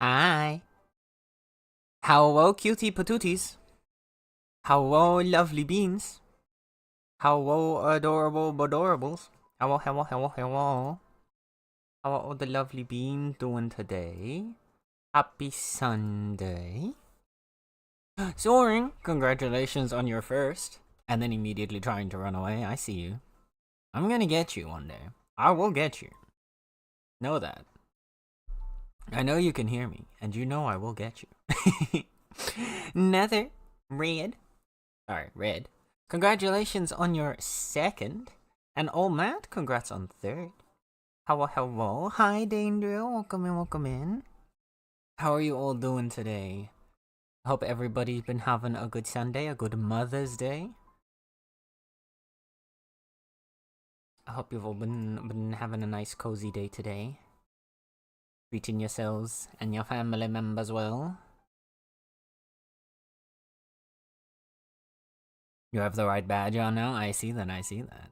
Hi. Hello, cutie patooties. Hello, lovely beans. Hello, adorable adorables. Hello, hello, hello, hello. How are all the lovely beans doing today? Happy Sunday. Soaring, congratulations on your first. And then immediately trying to run away. I see you. I'm gonna get you one day. I will get you. Know that. I know you can hear me, and you know I will get you. Nether, Red. Sorry, Red. Congratulations on your second. And old Matt, congrats on third. Hello, hello. Hi, Danger. Welcome in, welcome in. How are you all doing today? I hope everybody's been having a good Sunday, a good Mother's Day. I hope you've all been having a nice cozy day today. Treating yourselves and your family members well. You have the right badge on now? I see that, I see that.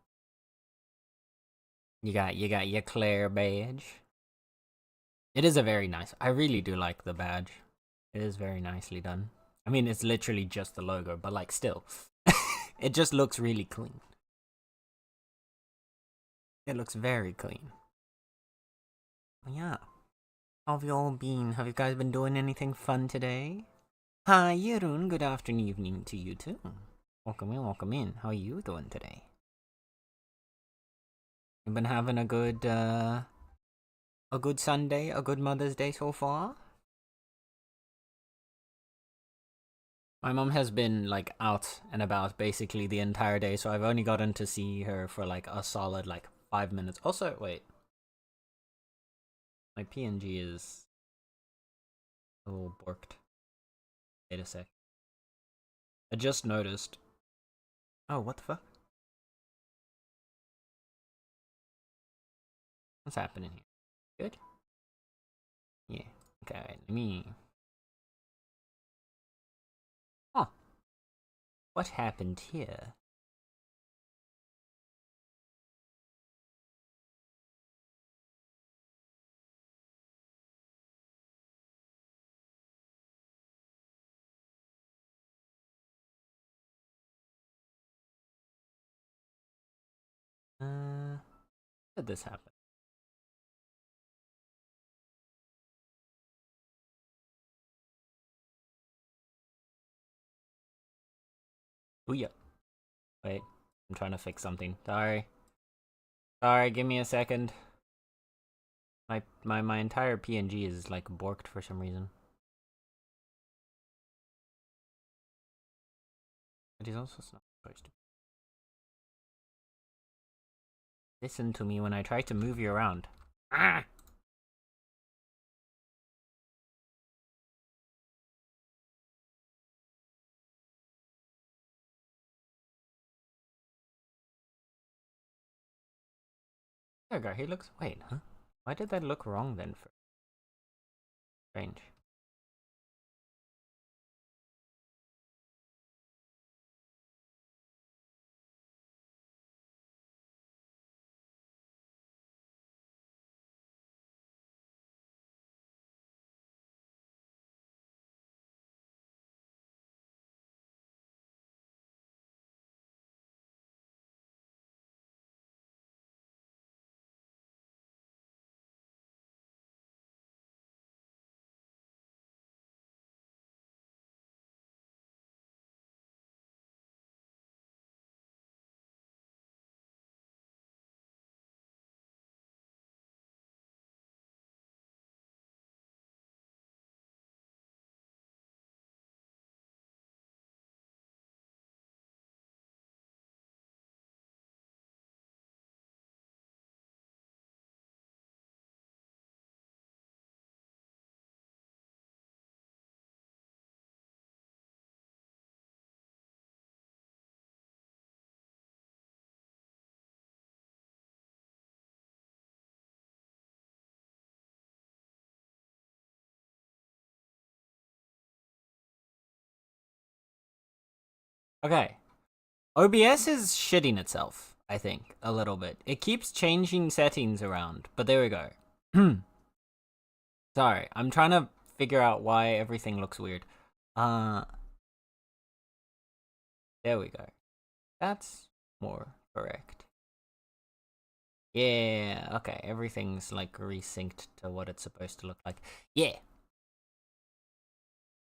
You got your Claire badge. It is a very nice. I really do like the badge. It is very nicely done. I mean, it's literally just the logo, but like still. It just looks really clean. It looks very clean. Yeah. How have you all been? Have you guys been doing anything fun today? Hi, Yerun. Good afternoon, evening to you too. Welcome in, welcome in. How are you doing today? You've been having a good Sunday, a good Mother's Day so far? My mom has been like out and about basically the entire day, so I've only gotten to see her for like a solid like 5 minutes. Also, wait. My PNG is a little borked. Wait a sec. I just noticed. Oh, what the fuck? What's happening here? Good? Yeah. Okay, let me... Huh. What happened here? How did this happen? Ooh, yeah. Wait. I'm trying to fix something. Sorry. Sorry, give me a second. My entire PNG is like borked for some reason. It is also not supposed to. Listen to me when I try to move you around. Ah! There we go, he looks... Wait, huh? Why did that look wrong then? For strange. Okay. OBS is shitting itself, I think, a little bit. It keeps changing settings around, but there we go. Sorry, I'm trying to figure out why everything looks weird. There we go. That's more correct. Yeah, okay, everything's like resynced to what it's supposed to look like. Yeah.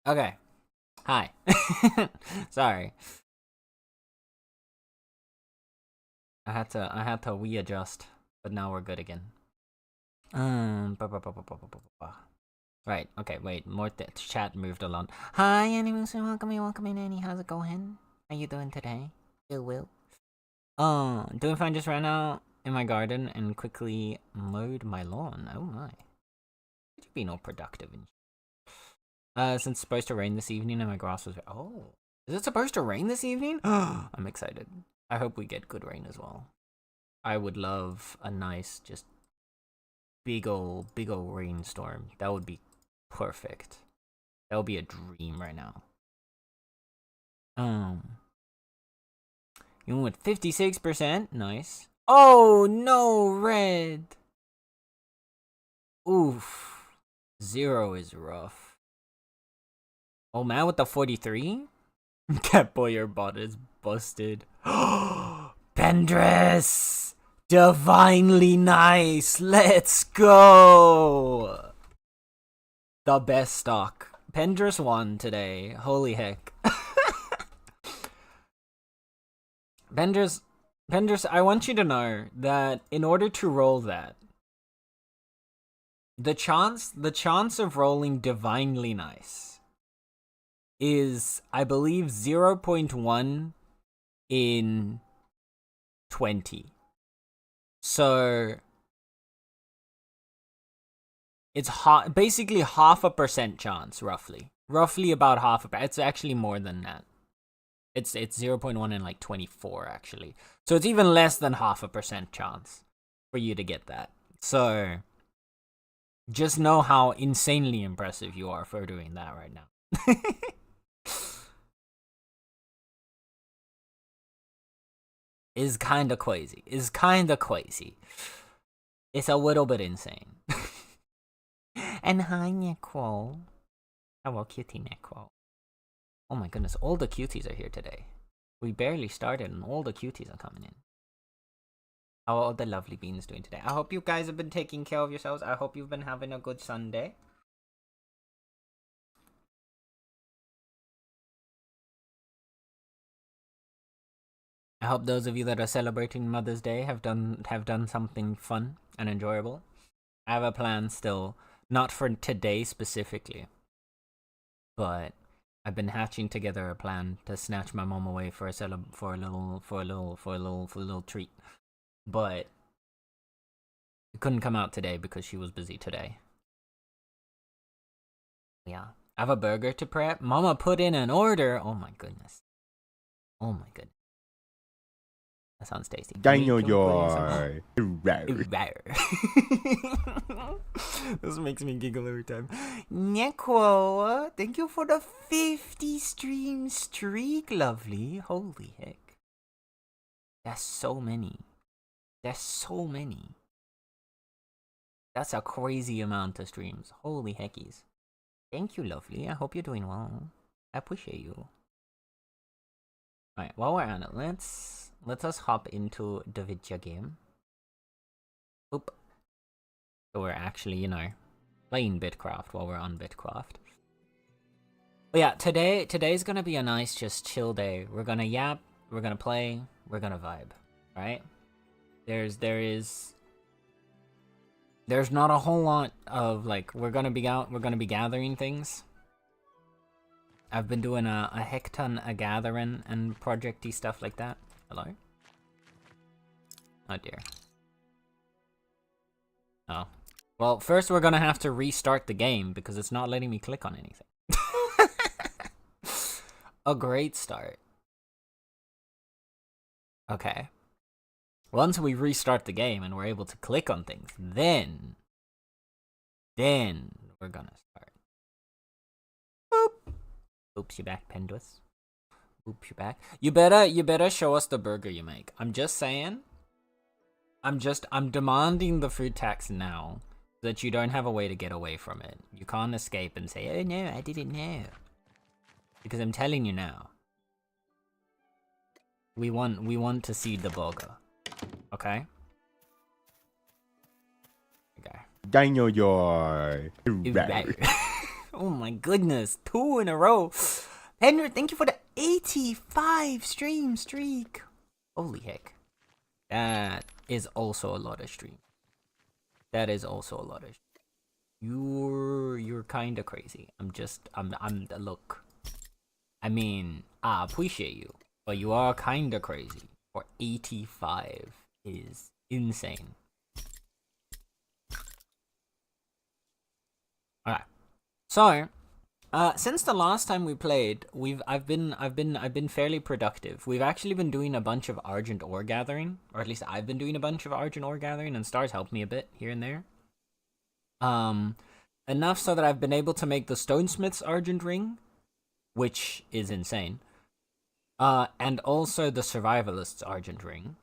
Okay. Hi. Sorry. I had to readjust, but now we're good again. Right, okay, wait, more chat moved along. Hi, anyways, welcome in, Annie. How's it going? How you doing today? You will. Doing fine, just ran out in my garden and quickly mowed my lawn. Oh my. You've been all productive and since it's supposed to rain this evening and my grass was... Oh, is it supposed to rain this evening? I'm excited. I hope we get good rain as well. I would love a nice, just big ol' rainstorm. That would be perfect. That would be a dream right now. You went 56%. Nice. Oh no, red. Oof. 0 is rough. Oh man, with the 43? Catboy, your bot is busted. Pendress! Divinely nice! Let's go! The best stock. Pendress won today. Holy heck. Pendress, I want you to know that in order to roll that, the chance of rolling divinely nice is, I believe, 0.1 in 20. So it's basically 0.5% chance, roughly about 0.5%. It's actually more than that. It's 0.1 in like 24 actually. So it's even less than 0.5% chance for you to get that. So just know how insanely impressive you are for doing that right now. Is kinda crazy. It's a little bit insane. And hi, Necro. Hello, cutie Necro. Oh my goodness, all the cuties are here today. We barely started and all the cuties are coming in. How are all the lovely beans doing today? I hope you guys have been taking care of yourselves. I hope you've been having a good Sunday. I hope those of you that are celebrating Mother's Day have done something fun and enjoyable. I have a plan still, not for today specifically, but I've been hatching together a plan to snatch my mom away for a little treat. But it couldn't come out today because she was busy today. Yeah. I have a burger to prep. Mama put in an order. Oh my goodness. Oh my goodness. That sounds tasty. Daniel, This makes me giggle every time. Neko, thank you for the 50 stream streak, lovely. Holy heck. That's so many. That's a crazy amount of streams. Holy heckies. Thank you, lovely. I hope you're doing well. I appreciate you. Alright, while we're on it, let us hop into the video game. Oop. So we're actually, playing Bitcraft while we're on Bitcraft. But yeah, today's gonna be a nice, just chill day. We're gonna yap, we're gonna play, we're gonna vibe, right? There's not a whole lot of, we're gonna be gathering things. I've been doing a heck ton of gathering and projecty stuff like that. Hello? Oh dear. Oh. Well, first we're gonna have to restart the game because it's not letting me click on anything. A great start. Okay. Once we restart the game and we're able to click on things, then we're gonna start. Boop. Oops, you back, Pendus. Oops, you back. You better show us the burger you make. I'm just saying. I'm demanding the food tax now. that you don't have a way to get away from it. You can't escape and say, "Oh no, I didn't know." Because I'm telling you now. We want to see the burger. Okay? Okay. Daniel Joy. Oh my goodness, 2 in a row. Henry, thank you for the 85 stream streak. Holy heck. That is also a lot of stream. That is also a lot of stream. You're kinda crazy. I'm look. I mean, I appreciate you, but you are kinda crazy. For 85 is insane. Alright. So, since the last time we played, I've been fairly productive. We've actually been doing a bunch of Argent ore gathering, or at least I've been doing a bunch of Argent ore gathering, and Star's helped me a bit here and there. Enough so that I've been able to make the Stonesmith's Argent ring, which is insane. And also the Survivalist's Argent ring.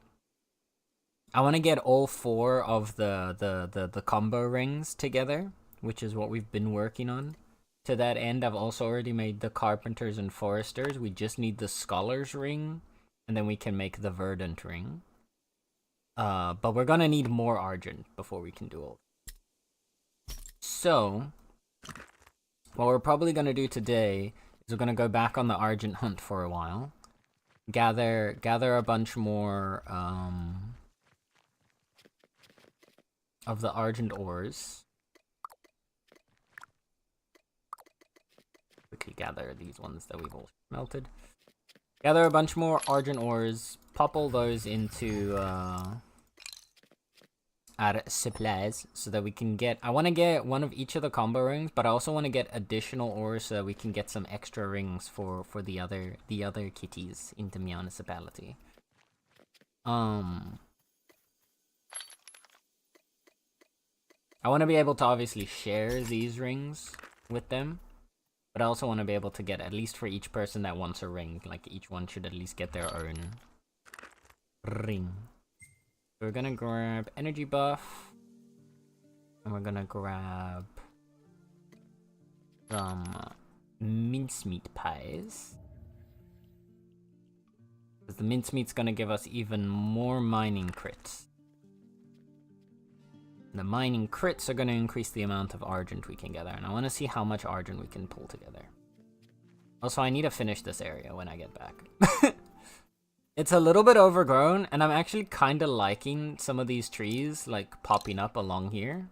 I want to get all 4 of the combo rings together, which is what we've been working on. To that end, I've also already made the Carpenters and Foresters. We just need the Scholar's ring, and then we can make the Verdant ring. But we're gonna need more Argent before we can do all. So, what we're probably gonna do today is we're gonna go back on the Argent hunt for a while. Gather a bunch more, of the Argent ores. Quickly gather these ones that we've all melted. Gather a bunch more Argent ores, pop all those into our supplies so that we can get... I want to get one of each of the combo rings, but I also want to get additional ores so that we can get some extra rings for the other kitties into Meownicipality. I want to be able to obviously share these rings with them. But I also want to be able to get, at least for each person that wants a ring, like each one should at least get their own ring. We're gonna grab energy buff. And we're gonna grab some mincemeat pies. Because the mincemeat's gonna give us even more mining crits. The mining crits are going to increase the amount of Argent we can gather, and I want to see how much Argent we can pull together. Also, I need to finish this area when I get back. It's a little bit overgrown, and I'm actually kind of liking some of these trees, like, popping up along here.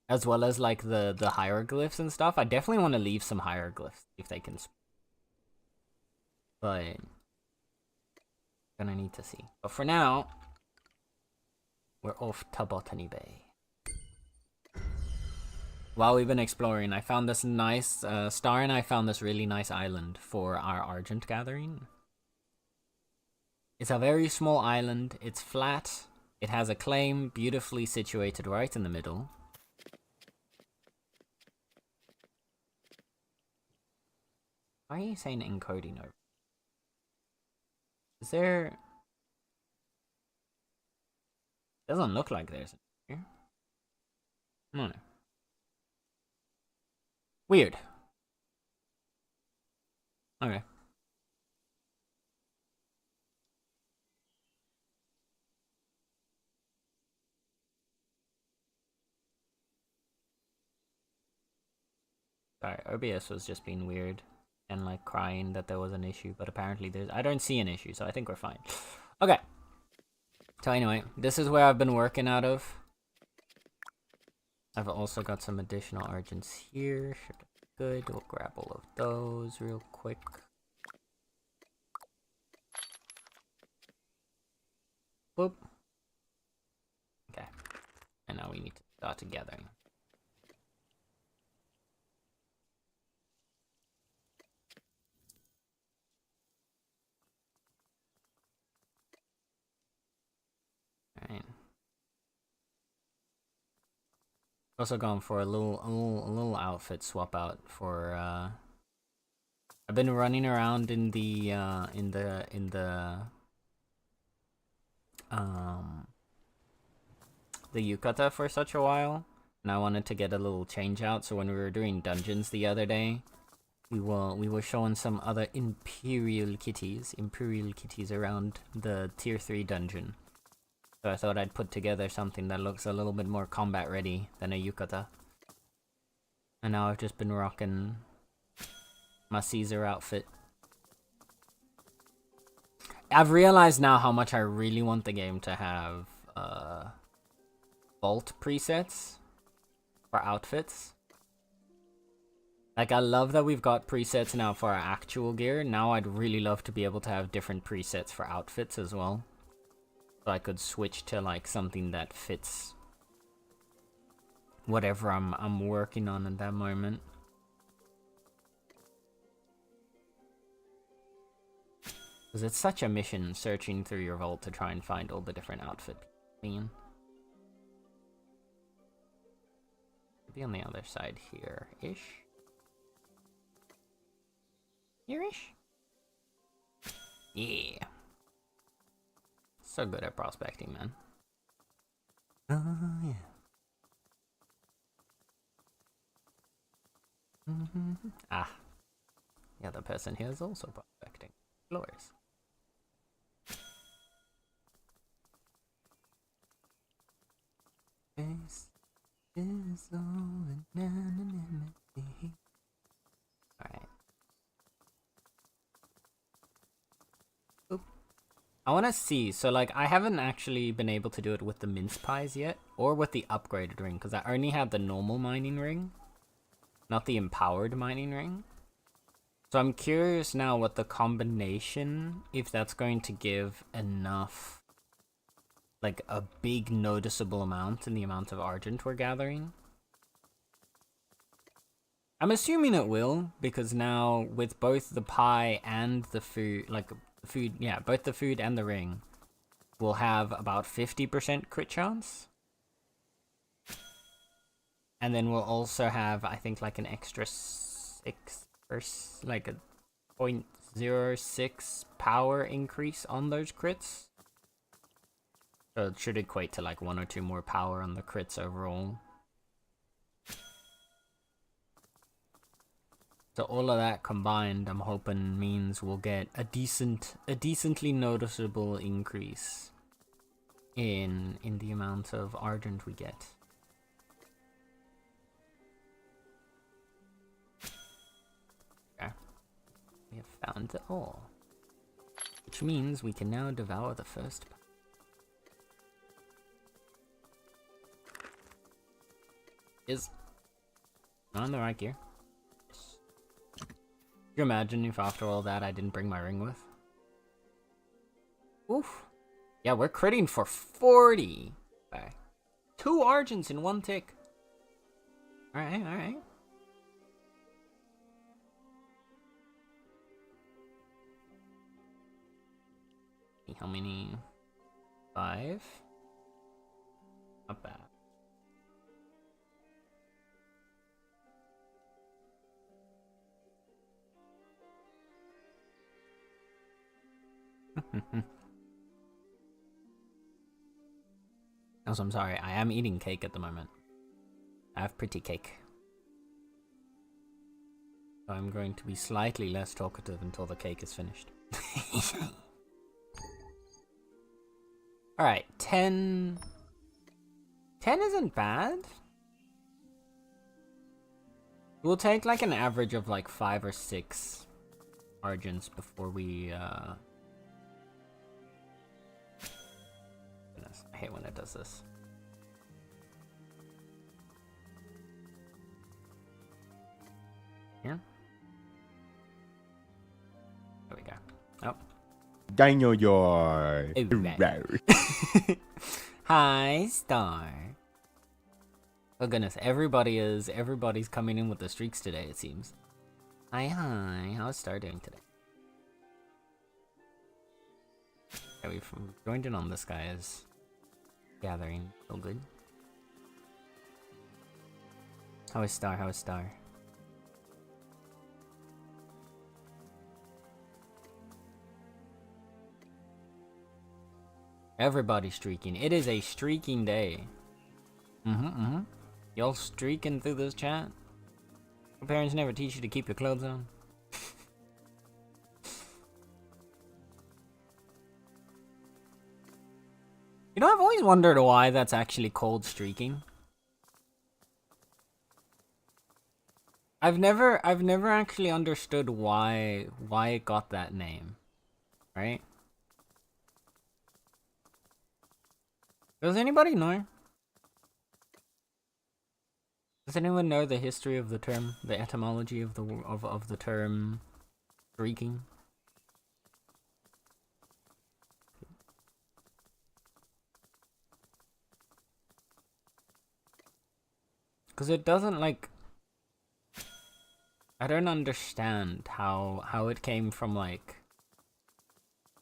As well as, like, the hieroglyphs and stuff. I definitely want to leave some hieroglyphs, if they can. But, gonna need to see. But for now... we're off to Botany Bay. While we've been exploring, I found this nice... Star and I found this really nice island for our Argent gathering. It's a very small island. It's flat. It has a claim beautifully situated right in the middle. Why are you saying encoding over? Is there... doesn't look like there's here. No. Weird. Okay. Sorry, OBS was just being weird and like crying that there was an issue, but apparently there's... I don't see an issue, so I think we're fine. Okay. So anyway, this is where I've been working out of. I've also got some additional Argents here. Should be good. We'll grab all of those real quick. Boop. Okay. And now we need to start gathering. Alright. Also going for a little outfit swap out for I've been running around in the the yukata for such a while, and I wanted to get a little change out, so when we were doing dungeons the other day, we were showing some other Imperial kitties around the Tier 3 dungeon. So I thought I'd put together something that looks a little bit more combat ready than a yukata. And now I've just been rocking my Caesar outfit. I've realized now how much I really want the game to have vault presets for outfits. Like, I love that we've got presets now for our actual gear. Now I'd really love to be able to have different presets for outfits as well. So I could switch to, like, something that fits whatever I'm working on at that moment. Because it's such a mission searching through your vault to try and find all the different outfits. Maybe on the other side here-ish. Here-ish? Yeah. So good at prospecting, man. Oh, yeah. Ah. The other person here is also prospecting. Glorious. Face is all anonymity. Alright. Oop. I want to see, so like I haven't actually been able to do it with the mince pies yet, or with the upgraded ring, because I only had the normal mining ring, not the empowered mining ring. So I'm curious now what the combination, if that's going to give enough, like a big noticeable amount in the amount of Argent we're gathering. I'm assuming it will, because now with both the pie and the food, like food, yeah, both the food and the ring, we'll have about 50% crit chance. And then we'll also have, I think, like an extra 6, or like a 0.06 power increase on those crits. So it should equate to like 1 or 2 more power on the crits overall. So all of that combined, I'm hoping means we'll get a decently noticeable increase in the amount of Argent we get. Okay. We have found it all. Which means we can now devour the first. Is on the right gear. Could you imagine if after all that I didn't bring my ring with? Oof. Yeah, we're critting for 40. Okay. 2 Argents in 1 tick. Alright, alright. How many? 5? Not bad. Also, I'm sorry, I am eating cake at the moment. I have pretty cake. So I'm going to be slightly less talkative until the cake is finished. Alright, 10... 10 isn't bad. We'll take like an average of like 5 or 6 Argents before we, Goodness, I hate when it does this. Here? There we go. Oh. Daniel Joy. Hi, Star. Oh goodness, everybody's coming in with the streaks today, it seems. Hi, how's Star doing today? Yeah, we've joined in on this guy's gathering. So good. How is Star? How is Star? Everybody's streaking. It is a streaking day. Y'all streaking through this chat? Your parents never teach you to keep your clothes on? You know, I've always wondered why that's actually called streaking. I've never actually understood why it got that name, right? Does anybody know? Does anyone know the history of the term, the etymology of the term streaking? Because it doesn't, like, I don't understand how it came from, like,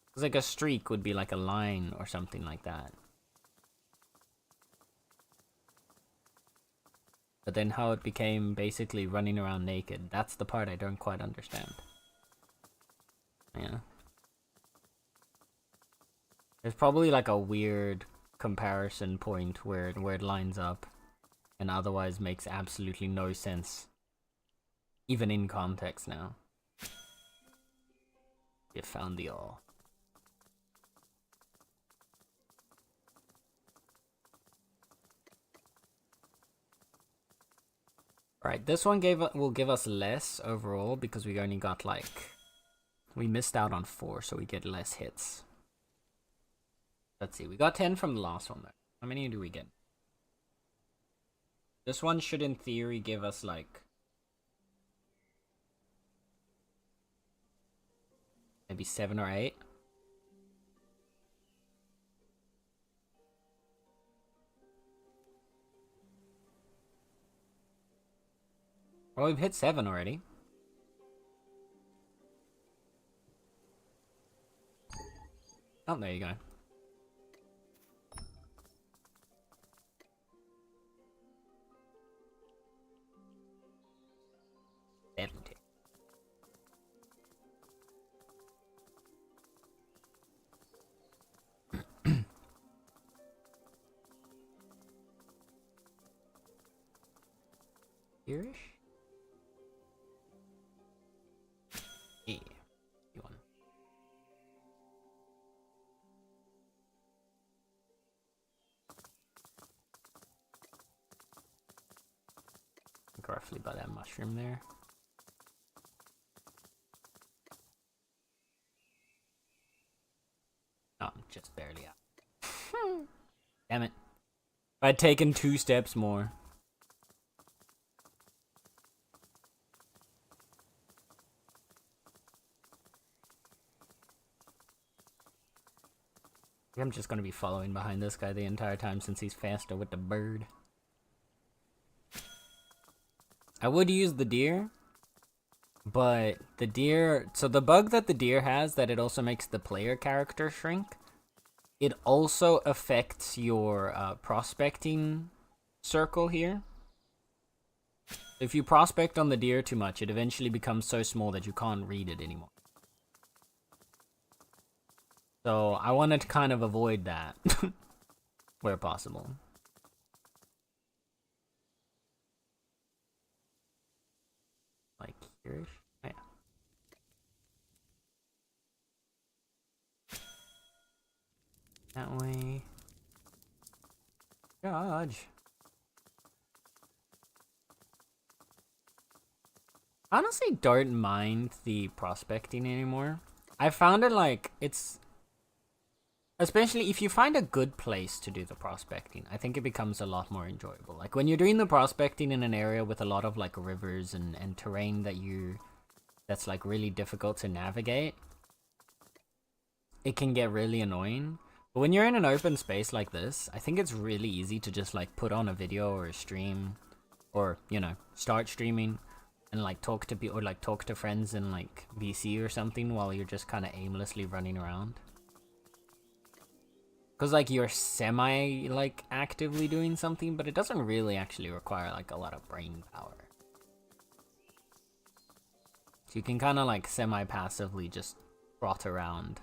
because like a streak would be like a line or something like that. But then how it became basically running around naked, that's the part I don't quite understand. Yeah. There's probably like a weird comparison point where it lines up and otherwise makes absolutely no sense. Even in context now. You found the all. Alright, this one will give us less overall because we only got like... We missed out on 4, so we get less hits. Let's see, we got 10 from the last one though. How many do we get? This one should in theory give us like... Maybe 7 or 8. Well, we've hit 7 already. Oh, there you go. Here-ish? Yeah. You want. Roughly by that mushroom there. Oh, I'm just barely out. Damn it. If I'd taken 2 steps more. I'm just gonna be following behind this guy the entire time since he's faster with the bird. I would use the deer, but the deer... So the bug that the deer has, that it also makes the player character shrink, it also affects your prospecting circle here. If you prospect on the deer too much, it eventually becomes so small that you can't read it anymore. So I wanted to kind of avoid that where possible. Like here-ish? Yeah. That way. Dodge. I honestly don't mind the prospecting anymore. I found it like, it's... Especially if you find a good place to do the prospecting, I think it becomes a lot more enjoyable. Like when you're doing the prospecting in an area with a lot of like rivers and terrain that's like really difficult to navigate, it can get really annoying. But when you're in an open space like this, I think it's really easy to just like put on a video or a stream, or, you know, start streaming and like talk to people, or like talk to friends in like VC or something while you're just kind of aimlessly running around. Because, like, you're semi, like, actively doing something, but it doesn't really actually require, like, a lot of brain power. So you can kind of, like, semi-passively just trot around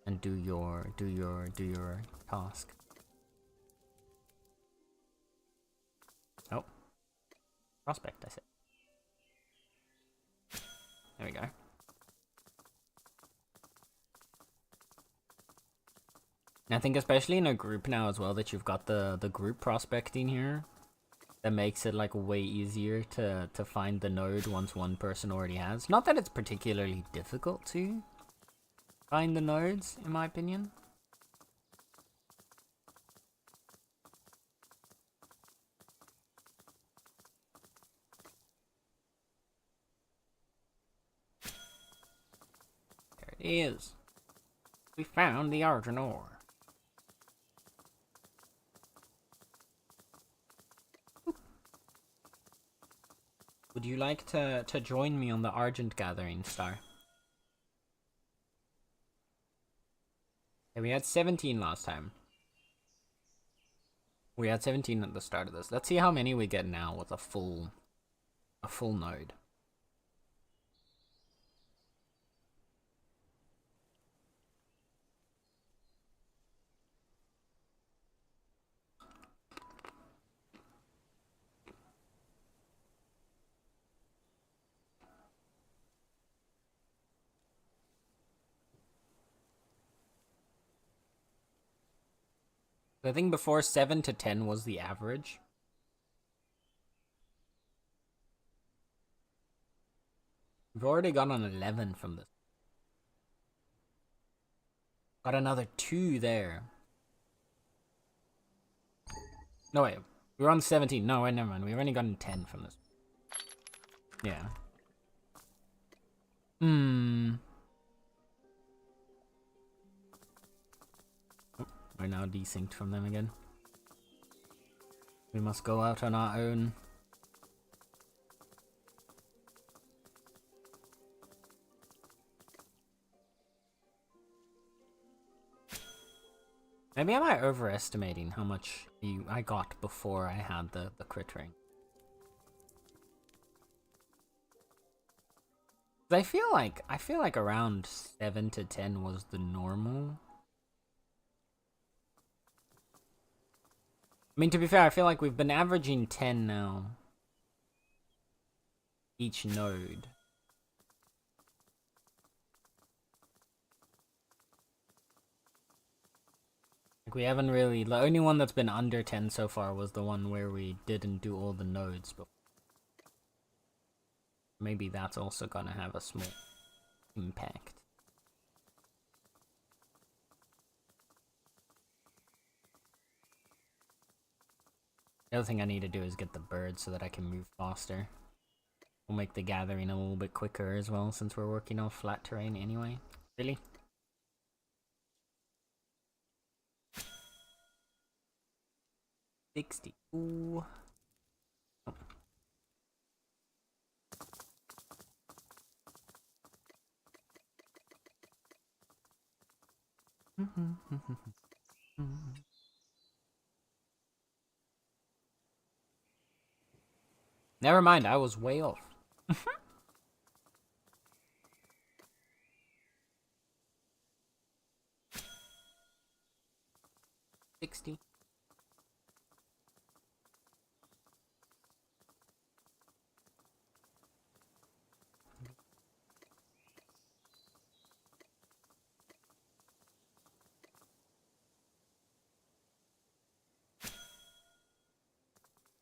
and do your task. Prospect, I said. There we go. And I think especially in a group now as well that you've got the group prospecting here, that makes it like way easier to find the node once one person already has. Not that it's particularly difficult to find the nodes, in my opinion. There it is. We found the Argent ore. Would you like to join me on the Argent gathering, Star? Yeah, we had 17 last time. We had 17 at the start of this. Let's see how many we get now with a full node. I think before 7 to 10 was the average. We've already got an 11 from this. Got another 2 there. No, wait. We were on 17. No, wait, never mind. We've only gotten 10 from this. Yeah. Oh, we're now desynced from them again. We must go out on our own. Maybe am I overestimating how much I got before I had the crit ring? I feel like around 7 to 10 was the normal. I mean, to be fair, I feel like we've been averaging 10 now. Each node. Like, we haven't really... The only one that's been under 10 so far was the one where we didn't do all the nodes before. Maybe that's also gonna have a small impact. The other thing I need to do is get the birds so that I can move faster. We'll make the gathering a little bit quicker as well, since we're working on flat terrain anyway. Really? $60. Ooh. Oh. Never mind, I was way off. 60.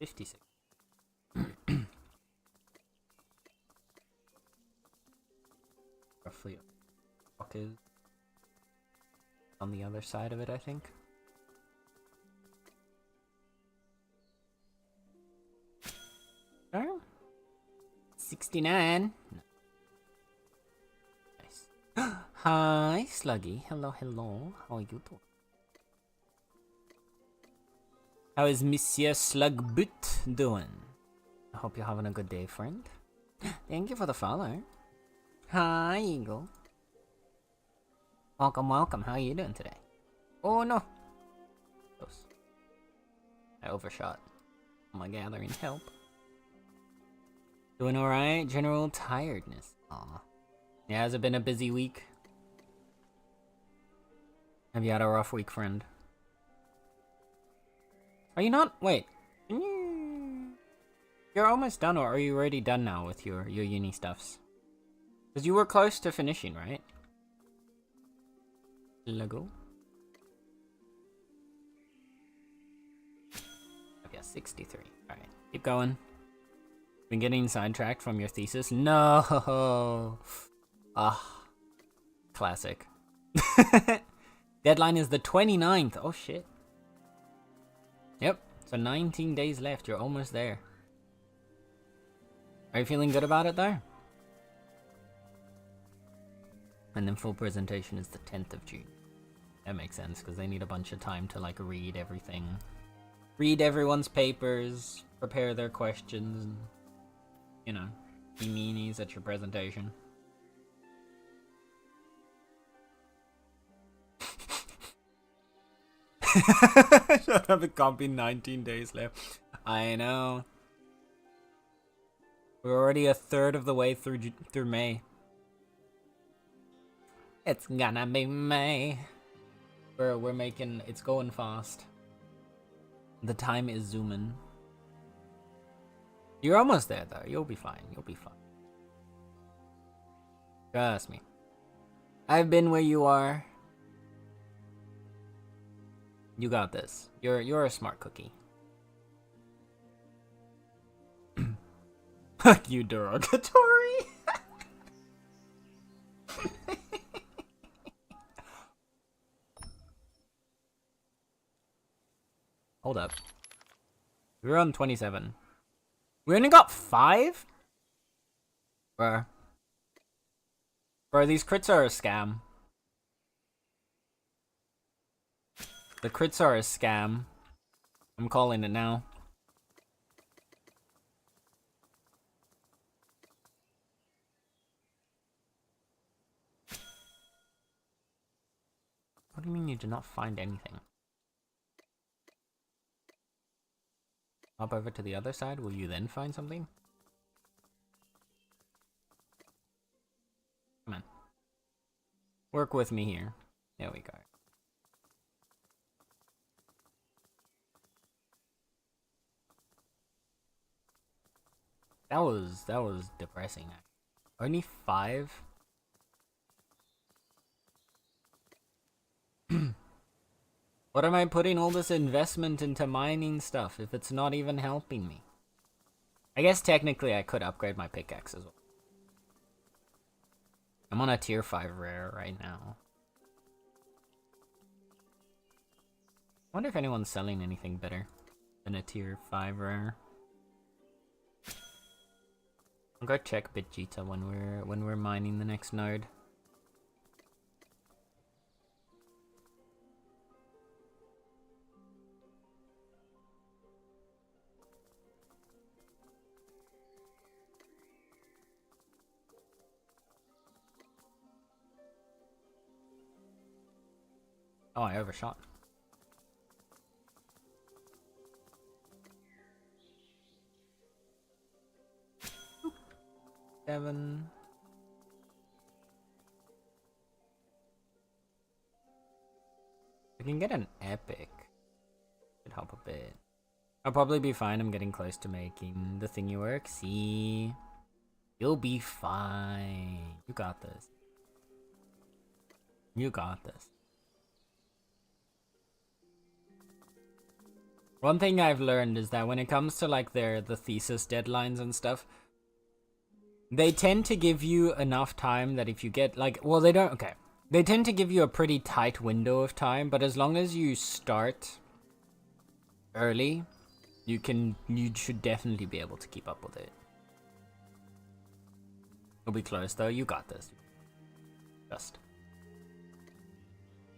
$56. Roughly is on the other side of it, I think. Oh. 69. No. Nice. Hi, Sluggy. Hello, hello. How are you doing? How is Monsieur Slugboot doing? I hope you're having a good day, friend. Thank you for the follow. Hi, Eagle. Welcome, welcome. How are you doing today? Oh, no. Close. I overshot. My gathering help. Doing alright? General tiredness. Aw. Yeah, has it been a busy week? Have you had a rough week, friend? Are you not? Wait. You're almost done, or are you already done now with your uni stuffs? Because you were close to finishing, right? Lego. Okay, 63. Alright, keep going. Been getting sidetracked from your thesis? No! Ah, classic. Deadline is the 29th. Oh shit. Yep, so 19 days left. You're almost there. Are you feeling good about it though? And then full presentation is the 10th of June. That makes sense, because they need a bunch of time to like read everything. Read everyone's papers, prepare their questions, and, you know, be meanies at your presentation. Shut up, it can't be 19 days left. I know. We're already a third of the way through May. It's gonna be May. We're making, it's going fast. The time is zooming. You're almost there though. You'll be fine. You'll be fine. Trust me. I've been where you are. You got this. You're a smart cookie. Fuck you, derogatory. Hold up. We're on 27. We only got 5? Bro, these crits are a scam. The crits are a scam. I'm calling it now. What do you mean you did not find anything? Hop over to the other side, will you then find something? Come on. Work with me here. There we go. That was depressing. Only 5? What am I putting all this investment into mining stuff if it's not even helping me? I guess technically I could upgrade my pickaxe as well. I'm on a tier 5 rare right now. I wonder if anyone's selling anything better than a tier 5 rare. I'll go check Bitjita when we're mining the next node. Oh, I overshot. Oop. 7. I can get an epic. Should help a bit. I'll probably be fine. I'm getting close to making the thingy work. See? You'll be fine. You got this. You got this. One thing I've learned is that when it comes to like the thesis deadlines and stuff, they tend to give you enough time that if you get like, well, they don't, okay. They tend to give you a pretty tight window of time, but as long as you start early, you should definitely be able to keep up with it. You'll be close though. You got this. Just.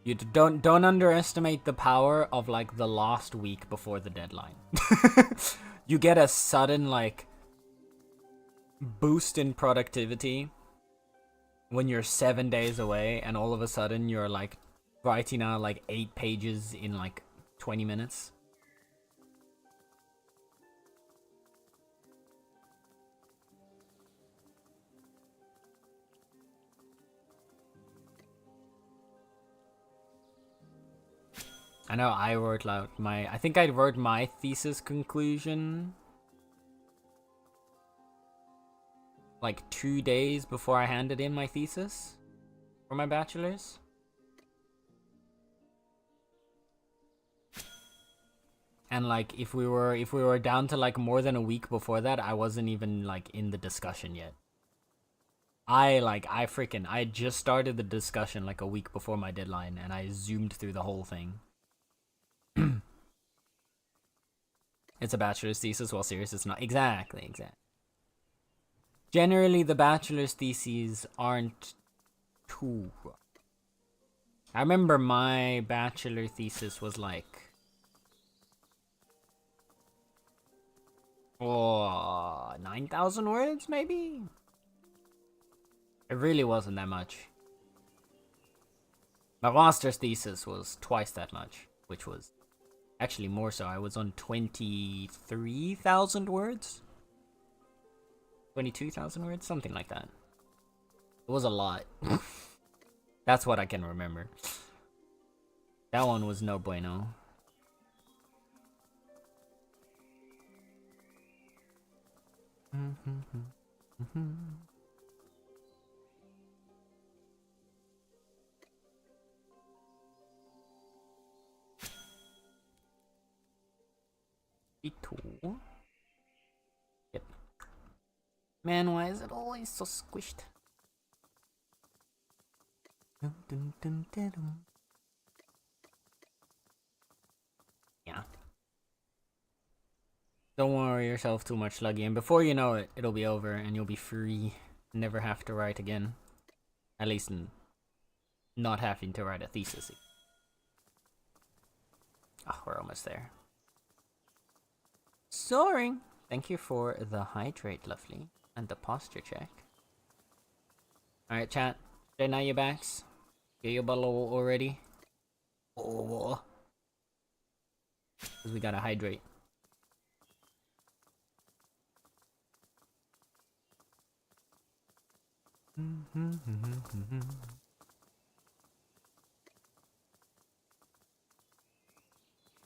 You don't underestimate the power of like the last week before the deadline. You get a sudden like boost in productivity when you're 7 days away, and all of a sudden you're like writing out like 8 pages in like 20 minutes. I know I wrote out I think I wrote my thesis conclusion like 2 days before I handed in my thesis for my bachelor's. And like if we were down to like more than a week before that, I wasn't even like in the discussion yet. I just started the discussion like a week before my deadline, and I zoomed through the whole thing. It's a bachelor's thesis, well, serious, it's not. Exactly. Generally, the bachelor's theses aren't too rough. I remember my bachelor thesis was like, 9,000 words, maybe? It really wasn't that much. My master's thesis was twice that much, which was actually more so. I was on 23,000 words? 22,000 words? Something like that. It was a lot. That's what I can remember. That one was no bueno. Tool. Yep. Man, why is it always so squished? Yeah. Don't worry yourself too much, Sluggy, and before you know it, it'll be over and you'll be free. Never have to write again. At least not having to write a thesis. Oh, we're almost there. Soaring! Thank you for the hydrate, lovely, and the posture check. Alright, chat. Straighten out your backs. Get your bottle already. Oh. Because we gotta hydrate.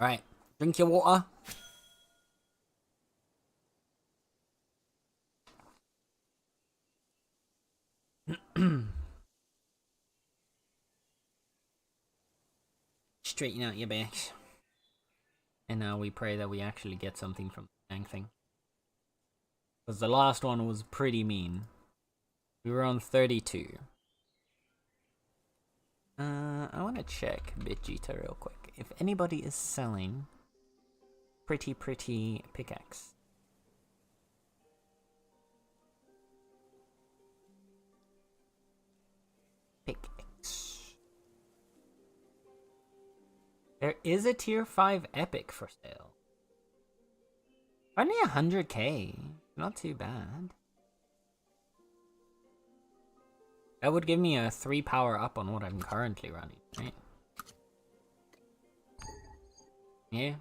Alright, drink your water. Straighten out your backs. And now we pray that we actually get something from the dang thing. Because the last one was pretty mean. We were on 32. I want to check Bitjita real quick. If anybody is selling pretty pickaxe. Pickaxe. There is a tier 5 epic for sale. Only 100k. Not too bad. That would give me a 3 power up on what I'm currently running, right? Yeah.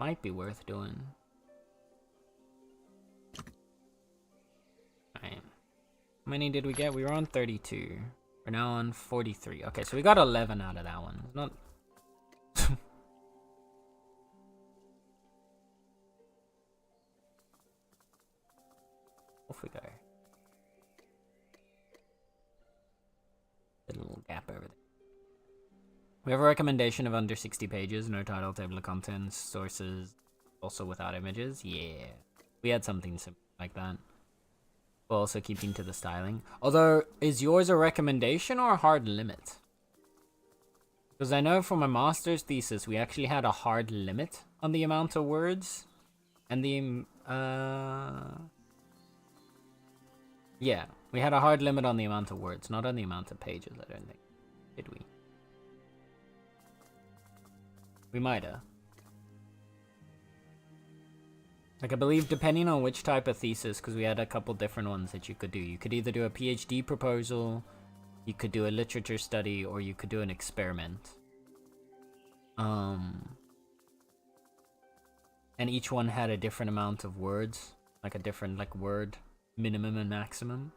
Might be worth doing. Alright. How many did we get? We were on 32. We're now on 43. Okay, so we got 11 out of that one. It's not... Off we go. A little gap over there. We have a recommendation of under 60 pages, no title, table of contents, sources, also without images. Yeah, we had something like that. But also keeping to the styling. Although, is yours a recommendation or a hard limit? Because I know for my master's thesis, we actually had a hard limit on the amount of words. And the, yeah, we had a hard limit on the amount of words, not on the amount of pages, I don't think. Did we? We might have. Like, I believe depending on which type of thesis, because we had a couple different ones that you could do. You could either do a PhD proposal, you could do a literature study, or you could do an experiment. And each one had a different amount of words, like a different word minimum and maximum.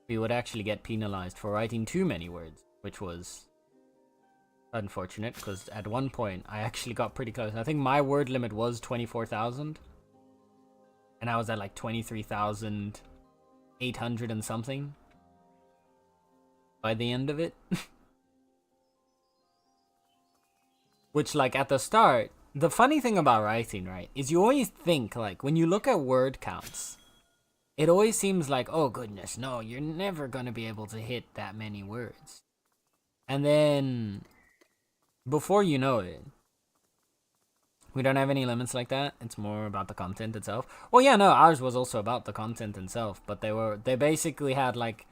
We would actually get penalized for writing too many words, which was unfortunate, because at one point I actually got pretty close. I think my word limit was 24,000. And I was at like 23,800 and something by the end of it. Which, like, at the start, the funny thing about writing, right, is you always think, like, when you look at word counts, it always seems like, oh goodness, no, you're never gonna be able to hit that many words. And then, before you know it, we don't have any limits like that. It's more about the content itself. Well, yeah, no, ours was also about the content itself, but they basically had, like,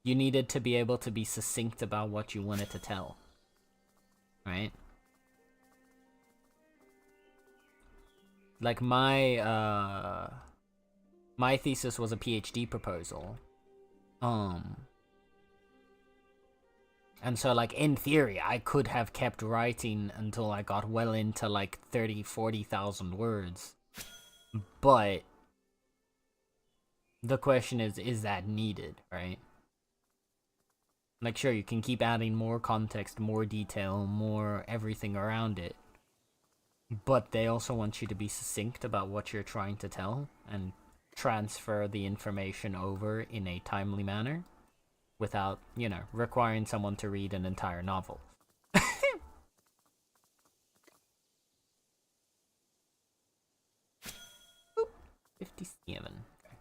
you needed to be able to be succinct about what you wanted to tell. Right? Like, my thesis was a PhD proposal. And so, like, in theory, I could have kept writing until I got well into, like, 30, 40,000 words. But the question is that needed, right? Like, sure, you can keep adding more context, more detail, more everything around it. But they also want you to be succinct about what you're trying to tell and transfer the information over in a timely manner without, you know, requiring someone to read an entire novel. 57. Okay.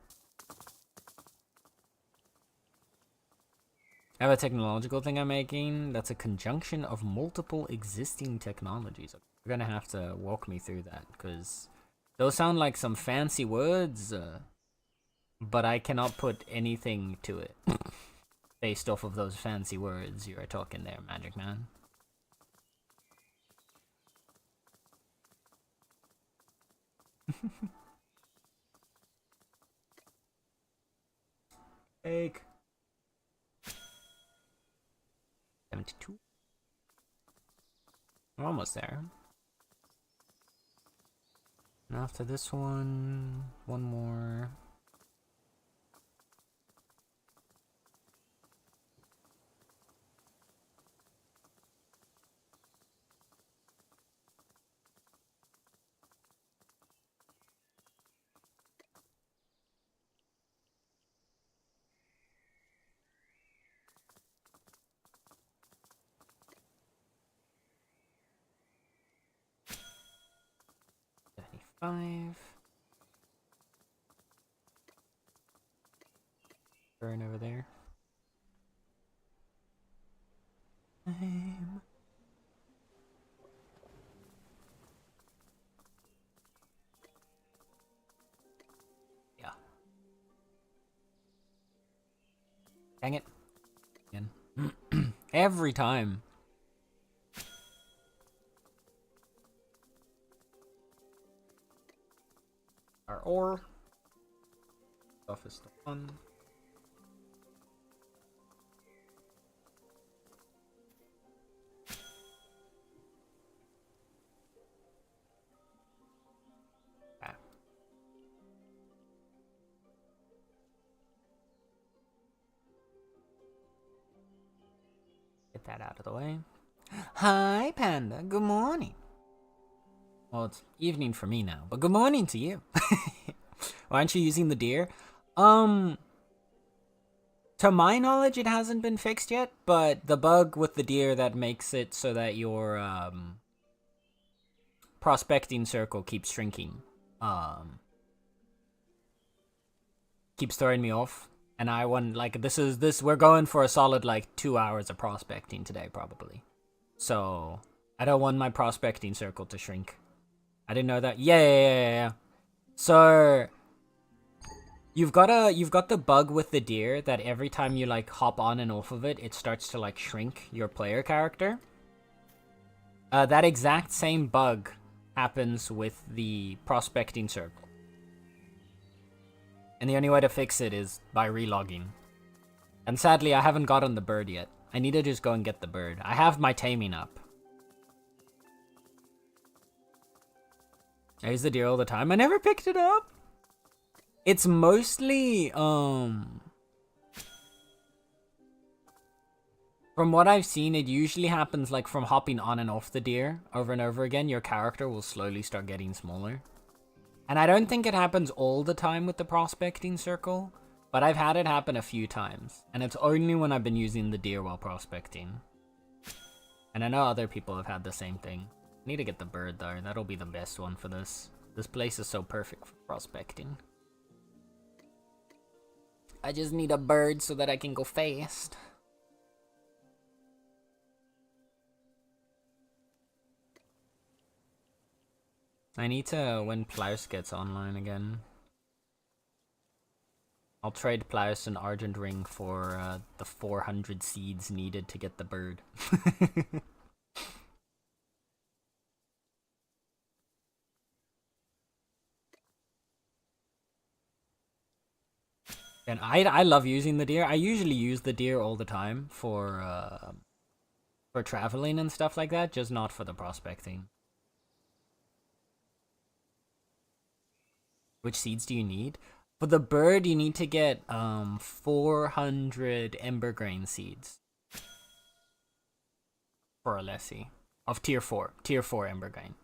I have a technological thing I'm making that's a conjunction of multiple existing technologies. You're gonna have to walk me through that, because those sound like some fancy words, but I cannot put anything to it based off of those fancy words you are talking there, Magic Man. Egg. 72. We're almost there. And after this one more. Five. Burn over there. Yeah. Dang it. Again. Every time. Our ore. Stuff is still fun. Ah. Get that out of the way. Hi, Panda. Good morning. Well, it's evening for me now, but good morning to you. Why aren't you using the deer? To my knowledge, it hasn't been fixed yet, but the bug with the deer that makes it so that your prospecting circle keeps shrinking keeps throwing me off. And I want, like, we're going for a solid, like, 2 hours of prospecting today, probably. So I don't want my prospecting circle to shrink. I didn't know that. Yeah. So you've got the bug with the deer that every time you, like, hop on and off of it, it starts to, like, shrink your player character. That exact same bug happens with the prospecting circle. And the only way to fix it is by relogging. And sadly, I haven't gotten the bird yet. I need to just go and get the bird. I have my taming up. I use the deer all the time. I never picked it up. It's mostly, from what I've seen, it usually happens, like, from hopping on and off the deer over and over again. Your character will slowly start getting smaller. And I don't think it happens all the time with the prospecting circle, but I've had it happen a few times. And it's only when I've been using the deer while prospecting. And I know other people have had the same thing. I need to get the bird though, that'll be the best one for this. This place is so perfect for prospecting. I just need a bird so that I can go fast. I need to, when Plaus gets online again, I'll trade Plaus an Argent Ring for the 400 seeds needed to get the bird. And I love using the deer. I usually use the deer all the time for traveling and stuff like that, just not for the prospecting. Which seeds do you need? For the bird, you need to get 400 Ember Grain seeds. For a Lessie. Of tier 4. Tier 4 Ember Grain.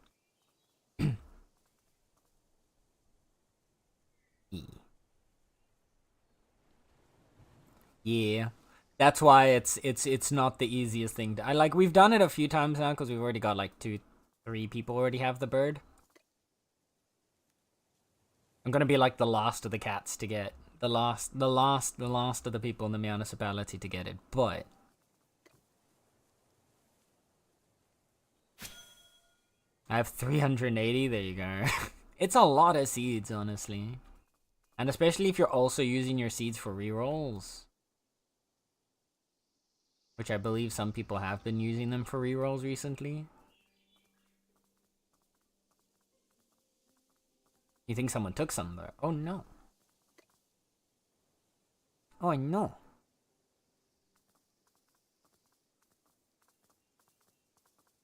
Yeah. That's why it's not the easiest thing. We've done it a few times now because we've already got like 2-3 people already have the bird. I'm gonna be like the last of the cats to get the last of the people in the Meownicipality to get it, but I have 380, there you go. It's a lot of seeds, honestly. And especially if you're also using your seeds for rerolls. Which I believe some people have been using them for rerolls recently. You think someone took some there? Oh no. Oh, I know.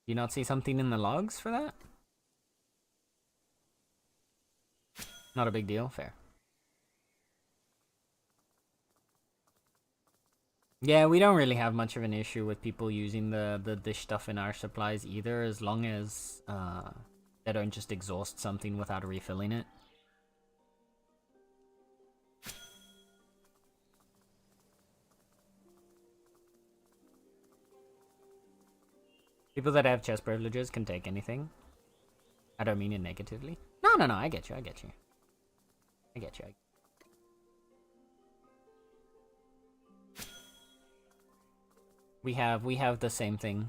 Do you not see something in the logs for that? Not a big deal, fair. Yeah, we don't really have much of an issue with people using the dish stuff in our supplies either, as long as they don't just exhaust something without refilling it. People that have chest privileges can take anything. I don't mean it negatively. No, I get you. We have the same thing.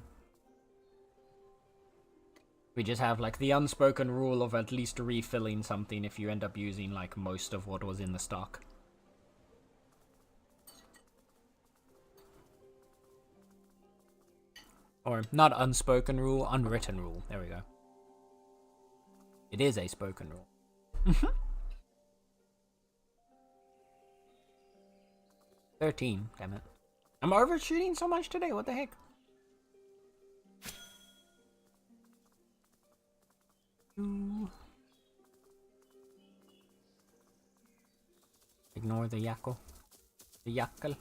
We just have like the unspoken rule of at least refilling something if you end up using like most of what was in the stock. Or not unspoken rule, unwritten rule. There we go. It is a spoken rule. 13, damn it. I'm overshooting so much today, what the heck? Ignore the yackle. The yackle.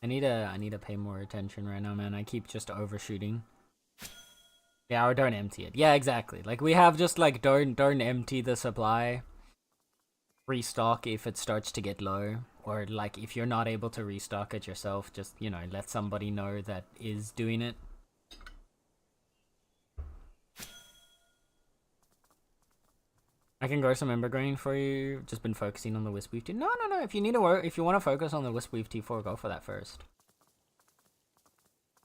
I need to pay more attention right now, man. I keep just overshooting. Yeah, or don't empty it. Yeah, exactly. Like we have just like don't empty the supply. Restock if it starts to get low, or like if you're not able to restock it yourself, just, you know, let somebody know that is doing it. I can grow some Ember Grain for you. Just been focusing on the Wisp Weave Tea. No. If you need to work, if you want to focus on the Wisp Weave T4, go for that first.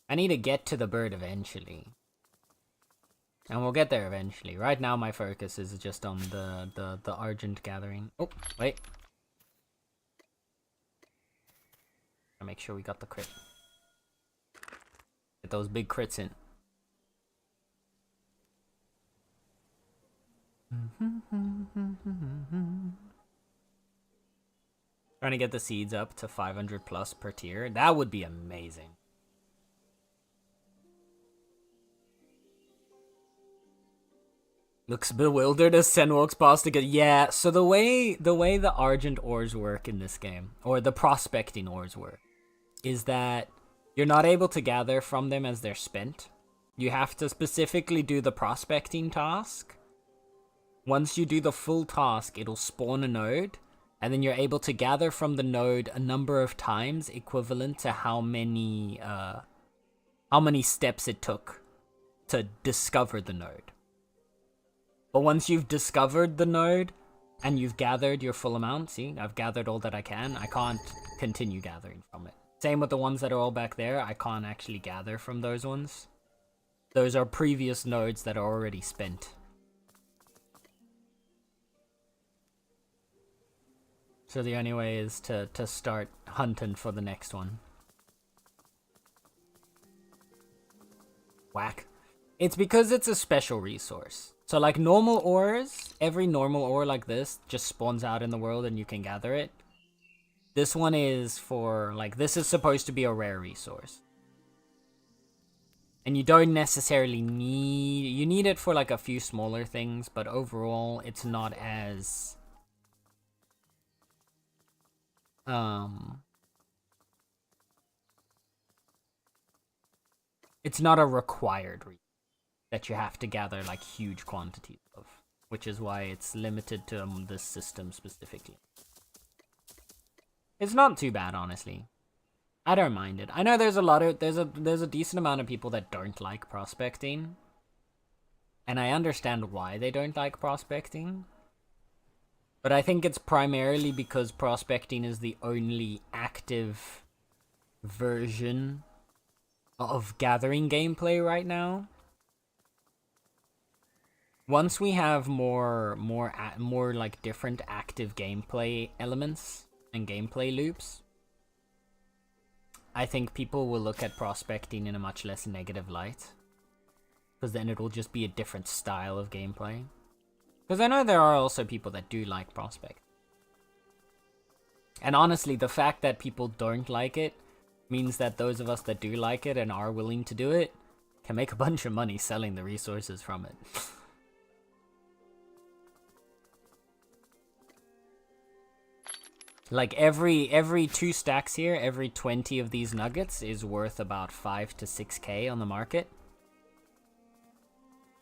I need to get to the bird eventually. And we'll get there eventually. Right now my focus is just on the Argent gathering. Oh, wait. Gotta make sure we got the crit. Get those big crits in. Trying to get the seeds up to 500 plus per tier. That would be amazing. Looks bewildered as Sen walks past again. Yeah, so the way the Argent ores work in this game, or the prospecting ores work, is that you're not able to gather from them as they're spent. You have to specifically do the prospecting task. Once you do the full task, it'll spawn a node, and then you're able to gather from the node a number of times equivalent to how many steps it took to discover the node. But once you've discovered the node and you've gathered your full amount, see, I've gathered all that I can't continue gathering from it. Same with the ones that are all back there, I can't actually gather from those ones. Those are previous nodes that are already spent. So the only way is to start hunting for the next one. Whack. It's because it's a special resource. So like normal ores, every normal ore like this just spawns out in the world and you can gather it. This one is for, like, this is supposed to be a rare resource. And you don't necessarily need, you need it for like a few smaller things, but overall it's not as... It's not a required resource that you have to gather like huge quantities of, which is why it's limited to this system specifically. It's not too bad, honestly. I don't mind it. I know there's a decent amount of people that don't like prospecting, and I understand why they don't like prospecting. But I think it's primarily because prospecting is the only active version of gathering gameplay right now. Once we have more like different active gameplay elements and gameplay loops, I think people will look at prospecting in a much less negative light, because then it'll just be a different style of gameplay. Because I know there are also people that do like prospect. And honestly, the fact that people don't like it means that those of us that do like it and are willing to do it can make a bunch of money selling the resources from it. Like every 2 stacks here, every 20 of these nuggets is worth about 5 to 6k on the market.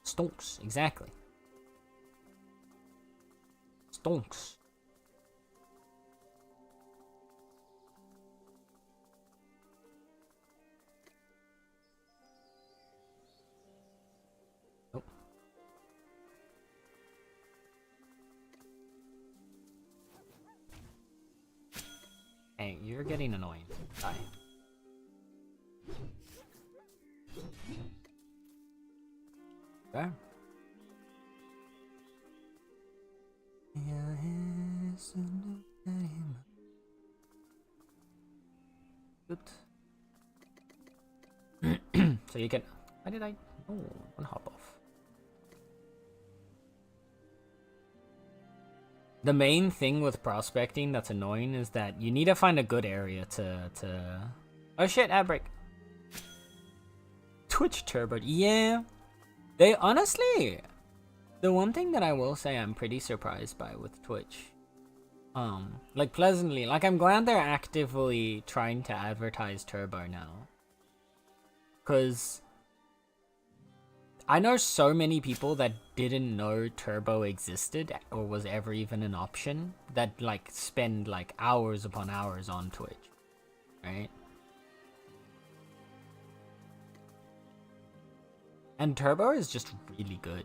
Stonks, exactly. Stonks. Oh. Hey, you're getting annoying. Bye. Okay. Good. So you can... Why did I... Oh, one hop off. The main thing with prospecting that's annoying is that you need to find a good area to... Oh shit, ad break. Twitch turbo. Yeah. They honestly... The one thing that I will say I'm pretty surprised by with Twitch, like pleasantly, like I'm glad they're actively trying to advertise Turbo now. Cause I know so many people that didn't know Turbo existed or was ever even an option, that like spend like hours upon hours on Twitch, right? And Turbo is just really good.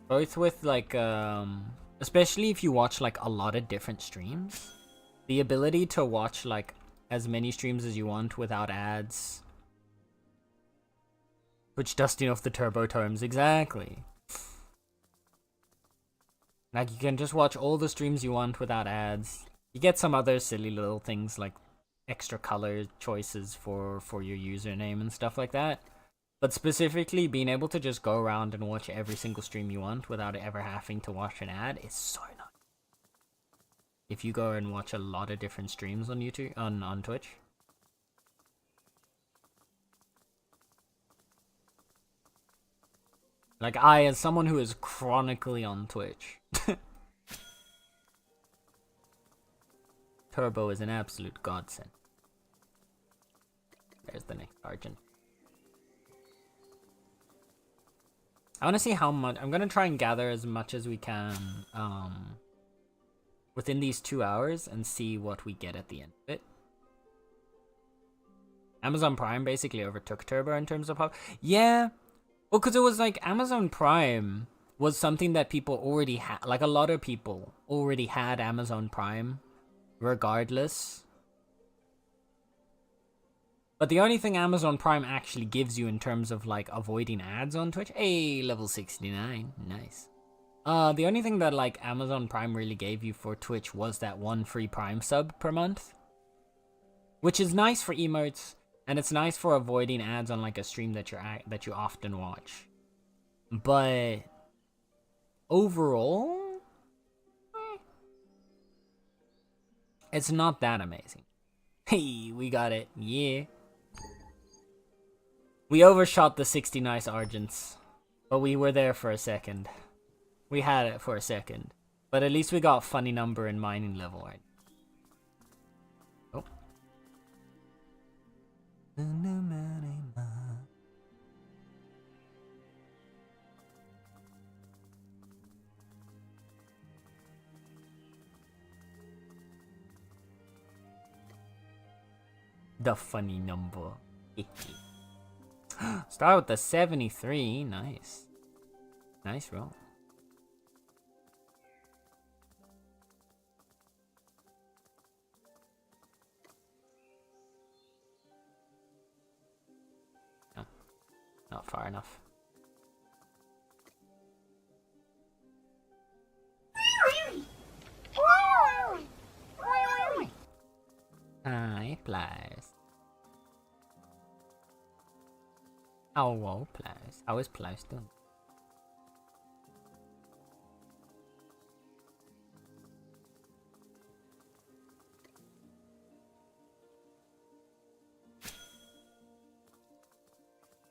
Both with like, especially if you watch like a lot of different streams, the ability to watch like as many streams as you want without ads. Which dusting off the turbo terms, exactly. Like you can just watch all the streams you want without ads. You get some other silly little things like extra color choices for your username and stuff like that. But specifically, being able to just go around and watch every single stream you want without ever having to watch an ad is so nice. If you go and watch a lot of different streams on YouTube, on Twitch. Like, I, as someone who is chronically on Twitch, Turbo is an absolute godsend. There's the next Argent. I want to see how much. I'm going to try and gather as much as we can within these 2 hours and see what we get at the end of it. Amazon Prime basically overtook Turbo in terms of pop. Yeah. Well, because it was like Amazon Prime was something that people already had. Like, a lot of people already had Amazon Prime regardless. But the only thing Amazon Prime actually gives you in terms of, like, avoiding ads on Twitch... Hey, level 69. Nice. The only thing that, like, Amazon Prime really gave you for Twitch was that one free Prime sub per month. Which is nice for emotes, and it's nice for avoiding ads on, like, a stream that you often watch. But... overall... it's not that amazing. Hey, we got it. Yeah. We overshot the 60 nice Argents, but we were there for a second. We had it for a second. But at least we got funny number and mining level, right? Oh. The funny number. Start with the 73. Nice. Nice roll. No, not far enough. Hi, Plies. Oh, Plies. How is Plies doing?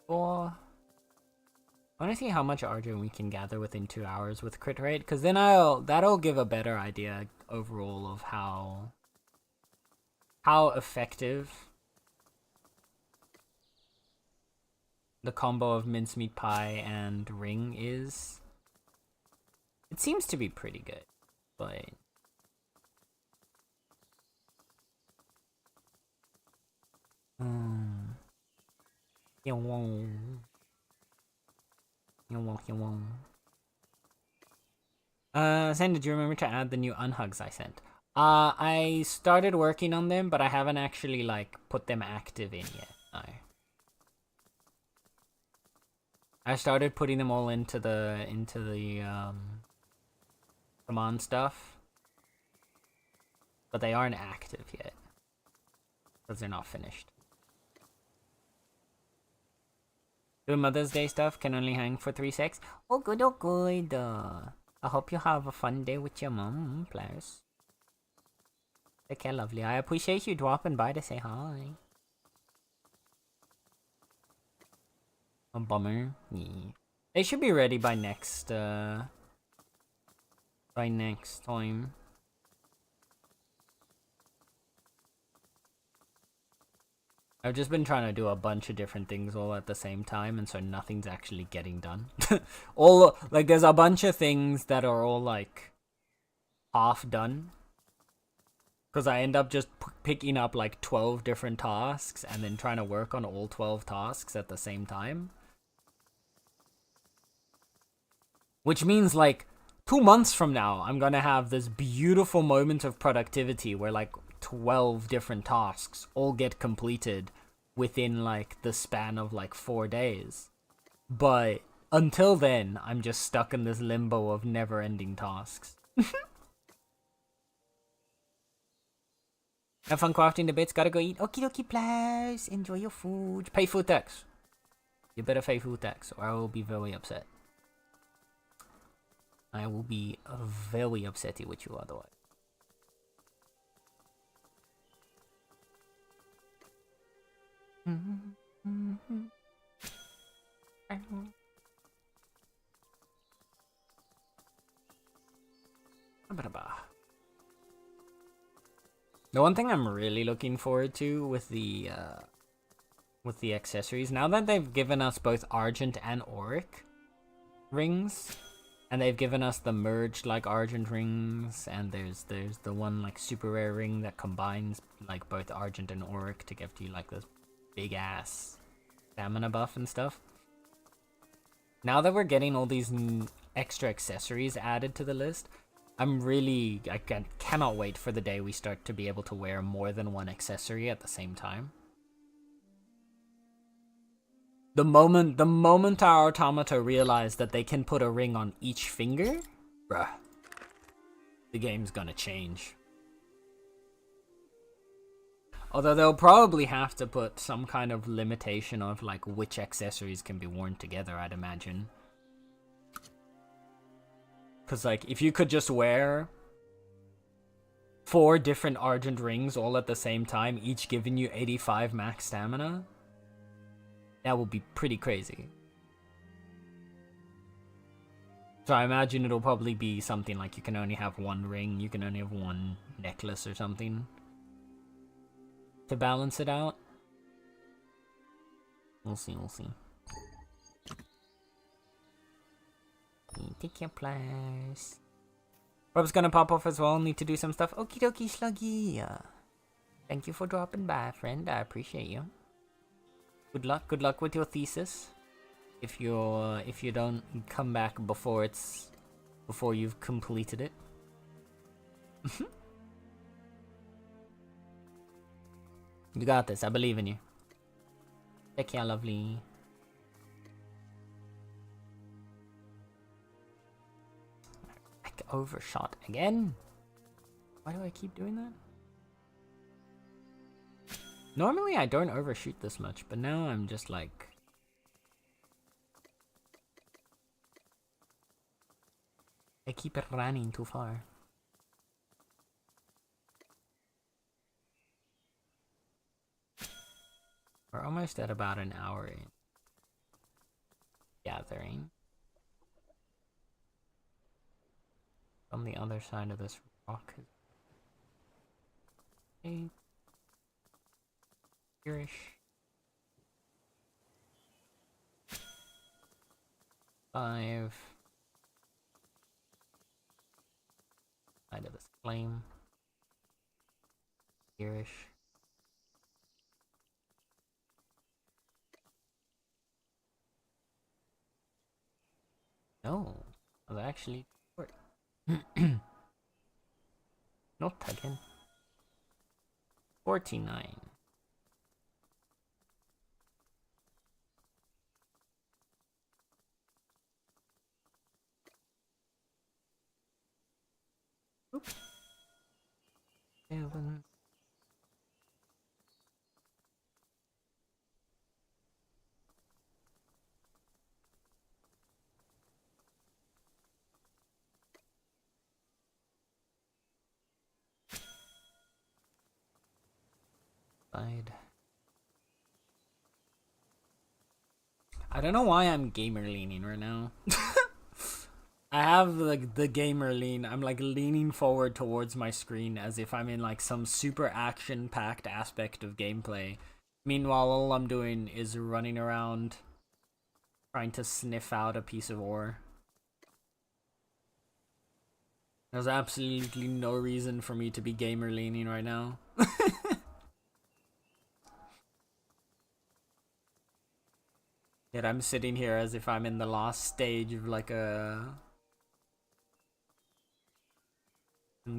Or I want to see how much Argent we can gather within 2 hours with crit rate, because then that'll give a better idea overall of how effective the combo of mincemeat pie and ring is. It seems to be pretty good, but you won't. Sandra, do you remember to add the new unhugs I sent? I started working on them, but I haven't actually, like, put them active in yet. No. I started putting them all into the command stuff, but they aren't active yet because they're not finished. Doing Mother's Day stuff can only hang for 3 secs. Oh good, oh good. I hope you have a fun day with your mom, please. Take care, lovely. I appreciate you dropping by to say hi. A bummer. Yeah. They should be ready by next time. I've just been trying to do a bunch of different things all at the same time, and so nothing's actually getting done. Like, there's a bunch of things that are all, like, half done. Because I end up just picking up, like, 12 different tasks and then trying to work on all 12 tasks at the same time. Which means, like, 2 months from now, I'm gonna have this beautiful moment of productivity where, like, 12 different tasks all get completed within, like, the span of, like, 4 days. But until then, I'm just stuck in this limbo of never-ending tasks. Have fun crafting the bits, gotta go eat. Okie dokie, please. Enjoy your food. Pay food tax. You better pay food tax, or I will be very upset. I will be very upsetty with you otherwise. The one thing I'm really looking forward to with the accessories, now that they've given us both Argent and Auric rings, and they've given us the merged like Argent rings, and there's the one like super rare ring that combines like both Argent and Auric to give you like this big ass stamina buff and stuff. Now that we're getting all these extra accessories added to the list, I cannot wait for the day we start to be able to wear more than one accessory at the same time. The moment our automata realize that they can put a ring on each finger, bruh, the game's gonna change. Although they'll probably have to put some kind of limitation of like which accessories can be worn together, I'd imagine. Cause like if you could just wear 4 different Argent rings all at the same time, each giving you 85 max stamina, that would be pretty crazy. So I imagine it'll probably be something like you can only have one ring, you can only have one necklace or something to balance it out. We'll see. Take your place. Rob's gonna pop off as well, need to do some stuff. Okie dokie, Sluggy. Thank you for dropping by, friend. I appreciate you. Good luck with your thesis. If you don't come back before you've completed it. You got this. I believe in you. Take care, lovely. I overshot again. Why do I keep doing that? Normally I don't overshoot this much, but now I'm just like... I keep it running too far. We're almost at about an hour in gathering. On the other side of this rock. Okay. Here-ish. Five. Side of this flame. Here-ish. No, I was actually short. Not again. 49. Oops. 7. I don't know why I'm gamer leaning right now. I have like the gamer lean. I'm like leaning forward towards my screen as if I'm in like some super action packed aspect of gameplay. Meanwhile, all I'm doing is running around trying to sniff out a piece of ore. There's absolutely no reason for me to be gamer leaning right now. Yet I'm sitting here as if I'm in the last stage of like a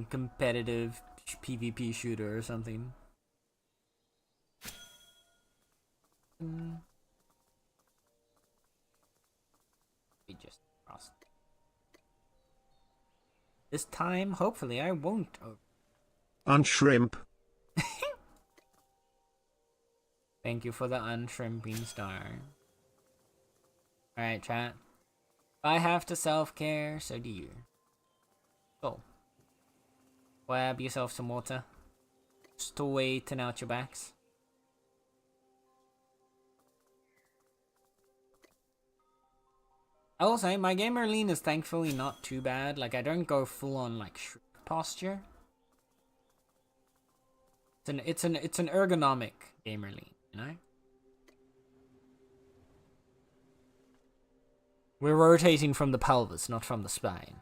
competitive PvP shooter or something. We just crossed. This time, hopefully, I won't. Unshrimp. Thank you for the unshrimping star. Alright, chat. If I have to self-care, so do you. So, grab yourself some water. Just to waiting out your backs. I will say, my gamer lean is thankfully not too bad. Like, I don't go full on, like, shrimp posture. It's an ergonomic gamer lean, you know? We're rotating from the pelvis, not from the spine.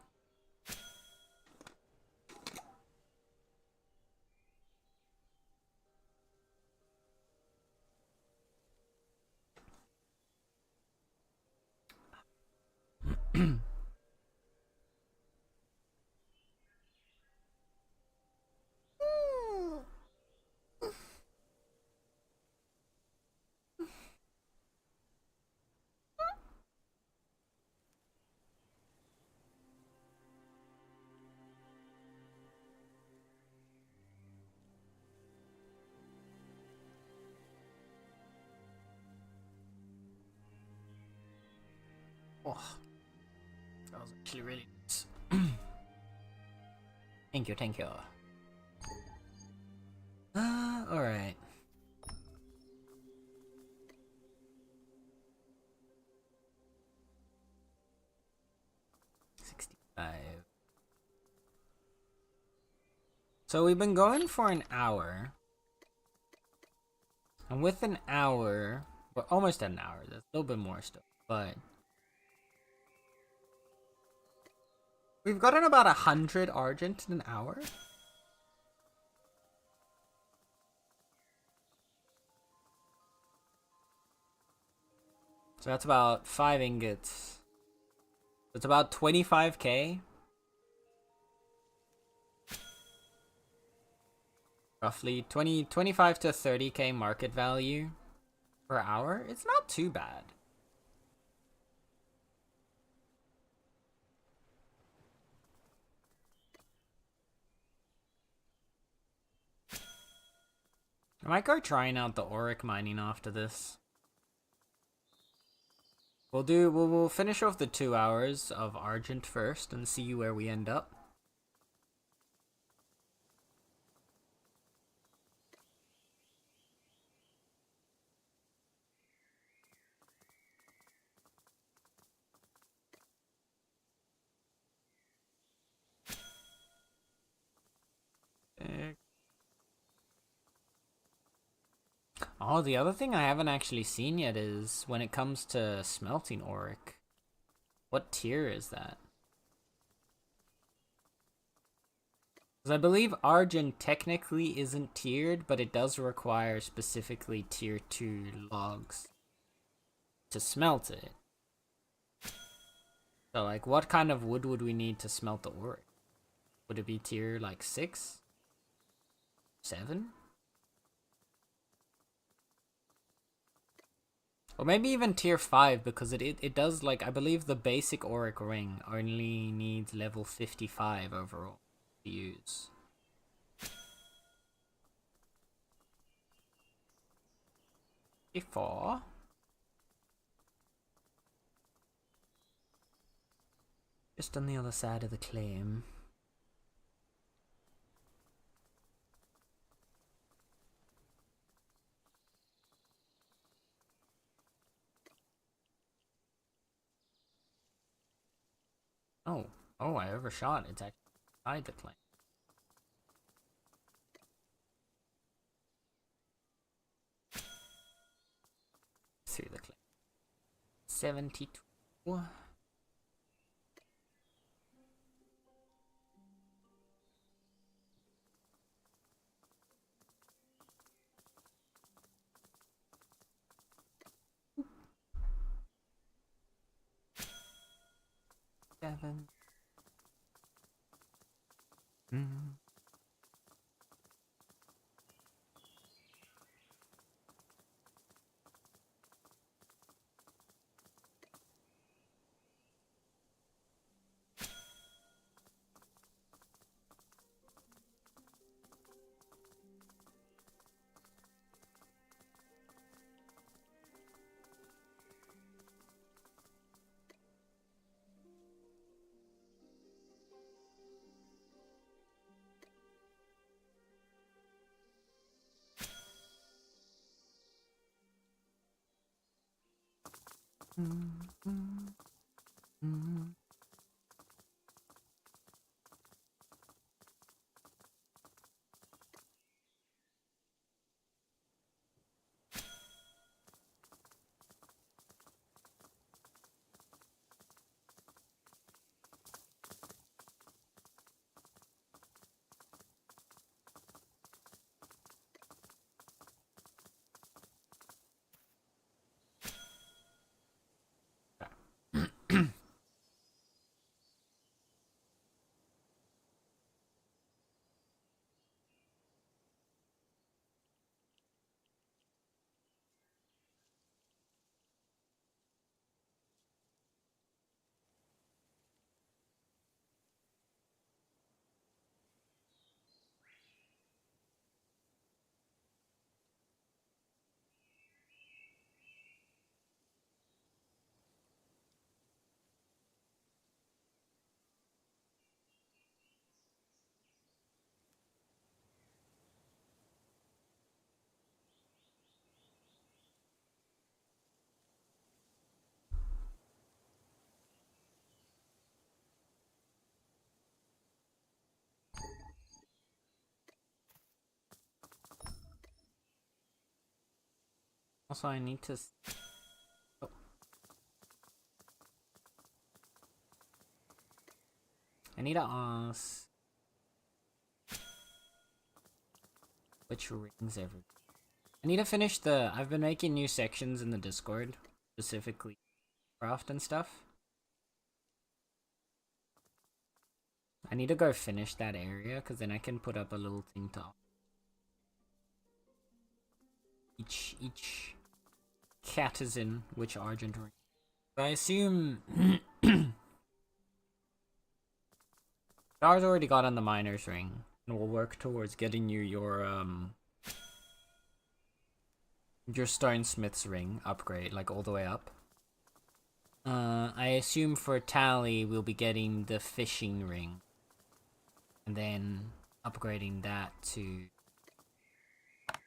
Oh, that was actually really nice. Thank you, thank you. Alright. 65. So we've been going for an hour. And with an hour, we're almost at an hour. There's a little bit more stuff, but we've gotten about 100 Argent in an hour. So that's about 5 ingots. It's about 25k. Roughly 25 to 30k market value per hour. It's not too bad. I might go trying out the auric mining after this. We'll finish off the 2 hours of Argent first and see where we end up. Oh, the other thing I haven't actually seen yet is when it comes to smelting auric. What tier is that? Because I believe Argent technically isn't tiered, but it does require specifically tier 2 logs to smelt it. So like, what kind of wood would we need to smelt the auric? Would it be tier like 6? 7? Or maybe even tier 5, because it does, like, I believe the basic auric ring only needs level 55 overall to use. Before. Just on the other side of the claim. Oh, I overshot. It's actually inside the claim. Through the claim. 72. 7. Mm. Also, I need to... Oh. I need to ask... which rings every... I need to finish the... I've been making new sections in the Discord, specifically craft and stuff. I need to go finish that area, because then I can put up a little thing to... Each cat is in which Argent ring. I assume... Star's already got on the Miner's ring, and we'll work towards getting you your Stonesmith's ring upgrade, like all the way up. I assume for Tally we'll be getting the fishing ring, and then upgrading that to...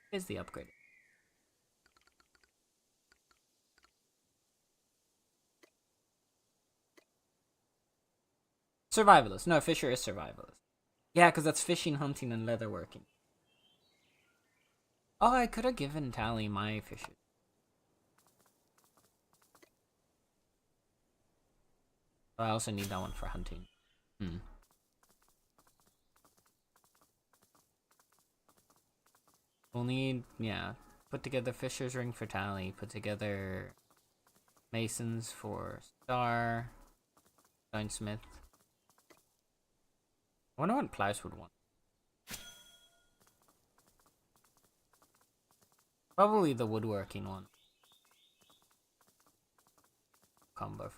Here's the upgrade. Survivalist. No, Fisher is survivalist. Yeah, because that's fishing, hunting, and leatherworking. Oh, I could have given Tally my Fisher. Oh, I also need that one for hunting. We'll need, yeah, put together Fisher's ring for Tally, put together Mason's for Star, Stonesmith. I wonder what Plouse would want. Probably the woodworking one. Combo.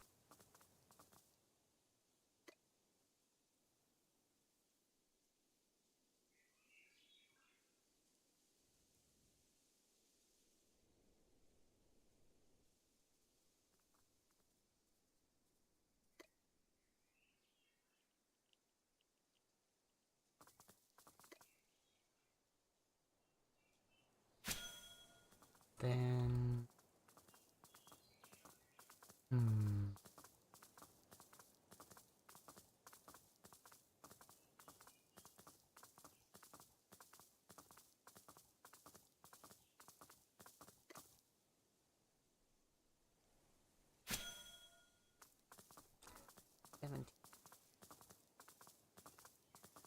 Then...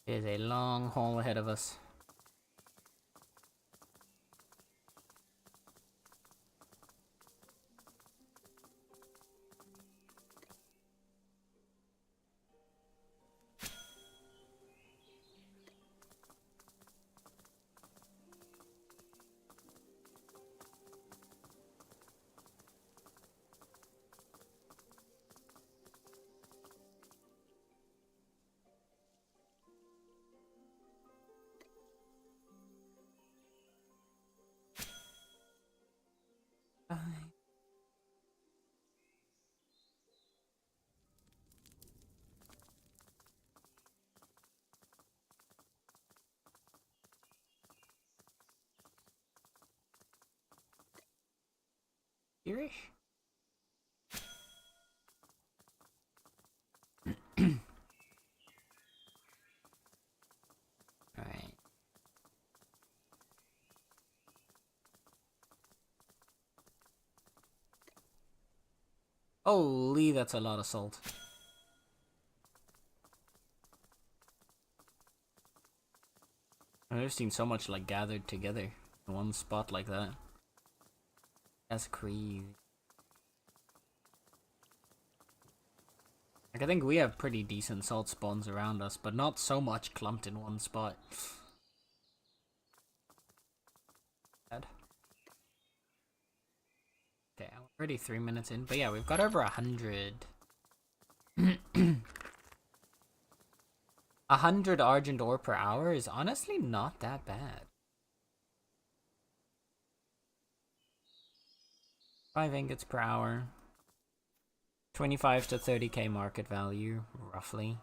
There's a long haul ahead of us. Here-ish? Alright. Holy, that's a lot of salt. I've never seen so much like gathered together in one spot like that. That's crazy. Like, I think we have pretty decent salt spawns around us, but not so much clumped in one spot. Bad. Okay, we're already 3 minutes in, but yeah, we've got over 100. 100 Argent ore per hour is honestly not that bad. 5 ingots per hour. 25 to 30k market value, roughly.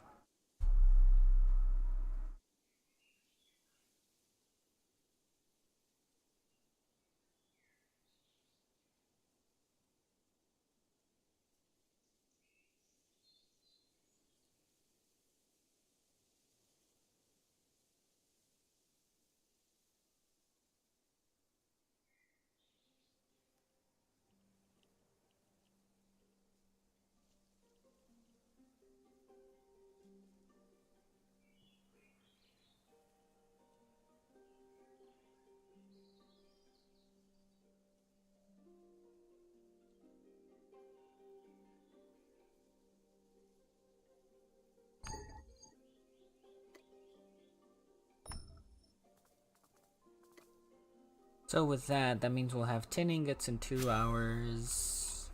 So with that, that means we'll have 10 ingots in 2 hours.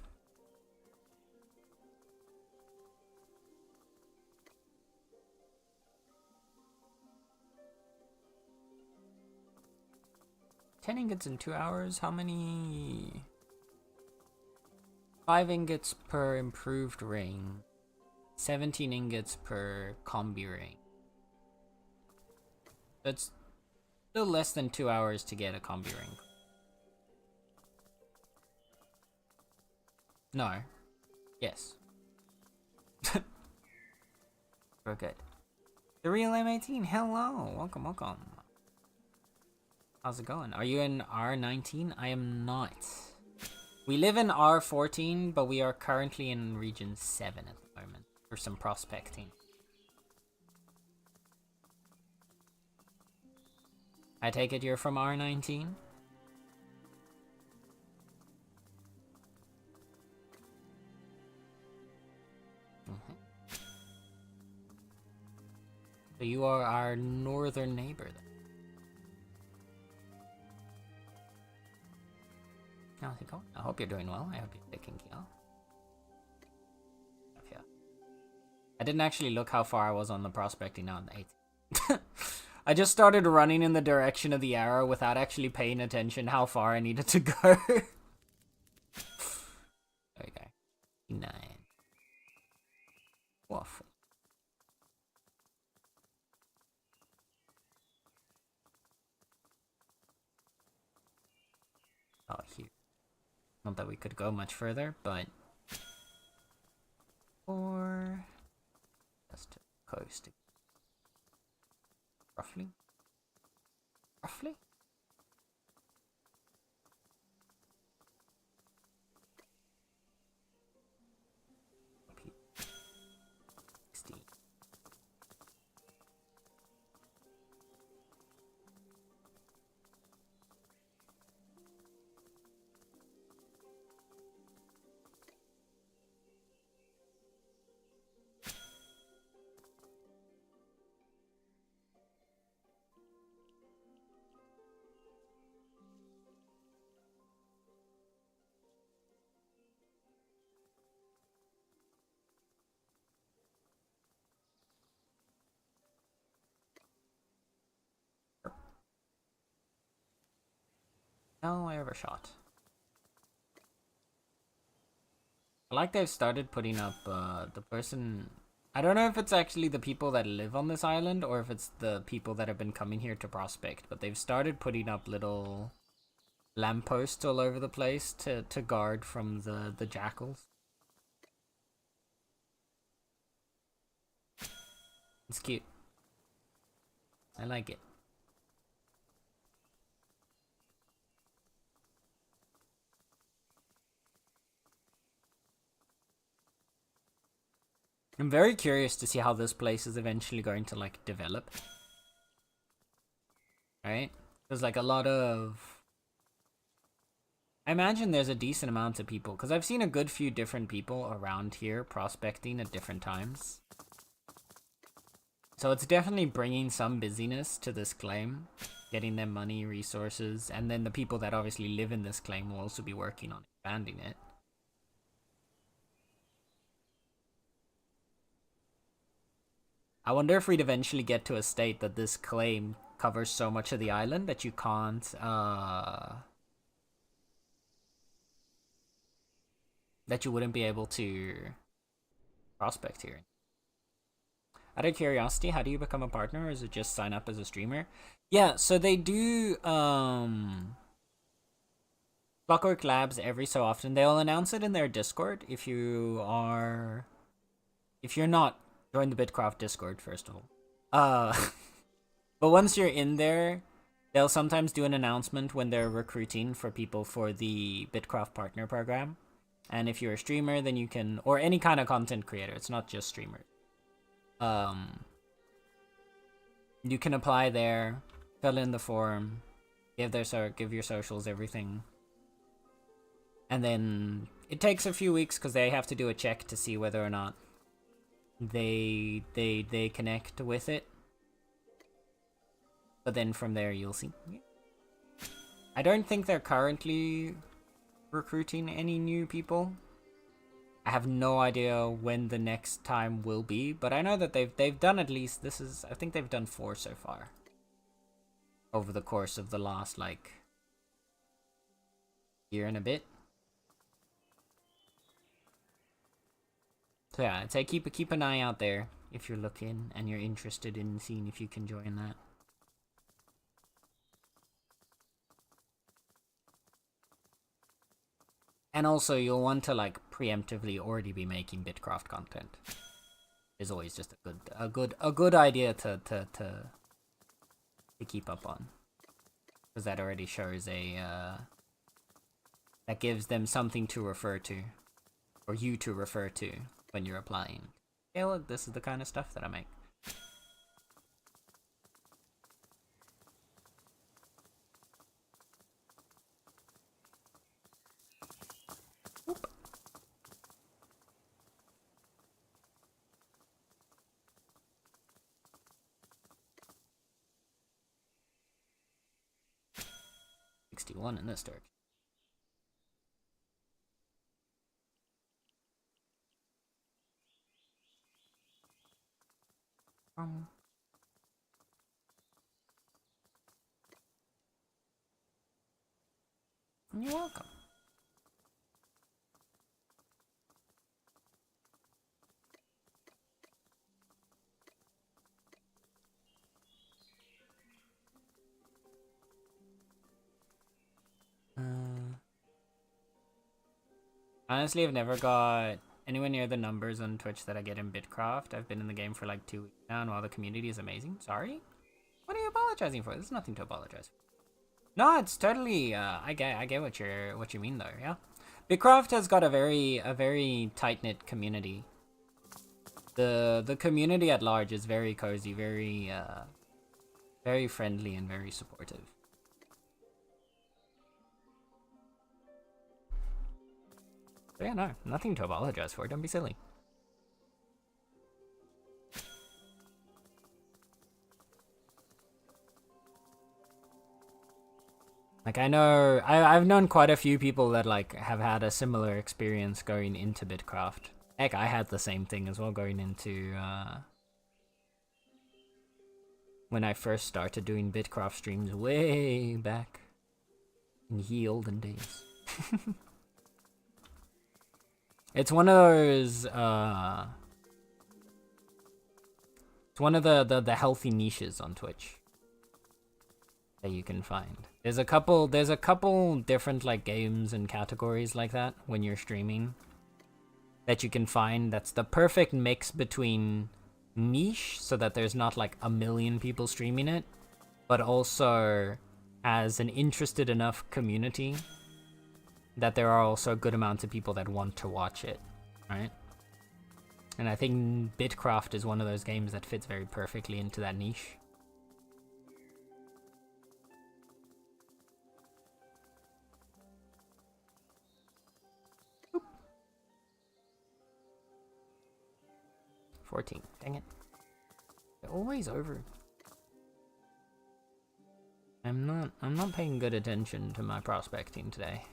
Ten ingots in 2 hours? How many? 5 ingots per improved ring. 17 ingots per combi ring. That's still less than 2 hours to get a combi ring. No. Yes. We're good. The real M18, hello! Welcome, welcome. How's it going? Are you in R19? I am not. We live in R14, but we are currently in Region 7 at the moment for some prospecting. I take it you're from R19? So you are our northern neighbor then. How's it going? I hope you're doing well. I hope you're taking care. Okay. I didn't actually look how far I was on the prospecting now on the 8th. I just started running in the direction of the arrow without actually paying attention how far I needed to go. There we go. 9. Waffle. Oh, here. Not that we could go much further, but... Or... Just coast. Roughly? Roughly? Okay. 16. No, I overshot. I like they've started putting up the person... I don't know if it's actually the people that live on this island or if it's the people that have been coming here to prospect, but they've started putting up little lampposts all over the place to guard from the jackals. It's cute. I like it. I'm very curious to see how this place is eventually going to, like, develop. Right? There's, like, a lot of... I imagine there's a decent amount of people, because I've seen a good few different people around here prospecting at different times. So it's definitely bringing some busyness to this claim, getting them money, resources, and then the people that obviously live in this claim will also be working on expanding it. I wonder if we'd eventually get to a state that this claim covers so much of the island that you can't, that you wouldn't be able to prospect here. Out of curiosity, how do you become a partner, or is it just sign up as a streamer? Yeah, so they do, Clockwork Labs every so often. They'll announce it in their Discord if you're not, join the Bitcraft Discord, first of all. But once you're in there, they'll sometimes do an announcement when they're recruiting for people for the Bitcraft Partner Program. And if you're a streamer, then you can, or any kind of content creator, it's not just streamers. You can apply there, fill in the form, give your socials, everything. And then it takes a few weeks because they have to do a check to see whether or not they connect with it. But then from there you'll see. I don't think they're currently recruiting any new people. I have no idea when the next time will be, but I know that they've done at least, I think they've done 4 so far. Over the course of the last, like, year and a bit. So yeah, I'd say keep an eye out there if you're looking and you're interested in seeing if you can join that. And also, you'll want to like preemptively already be making Bitcraft content. Is always just a good idea to keep up on, because that already shows that gives them something to refer to, or you to refer to when you're applying. Hey, look, this is the kind of stuff that I make. Whoop. $61 in this direction. You're welcome. Honestly, I've never got anywhere near the numbers on Twitch that I get in Bitcraft. I've been in the game for like 2 weeks now, and while the community is amazing, sorry? What are you apologizing for? There's nothing to apologize for. No, it's totally. I get what you mean though. Yeah, Bitcraft has got a very tight knit community. The community at large is very cozy, very friendly, and very supportive. But yeah, no, nothing to apologize for. Don't be silly. Like, I know, I've known quite a few people that, like, have had a similar experience going into Bitcraft. Heck, I had the same thing as well going into, when I first started doing Bitcraft streams way back in ye olden days. It's one of those, it's one of the healthy niches on Twitch that you can find. There's a couple different like games and categories like that when you're streaming that you can find that's the perfect mix between niche, so that there's not like a million people streaming it, but also as an interested enough community that there are also a good amount of people that want to watch it, right? And I think Bitcraft is one of those games that fits very perfectly into that niche. Oop. 14, dang it. They're always over. I'm not paying good attention to my prospecting today.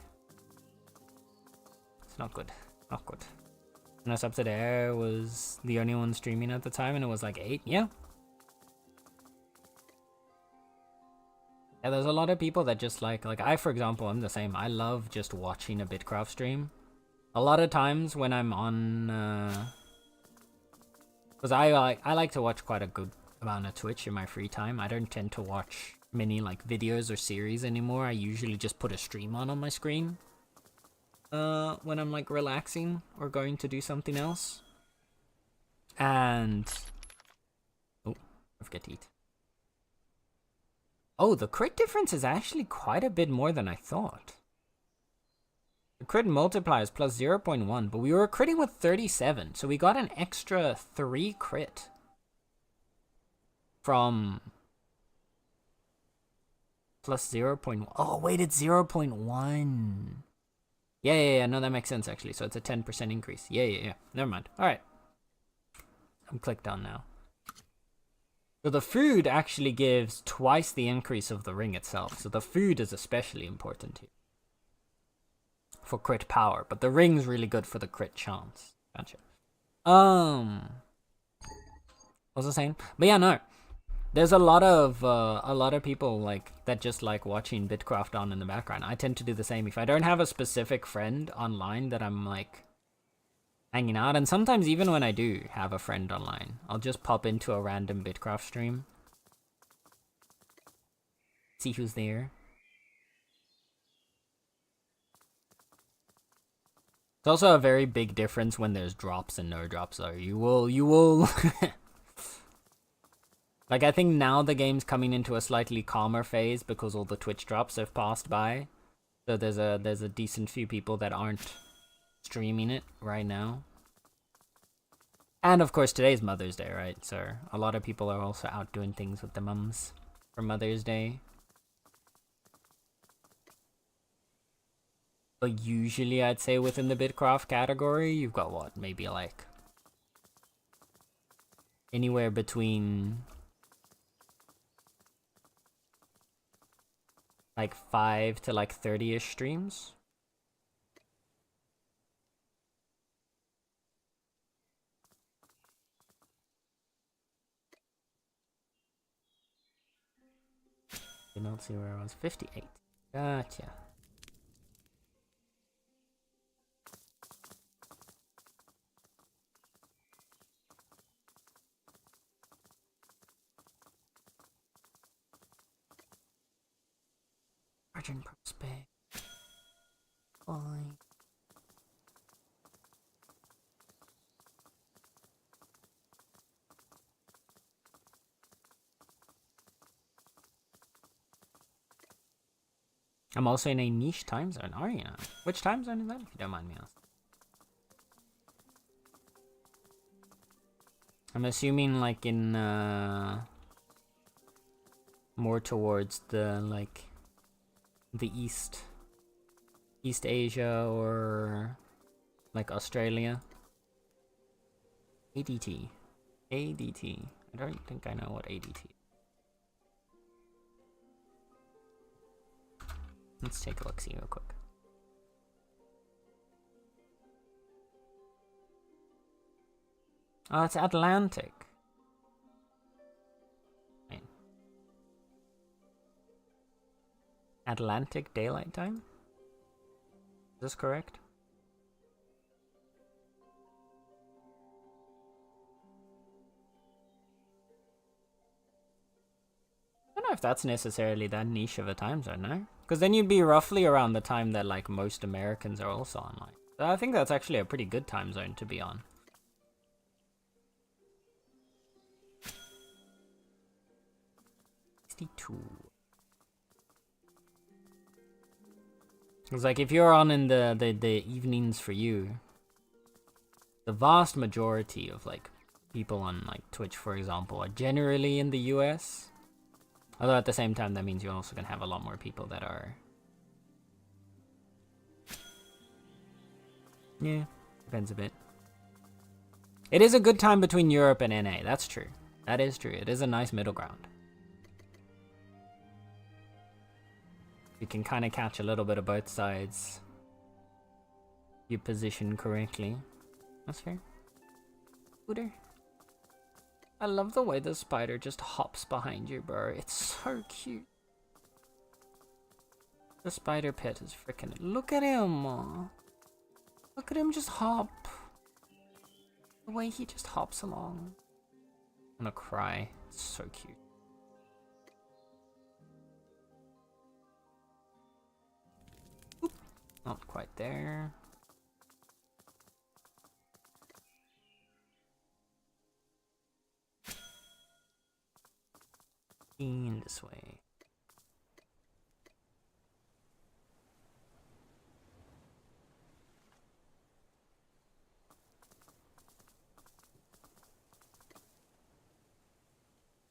It's not good. Not good. And us up today was the only one streaming at the time, and it was like 8. Yeah. Yeah, there's a lot of people that just like I, for example, I'm the same. I love just watching a Bitcraft stream. A lot of times when I'm on, because I like to watch quite a good amount of Twitch in my free time. I don't tend to watch many like videos or series anymore. I usually just put a stream on my screen. When I'm like relaxing or going to do something else. And oh, I forget to eat. Oh, the crit difference is actually quite a bit more than I thought. The crit multiplier is plus 0.1, but we were critting with 37, so we got an extra 3 crit from plus 0.1. Oh wait, it's 0.1. Yeah, no, that makes sense, actually. So it's a 10% increase. Yeah. Never mind. All right. I'm clicked on now. So the food actually gives twice the increase of the ring itself. So the food is especially important here for crit power, but the ring's really good for the crit chance. Gotcha. What was I saying? But yeah, no. There's a lot of people like that just like watching Bitcraft on in the background. I tend to do the same. If I don't have a specific friend online that I'm like hanging out, and sometimes even when I do have a friend online, I'll just pop into a random Bitcraft stream, see who's there. It's also a very big difference when there's drops and no drops though. You will like, I think now the game's coming into a slightly calmer phase because all the Twitch drops have passed by. So there's a decent few people that aren't streaming it right now. And of course today's Mother's Day, right? So a lot of people are also out doing things with the mums for Mother's Day. But usually I'd say within the Bitcraft category, you've got what? Maybe like anywhere between like 5 to like 30-ish streams. Did not see where I was. 58. Gotcha. Argent prospect. Fine. I'm also in a niche time zone, are you now? Which time zone is that, if you don't mind me asking? I'm assuming like in more towards the like the East Asia or like Australia. ADT. ADT. I don't think I know what ADT is. Let's take a look, see real quick. Oh, it's Atlantic. Wait. Atlantic Daylight Time? Is this correct? I don't know if that's necessarily that niche of a time zone, no? Because then you'd be roughly around the time that like most Americans are also online. So I think that's actually a pretty good time zone to be on. 62. It's like if you're on in the evenings for you, the vast majority of like people on like Twitch, for example, are generally in the US. Although at the same time, that means you're also gonna have a lot more people that are. Yeah, depends a bit. It is a good time between Europe and NA. That's true. That is true. It is a nice middle ground. You can kind of catch a little bit of both sides. You position correctly. That's fair. Scooter. I love the way the spider just hops behind you, bro. It's so cute. The spider pet is freaking. Look at him. Look at him just hop. The way he just hops along. I'm gonna cry. It's so cute. Oop. Not quite there. In this way.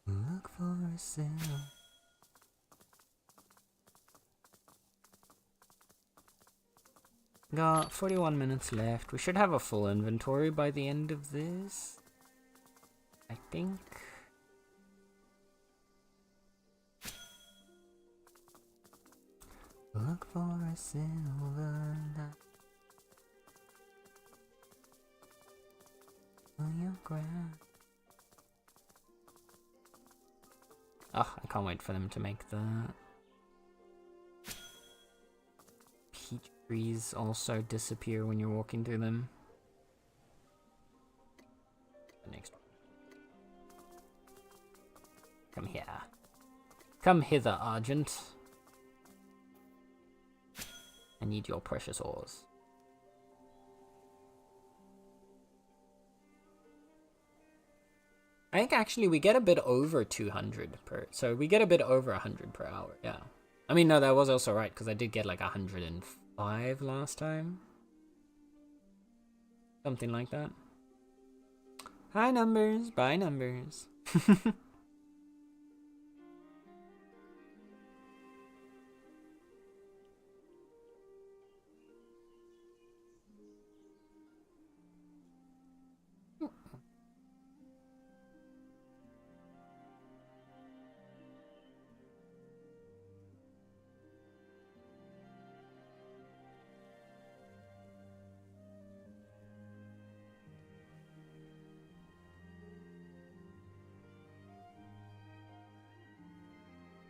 Look for yourself. Got 41 minutes left. We should have a full inventory by the end of this, I think. look for a silver light on your ground. Oh, I can't wait for them to make the peach trees also disappear when you're walking through them. The next one. Come here. Come hither, Argent. I need your precious ores. I think actually we get a bit over 200 per, so we get a bit over 100 per hour, yeah. I mean, no, that was also right, because I did get like 105 last time. Something like that. Hi numbers, bye numbers.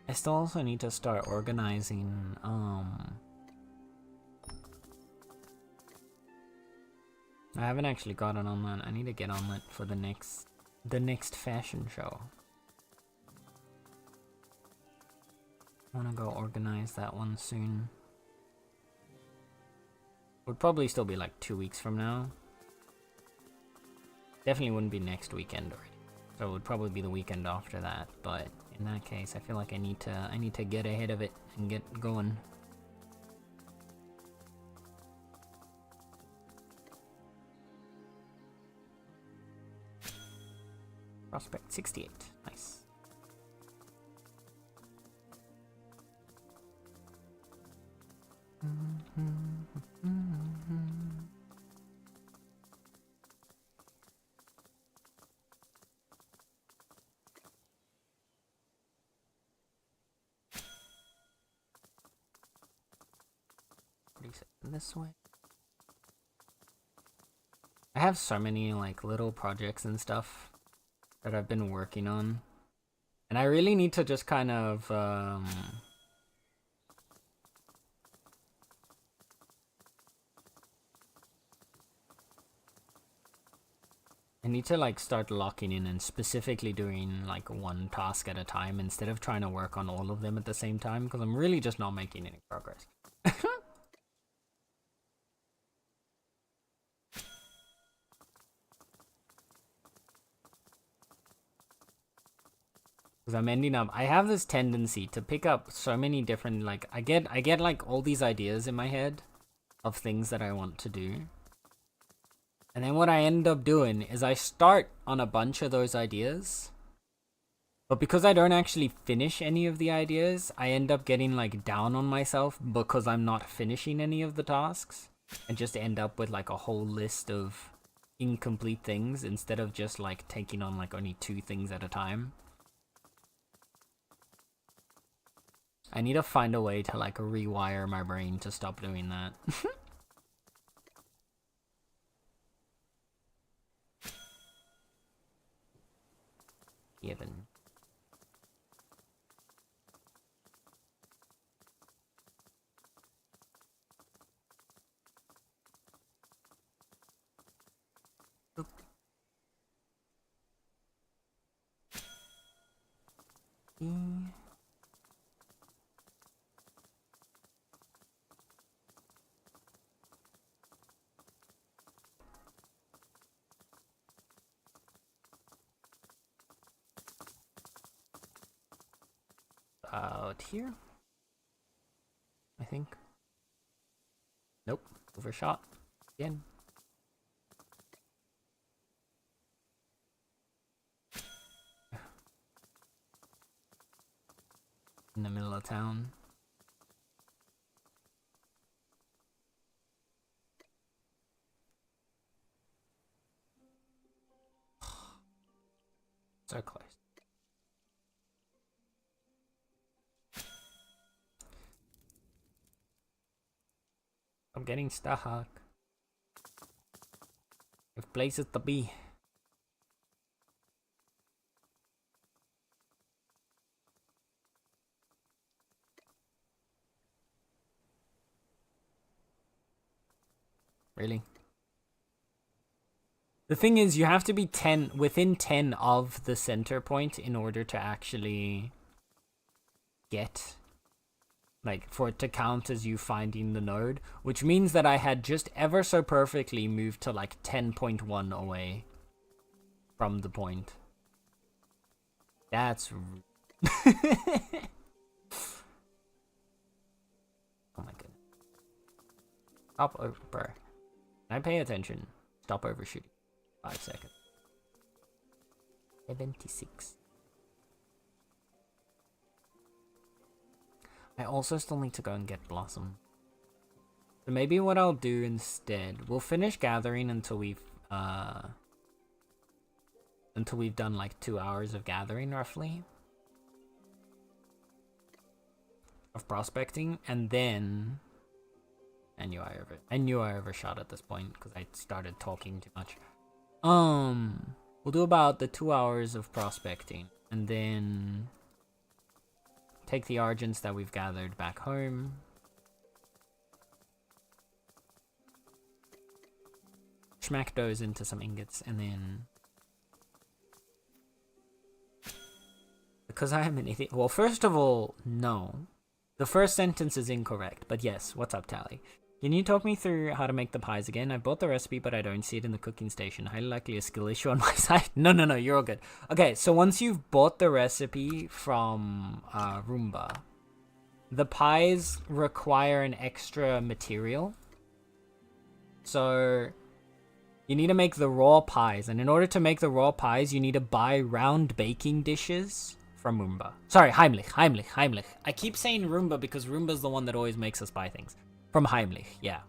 I still also need to start organizing, I haven't actually gotten on that. I need to get on that for the next fashion show. I wanna go organize that one soon. Would probably still be like 2 weeks from now. Definitely wouldn't be next weekend already. So it would probably be the weekend after that, but in that case I feel like I need to get ahead of it and get going. Prospect 68. Nice. This way. I have so many like little projects and stuff that I've been working on, and I really need to just kind of I need to like start locking in and specifically doing like one task at a time instead of trying to work on all of them at the same time, because I'm really just not making any progress. Because I'm ending up, I have this tendency to pick up so many different, like, I get like all these ideas in my head of things that I want to do. And then what I end up doing is I start on a bunch of those ideas. But because I don't actually finish any of the ideas, I end up getting like down on myself because I'm not finishing any of the tasks. And just end up with like a whole list of incomplete things instead of just like taking on like only 2 things at a time. I need to find a way to like rewire my brain to stop doing that. Even. Out here, I think. Nope, overshot again. In the middle of town. So close. I'm getting stuck. With places to be. Really? The thing is, you have to be within 10 of the center point in order to actually get, like, for it to count as you finding the node, which means that I had just ever so perfectly moved to like 10.1 away from the point. That's oh my goodness. Stop over, bro. Can I pay attention? Stop overshooting. 5 seconds. 76. I also still need to go and get Blossom. So maybe what I'll do instead, we'll finish gathering until we've done like 2 hours of gathering roughly. Of prospecting, and then I knew I overshot at this point because I started talking too much. We'll do about the 2 hours of prospecting, and then take the Argents that we've gathered back home. Smack those into some ingots, and then... Because I am an idiot... Well, first of all, no. The first sentence is incorrect, but yes, what's up, Tally? Can you talk me through how to make the pies again? I bought the recipe, but I don't see it in the cooking station. Highly likely a skill issue on my side. No, you're all good. Okay, so once you've bought the recipe from Roomba, the pies require an extra material. So you need to make the raw pies, and in order to make the raw pies, you need to buy round baking dishes from Roomba. Sorry, Heimlich. I keep saying Roomba because Roomba's the one that always makes us buy things. From Heimlich, yeah.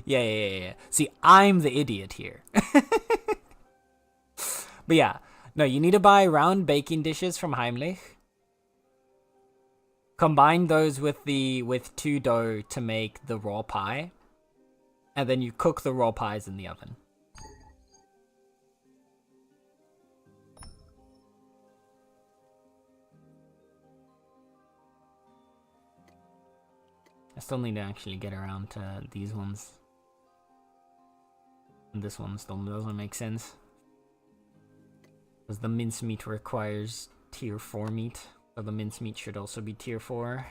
Yeah. See, I'm the idiot here. But yeah, no, you need to buy round baking dishes from Heimlich. Combine those with 2 dough to make the raw pie. And then you cook the raw pies in the oven. I still need to actually get around to these ones. And this one still doesn't make sense. Because the mincemeat requires tier 4 meat. So the mincemeat should also be tier 4.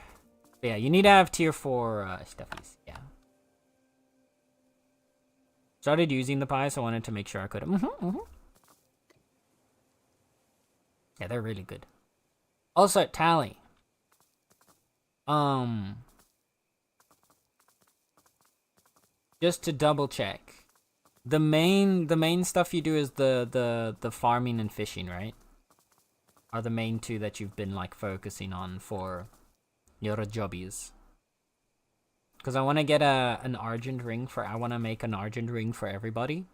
But yeah, you need to have tier 4 stuffies. Yeah. Started using the pie, so I wanted to make sure I could. Yeah, they're really good. Also, Tally. Just to double check, the main stuff you do is the farming and fishing, right? Are the main 2 that you've been like focusing on for your jobbies? Because I want to get an Argent ring for. I want to make an Argent ring for everybody.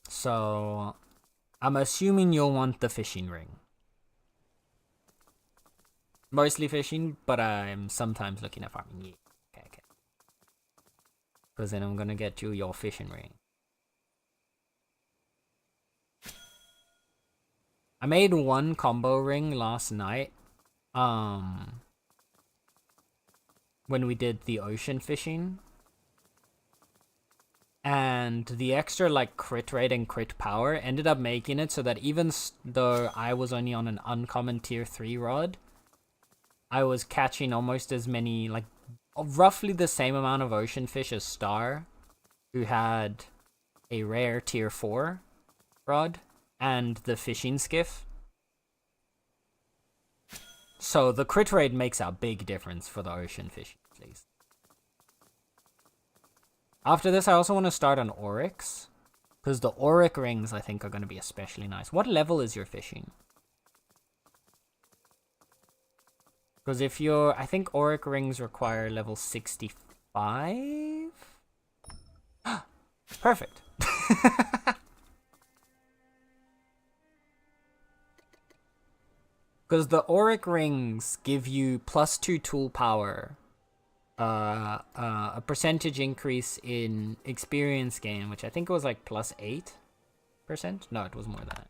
So I'm assuming you'll want the fishing ring. Mostly fishing, but I'm sometimes looking at farming. Yeah. Okay. Because then I'm gonna get you your fishing ring. I made 1 combo ring last night. When we did the ocean fishing. And the extra like crit rate and crit power ended up making it so that even though I was only on an uncommon tier 3 rod, I was catching almost as many, like, roughly the same amount of ocean fish as Star, who had a rare tier 4 rod, and the fishing skiff. So the crit rate makes a big difference for the ocean fishing, at least. After this, I also want to start on Oryx, because the Oryx rings, I think, are going to be especially nice. What level is your fishing? Because if you're... I think Auric rings require level 65? Perfect. Because Because the auric rings give you +2 tool power, a percentage increase in experience gain, which I think was like +8%. No, it was more than that.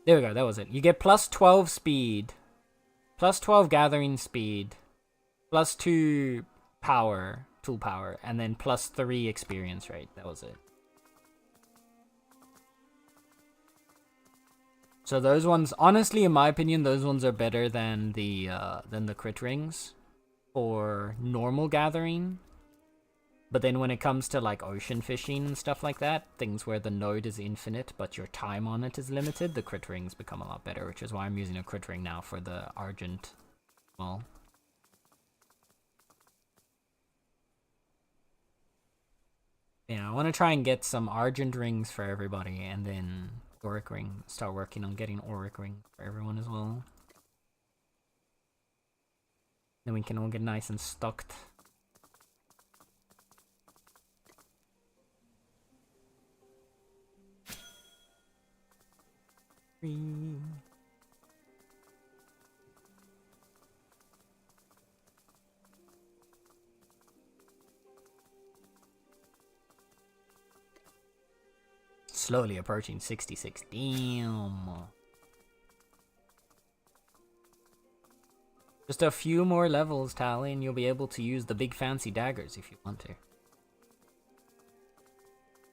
There we go, that was it. You get +12 speed, +12 gathering speed, +2 power, tool power, and then +3 experience rate. That was it. So those ones, honestly, in my opinion, those ones are better than the crit rings for normal gathering. But then when it comes to like ocean fishing and stuff like that, things where the node is infinite but your time on it is limited, the crit rings become a lot better, which is why I'm using a crit ring now for the Argent. Well, yeah, I want to try and get some Argent rings for everybody, and then Auric ring. Start working on getting Auric ring for everyone as well. Then we can all get nice and stocked. Slowly approaching 66. Damn. Just a few more levels, Tally, and you'll be able to use the big fancy daggers if you want to.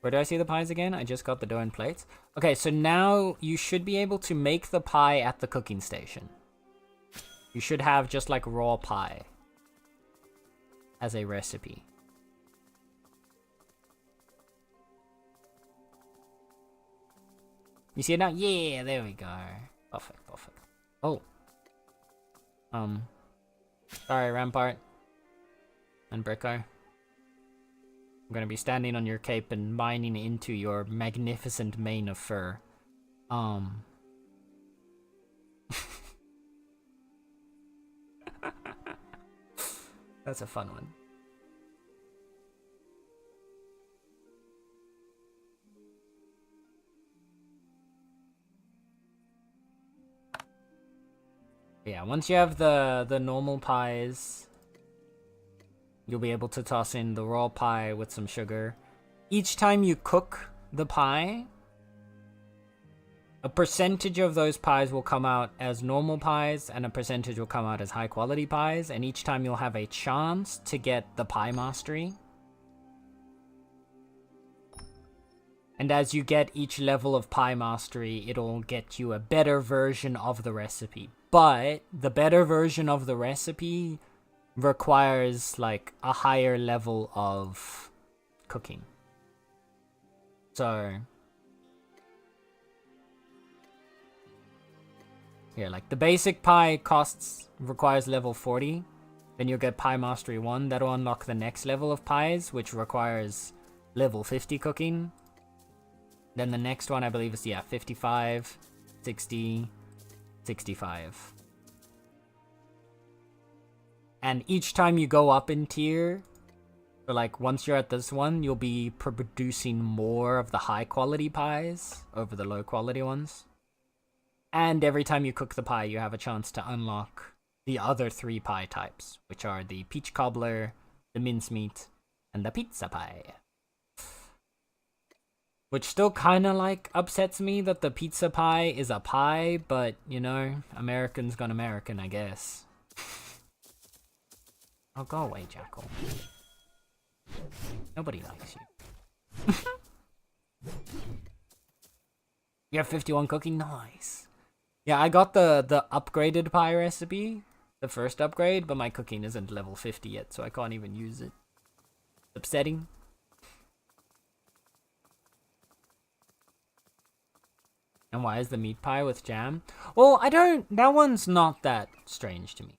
Where do I see the pies again? I just got the dough and plates. Okay, so now you should be able to make the pie at the cooking station. You should have just like raw pie as a recipe. You see it now? Yeah, there we go. Perfect, perfect. Oh. Sorry, Rampart. And Bricko. I'm gonna be standing on your cape and mining into your magnificent mane of fur. That's a fun one. Yeah, once you have the normal pies, you'll be able to toss in the raw pie with some sugar. Each time you cook the pie, a percentage of those pies will come out as normal pies, and a percentage will come out as high quality pies, and each time you'll have a chance to get the pie mastery. And as you get each level of pie mastery, it'll get you a better version of the recipe. But the better version of the recipe requires like a higher level of cooking. So here, like the basic pie requires level 40. Then you'll get pie mastery 1. That'll unlock the next level of pies, which requires level 50 cooking. Then the next one, I believe, is, yeah, 55, 60, 65. And each time you go up in tier, or like once you're at this one, you'll be producing more of the high quality pies over the low quality ones. And every time you cook the pie, you have a chance to unlock the other 3 pie types, which are the peach cobbler, the mincemeat, and the pizza pie. Which still kind of like upsets me that the pizza pie is a pie, but you know, Americans gone American, I guess. Oh, go away, Jackal. Nobody likes you. You have 51 cooking? Nice. Yeah, I got the upgraded pie recipe, the first upgrade, but my cooking isn't level 50 yet, so I can't even use it. Upsetting. And why is the meat pie with jam? Well, that one's not that strange to me.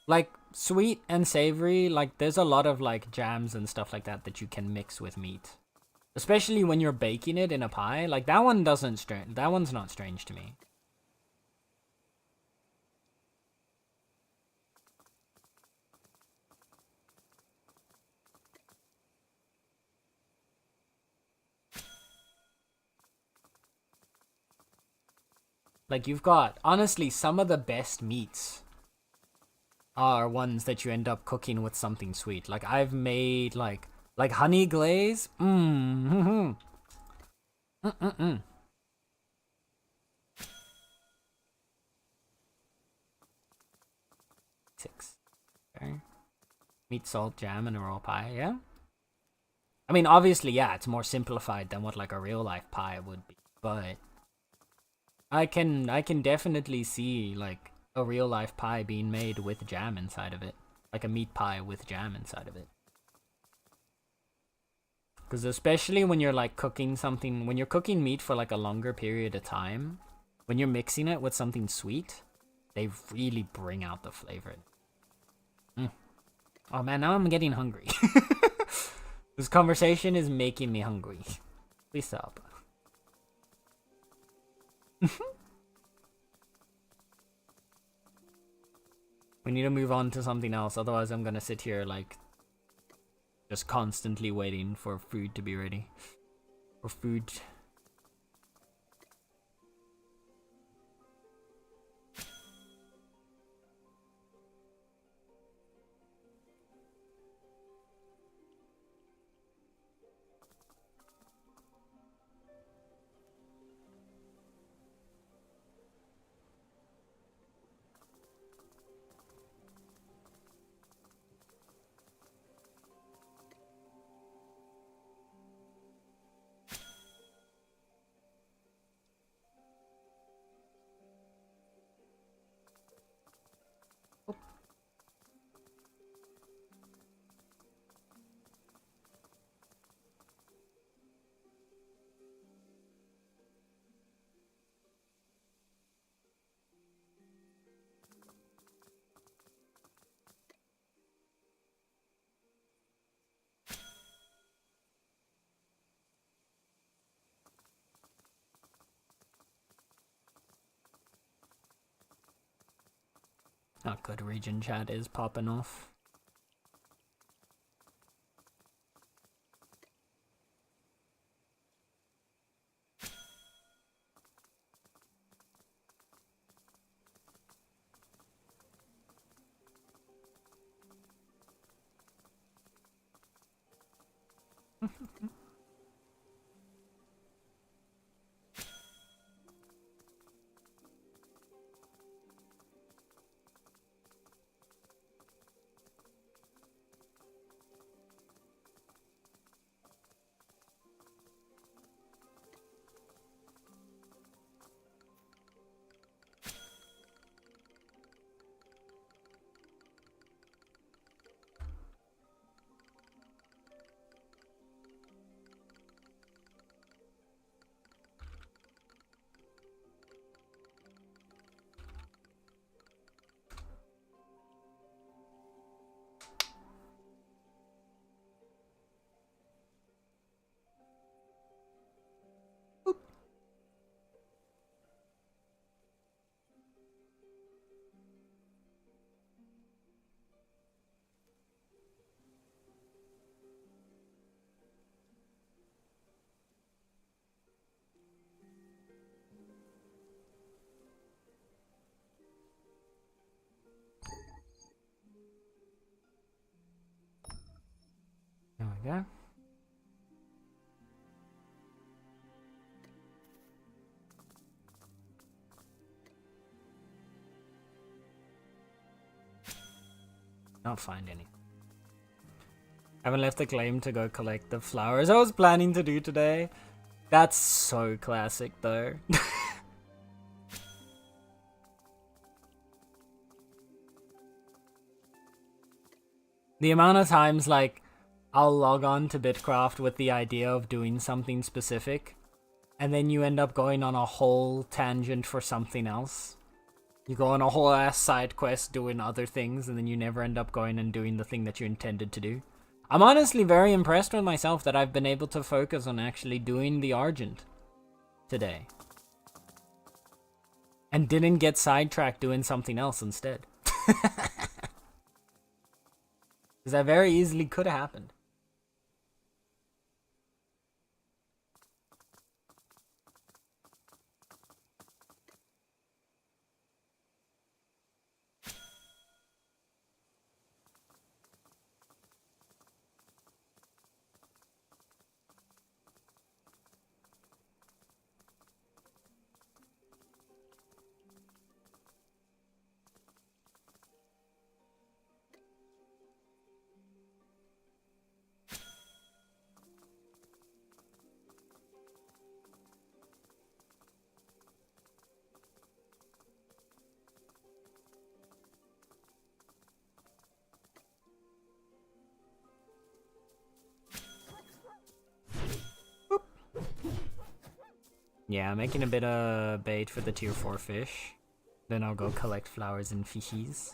Like, sweet and savory, like, there's a lot of, like, jams and stuff like that you can mix with meat. Especially when you're baking it in a pie. Like, that one's not strange to me. Like, you've got, honestly, some of the best meats are ones that you end up cooking with something sweet. Like, I've made, like honey glaze. Mmm. Mm-mm-mm. 6. Okay. Meat, salt, jam, and a raw pie, yeah? I mean, obviously, yeah, it's more simplified than what, like, a real-life pie would be. But I can definitely see, like, a real-life pie being made with jam inside of it. Like a meat pie with jam inside of it. Because especially when you're, like, cooking something... When you're cooking meat for, like, a longer period of time, when you're mixing it with something sweet, they really bring out the flavor. Oh, man, now I'm getting hungry. This conversation is making me hungry. Please stop. We need to move on to something else, otherwise I'm gonna sit here, like, just constantly waiting for food to be ready. For food. Not good, region chat is popping off. There we go. Not find any. Haven't left the claim to go collect the flowers I was planning to do today. That's so classic, though. The amount of times, like, I'll log on to Bitcraft with the idea of doing something specific, and then you end up going on a whole tangent for something else. You go on a whole ass side quest doing other things, and then you never end up going and doing the thing that you intended to do. I'm honestly very impressed with myself that I've been able to focus on actually doing the Argent today. And didn't get sidetracked doing something else instead. Because that very easily could have happened. Yeah, I'm making a bit of bait for the tier 4 fish. Then I'll go collect flowers and fishies.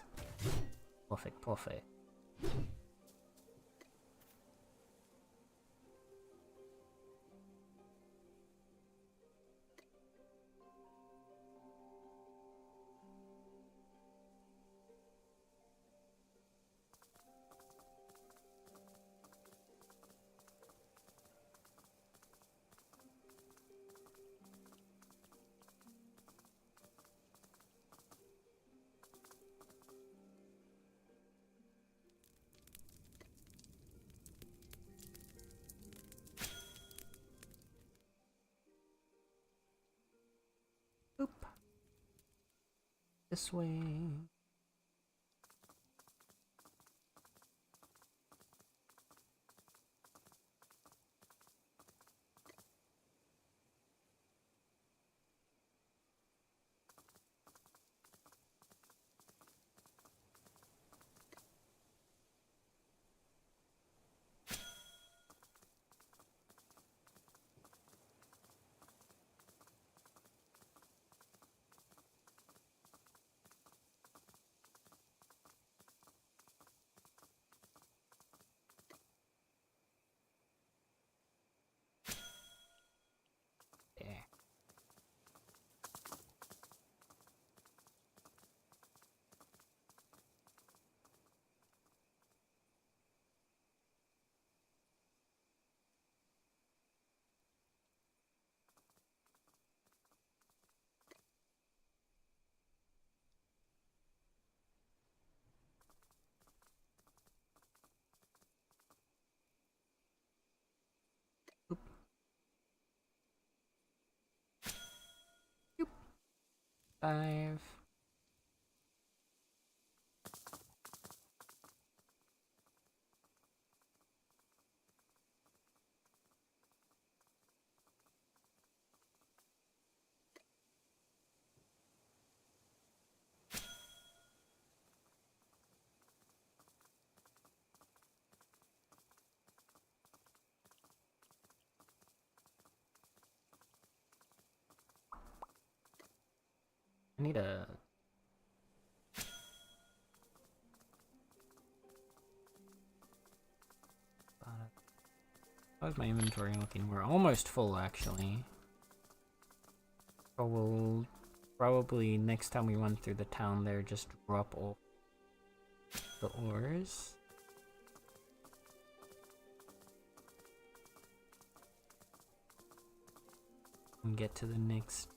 Perfect, perfect. Oop. This way. There. Oop. 5. I need a... How's my inventory looking? We're almost full, actually. So we'll probably, next time we run through the town there, just drop off the ores. And get to the next.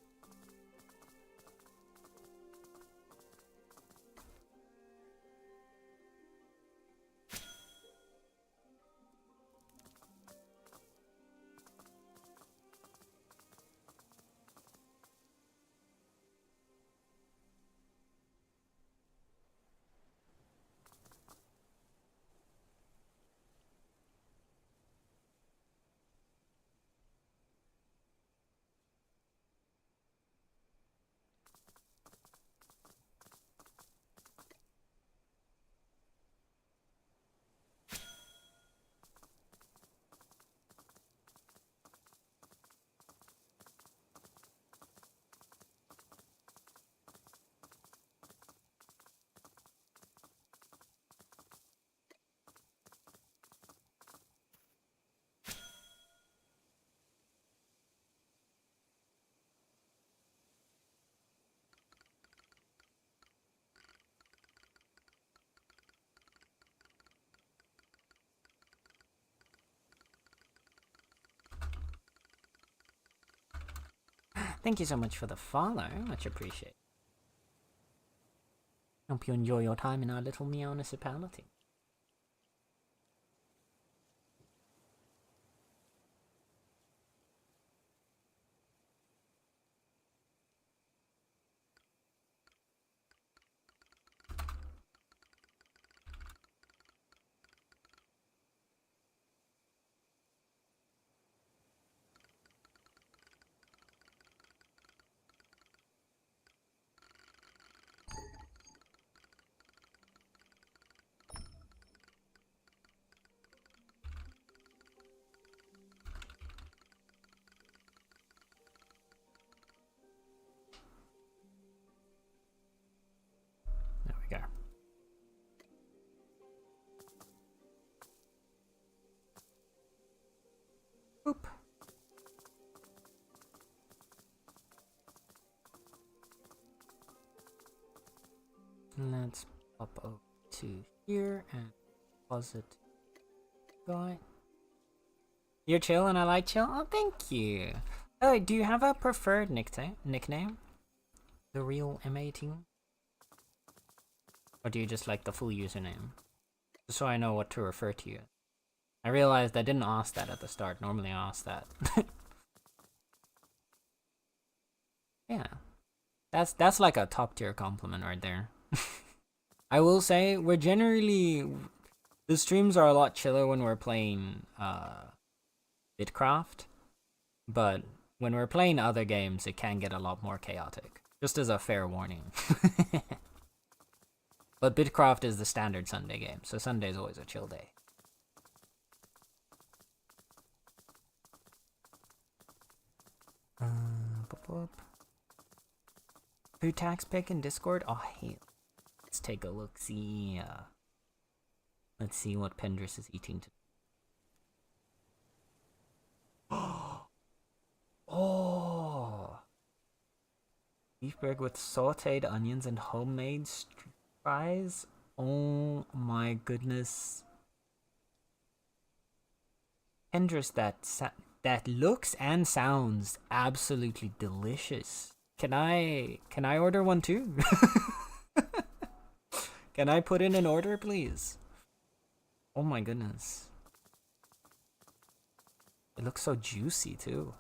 Thank you so much for the follow, much appreciated. Hope you enjoy your time in our little Meownicipality. Let's pop over to here and pause it. Guy. You're chill and I like chill? Oh, thank you. Oh, do you have a preferred nickname? The real M18? Or do you just like the full username? Just so I know what to refer to you. I realized I didn't ask that at the start. Normally I ask that. Yeah. That's like a top tier compliment right there. I will say we're generally the streams are a lot chiller when we're playing Bitcraft, but when we're playing other games it can get a lot more chaotic. Just as a fair warning. But Bitcraft is the standard Sunday game, so Sunday's always a chill day. Who tax pick in Discord? Oh, hey. Let's take a look. See. Let's see what Pendris is eating today. Oh, beef burger with sautéed onions and homemade fries. Oh my goodness, Pendris, that looks and sounds absolutely delicious. Can I order one too? Can I put in an order, please? Oh my goodness. It looks so juicy too.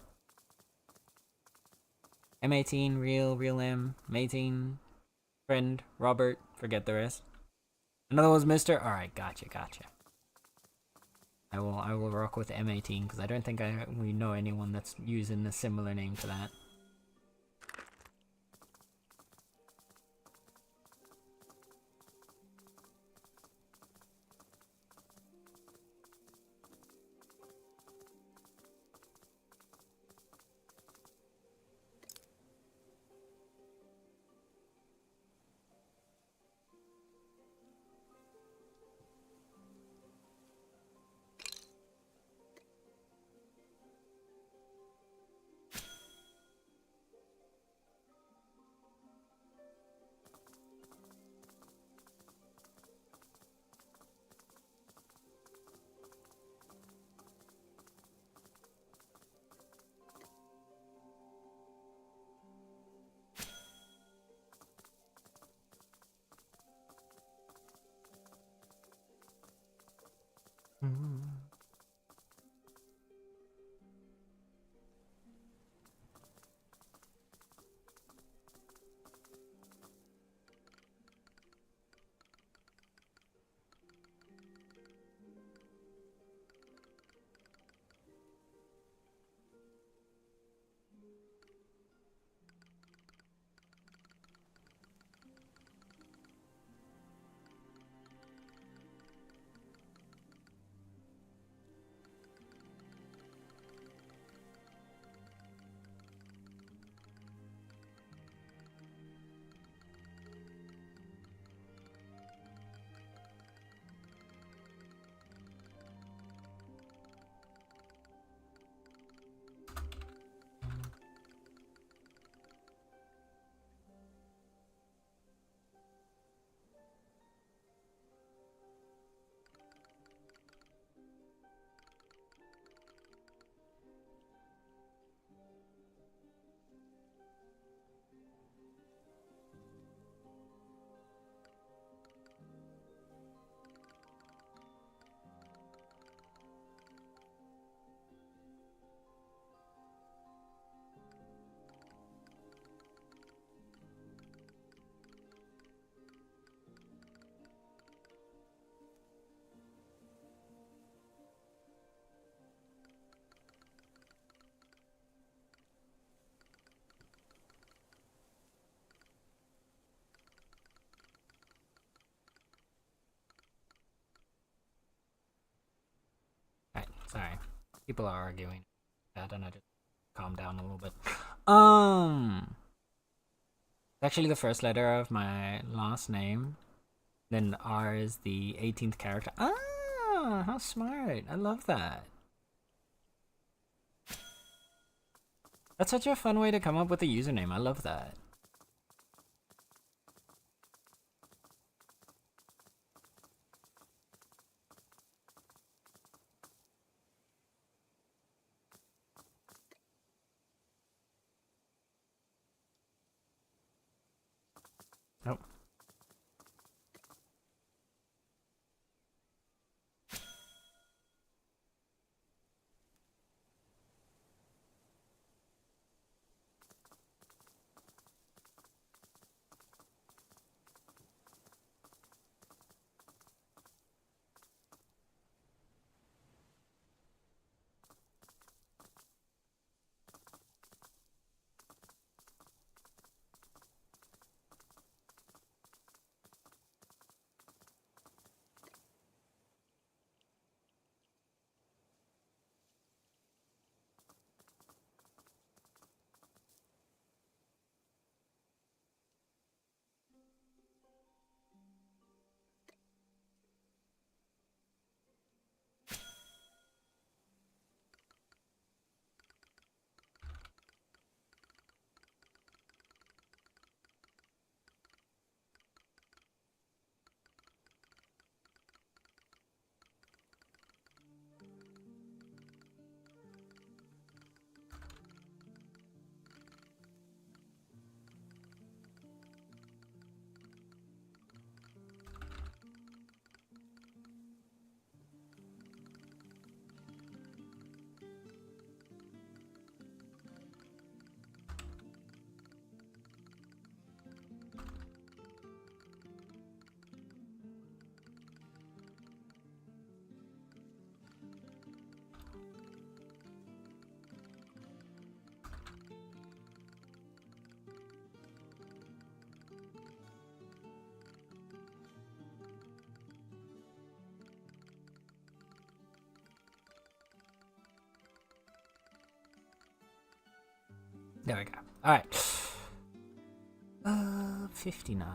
M18, real M, 18, friend, Robert, forget the rest. Another one's Mr. Alright, gotcha. I will rock with M18 because I don't think we know anyone that's using a similar name to that. Alright, sorry. People are arguing. I don't know, just calm down a little bit. Actually the first letter of my last name. Then R is the 18th character. Ah, how smart. I love that. That's such a fun way to come up with a username. I love that. Nope. There we go. Alright. 59.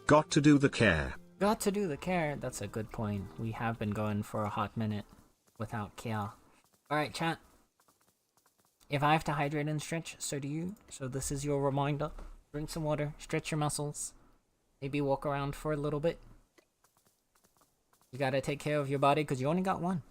Got to do the care. Got to do the care. That's a good point. We have been going for a hot minute without care. Alright, chat. If I have to hydrate and stretch, so do you. So this is your reminder. Drink some water, stretch your muscles, maybe walk around for a little bit. You gotta take care of your body because you only got one.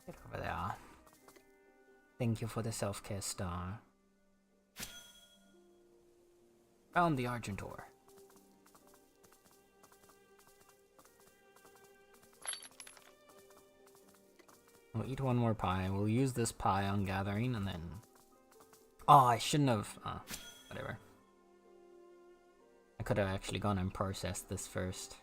Get over there. Thank you for the self-care star. Found the Argentor. We'll eat one more pie. We'll use this pie on gathering and then... Oh, I shouldn't have... whatever. I could have actually gone and processed this first.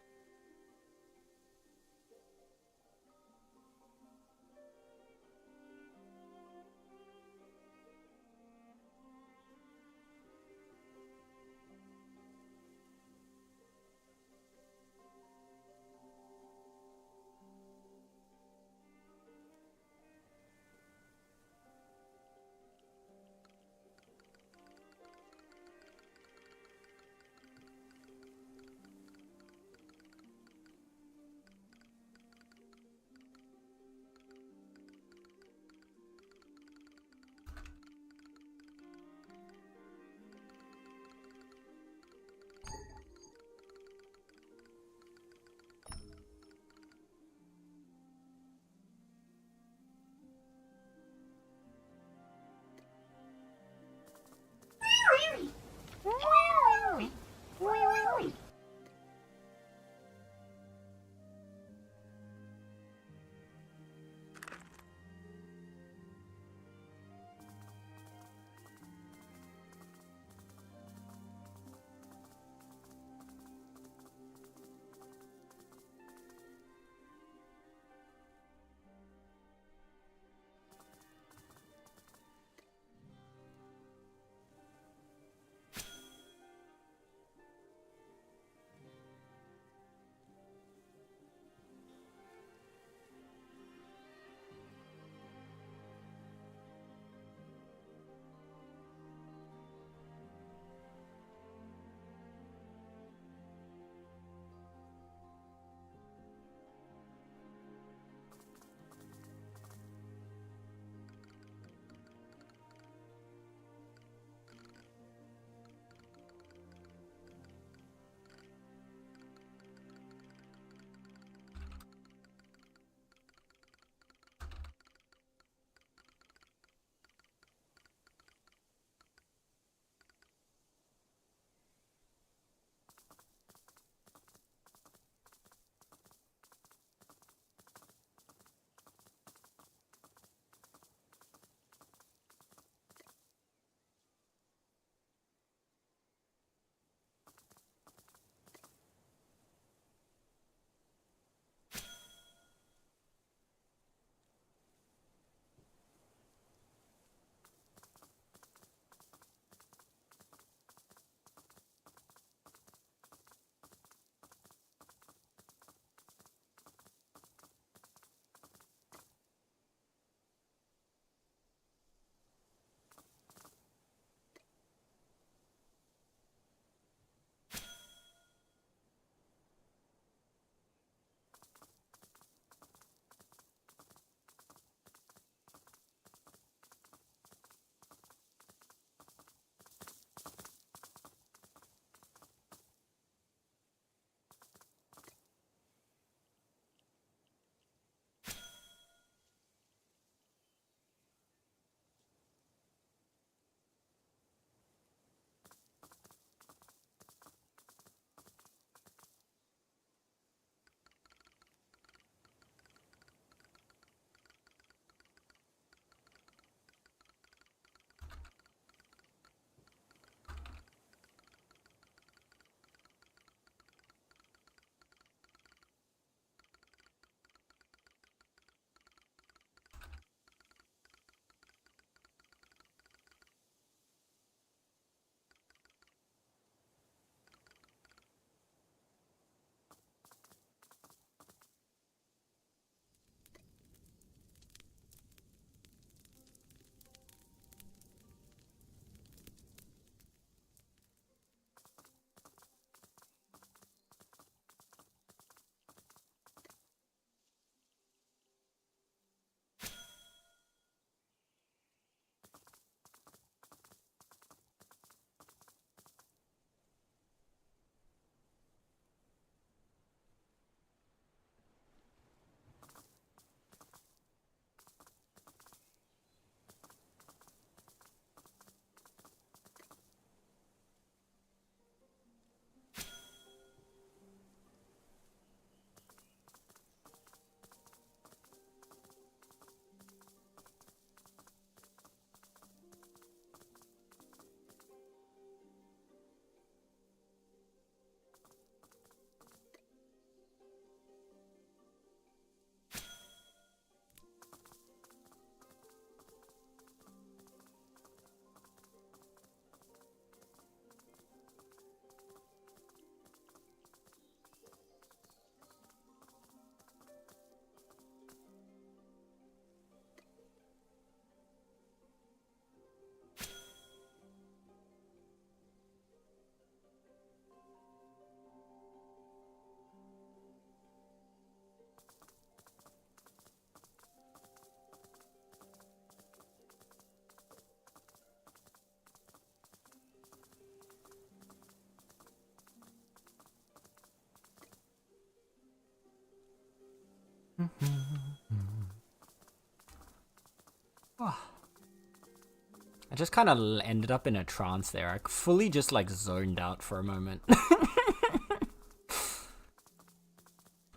I just kind of ended up in a trance there. I fully just like zoned out for a moment.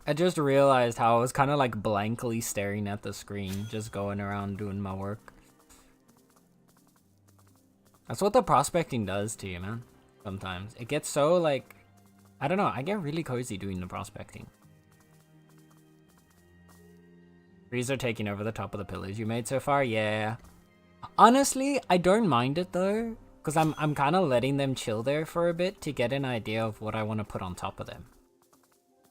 I just realized how I was kind of like blankly staring at the screen, just going around doing my work. That's what the prospecting does to you, man. Sometimes. It gets so like, I don't know, I get really cozy doing the prospecting. Trees are taking over the top of the pillars you made so far, yeah. Honestly, I don't mind it though, because I'm kind of letting them chill there for a bit to get an idea of what I want to put on top of them.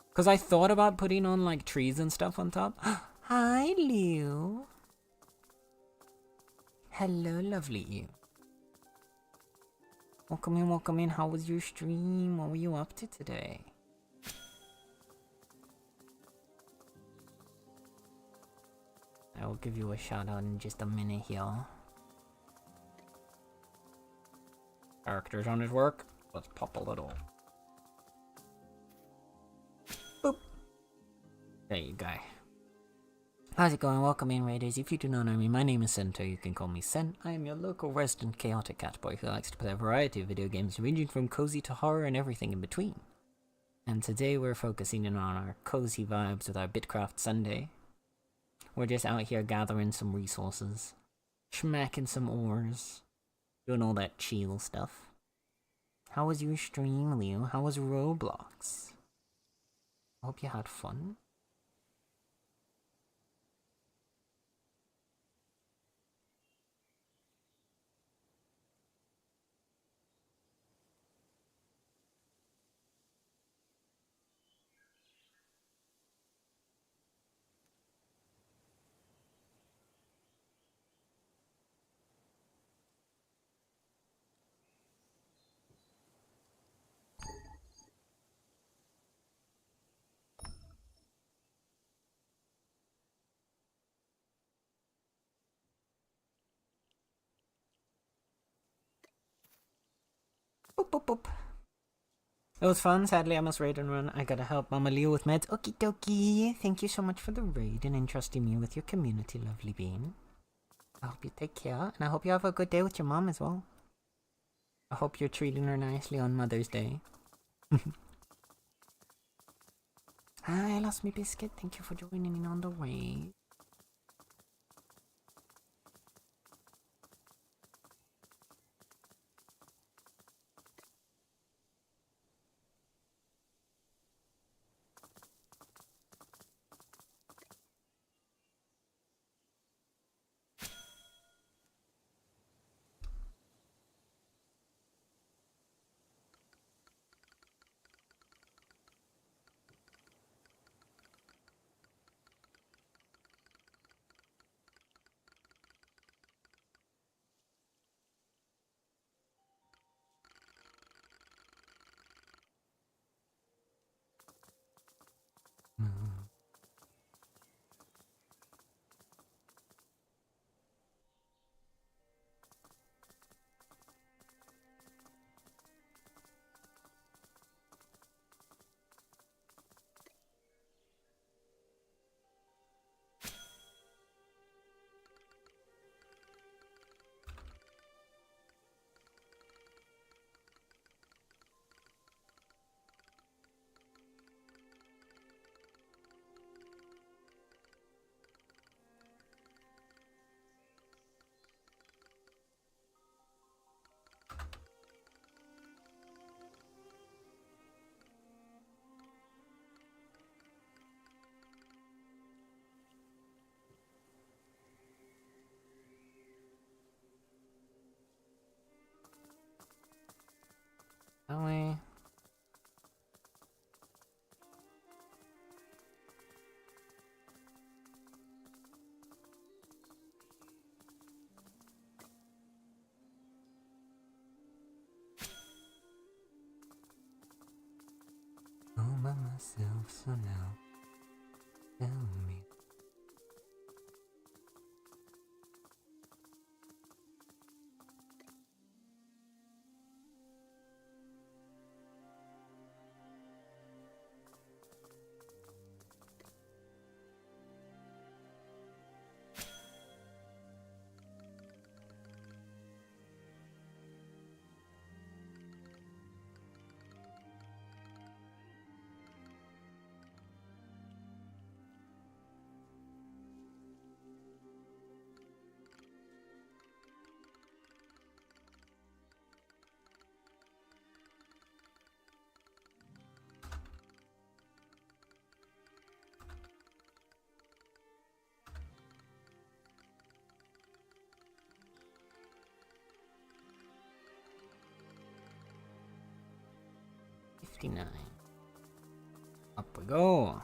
Because I thought about putting on like trees and stuff on top. Hi, Liu. Hello, lovely you. Welcome in, welcome in. How was your stream? What were you up to today? I will give you a shout out in just a minute here. Characters on his work. Let's pop a little. Boop. There you go. How's it going? Welcome in, Raiders. If you do not know me, my name is Sento. You can call me Sen. I am your local resident chaotic cat boy who likes to play a variety of video games ranging from cozy to horror and everything in between. And today we're focusing in on our cozy vibes with our Bitcraft Sunday. We're just out here gathering some resources, smacking some ores, doing all that chill stuff. How was your stream, Leo? How was Roblox? I hope you had fun. Boop, boop, boop. It was fun. Sadly, I must raid and run. I gotta help Mama Leo with meds. Okie dokie. Thank you so much for the raid and entrusting me with your community, lovely bean. I hope you take care, and I hope you have a good day with your mom as well. I hope you're treating her nicely on Mother's Day. Hi, I lost my biscuit. Thank you for joining in on the way. That way. All by myself, so now tell me. 59. Up we go.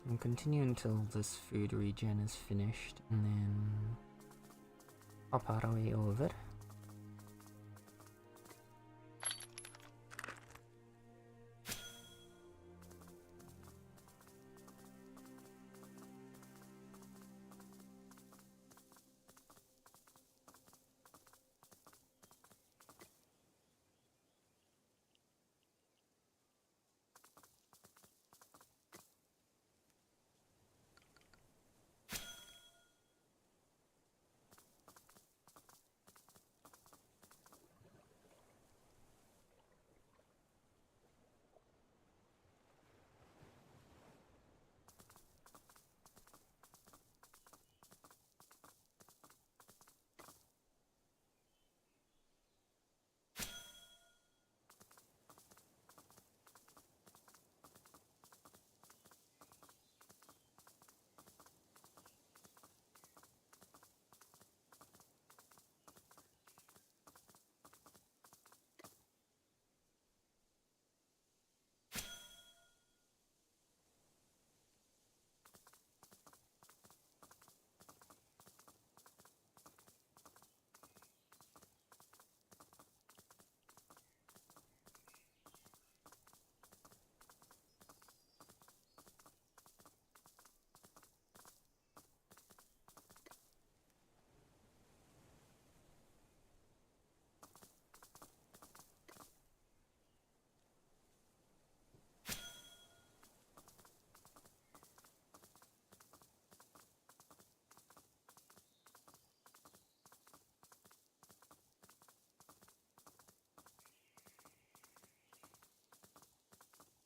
And continue until this food regen is finished, and then pop our way over.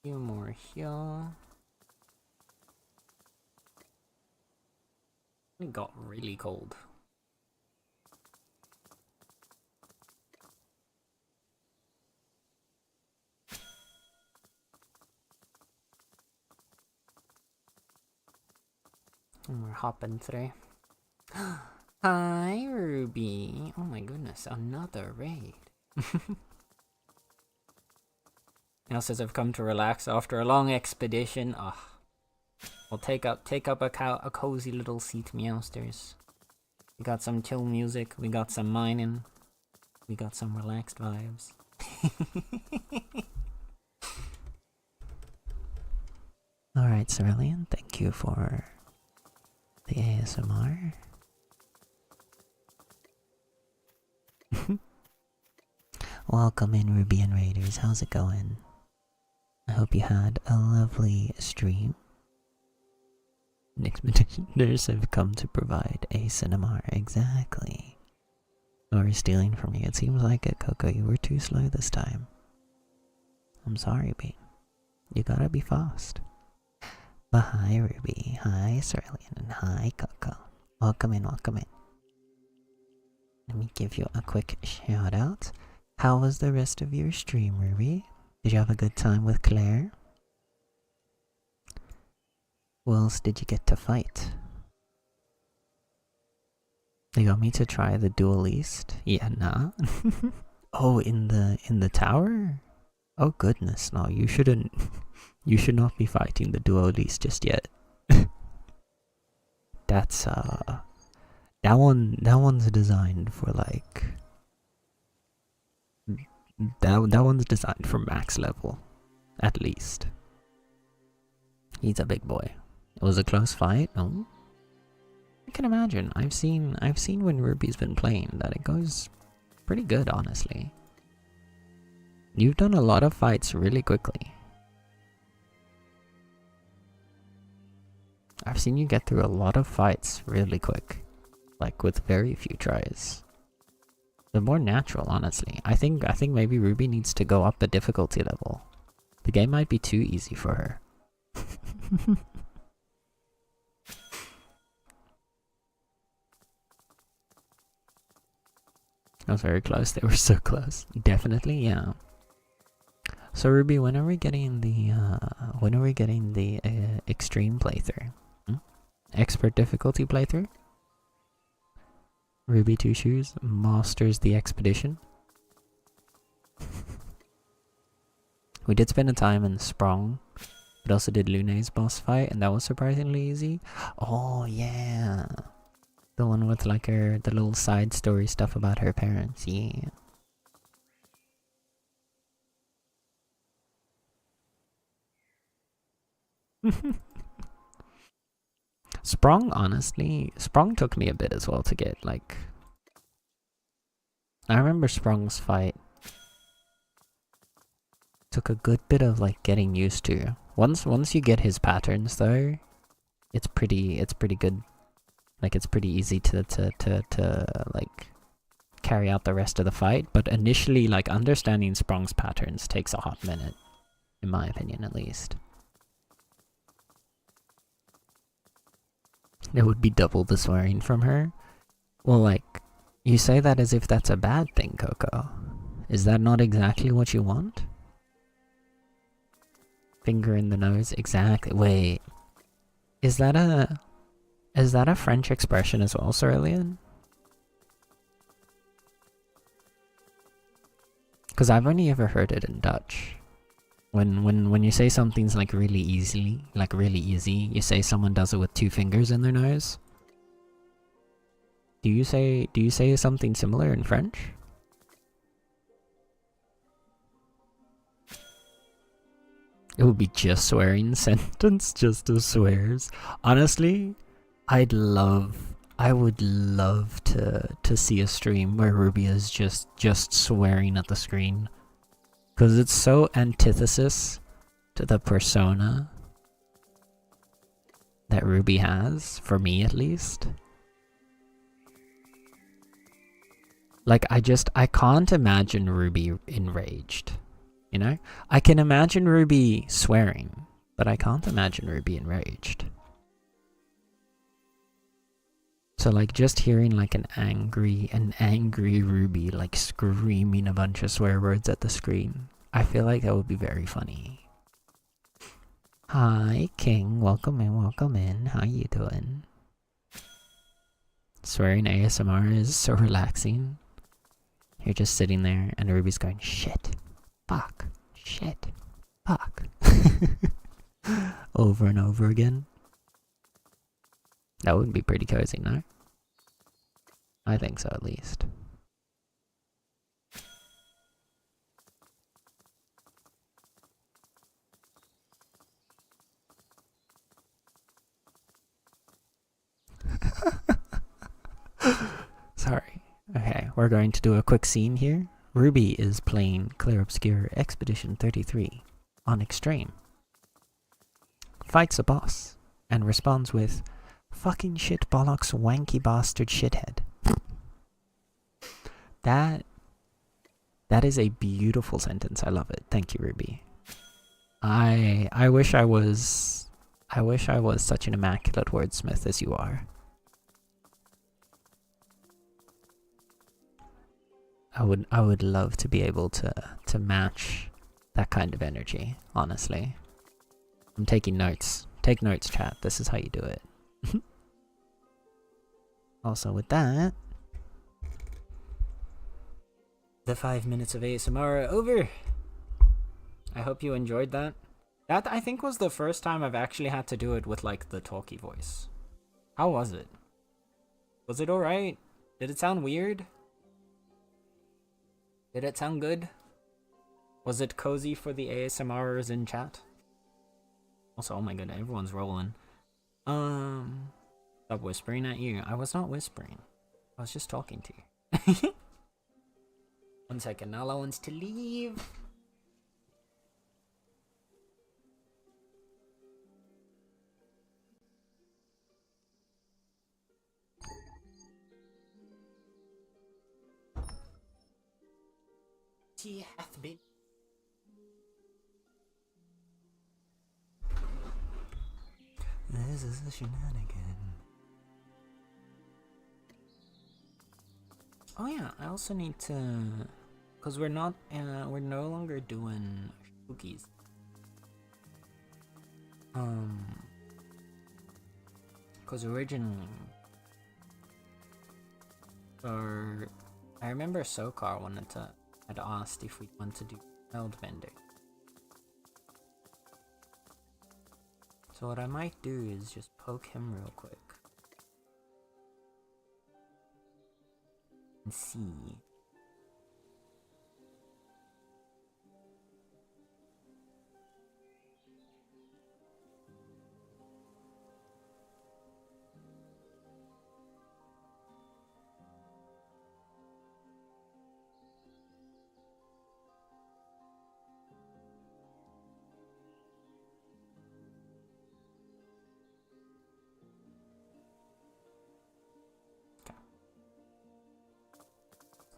Few more here. It got really cold. And we're hopping through. Hi, Ruby. Oh my goodness, another raid. Now says I've come to relax after a long expedition. Ugh. We'll take up a cozy little seat, Meowsters. We got some chill music, we got some mining, we got some relaxed vibes. Alright, Cerulean, thank you for the ASMR. Welcome in, Ruby and Raiders. How's it going? I hope you had a lovely stream. Expeditioners have come to provide a cinema. Exactly. Or stealing from you. It seems like it, Coco. You were too slow this time. I'm sorry, B. You gotta be fast. But hi, Ruby. Hi, Cerulean. And hi, Coco. Welcome in, welcome in. Let me give you a quick shout out. How was the rest of your stream, Ruby? Did you have a good time with Claire? Who else did you get to fight? They got me to try the duelist. Yeah, nah. Oh, in the tower? Oh goodness, no, you shouldn't. You should not be fighting the duelist just yet. That's that one's designed for like that one's designed for max level, at least. He's a big boy. It was a close fight. Oh, I can imagine. I've seen when Ruby's been playing that it goes pretty good, honestly. You've done a lot of fights really quickly. I've seen you get through a lot of fights really quick, like with very few tries. They're more natural, honestly. I think maybe Ruby needs to go up the difficulty level. The game might be too easy for her. I was very close. They were so close. Definitely, yeah. So Ruby, when are we getting the extreme playthrough? Expert difficulty playthrough? Ruby Two Shoes masters the expedition. We did spend a time in Sprong, but also did Lune's boss fight, and that was surprisingly easy. Oh yeah, the one with like the little side story stuff about her parents. Yeah. Sprong, honestly, Sprong took me a bit as well to get, like... I remember Sprong's fight took a good bit of, like, getting used to. Once you get his patterns, though, it's pretty good. Like, it's pretty easy to like, carry out the rest of the fight. But initially, like, understanding Sprong's patterns takes a hot minute, in my opinion, at least. It would be double the swearing from her. Well, like, you say that as if that's a bad thing, Coco. Is that not exactly what you want? Finger in the nose, exactly. Wait, is that a French expression as well, Cerulean? Because I've only ever heard it in Dutch. When you say something's like really easy, you say someone does it with 2 fingers in their nose. Do you say something similar in French? It would be just swearing sentence, just of swears. Honestly, I would love to see a stream where Ruby is just swearing at the screen. Because it's so antithesis to the persona that Ruby has, for me at least. Like, I can't imagine Ruby enraged, you know? I can imagine Ruby swearing, but I can't imagine Ruby enraged. So, like, just hearing, like, an angry Ruby, like, screaming a bunch of swear words at the screen, I feel like that would be very funny. Hi, King. Welcome in. How you doing? Swearing ASMR is so relaxing. You're just sitting there, and Ruby's going, shit, fuck, shit, fuck. Over and over again. That would be pretty cozy, no? I think so, at least. Sorry. Okay, we're going to do a quick scene here. Ruby is playing Clear Obscure Expedition 33 on Extreme. Fights a boss, and responds with, fucking shit bollocks wanky bastard shithead. That is a beautiful sentence. I love it. Thank you, Ruby. I wish I was such an immaculate wordsmith as you are. I would love to be able to match that kind of energy, honestly. I'm taking notes. Take notes, chat. This is how you do it. Also, with that, the 5 minutes of ASMR are over. I hope you enjoyed that. That, I think, was the first time I've actually had to do it with, like, the talkie voice. How was it? Was it alright? Did it sound weird? Did it sound good? Was it cozy for the ASMRers in chat? Also, oh my god, everyone's rolling. Stop whispering at you. I was not whispering. I was just talking to you. 1 second, Nala wants to leave. Tea hath been. This is a shenanigan. Oh yeah, I also need to, cause we're no longer doing spookies. Cause originally, I remember Sokar had asked if we want to do child vendor. So what I might do is just poke him real quick. And see.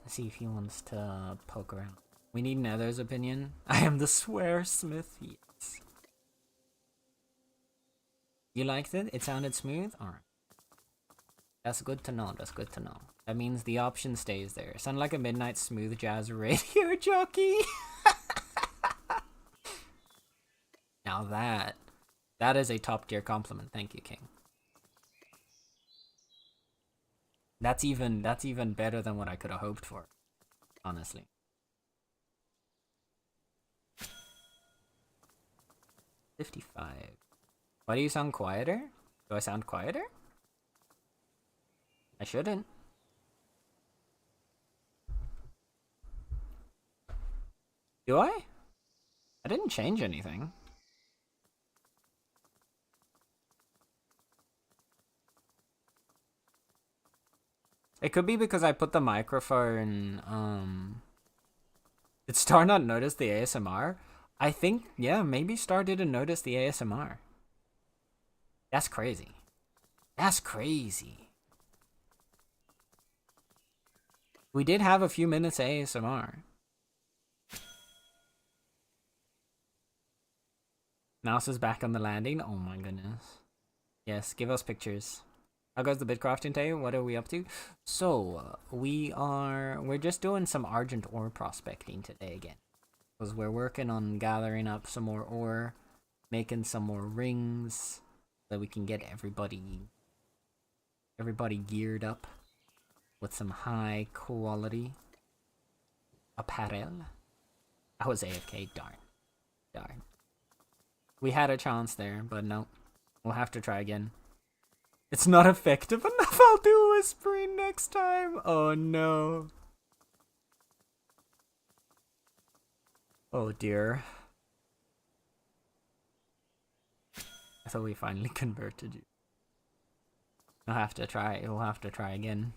Let's see if he wants to poke around. We need Nether's opinion. I am the swear smith. Yes. You liked it? It sounded smooth? Alright. That's good to know. That's good to know. That means the option stays there. Sound like a midnight smooth jazz radio jockey. Now that is a top tier compliment. Thank you, King. That's even better than what I could have hoped for, honestly. $55. Why do you sound quieter? Do I sound quieter? I shouldn't. Do I? I didn't change anything. It could be because I put the microphone, Did Star not notice the ASMR? I think, yeah, maybe Star didn't notice the ASMR. That's crazy. That's crazy. We did have a few minutes ASMR. Mouse is back on the landing. Oh my goodness. Yes, give us pictures. How goes the Bitcraft today? What are we up to? So, we're just doing some Argent ore prospecting today again. Because we're working on gathering up some more ore, making some more rings, so we can get everybody geared up with some high quality apparel. I was AFK, darn. We had a chance there, but no. We'll have to try again. It's not effective enough. I'll do whispering next time. Oh no. Oh dear. I thought we finally converted you. We'll have to try. We'll have to try again.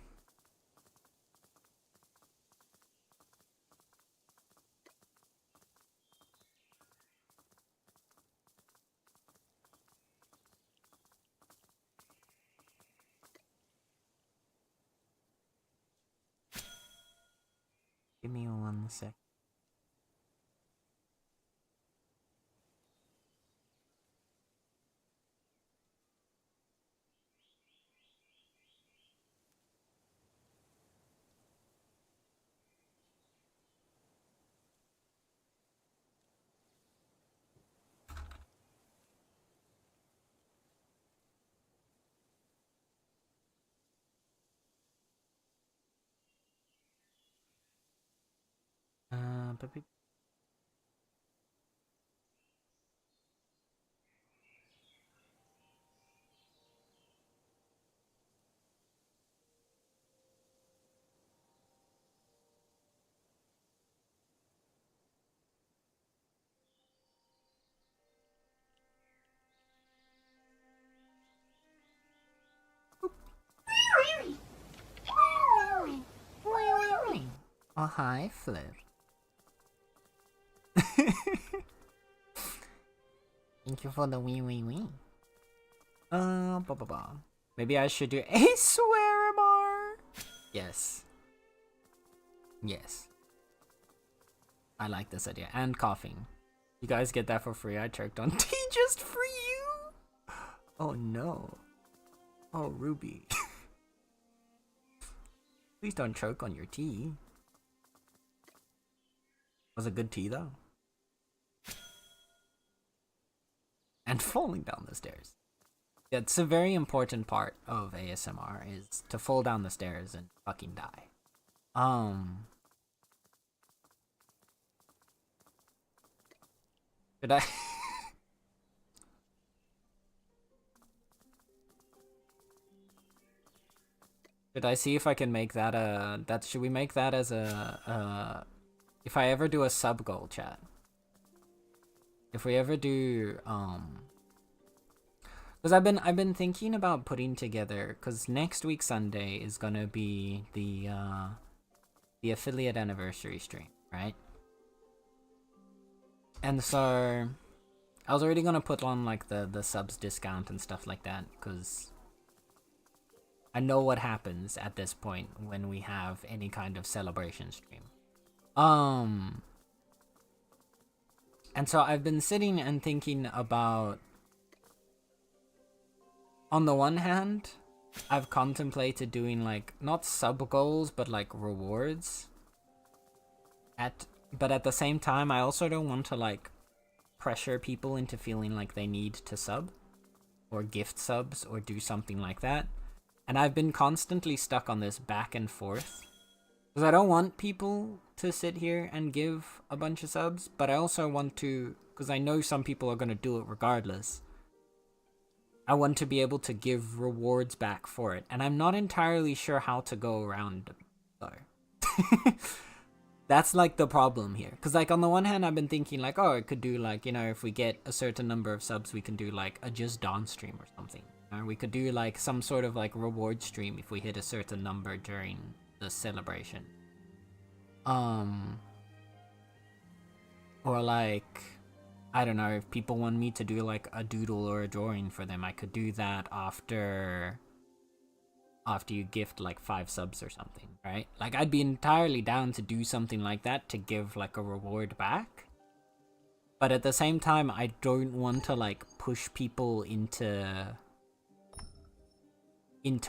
Give me 1 sec. But oh, hi, Flip. Thank you for the wee. Maybe I should do a swear MR. Yes. I like this idea. And coughing. You guys get that for free. I chirked on tea just for you. Oh no. Oh, Ruby. Please don't choke on your tea. Was it good tea though? And falling down the stairs. Yeah, it's a very important part of ASMR is to fall down the stairs and fucking die. Should I? Should I see if I can make that should we make that as a if I ever do a sub goal, chat? If we ever do because I've been thinking about putting together, because next week Sunday is gonna be the affiliate anniversary stream, right? And so I was already gonna put on like the subs discount and stuff like that, because I know what happens at this point when we have any kind of celebration stream. And so I've been sitting and thinking about, on the one hand, I've contemplated doing like not sub goals but like rewards. But at the same time, I also don't want to like pressure people into feeling like they need to sub or gift subs or do something like that. And I've been constantly stuck on this back and forth, because I don't want people to sit here and give a bunch of subs, but I also want to, because I know some people are going to do it regardless, I want to be able to give rewards back for it. And I'm not entirely sure how to go around though. That's like the problem here. Because like on the one hand, I've been thinking like, oh, I could do like, you know, if we get a certain number of subs, we can do like a Just Dance stream or something. Or we could do like some sort of like reward stream if we hit a certain number during the celebration. Or like, I don't know, if people want me to do like a doodle or a drawing for them, I could do that after you gift like 5 subs or something, right? Like I'd be entirely down to do something like that to give like a reward back. But at the same time, I don't want to like push people into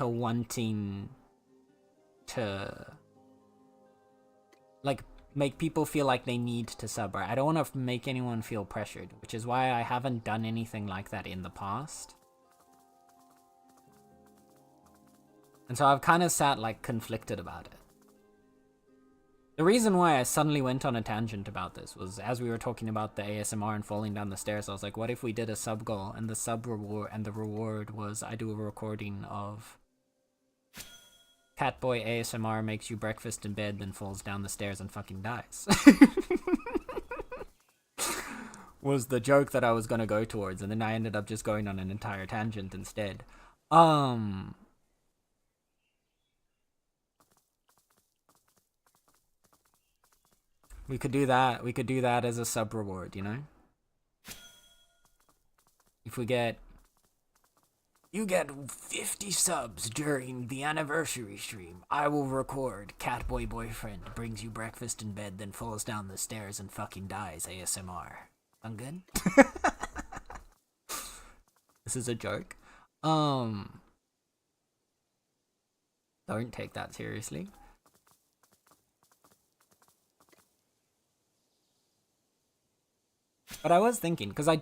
wanting to like make people feel like they need to sub, right? I don't want to make anyone feel pressured, which is why I haven't done anything like that in the past. And so I've kind of sat like conflicted about it. The reason why I suddenly went on a tangent about this was as we were talking about the ASMR and falling down the stairs, I was like, what if we did a sub goal and the sub reward, and the reward was I do a recording of Catboy ASMR makes you breakfast in bed, then falls down the stairs and fucking dies. Was the joke that I was gonna go towards, and then I ended up just going on an entire tangent instead. We could do that. We could do that as a sub reward, you know? If we get... You get 50 subs during the anniversary stream. I will record Catboy Boyfriend brings you breakfast in bed, then falls down the stairs and fucking dies ASMR. Sound good? This is a joke. Don't take that seriously. But I was thinking, because I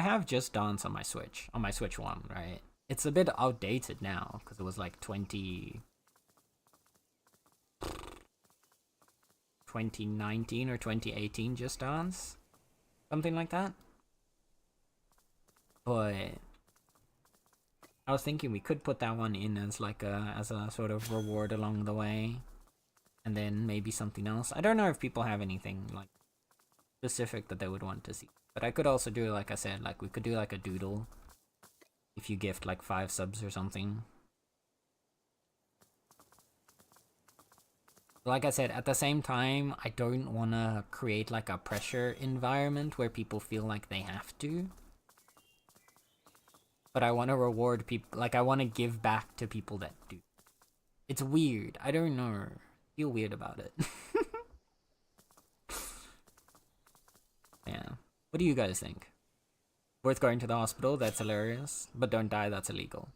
have Just Dance on my Switch 1, right? It's a bit outdated now, because it was like 2019 or 2018 Just Dance. Something like that. But I was thinking we could put that one in as like as a sort of reward along the way. And then maybe something else. I don't know if people have anything like specific that they would want to see, but I could also do, like I said, like we could do like a doodle if you gift like 5 subs or something. Like I said, at the same time, I don't want to create like a pressure environment where people feel like they have to, but I want to reward people, like I want to give back to people that do. It's weird, I don't know, I feel weird about it. Yeah. What do you guys think? Worth going to the hospital? That's hilarious. But don't die, that's illegal.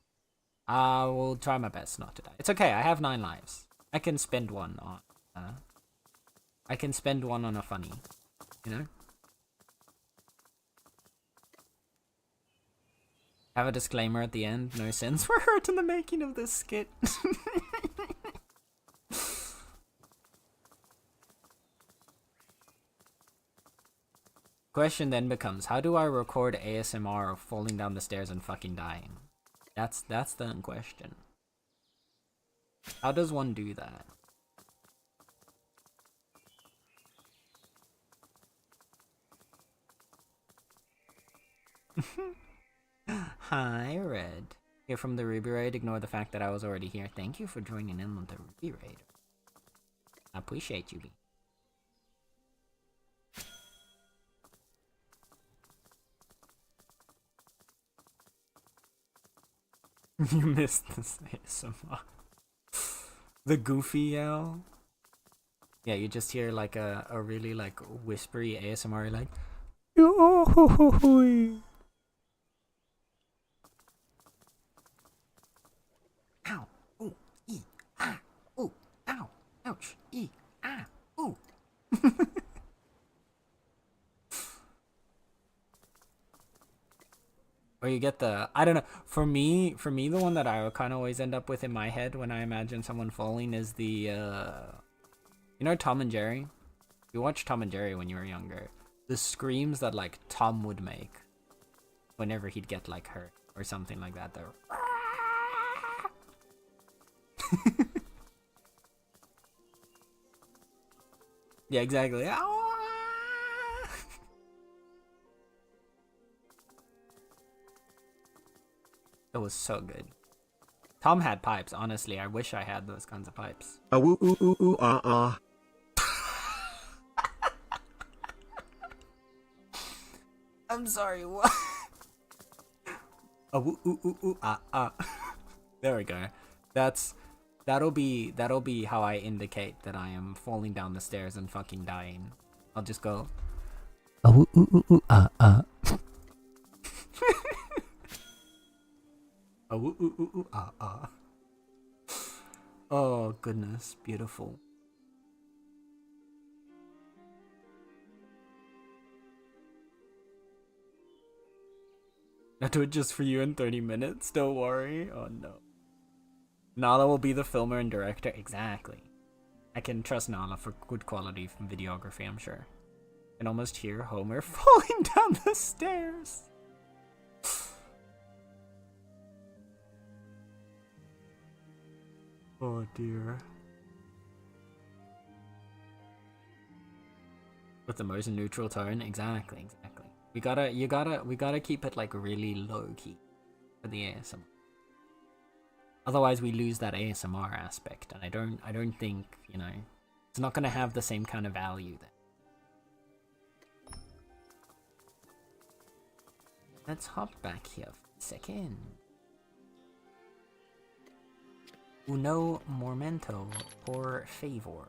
I will try my best not to die. It's okay, I have 9 lives. I can spend one on... I can spend one on a funny. You know? Have a disclaimer at the end. No sense were hurt in the making of this skit. Question then becomes, how do I record ASMR of falling down the stairs and fucking dying? That's the question. How does one do that? Hi, Red. Here from the Ruby Raid. Ignore the fact that I was already here. Thank you for joining in on the Ruby Raid. I appreciate you. You missed this ASMR. The goofy yell. Yeah, you just hear like a really like whispery ASMR like Yo-ho-ho-ho-y. Ow, ooh, ah, ooh, ow, ouch, ooh. Or you get the, I don't know, for me the one that I kind of always end up with in my head when I imagine someone falling is the you know Tom and Jerry? You watched Tom and Jerry when you were younger. The screams that like Tom would make whenever he'd get like hurt or something like that. They're yeah, exactly. It was so good. Tom had pipes, honestly. I wish I had those kinds of pipes. Ooh ooh ooh ooh ah ah. I'm sorry, what? Oh, ooh, ooh, ooh, ooh, ah, ah. There we go. That'll be how I indicate that I am falling down the stairs and fucking dying. I'll just go. Oh, ooh, ooh, ooh, ah, ah. Oh, ooh, ooh, ooh, ooh, ah, ah. Oh goodness, beautiful. I'll do it just for you in 30 minutes, don't worry. Oh no. Nala will be the filmer and director, exactly. I can trust Nala for good quality videography, I'm sure. I can almost hear Homer falling down the stairs. Oh dear. With the most neutral tone, exactly. We gotta keep it like really low key for the ASMR. Otherwise, we lose that ASMR aspect, and I don't think, you know, it's not gonna have the same kind of value then. Let's hop back here for a second. Uno momento, por favor.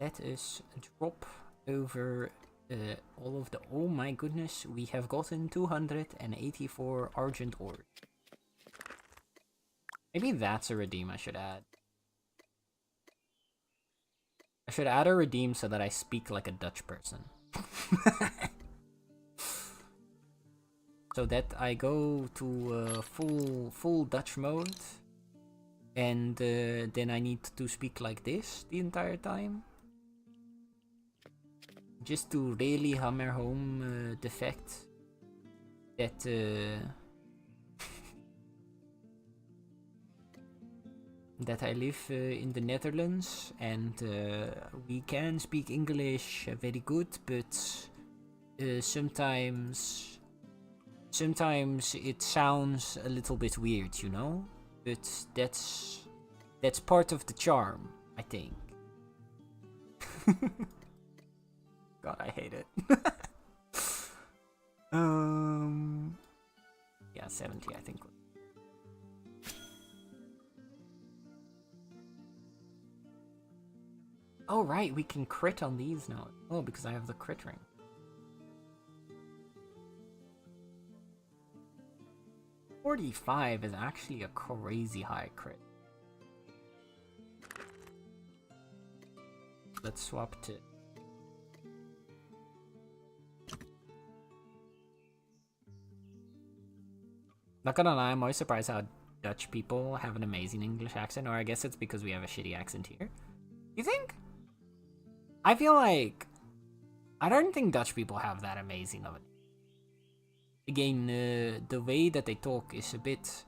Let us drop over all of the... Oh my goodness, we have gotten 284 Argent ore. Maybe that's a redeem I should add. I should add a redeem so that I speak like a Dutch person. So that I go to full Dutch mode. And then I need to speak like this the entire time. Just to really hammer home the fact that that I live in the Netherlands and we can speak English very good, but sometimes it sounds a little bit weird, you know? But that's part of the charm, I think. God, I hate it. Yeah, 70, I think. Oh, right, we can crit on these now. Oh, because I have the crit ring. $45 is actually a crazy high crit. Let's swap to... Not gonna lie, I'm always surprised how Dutch people have an amazing English accent, or I guess it's because we have a shitty accent here. You think? I feel like... I don't think Dutch people have that amazing of it. Again, the way that they talk is a bit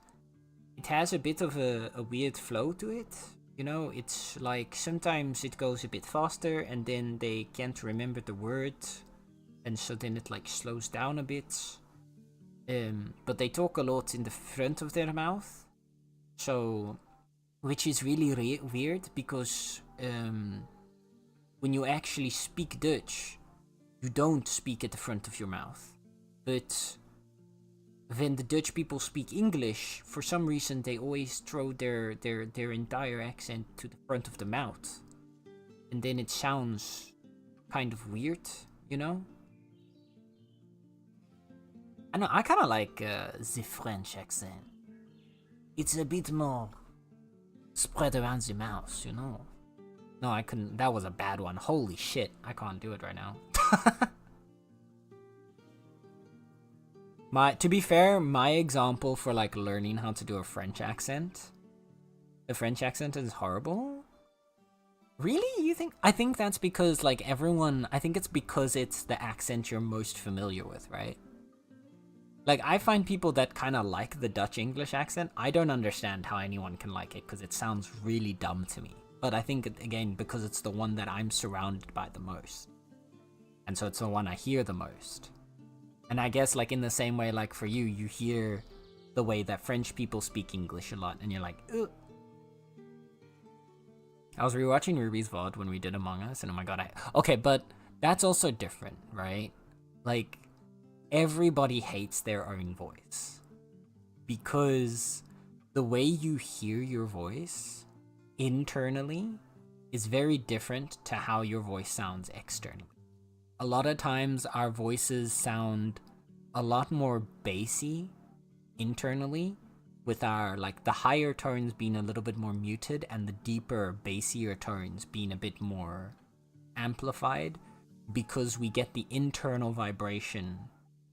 it has a bit of a weird flow to it. You know, it's like sometimes it goes a bit faster and then they can't remember the word, and so then it like slows down a bit. But they talk a lot in the front of their mouth, so which is really weird because when you actually speak Dutch, you don't speak at the front of your mouth, but when the Dutch people speak English, for some reason they always throw their entire accent to the front of the mouth. And then it sounds kind of weird, you know? I know, I kind of like the French accent. It's a bit more spread around the mouth, you know? No, I couldn't. That was a bad one. Holy shit, I can't do it right now. To be fair, my example for like learning how to do a French accent, the French accent is horrible. Really? You think? I think that's because like I think it's because it's the accent you're most familiar with, right? Like I find people that kind of like the Dutch English accent. I don't understand how anyone can like it because it sounds really dumb to me. But I think, again, because it's the one that I'm surrounded by the most. And so it's the one I hear the most. And I guess, like, in the same way, like, for you, you hear the way that French people speak English a lot, and you're like, ugh. I was rewatching Ruby's VOD when we did Among Us, and oh my god, okay, but that's also different, right? Like, everybody hates their own voice. Because the way you hear your voice internally is very different to how your voice sounds externally. A lot of times our voices sound a lot more bassy internally, with our like the higher tones being a little bit more muted and the deeper bassier tones being a bit more amplified, because we get the internal vibration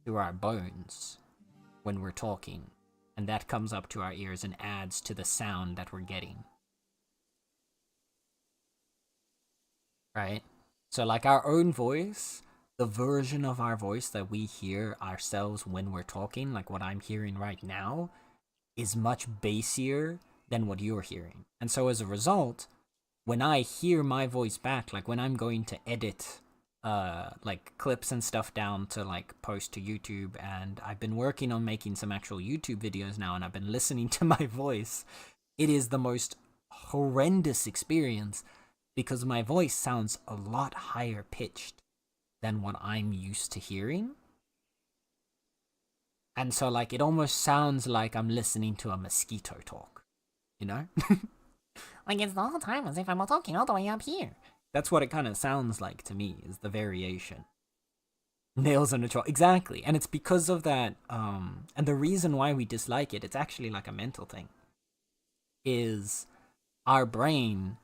through our bones when we're talking, and that comes up to our ears and adds to the sound that we're getting. Right? So like our own voice, the version of our voice that we hear ourselves when we're talking, like what I'm hearing right now, is much bassier than what you're hearing. And so as a result, when I hear my voice back, like when I'm going to edit like clips and stuff down to like post to YouTube, and I've been working on making some actual YouTube videos now, and I've been listening to my voice, it is the most horrendous experience because my voice sounds a lot higher pitched than what I'm used to hearing. And so like it almost sounds like I'm listening to a mosquito talk, you know? Like it's the whole time as if I'm talking all the way up here. That's what it kind of sounds like to me, is the variation. Nails on a chalk, exactly. And it's because of that, and the reason why we dislike it, it's actually like a mental thing, is our brain,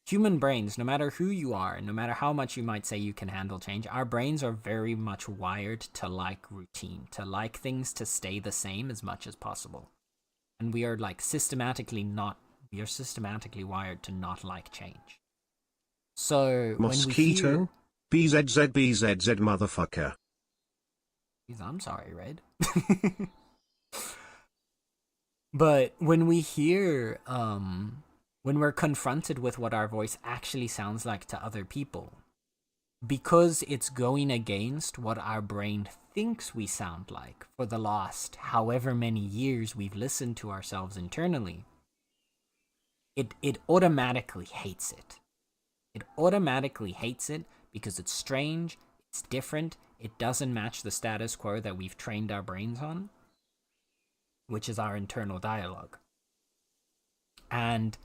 human brains, no matter who you are, no matter how much you might say you can handle change, our brains are very much wired to like routine, to like things to stay the same as much as possible. And we are like systematically wired to not like change. So Mosquito? BZZ motherfucker. I'm sorry, Red. But when we hear, when we're confronted with what our voice actually sounds like to other people, because it's going against what our brain thinks we sound like for the last however many years we've listened to ourselves internally, it automatically hates it. It automatically hates it because it's strange, it's different, it doesn't match the status quo that we've trained our brains on, which is our internal dialogue. And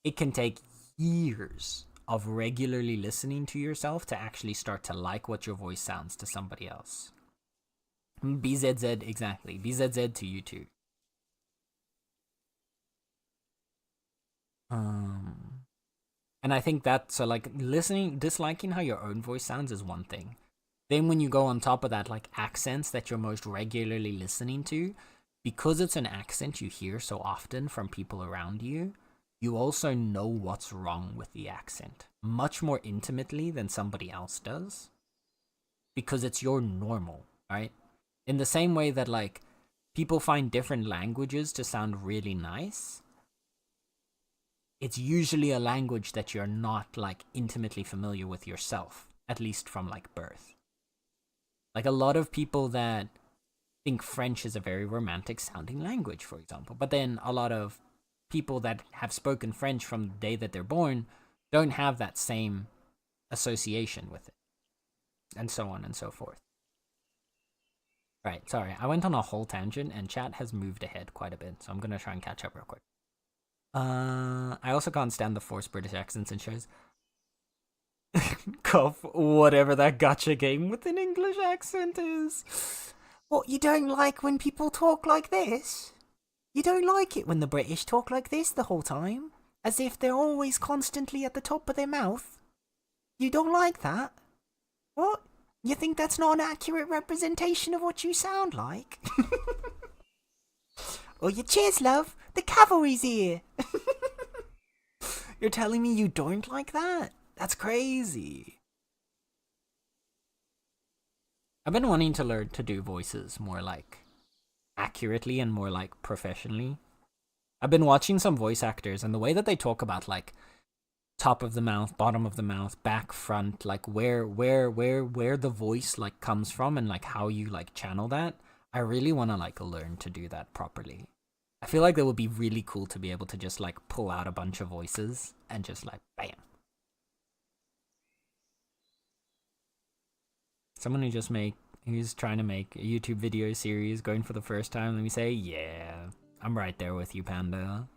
it can take years of regularly listening to yourself to actually start to like what your voice sounds to somebody else. BZZ, exactly. BZZ to you too. And I think that, so like disliking how your own voice sounds is one thing. Then when you go on top of that, like accents that you're most regularly listening to, because it's an accent you hear so often from people around you, you also know what's wrong with the accent much more intimately than somebody else does, because it's your normal, right? In the same way that like people find different languages to sound really nice, it's usually a language that you're not like intimately familiar with yourself, at least from like birth. Like a lot of people that think French is a very romantic sounding language, for example, but then a lot of people that have spoken French from the day that they're born don't have that same association with it, and so on and so forth. Right, sorry, I went on a whole tangent and chat has moved ahead quite a bit, so I'm gonna try and catch up real quick. I also can't stand the forced British accents in shows. Cough, whatever that gotcha game with an English accent is. What, you don't like when people talk like this? You don't like it when the British talk like this the whole time? As if they're always constantly at the top of their mouth? You don't like that? What? You think that's not an accurate representation of what you sound like? Oh, yeah, cheers, love. The cavalry's here. You're telling me you don't like that? That's crazy. I've been wanting to learn to do voices more like accurately and more like professionally. I've been watching some voice actors, and the way that they talk about like top of the mouth, bottom of the mouth, back, front, like where the voice like comes from and like how you like channel that. I really want to like learn to do that properly. I feel like that would be really cool to be able to just like pull out a bunch of voices and just like bam. Someone who's trying to make a YouTube video series going for the first time, let me say, yeah, I'm right there with you, Panda.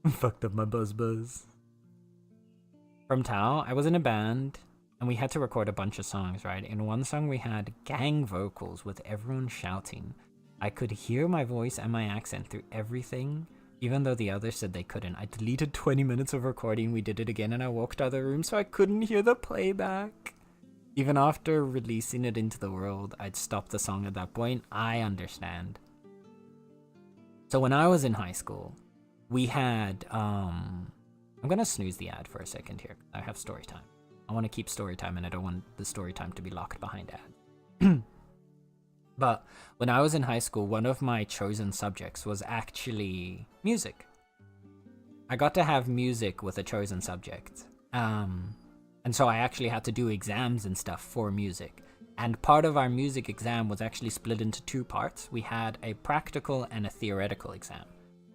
Fucked up my buzz. From Tao, I was in a band, and we had to record a bunch of songs, right? In one song, we had gang vocals with everyone shouting. I could hear my voice and my accent through everything, even though the others said they couldn't. I deleted 20 minutes of recording, we did it again, and I walked out of the room so I couldn't hear the playback. Even after releasing it into the world, I'd stop the song at that point. I understand. So when I was in high school, we had, I'm gonna snooze the ad for a second here. I have story time. I want to keep story time, and I don't want the story time to be locked behind ads. But when I was in high school, one of my chosen subjects was actually music. I got to have music with a chosen subject. And so I actually had to do exams and stuff for music. And part of our music exam was actually split into two parts. We had a practical and a theoretical exam.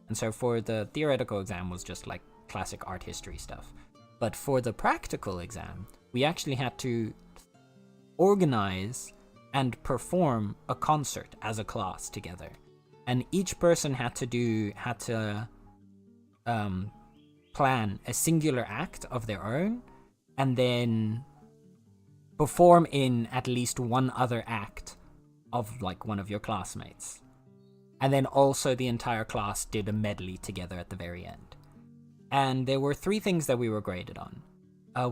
And so for the theoretical exam was just like classic art history stuff. But for the practical exam, we actually had to organize and perform a concert as a class together. And each person had to plan a singular act of their own, and then perform in at least one other act of like one of your classmates. And then also the entire class did a medley together at the very end. And there were three things that we were graded on. There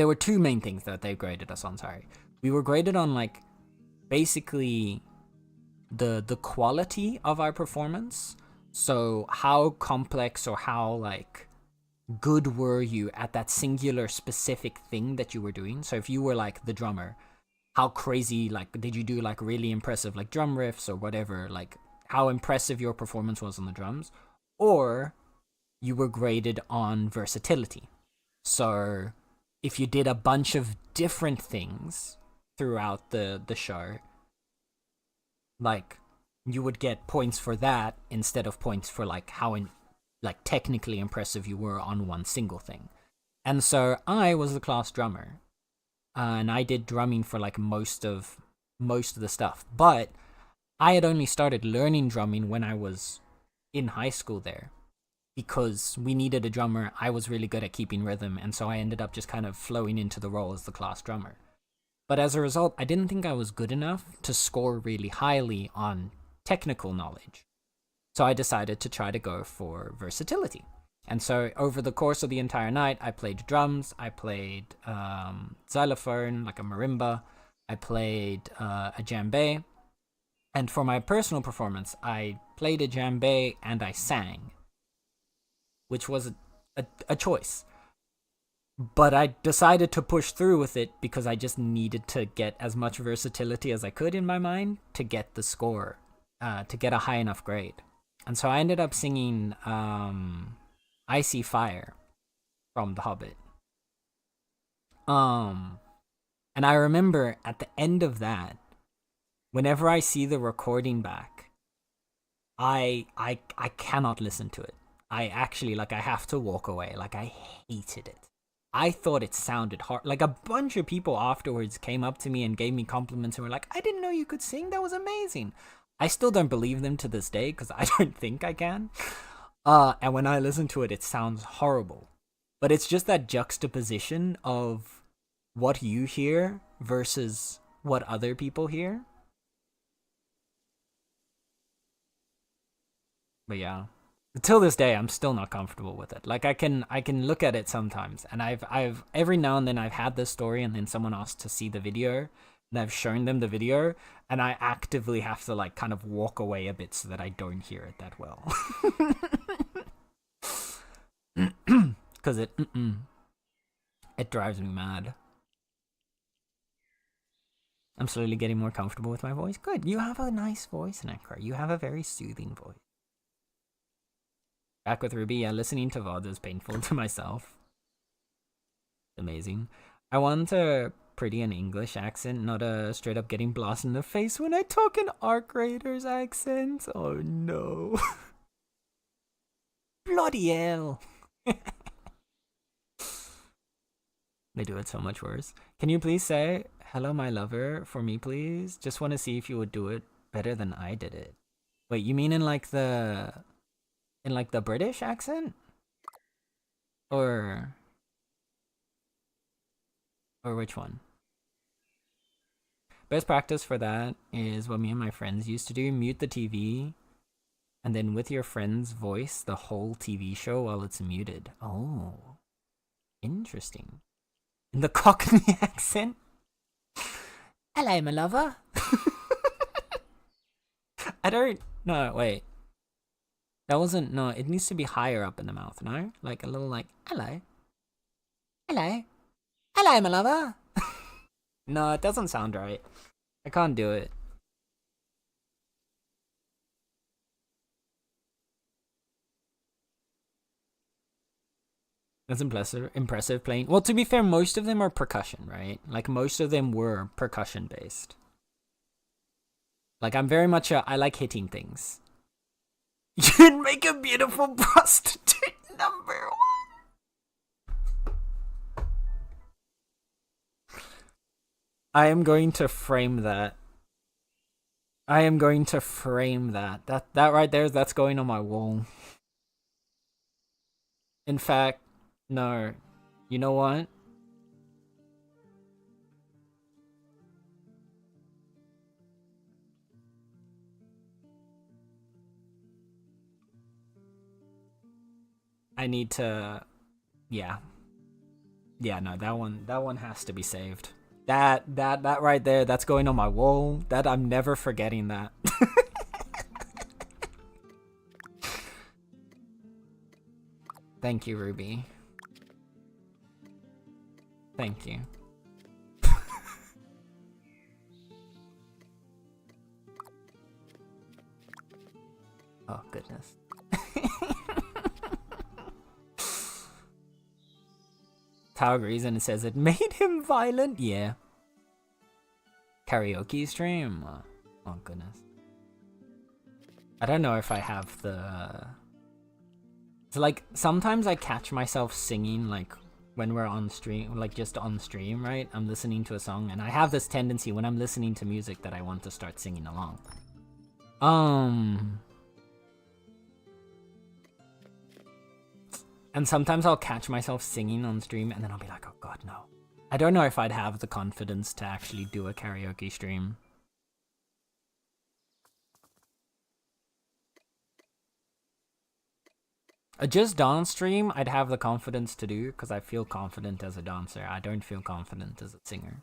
were two main things that they graded us on, sorry. We were graded on like basically the quality of our performance. So how complex or how like good were you at that singular specific thing that you were doing? So if you were like the drummer, how crazy, like, did you do like really impressive like drum riffs or whatever, like how impressive your performance was on the drums? Or you were graded on versatility. So if you did a bunch of different things throughout the show, like you would get points for that instead of points for like how technically impressive you were on one single thing. And so I was the class drummer, and I did drumming for like most of the stuff. But I had only started learning drumming when I was in high school there, because we needed a drummer. I was really good at keeping rhythm, and so I ended up just kind of flowing into the role as the class drummer. But as a result, I didn't think I was good enough to score really highly on technical knowledge. So I decided to try to go for versatility. And so over the course of the entire night, I played drums, I played xylophone, like a marimba, I played a djembe, and for my personal performance, I played a djembe and I sang, which was a choice. But I decided to push through with it because I just needed to get as much versatility as I could in my mind to get the score, to get a high enough grade. And so I ended up singing Icy Fire from The Hobbit. And I remember at the end of that, whenever I see the recording back, I cannot listen to it. I actually, like, I have to walk away. Like, I hated it. I thought it sounded hard. Like, a bunch of people afterwards came up to me and gave me compliments and were like, I didn't know you could sing. That was amazing. I still don't believe them to this day because I don't think I can. And when I listen to it, it sounds horrible. But it's just that juxtaposition of what you hear versus what other people hear. But yeah. Till this day, I'm still not comfortable with it. Like, I can look at it sometimes, and I've every now and then I've had this story, and then someone asks to see the video, and I've shown them the video, and I actively have to, like, kind of walk away a bit so that I don't hear it that well. Because it drives me mad. I'm slowly getting more comfortable with my voice. Good. You have a nice voice, Nekra. You have a very soothing voice. Back with Ruby, yeah, listening to VOD is painful to myself. Amazing. I want a pretty an English accent, not a straight up getting blasted in the face when I talk an Arc Raiders accent. Oh no. Bloody hell. They do it so much worse. Can you please say, hello my lover, for me please? Just want to see if you would do it better than I did it. Wait, you mean in like the British accent? Or which one? Best practice for that is what me and my friends used to do. Mute the TV, and then with your friend's voice, the whole TV show while it's muted. Oh, interesting. In the Cockney accent? Hello, my lover. I don't... No, wait. That wasn't... No, it needs to be higher up in the mouth, no? Like a little like, hello. Hello. Hello, my lover. No, it doesn't sound right. I can't do it. That's impressive playing. Well, to be fair, most of them are percussion, right? Like, most of them were percussion based. Like, I'm very much I like hitting things. You'd make a beautiful prostitute, number one. I am going to frame that. I am going to frame that. That right there, that's going on my wall. In fact, no. You know what? I need to... Yeah. Yeah, no, that one has to be saved. That right there, that's going on my wall. That I'm never forgetting that. Thank you, Ruby. Thank you. Oh, goodness. Tao agrees and it says it made him violent. Yeah. Karaoke stream. Oh, goodness. I don't know if I have the... So, like, sometimes I catch myself singing, like, when we're on stream, like, just on stream, right? I'm listening to a song, and I have this tendency when I'm listening to music that I want to start singing along. And sometimes I'll catch myself singing on stream, and then I'll be like, oh god, no. I don't know if I'd have the confidence to actually do a karaoke stream. A just dance stream, I'd have the confidence to do, because I feel confident as a dancer. I don't feel confident as a singer.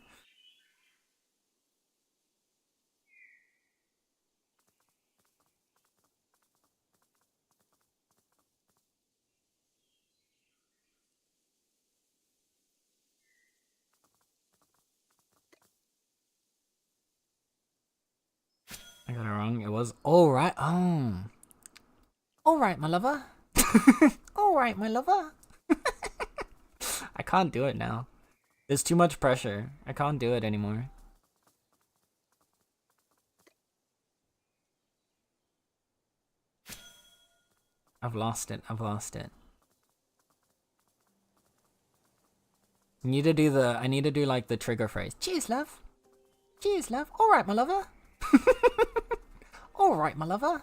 I got it wrong. It was alright. Oh. Alright, my lover. Alright, my lover. I can't do it now. There's too much pressure. I can't do it anymore. I've lost it. I've lost it. I need to do like the trigger phrase. Cheers, love. Cheers, love. Alright, my lover. Alright, my lover.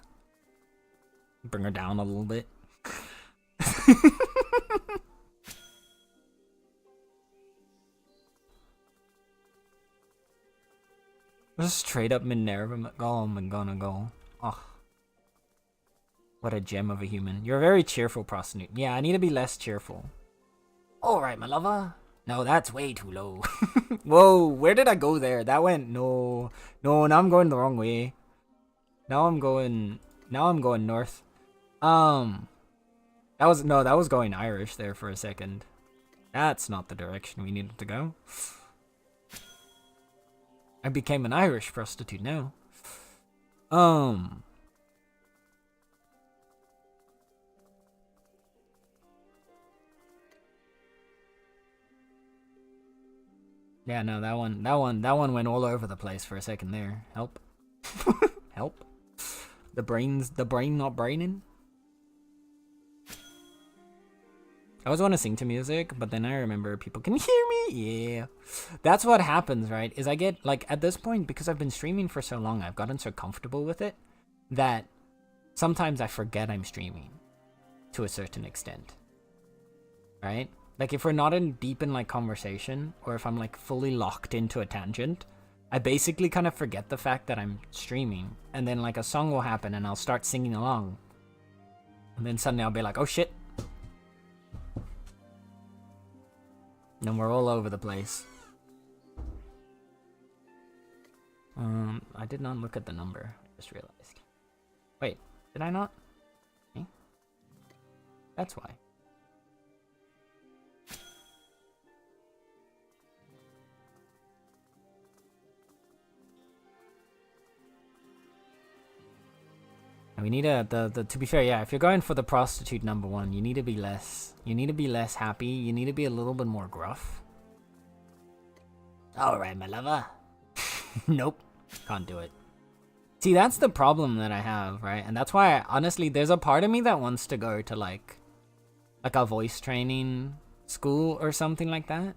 Bring her down a little bit. Just straight up Minerva McGollum and gonna go. Oh. What a gem of a human. You're a very cheerful prostitute. Yeah, I need to be less cheerful. Alright, my lover. No, that's way too low. Whoa, where did I go there? That went no. No, now I'm going the wrong way. Now I'm going north. That was going Irish there for a second. That's not the direction we needed to go. I became an Irish prostitute now. Yeah, no, that one went all over the place for a second there. Help. Help. The brain not braining. I always want to sing to music, but then I remember people can hear me. Yeah. That's what happens, right? Is I get, like, at this point, because I've been streaming for so long, I've gotten so comfortable with it that sometimes I forget I'm streaming to a certain extent. Right? Like, if we're not in deep in, like, conversation, or if I'm, like, fully locked into a tangent, I basically kind of forget the fact that I'm streaming. And then, like, a song will happen, and I'll start singing along. And then suddenly I'll be like, oh, shit. And then we're all over the place. I did not look at the number. I just realized. Wait, did I not? Okay. That's why. And we need to be fair, yeah, if you're going for the prostitute number one, you need to be less happy, you need to be a little bit more gruff. Alright, my lover. Nope. Can't do it. See, that's the problem that I have, right? And that's why, honestly, there's a part of me that wants to go to, like a voice training school or something like that.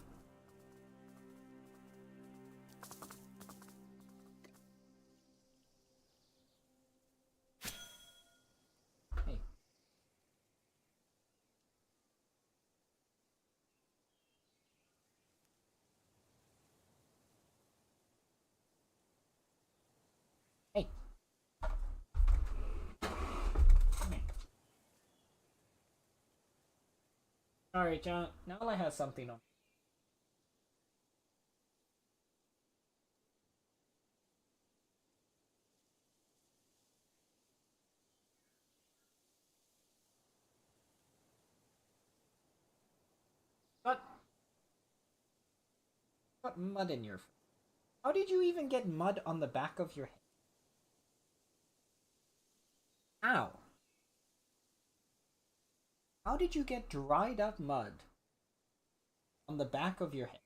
Hey. Hey. Alright, John. Now I have something on. Got mud in your. How did you even get mud on the back of your head? Ow. How did you get dried up mud on the back of your head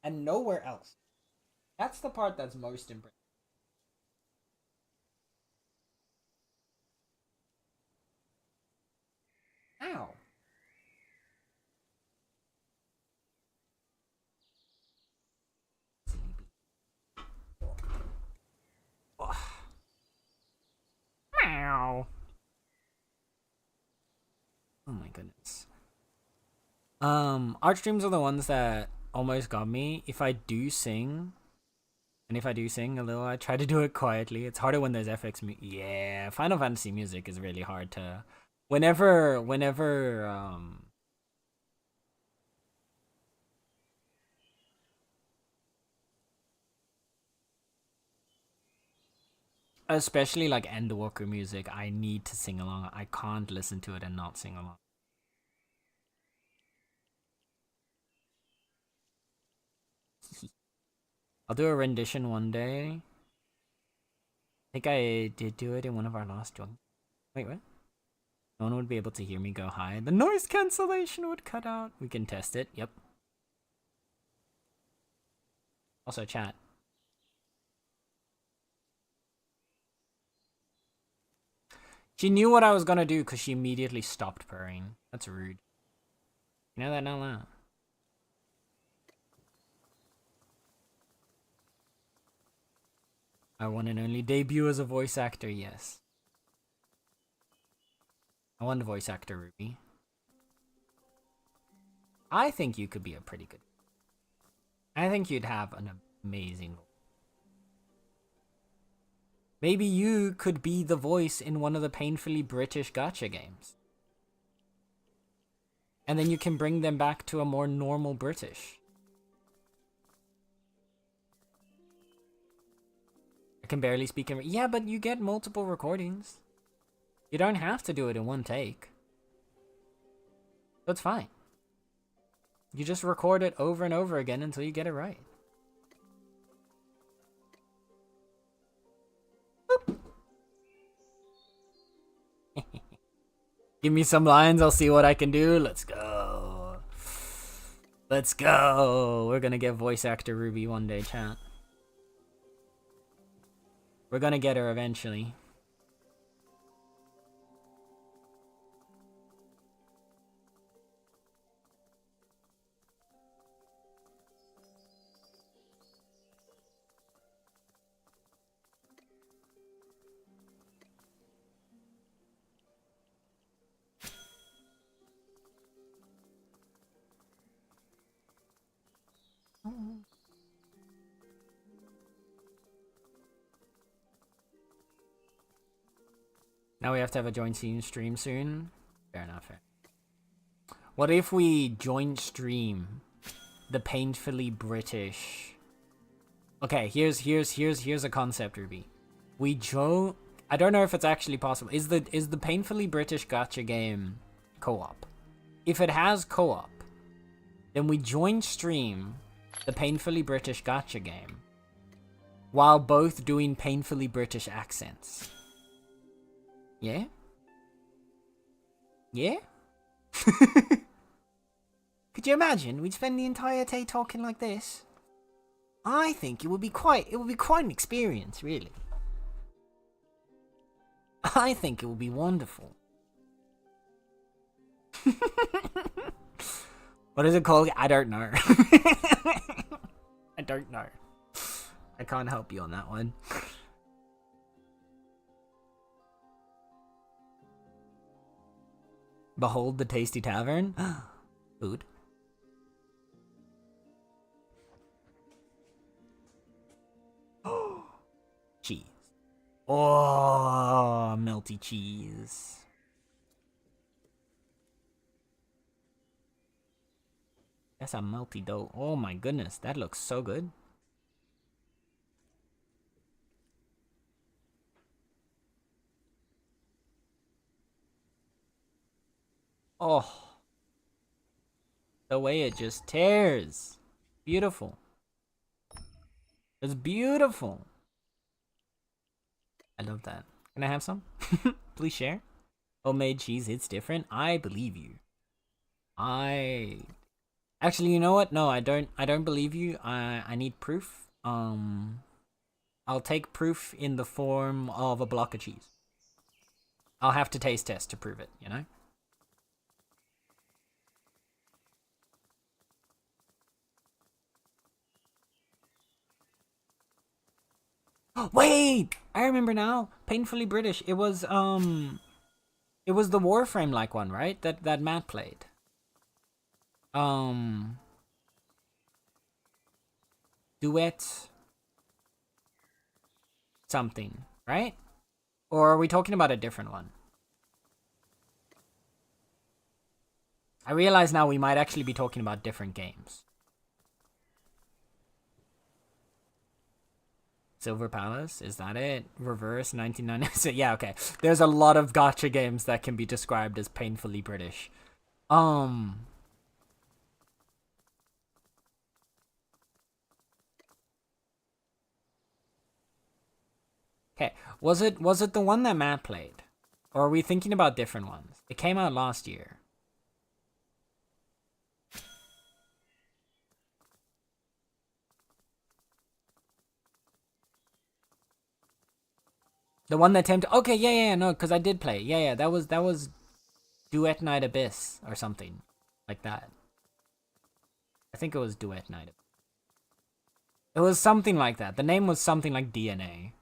and nowhere else? That's the part that's most impressive. Ow. Meow. Oh my goodness. Art streams are the ones that almost got me. If I do sing, and if I do sing a little, I try to do it quietly. It's harder when there's FX music. Yeah, Final Fantasy music is really hard to. Whenever, especially like Endwalker music, I need to sing along. I can't listen to it and not sing along. I'll do a rendition one day. think I did do it in one of our last ones. Wait, what? No one would be able to hear me go high. The noise cancellation would cut out. We can test it. Yep. Also, chat. She knew what I was gonna do because she immediately stopped purring. That's rude. You know that now, loud. I want an only debut as a voice actor, yes. I want a voice actor, Ruby. I think you could be a pretty good. I think you'd have an amazing voice. Maybe you could be the voice in one of the painfully British gacha games. And then you can bring them back to a more normal British. I can barely speak in... Yeah, but you get multiple recordings. You don't have to do it in one take. That's fine. You just record it over and over again until you get it right. Give me some lines, I'll see what I can do. Let's go. Let's go. We're gonna get voice actor Ruby one day, chat. We're gonna get her eventually. Now we have to have a joint stream soon. Fair enough. Fair. What if we joint stream the painfully British? Okay, here's a concept, Ruby. I don't know if it's actually possible. Is the painfully British gacha game co-op? If it has co-op, then we joint stream the painfully British gacha game while both doing painfully British accents. Yeah? Yeah? Could you imagine? We'd spend the entire day talking like this. I think it would be quite an experience, really. I think it would be wonderful. What is it called? I don't know. I don't know. I can't help you on that one. Behold the tasty tavern. Food. Cheese. Oh, melty cheese. That's a melty dough. Oh my goodness, that looks so good. Oh. The way it just tears. Beautiful. It's beautiful. I love that. Can I have some? Please share. Homemade cheese, it's different. I believe you. Actually, you know what? No, I don't believe you. I need proof. I'll take proof in the form of a block of cheese. I'll have to taste test to prove it, you know? Wait! I remember now. Painfully British. It was the Warframe like one, right? That Matt played. Duet something, right? Or are we talking about a different one? I realize now we might actually be talking about different games. Silver Palace, is that it? Reverse 1990. So yeah, okay. There's a lot of gacha games that can be described as painfully British. Okay, was it the one that Matt played? Or are we thinking about different ones? It came out last year. The one that tempted. Okay, yeah, no, because I did play. Yeah, that was Duet Night Abyss or something like that. I think it was Duet Night. It was something like that. The name was something like DNA.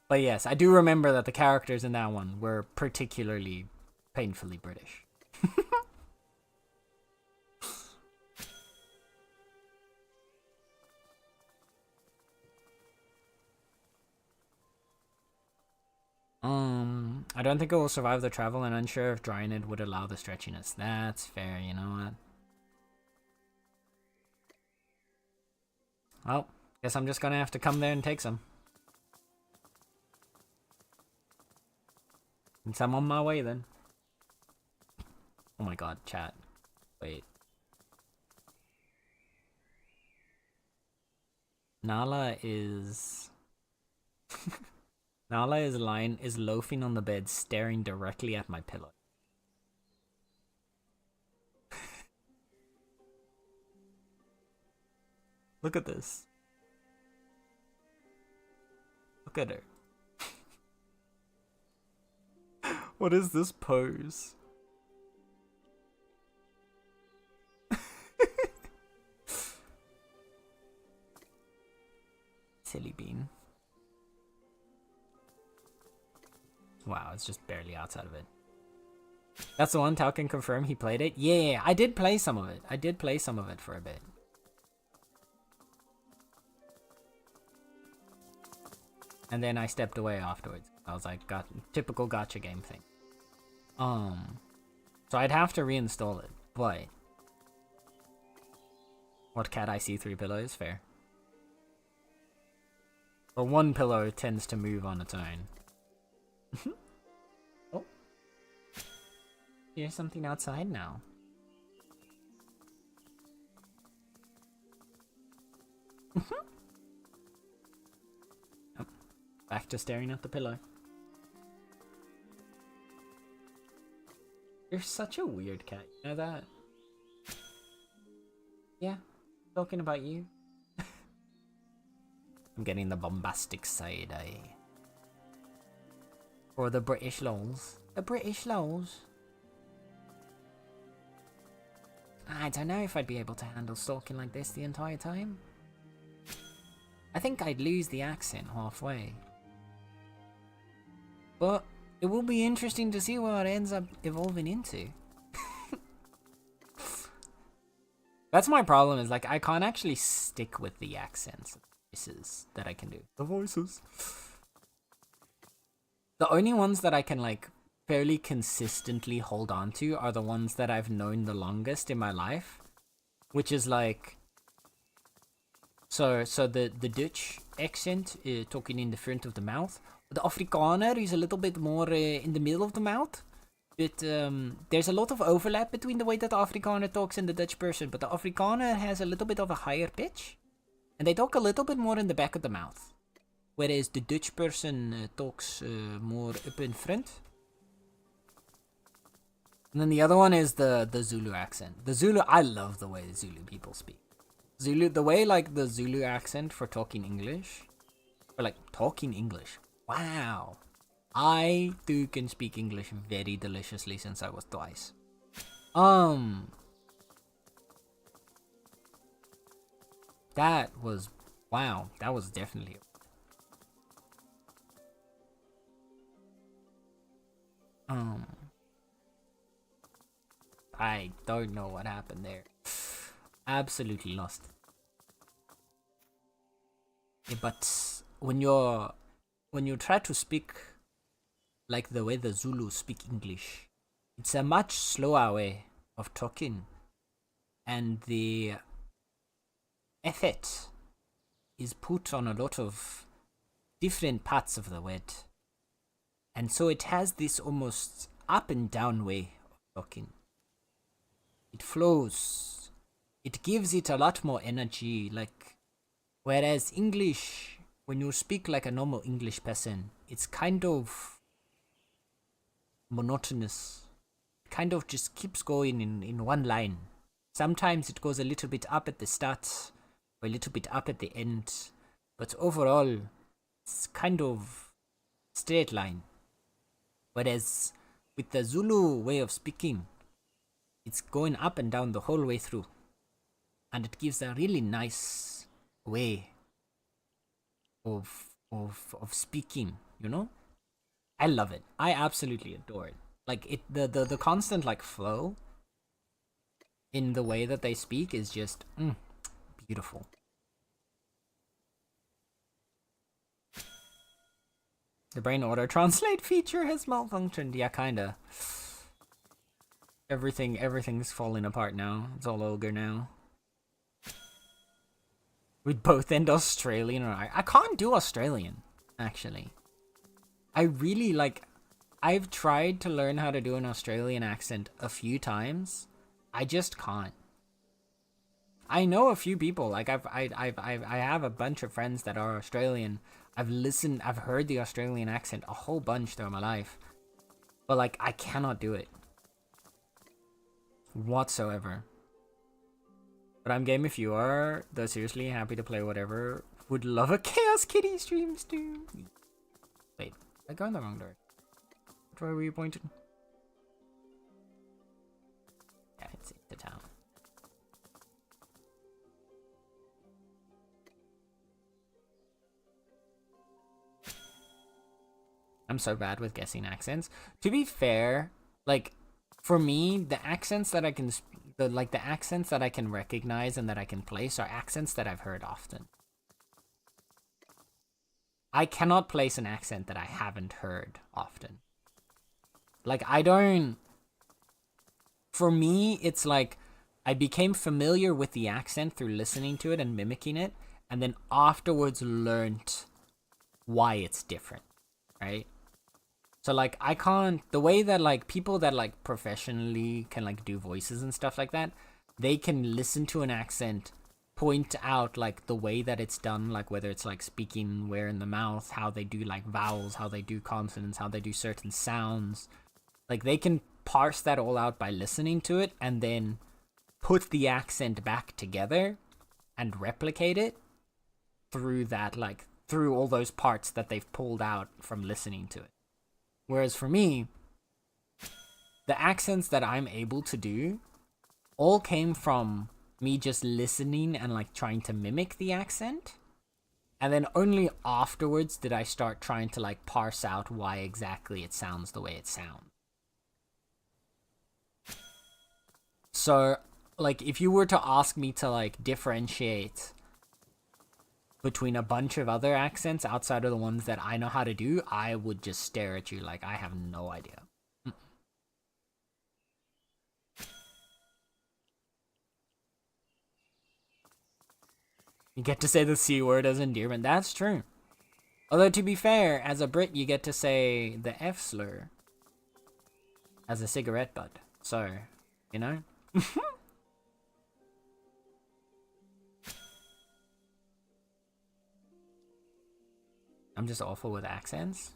But yes, I do remember that the characters in that one were particularly painfully British. I don't think it will survive the travel and unsure if drying it would allow the stretchiness. That's fair, you know what? Well, guess I'm just gonna have to come there and take some. Since I'm on my way then. Oh my god, chat. Wait. Nala is... Nala is loafing on the bed, staring directly at my pillow. Look at this. Look at her. What is this pose? Silly bean. Wow, it's just barely outside of it. That's the one Tao can confirm he played it? Yeah, I did play some of it. I did play some of it for a bit. And then I stepped away afterwards. I was like, typical gacha game thing. So I'd have to reinstall it, but... What cat I see 3 pillows? Fair. Or one pillow tends to move on its own. Oh. Here's something outside now. Oh. Back to staring at the pillow. You're such a weird cat, you know that? Yeah, talking about you. I'm getting the bombastic side eye. Or the British lols. The British lols. I don't know if I'd be able to handle stalking like this the entire time. I think I'd lose the accent halfway. But it will be interesting to see what it ends up evolving into. That's my problem, is like I can't actually stick with the accents. Voices that I can do. The voices. The only ones that I can like fairly consistently hold on to are the ones that I've known the longest in my life, which is like so the Dutch accent, talking in the front of the mouth. The Afrikaner is a little bit more in the middle of the mouth. But there's a lot of overlap between the way that the Afrikaner talks and the Dutch person, but the Afrikaner has a little bit of a higher pitch. And they talk a little bit more in the back of the mouth. Whereas the Dutch person talks more up in front. And then the other one is the Zulu accent. The Zulu, I love the way the Zulu people speak. Zulu, the way like the Zulu accent for talking English. Or like talking English. Wow. I too can speak English very deliciously since I was twice. That was, wow, that was definitely. I don't know what happened there. Absolutely lost. Yeah, but when you try to speak like the way the Zulu speak English, it's a much slower way of talking, and the effort is put on a lot of different parts of the word, and so it has this almost up and down way of talking. It flows. It gives it a lot more energy, like Whereas English, when you speak like a normal English person, it's kind of monotonous. It kind of just keeps going in one line. Sometimes it goes a little bit up at the start or a little bit up at the end, but overall it's kind of straight line. Whereas with the Zulu way of speaking, it's going up and down the whole way through, and it gives a really nice way of speaking, you know? I love it. I absolutely adore it. Like the constant like flow in the way that they speak is just beautiful. The brain auto translate feature has malfunctioned. Yeah, kinda. Everything's falling apart now. It's all ogre now. We'd both end Australian or I can't do Australian, actually. I really like. I've tried to learn how to do an Australian accent a few times. I just can't. I know a few people. Like I have a bunch of friends that are Australian. I've heard the Australian accent a whole bunch throughout my life. But like I cannot do it whatsoever. But I'm game if you are, though seriously happy to play whatever. Would love a Chaos Kitty stream too. Wait, I go in the wrong direction. Which way were you pointed? Yeah, it's the town. I'm so bad with guessing accents. To be fair, like for me, the accents that I can the accents that I can recognize and that I can place are accents that I've heard often. I cannot place an accent that I haven't heard often. Like I don't. For me, it's like I became familiar with the accent through listening to it and mimicking it, and then afterwards learned why it's different, right? So like I can't, the way that like people that like professionally can like do voices and stuff like that, they can listen to an accent, point out like the way that it's done, like whether it's like speaking where in the mouth, how they do like vowels, how they do consonants, how they do certain sounds. Like they can parse that all out by listening to it and then put the accent back together and replicate it through that, like through all those parts that they've pulled out from listening to it. Whereas for me, the accents that I'm able to do all came from me just listening and like trying to mimic the accent. And then only afterwards did I start trying to like parse out why exactly it sounds the way it sounds. So, like, if you were to ask me to like differentiate between a bunch of other accents outside of the ones that I know how to do, I would just stare at you like I have no idea. You get to say the C word as endearment. That's true. Although, to be fair, as a Brit, you get to say the F slur as a cigarette butt. So, you know? I'm just awful with accents.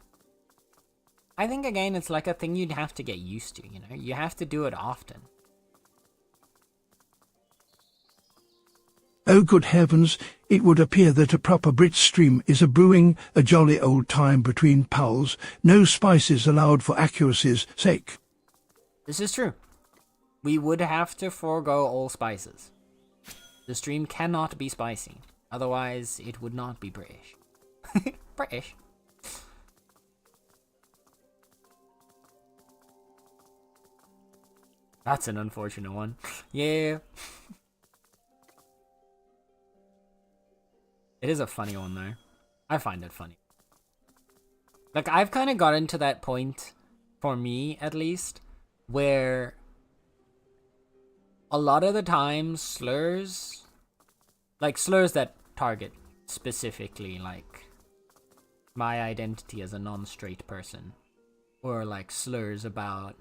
I think, again, it's like a thing you'd have to get used to, you know? You have to do it often. Oh good heavens, it would appear that a proper Brit stream is a brewing, a jolly old time between pals, no spices allowed for accuracy's sake. This is true. We would have to forego all spices. The stream cannot be spicy, otherwise it would not be British. British. That's an unfortunate one. Yeah. It is a funny one, though. I find it funny. Like, I've kind of gotten to that point, for me at least, where a lot of the time slurs, like slurs that target specifically, like, my identity as a non-straight person, or like slurs about,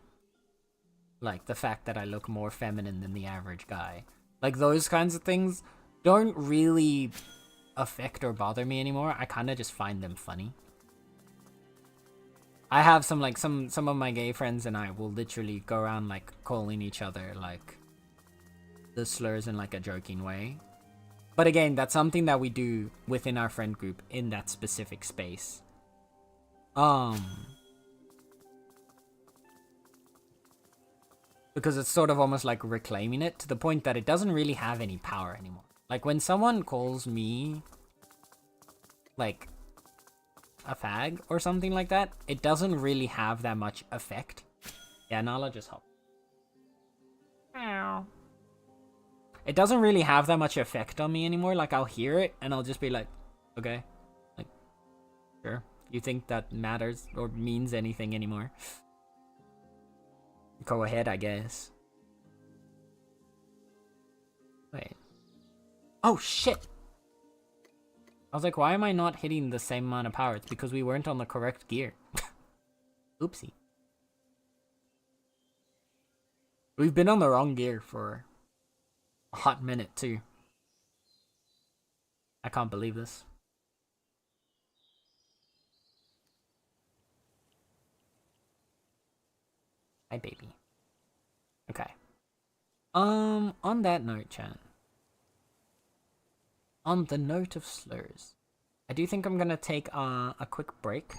like, the fact that I look more feminine than the average guy. Like, those kinds of things don't really affect or bother me anymore. I kind of just find them funny. I have some of my gay friends and I will literally go around like calling each other like the slurs in like a joking way. But again, that's something that we do within our friend group in that specific space. Because it's sort of almost like reclaiming it to the point that it doesn't really have any power anymore. Like when someone calls me like a fag or something like that, it doesn't really have that much effect. Yeah, Nala just hop. Ow. It doesn't really have that much effect on me anymore. Like I'll hear it and I'll just be like, okay, like, sure. You think that matters or means anything anymore? Go ahead, I guess. Wait. Oh shit! I was like, why am I not hitting the same amount of power? It's because we weren't on the correct gear. Oopsie. We've been on the wrong gear for a hot minute too. I can't believe this. Hi, baby. Okay. On that note, chat. On the note of slurs, I do think I'm gonna take a quick break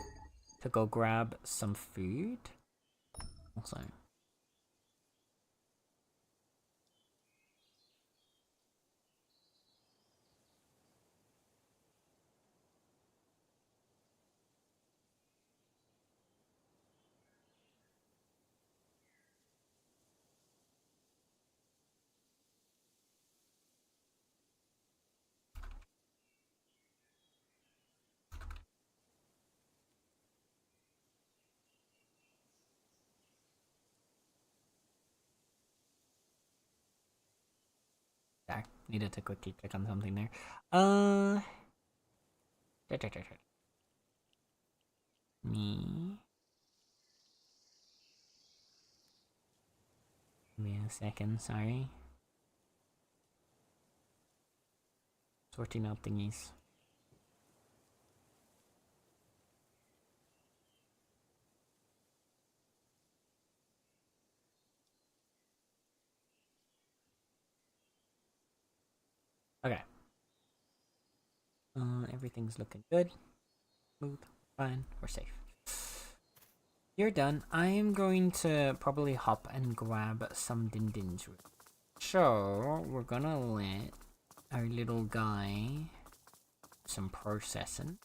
to go grab some food. Also. Sorry, needed to quickly click on something there. Me. Give me a second, sorry. Sorting out thingies. Okay. Everything's looking good. Smooth. Fine. We're safe. You're done. I am going to probably hop and grab some din-dins. So, we're gonna let our little guy some processing.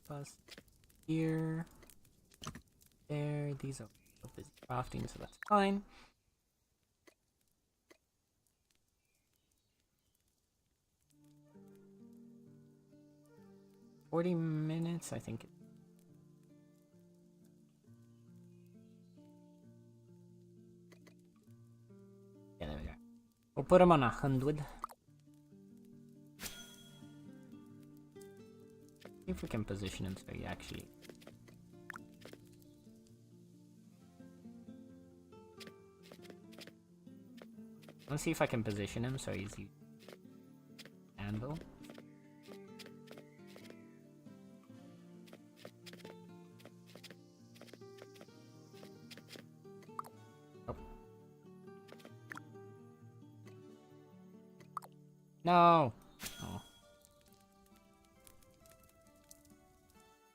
Bus here. There. These are busy crafting, so that's fine. $40, I think. Yeah, there we go. We'll put him on 100. See if we can position him so he actually. Let's see if I can position him so he's handle. Oh. No. Oh.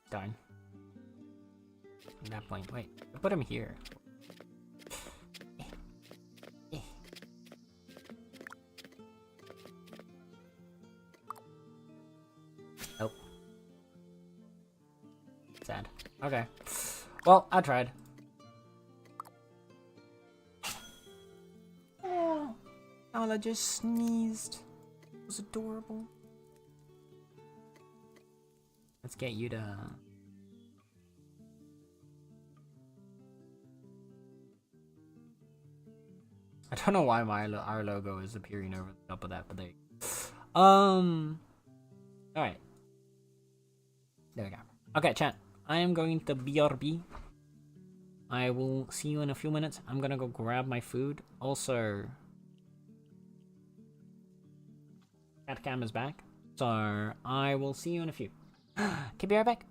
Darn. At that point, wait. I put him here. Nope. Sad. Okay. Well, I tried. Oh, Nala just sneezed. It was adorable. Let's get you to... I don't know why our logo is appearing over the top of that, but there you go. Alright. There we go. Okay, chat. I am going to BRB. I will see you in a few minutes. I'm gonna go grab my food. Also, Catcam is back. So, I will see you in a few. Okay, be right back.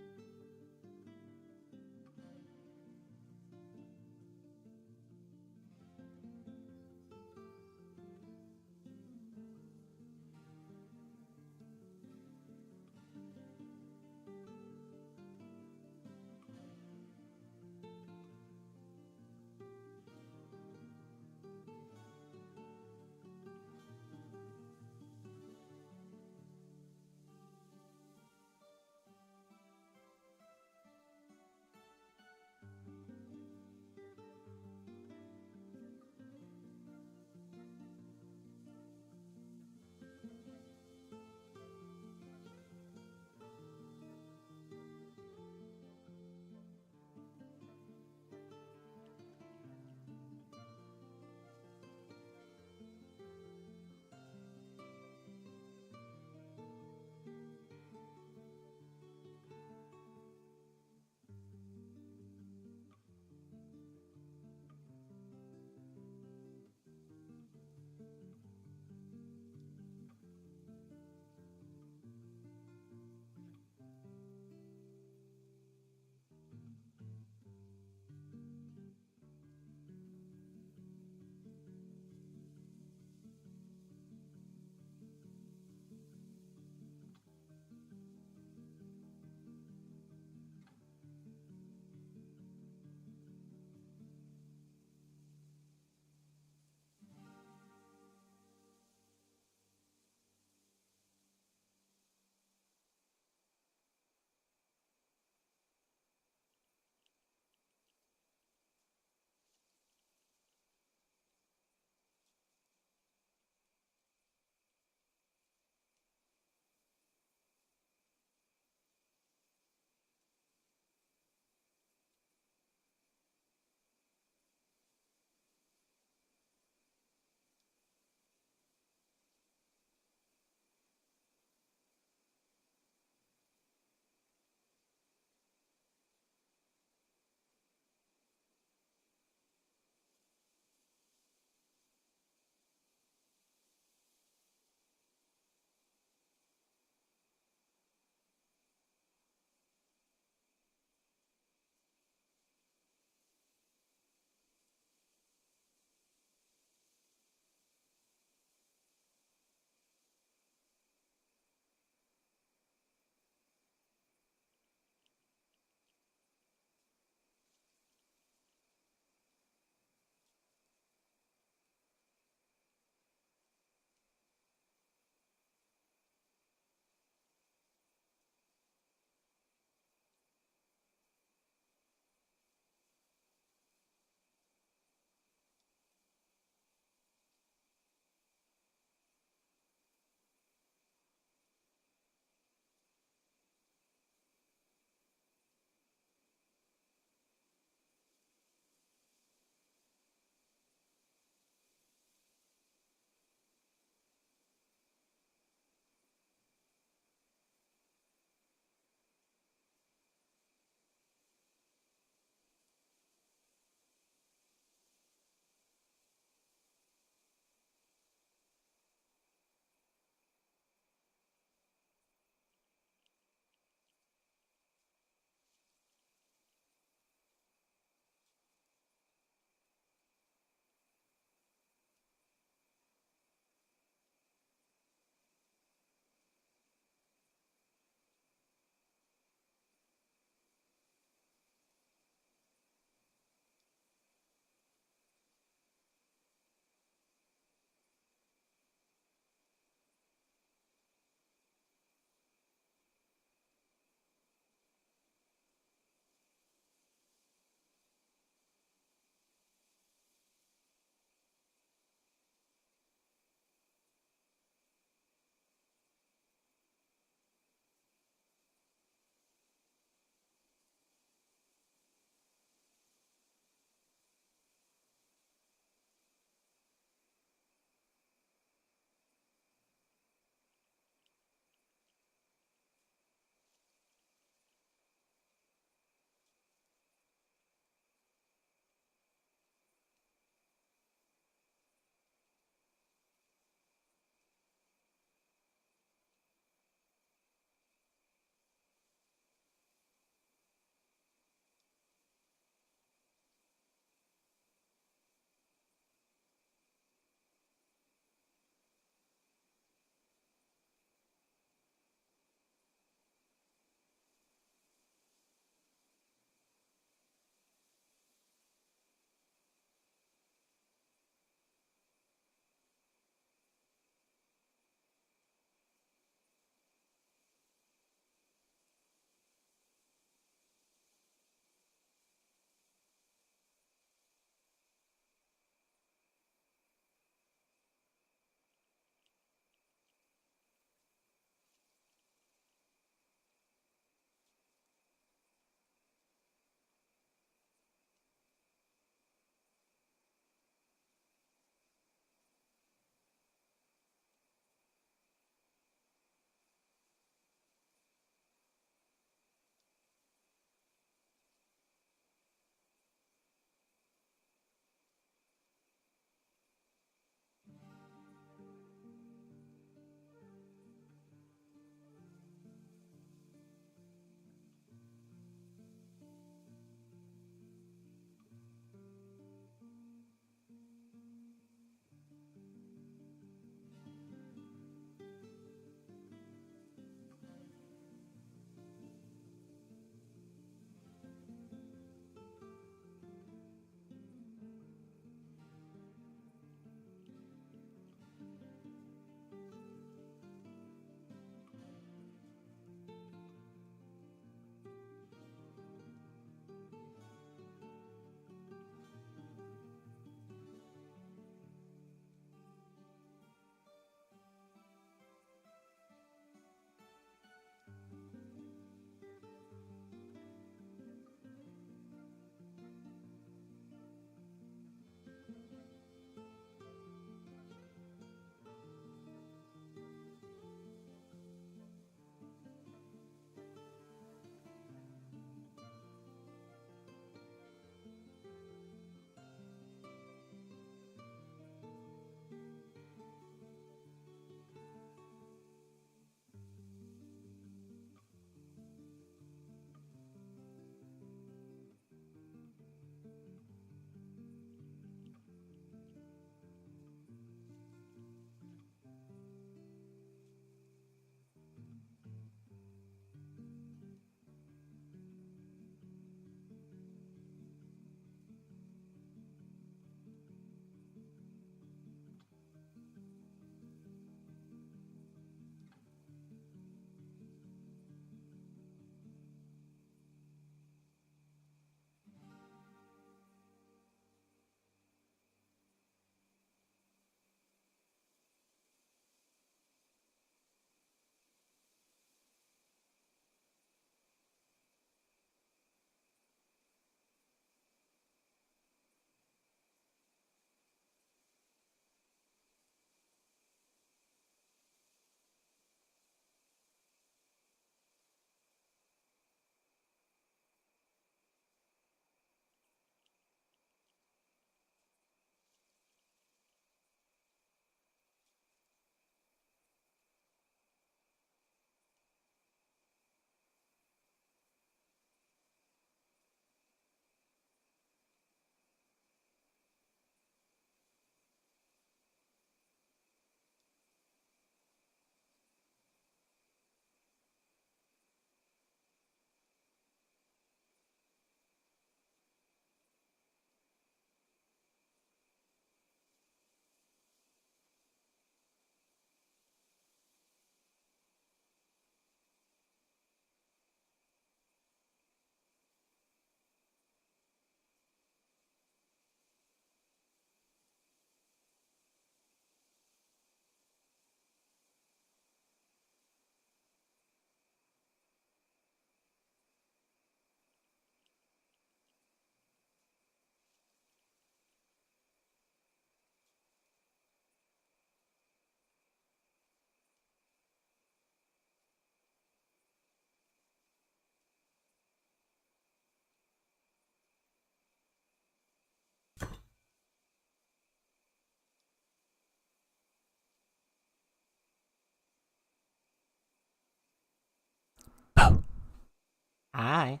Hi.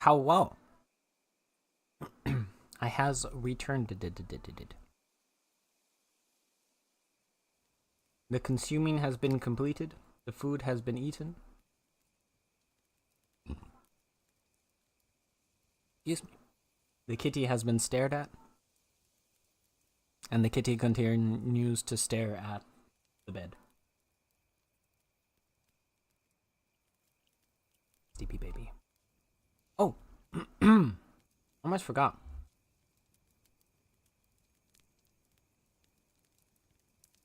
How well? I has returned. The consuming has been completed. The food has been eaten. Excuse me. The kitty has been stared at. And the kitty continues to stare at the bed. Sleepy baby. Oh! Almost forgot.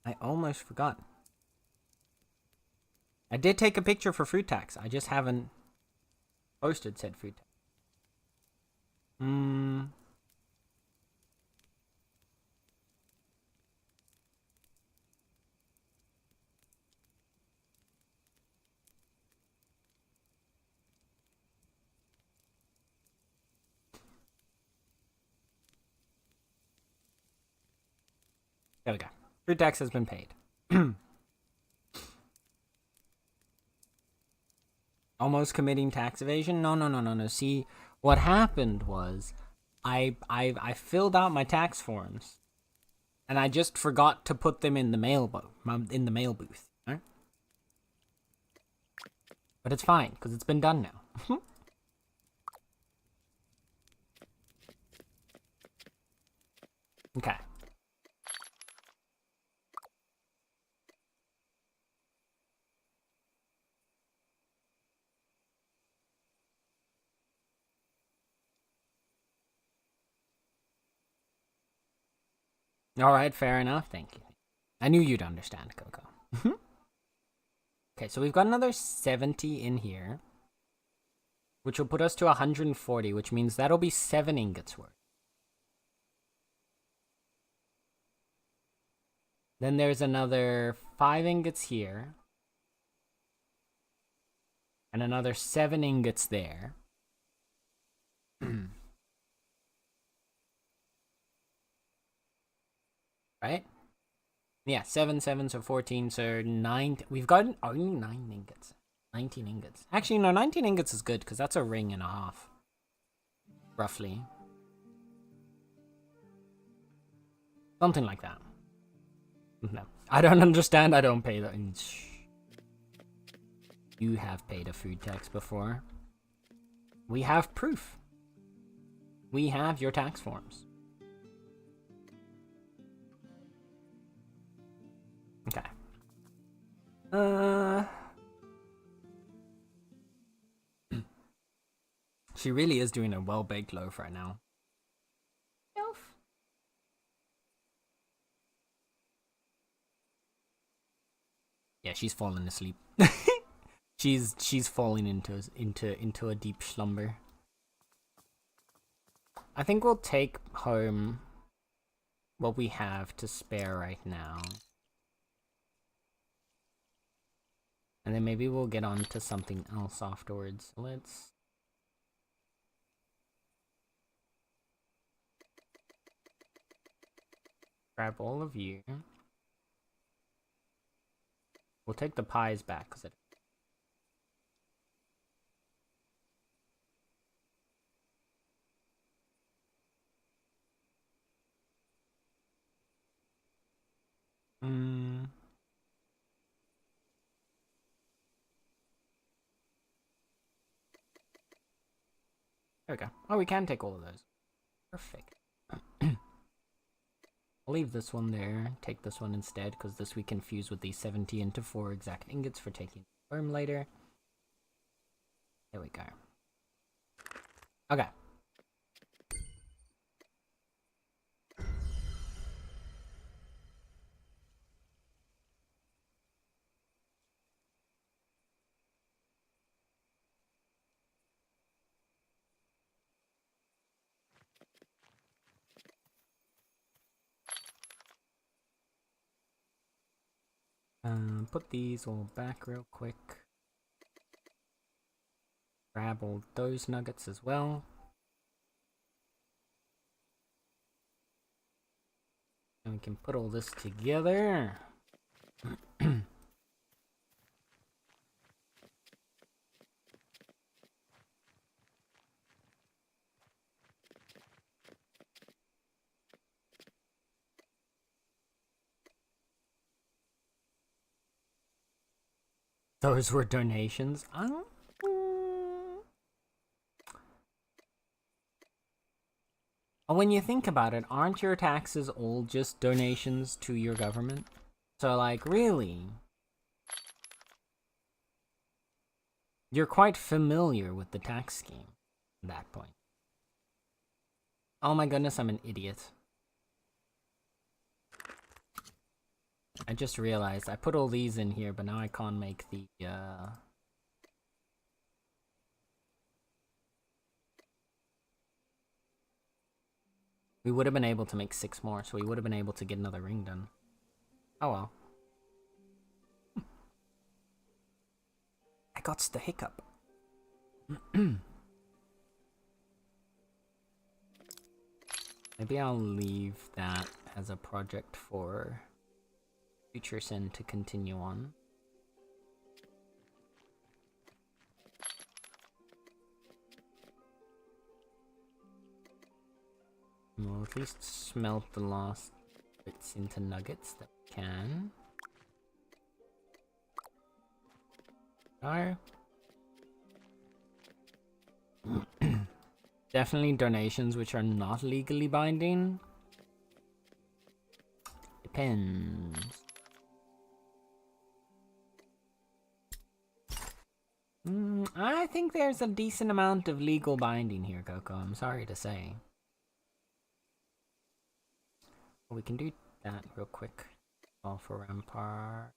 I almost forgot. I did take a picture for fruit tax. I just haven't posted said fruit tax. There we go. Fruit tax has been paid. Almost committing tax evasion? No. See, what happened was I filled out my tax forms and I just forgot to put them in the mail booth. Right? But it's fine because it's been done now. Okay. All right, fair enough. Thank you. I knew you'd understand, Coco. Okay, so we've got another 70 in here, which will put us to 140, which means that'll be 7 ingots worth. Then there's another 5 ingots here. And another 7 ingots there. Right? Yeah, 7, 7, so 14, so 9. We've got only 9 ingots. 19 ingots. Actually, no, 19 ingots is good, because that's a ring and a half. Roughly. Something like that. No. I don't understand, I don't pay that. You have paid a food tax before. We have proof. We have your tax forms. Okay. She really is doing a well-baked loaf right now. Loaf. Yeah, she's falling asleep. she's falling into a deep slumber. I think we'll take home what we have to spare right now. And then maybe we'll get on to something else afterwards. Let's... grab all of you. We'll take the pies back, because it... There we go. Oh, we can take all of those. Perfect. I'll leave this one there. Take this one instead, because this we can fuse with these 70 into 4 exact ingots for taking home later. There we go. Okay. Put these all back real quick. Grab all those nuggets as well. And we can put all this together. Those were donations. When you think about it, aren't your taxes all just donations to your government? So, like, really? You're quite familiar with the tax scheme at that point. Oh my goodness, I'm an idiot. I just realized I put all these in here, but now I can't make the, We would have been able to make 6 more, so we would have been able to get another ring done. Oh well. I got the hiccup. Maybe I'll leave that as a project for Future Sin to continue on. We'll at least smelt the last bits into nuggets that we can. Definitely donations which are not legally binding. Depends. I think there's a decent amount of legal binding here, Coco. I'm sorry to say. We can do that real quick. All for Rampart.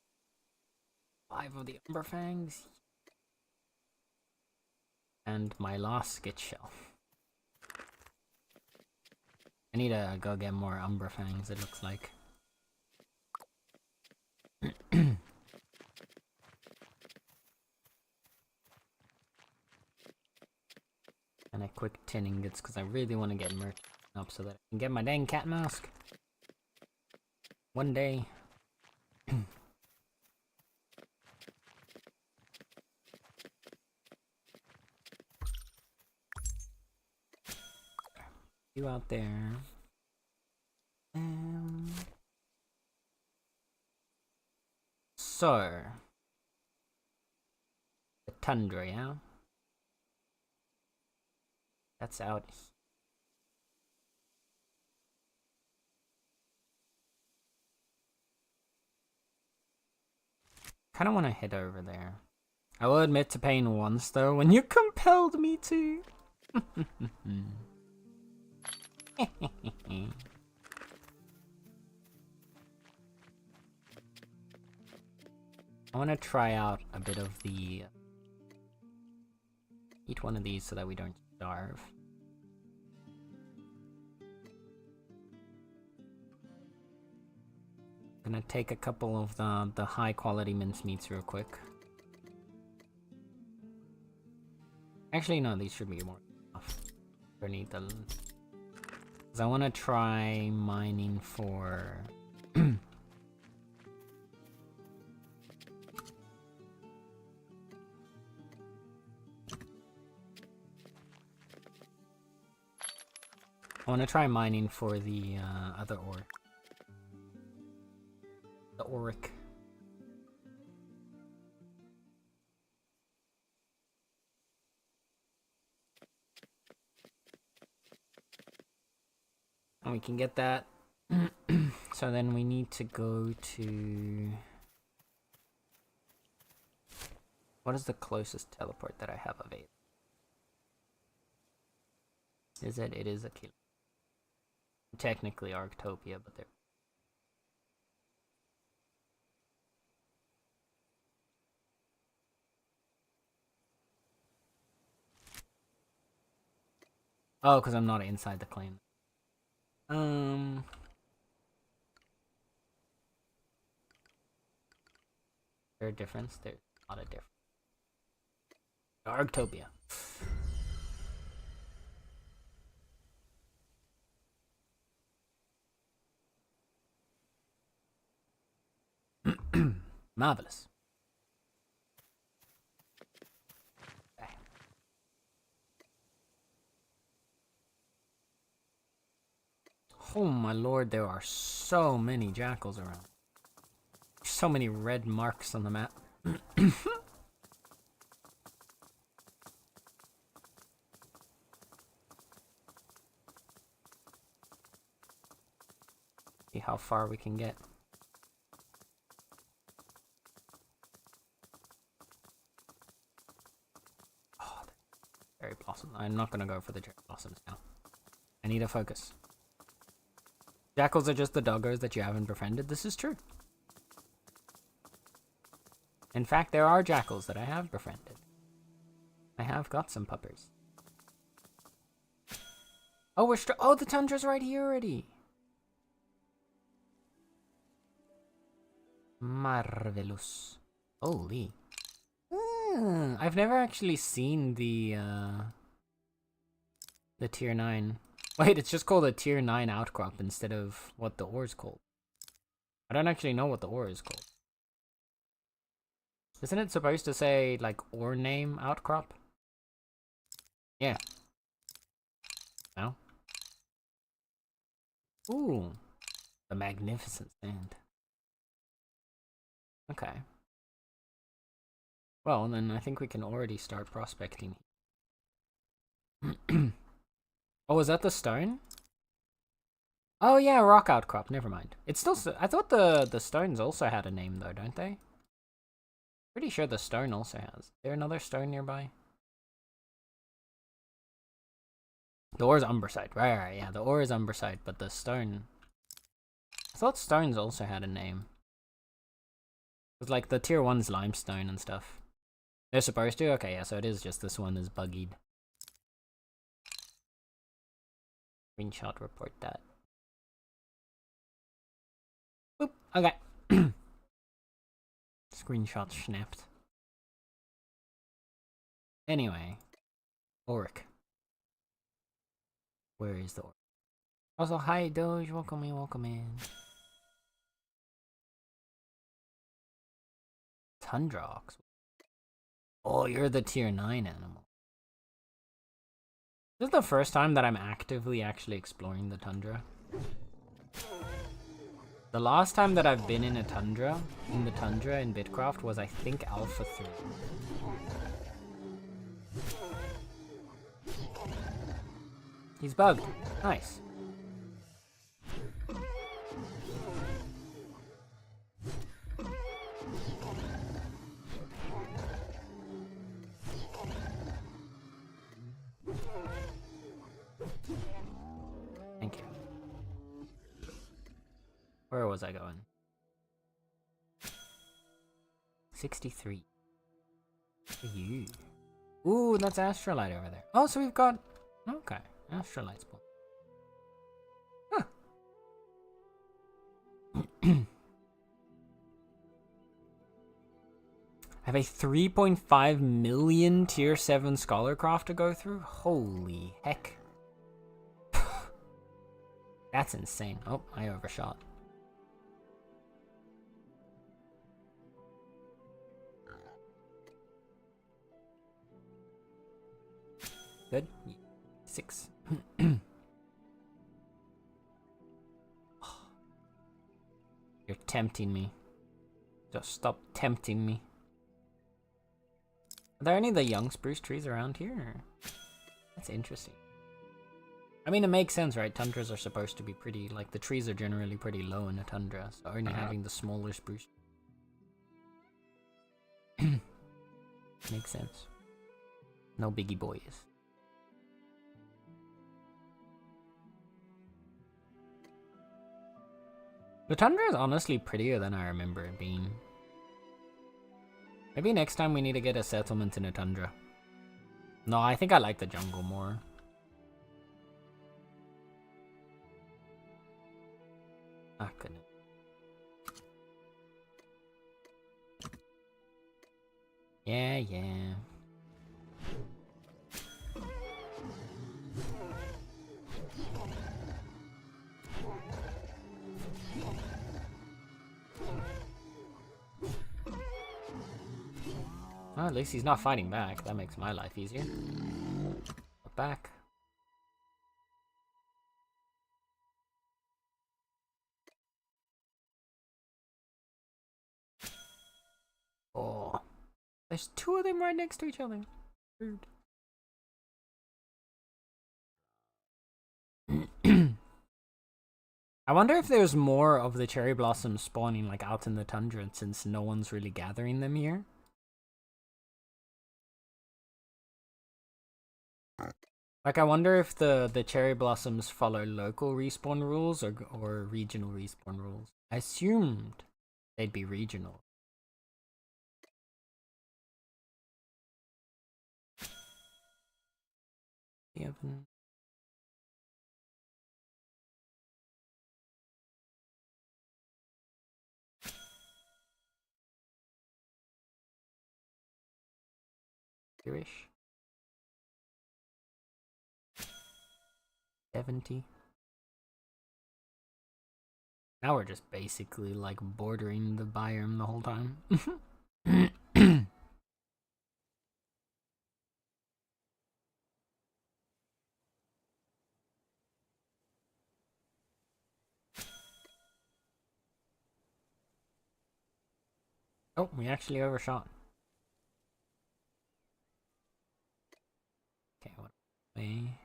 5 of the Umberfangs. And my last skit shell. I need to go get more Umberfangs, it looks like. And a quick 10 ingots, because I really want to get merch up so that I can get my dang cat mask. One day. You out there. So. The tundra, yeah? That's out. Kinda wanna head over there. I will admit to paying once though when you compelled me to. I want to try out a bit of the... Eat one of these so that we don't starve. Gonna take a couple of the high quality mincemeats real quick. Actually, no, these should be more enough. Don't need the... Because I want to try mining for... I want to try mining for the other ore. The auric. And we can get that. So then we need to go to... What is the closest teleport that I have available? Is it? It is a kilo. Technically Arctopia, but they're... Oh, because I'm not inside the claim. There a difference? There's not a difference. Arctopia. Marvelous. Okay. Oh my lord, there are so many jackals around. So many red marks on the map. how far we can get. Oh, cherry blossom. I'm not gonna go for the cherry blossoms now. I need to focus. Jackals are just the doggos that you haven't befriended. This is true. In fact, there are jackals that I have befriended. I have got some puppers. Oh, oh, the tundra's right here already. Marvelous. Holy. I've never actually seen the tier 9. Wait, it's just called a tier 9 outcrop instead of what the ore is called. I don't actually know what the ore is called. Isn't it supposed to say, like, ore name outcrop? Yeah. No? Ooh. The magnificent sand. Okay. Well, then I think we can already start prospecting. Oh, is that the stone? Oh yeah, rock outcrop. Never mind. It's still. I thought the stones also had a name though, don't they? Pretty sure the stone also has. Is there another stone nearby? The ore is umbersite. Right. Yeah, the ore is umbersite, but the stone. I thought stones also had a name. It's like the tier 1's limestone and stuff. They're supposed to? Okay, yeah, so it is just this one is buggied. Screenshot report that. Boop. Okay. Screenshot snapped. Anyway. Oric. Where is the Oric? Also, hi Doge, welcome in, welcome in. Tundrox. Oh, you're the tier 9 animal. This is the first time that I'm actively actually exploring the tundra. The last time that I've been in the tundra in Bitcraft was, I think, Alpha 3. He's bugged. Nice. Thank you. Where was I going? 63. You. Ooh, that's Astrolite over there. Oh, so we've got... Okay, Astrolite's spawn. Huh. I have a 3.5 million tier 7 Scholarcraft to go through? Holy heck. That's insane. Oh, I overshot. Good. 6. You're tempting me. Just stop tempting me. Are there any of the young spruce trees around here? That's interesting. I mean, it makes sense, right? Tundras are supposed to be pretty, like, the trees are generally pretty low in a tundra, so only having the smaller spruce. Makes sense. No biggie boys. The tundra is honestly prettier than I remember it being. Maybe next time we need to get a settlement in a tundra. No, I think I like the jungle more. Ah, goodness. Yeah. Well, at least he's not fighting back. That makes my life easier. Back. Oh. There's 2 of them right next to each other. Rude. I wonder if there's more of the cherry blossoms spawning like out in the tundra since no one's really gathering them here. Like, I wonder if the cherry blossoms follow local respawn rules or regional respawn rules. I assumed they'd be regional. Kevin. Here-ish. 70. Now we're just basically like bordering the biome the whole time. Oh, we actually overshot. Okay, what way?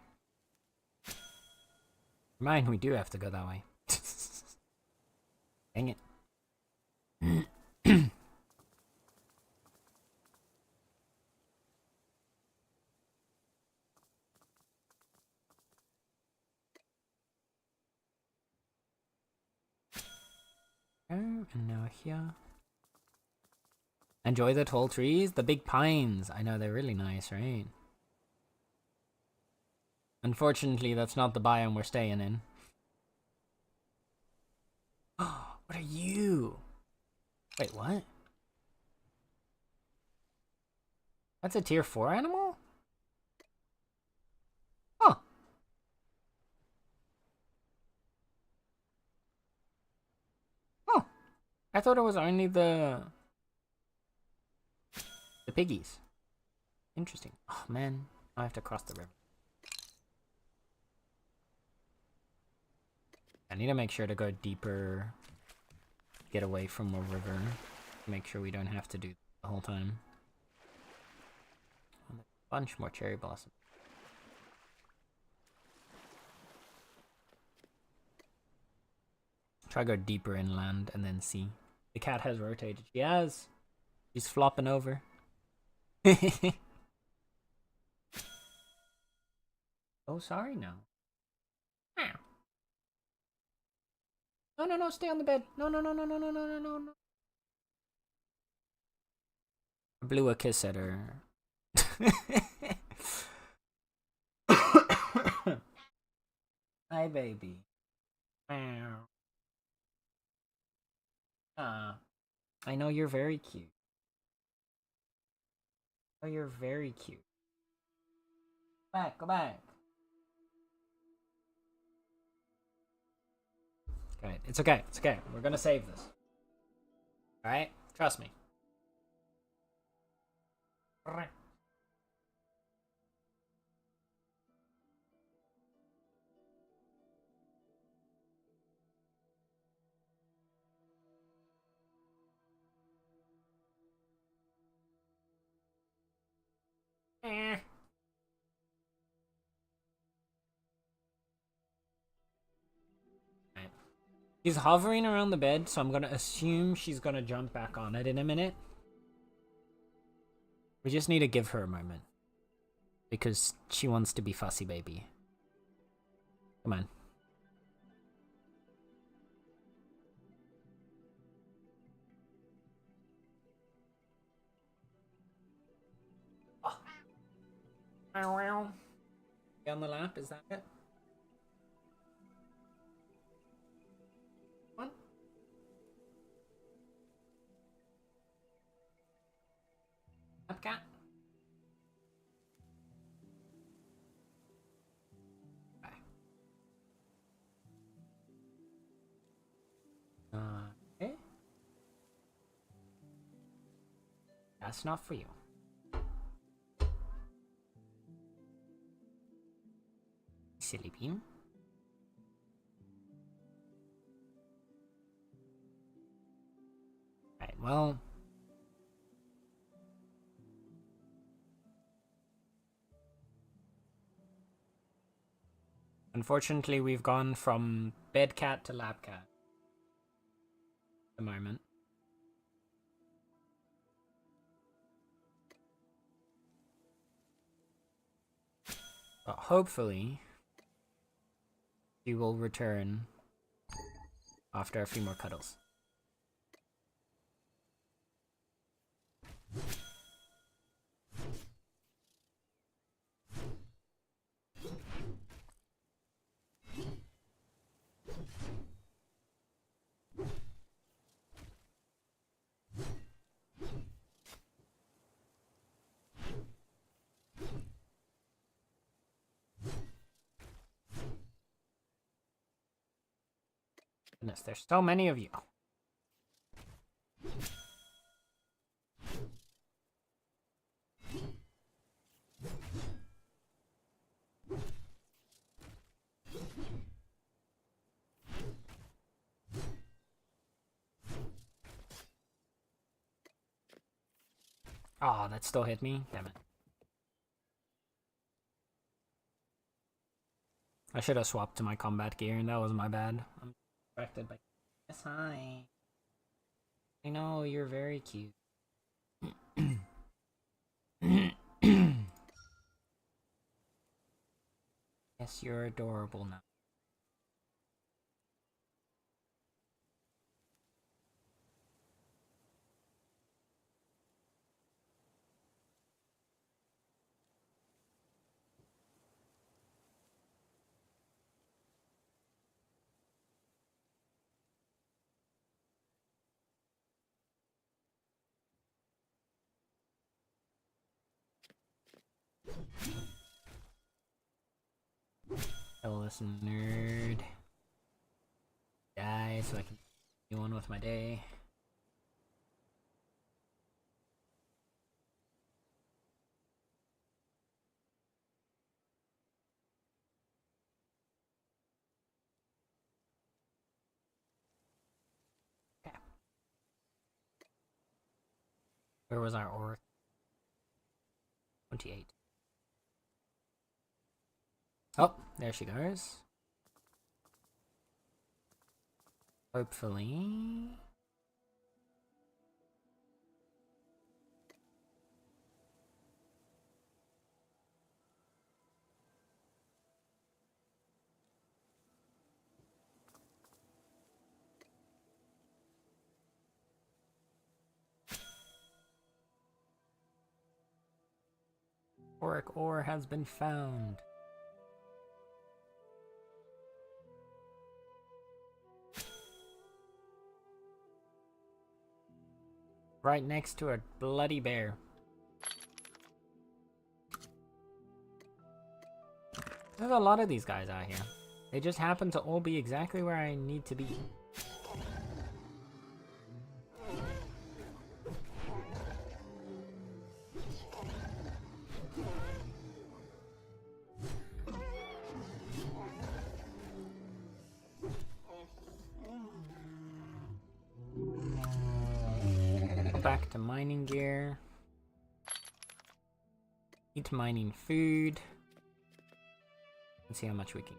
Mind, we do have to go that way. Dang it. And now here. Enjoy the tall trees, the big pines. I know, they're really nice, right? Unfortunately, that's not the biome we're staying in. What are you? Wait, what? That's a tier 4 animal? Huh. Oh. I thought it was only the piggies. Interesting. Oh man, I have to cross the river. I need to make sure to go deeper, get away from a river, make sure we don't have to do the whole time. A bunch more cherry blossoms. Try to go deeper inland and then see. The cat has rotated. She has. She's flopping over. Oh, sorry now. No, no, no, stay on the bed. No, no, no, no, no, no, no, no, no, no. I blew a kiss at her. Hi, baby. Meow. I know you're very cute. Oh, you're very cute. Go back. Okay, it's okay. It's okay. We're gonna save this. Alright? Trust me. Right. She's hovering around the bed, so I'm gonna assume she's gonna jump back on it in a minute. We just need to give her a moment. Because she wants to be fussy baby. Come on. Oh. On the lap, is that it? What? Lap cat? Okay. That's not for you. Silly bean. Right, well. Unfortunately, we've gone from bed cat to lab cat. At the moment. But hopefully, he will return after a few more cuddles. Goodness, there's so many of you. Oh, that still hit me. Damn it. I should have swapped to my combat gear, and that was my bad. I'm distracted by. Yes, hi. I know, you're very cute. Yes, you're adorable now. Oh, listen, nerd. Die so I can go on with my day. Okay. Where was our orc? 28. Oh, there she goes. Hopefully. Auric ore has been found. Right next to a bloody bear. There's a lot of these guys out here. They just happen to all be exactly where I need to be. Back to mining gear. Eat mining food. Let's see how much we can.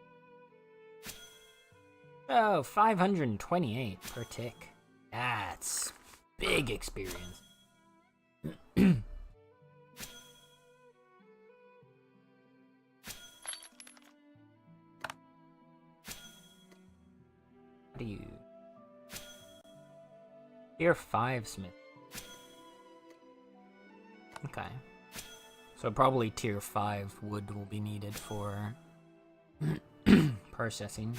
Oh, 528 per tick. That's big experience. How do you... Tier 5 smith. Okay. So probably tier 5 wood will be needed for processing.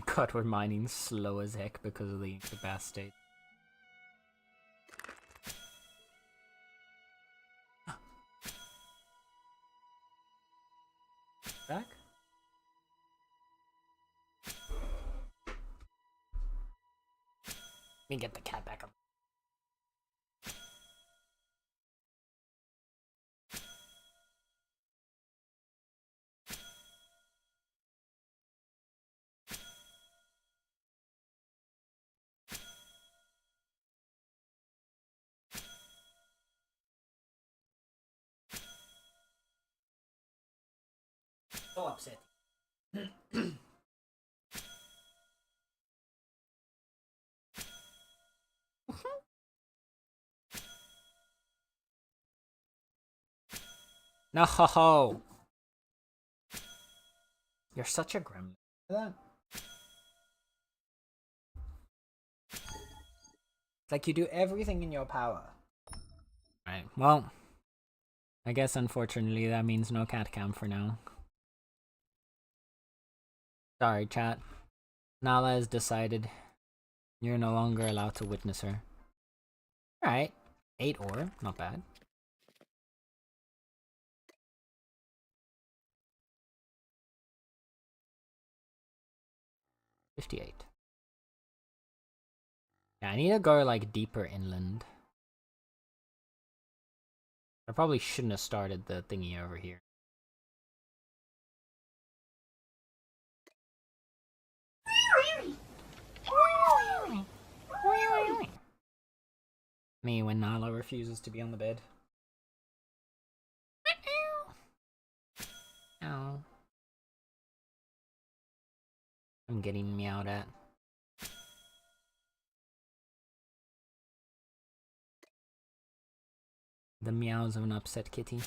God, we're mining slow as heck because of the incapacity. Back? Let me get the cat back up. So upset. No ho ho! You're such a gremlin. That. It's like you do everything in your power. Right, well, I guess unfortunately that means no cat cam for now. Sorry, chat. Nala has decided you're no longer allowed to witness her. Alright. 8 ore, not bad. $58. Yeah, I need to go like deeper inland. I probably shouldn't have started the thingy over here. Me when Nala refuses to be on the bed. Ow. I'm getting meowed at. The meows of an upset kitty.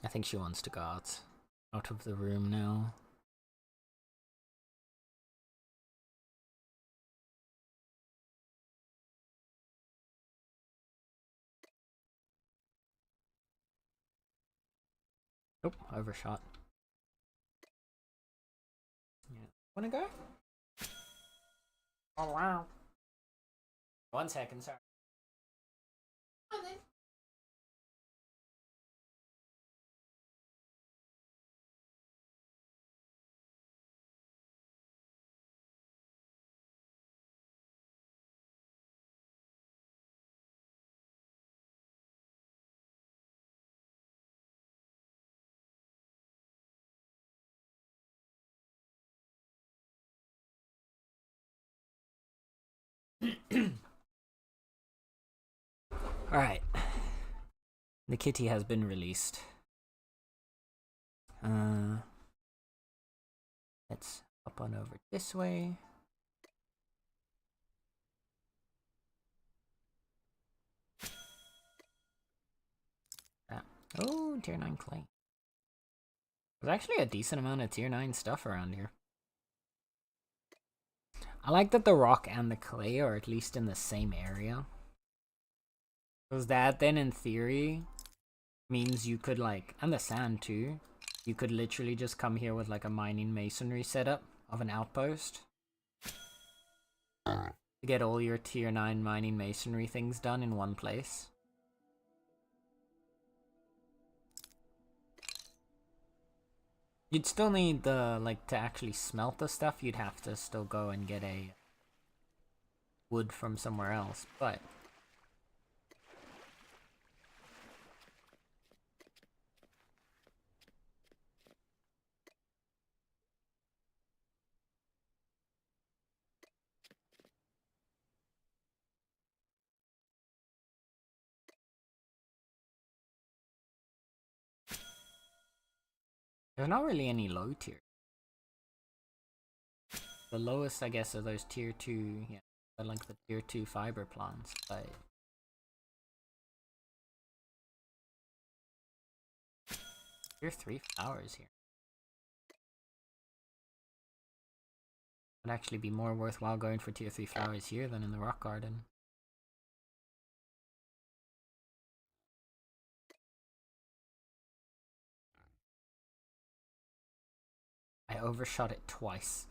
I think she wants to go out of the room now. Oh, overshot. Yeah. Wanna go? Oh wow. 1 second, sorry. Alright. The kitty has been released. Let's hop on over this way. Ah. Oh, tier 9 clay. There's actually a decent amount of tier 9 stuff around here. I like that the rock and the clay are at least in the same area. Because that then in theory means you could like, and the sand too, you could literally just come here with like a mining masonry setup of an outpost. To get all your tier 9 mining masonry things done in one place. You'd still need the, like, to actually smelt the stuff, you'd have to still go and get a wood from somewhere else, but there's not really any low tier. The lowest, I guess, are those tier 2, yeah, like the tier 2 fiber plants, but tier 3 flowers here would actually be more worthwhile going for tier 3 flowers here than in the rock garden. I overshot it twice.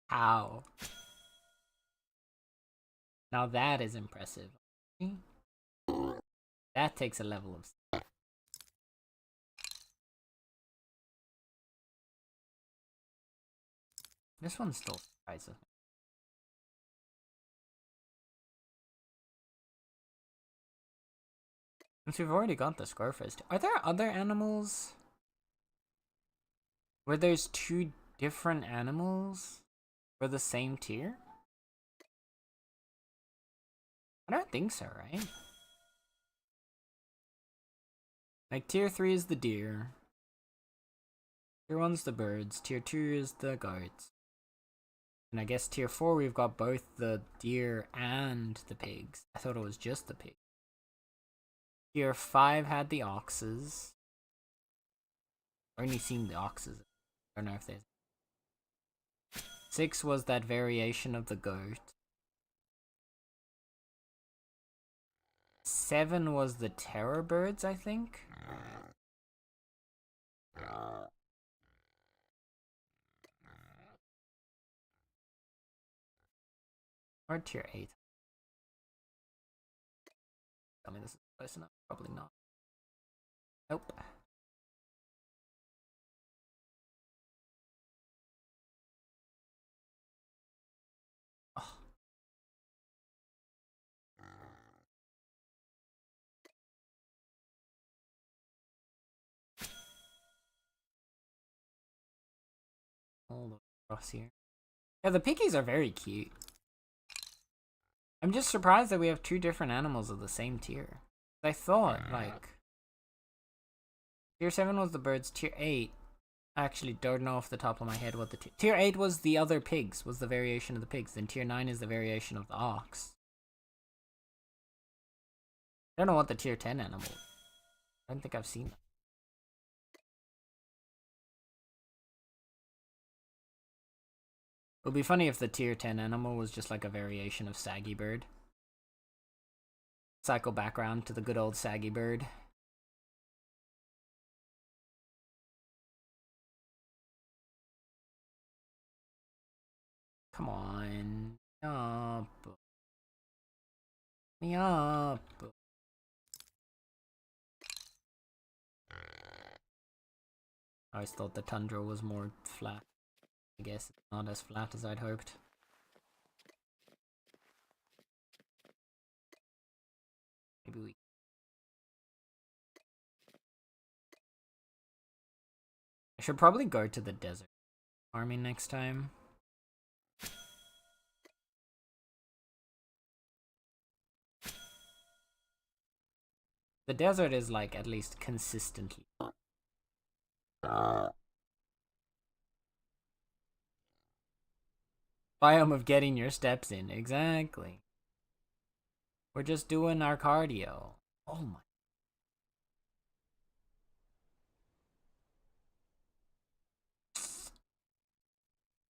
How? Now that is impressive. That takes a level of... This one still surprises me. Since we've already got the Scarfist, are there other animals where there's 2 different animals for the same tier? I don't think so, right? Like, tier 3 is the deer. Tier 1's the birds. Tier 2 is the goats. And I guess tier 4 we've got both the deer and the pigs. I thought it was just the pigs. Tier 5 had the oxes. I've only seen the oxes. I don't know if there's... 6 was that variation of the goat. 7 was the terror birds, I think. Or tier 8. Tell me this is close enough. Probably not. Nope. Oh. All the way across here. Yeah, the piggies are very cute. I'm just surprised that we have 2 different animals of the same tier. I thought, like... Tier 7 was the birds, tier 8... I actually don't know off the top of my head what the tier 8 was the other pigs, was the variation of the pigs. Then tier 9 is the variation of the ox. I don't know what the tier 10 animal is. I don't think I've seen that. It would be funny if the tier 10 animal was just like a variation of saggy bird. Cycle background to the good old saggy bird. Come on. Up. Me up. I always thought the tundra was more flat. I guess it's not as flat as I'd hoped. Maybe we... I should probably go to the desert farming next time. The desert is like at least consistently. Biome of getting your steps in, exactly. We're just doing our cardio. Oh my.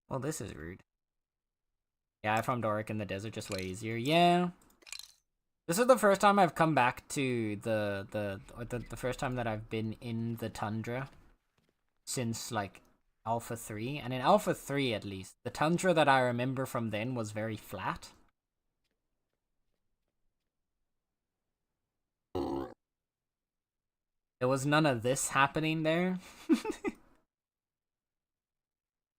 Well, this is rude. Yeah, I farmed Oric in the desert, just way easier. Yeah. This is the first time I've come back to the first time that I've been in the tundra since like Alpha 3. And in Alpha 3 at least, the tundra that I remember from then was very flat. There was none of this happening there.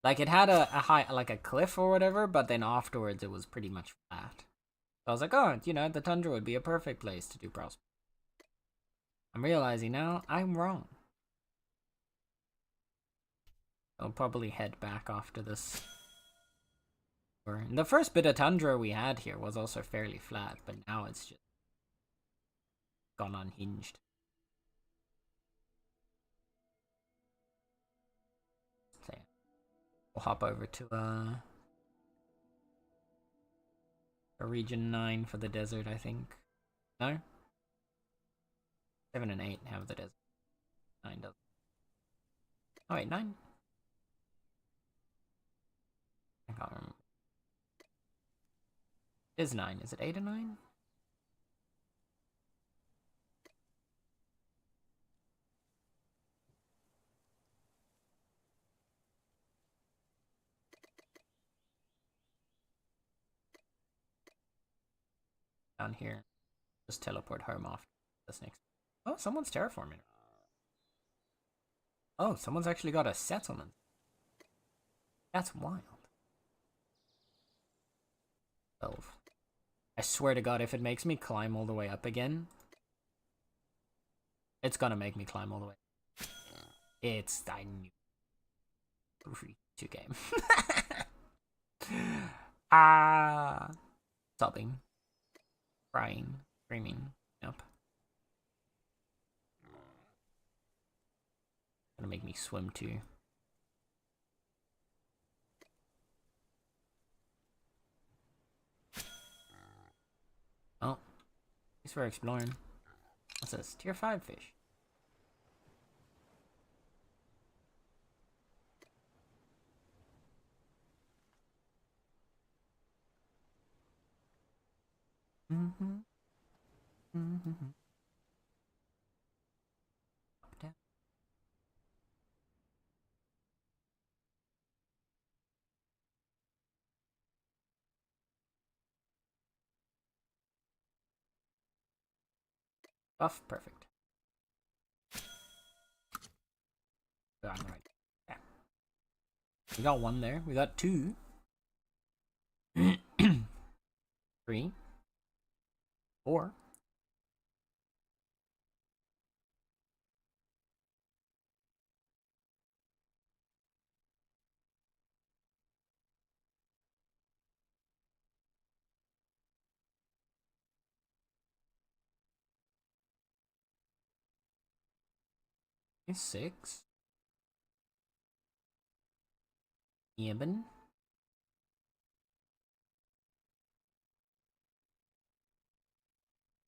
Like, it had a high, like a cliff or whatever, but then afterwards it was pretty much flat. So I was like, oh, you know, the tundra would be a perfect place to do prosper. I'm realizing now I'm wrong. I'll probably head back after this. And the first bit of tundra we had here was also fairly flat, but now it's just gone unhinged. So yeah. We'll hop over to a region 9 for the desert, I think. No? 7 and 8 have the desert. 9 doesn't. Oh wait, 9? I can't remember. It is 9. Is it 8 or 9? Down here. Just teleport home off this next. Oh, someone's terraforming. Oh, someone's actually got a settlement. That's wild. 12. I swear to God, if it makes me climb all the way up again, it's gonna make me climb all the way. I knew. 2 game. Sobbing. Crying. Screaming. Yep. Gonna make me swim too. Oh. Thanks for exploring. What's this? Tier 5 fish. Mm-hmm. Mm-hmm. Up, down. Buff, perfect. Go on the right. Yeah. We got one there. We got two. 3. 4. Okay, 6. Eben.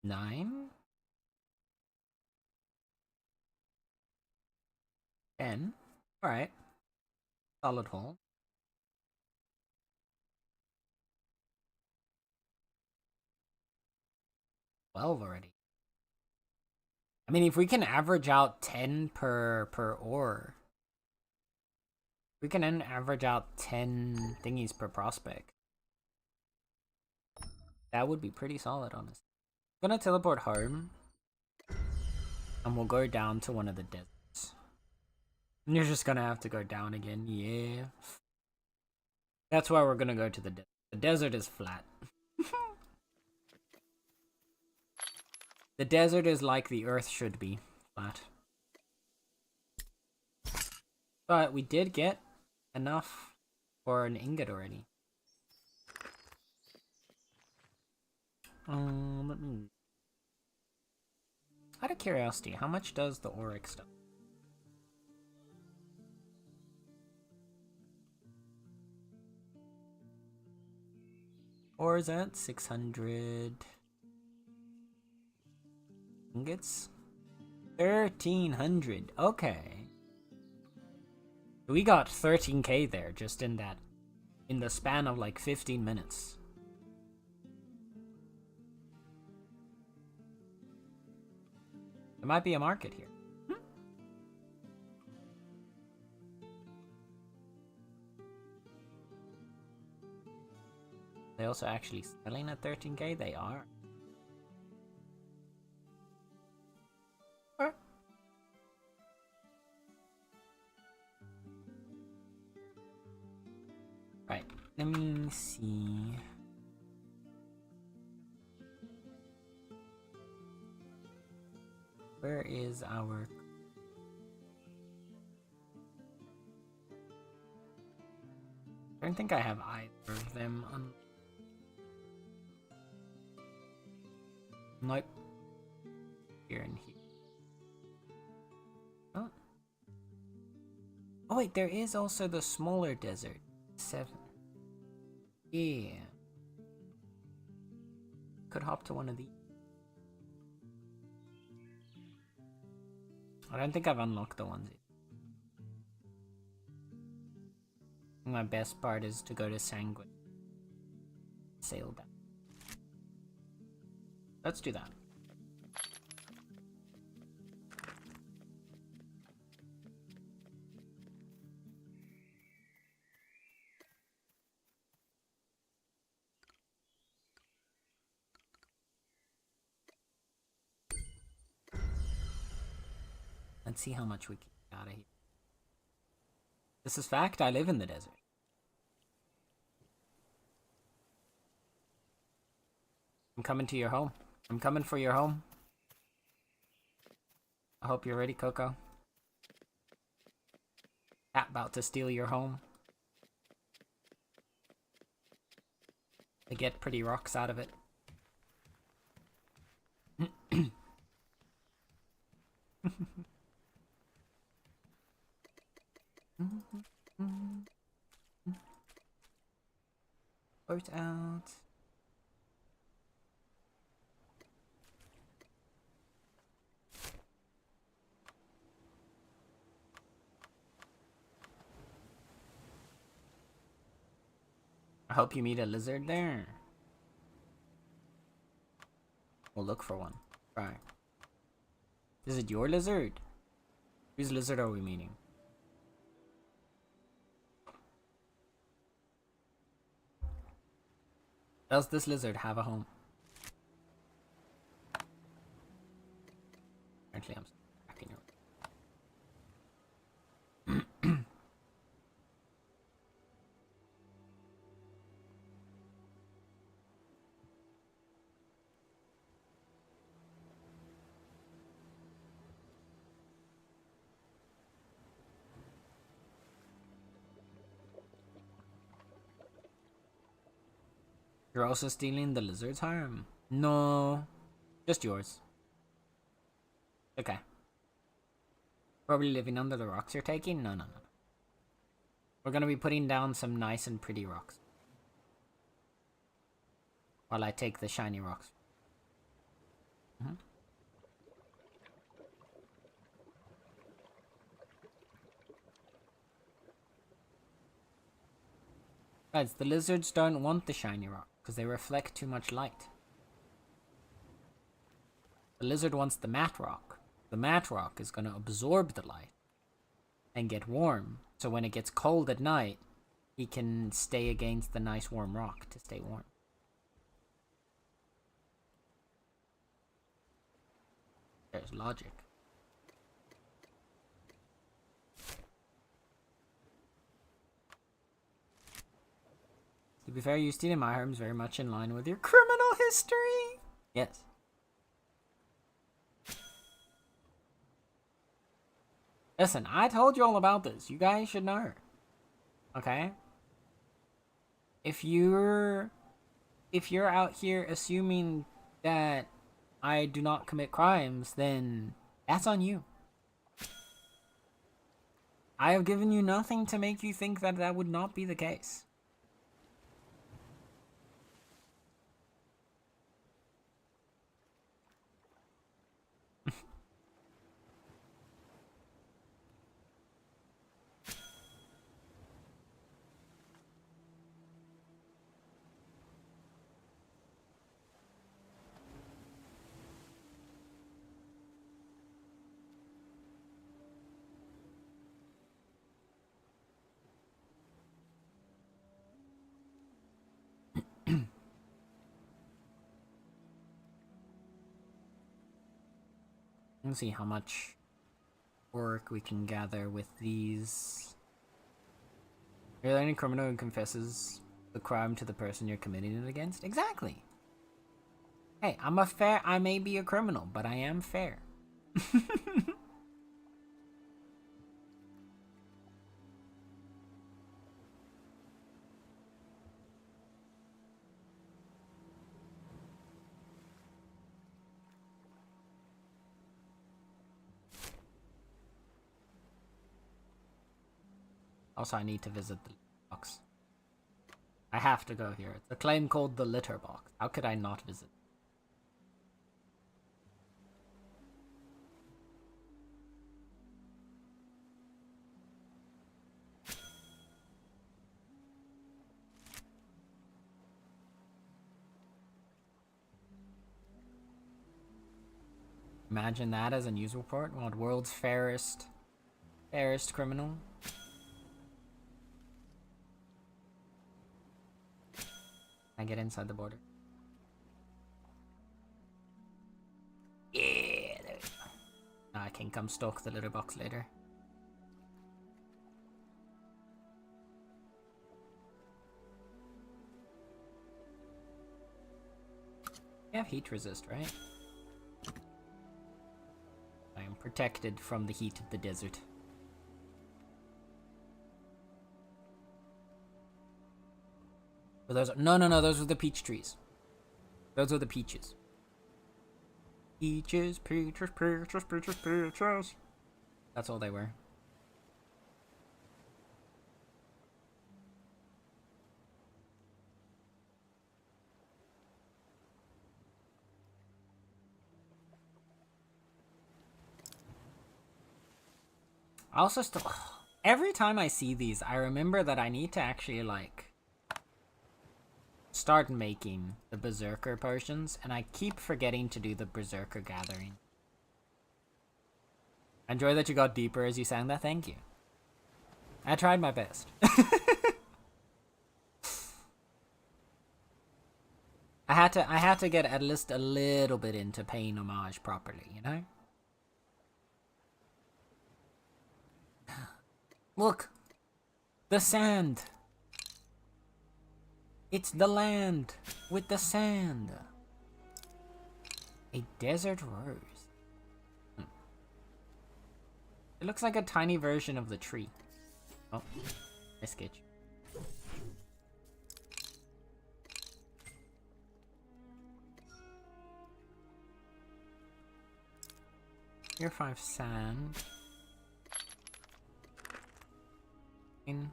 9. 10. Alright. Solid hole. 12 already. I mean, if we can average out 10 per ore, we can then average out 10 thingies per prospect. That would be pretty solid, honestly. I'm gonna teleport home, and we'll go down to one of the deserts. And you're just gonna have to go down again, yeah. That's why we're gonna go to the desert. The desert is flat. The desert is like the earth should be, flat. But we did get enough for an ingot already. Let me... Out of curiosity, how much does the auric stuff? Or is that 600 ingots? 1300. Okay. We got 13k there just in the span of like 15 minutes. There might be a market here. They also actually selling at 13k? They are. Right, let me see. Where is our... I don't think I have either of them on... Nope. Here and here. Oh. Oh wait, there is also the smaller desert. 7. Yeah. Could hop to one of these. I don't think I've unlocked the ones yet. My best part is to go to Sanguine. Sail down. Let's do that. Let's see how much we can get out of here. This is fact, I live in the desert. I'm coming to your home. I'm coming for your home. I hope you're ready, Coco. Cat about to steal your home. To get pretty rocks out of it. Sort out. I hope you meet a lizard there. We'll look for one. Try. Is it your lizard? Whose lizard are we meeting? Does this lizard have a home? Apparently I'm acting out. You're also stealing the lizard's harm? No. Just yours. Okay. Probably living under the rocks you're taking? No. We're gonna be putting down some nice and pretty rocks. While I take the shiny rocks. Guys, the lizards don't want the shiny rock because they reflect too much light. The lizard wants the matte rock. The matte rock is going to absorb the light and get warm. So when it gets cold at night, he can stay against the nice warm rock to stay warm. There's logic. To be fair, you stealing my harm is very much in line with your criminal history. Yes. Listen, I told you all about this. You guys should know. Okay? If you're out here assuming that I do not commit crimes, then that's on you. I have given you nothing to make you think that that would not be the case. Let's see how much work we can gather with these. Are there any criminal who confesses the crime to the person you're committing it against? Exactly. Hey, I may be a criminal, but I am fair. Also, I need to visit the box. I have to go here. It's a claim called the litter box. How could I not visit? Imagine that as a news report. What, world's fairest criminal? I get inside the border. Yeah, there we go. Now I can come stalk the litter box later. You have heat resist, right? I am protected from the heat of the desert. But those are, no, those are the peach trees. Those are the peaches. Peaches. That's all they were. I also still... Every time I see these, I remember that I need to actually, like, start making the Berserker potions, and I keep forgetting to do the Berserker gathering. I enjoy that you got deeper as you sang that. Thank you. I tried my best. I had to get at least a little bit into paying homage properly, you know? Look! The sand! It's the land with the sand. A desert rose. It looks like a tiny version of the tree. Oh, I sketch. Here 5 sand. In.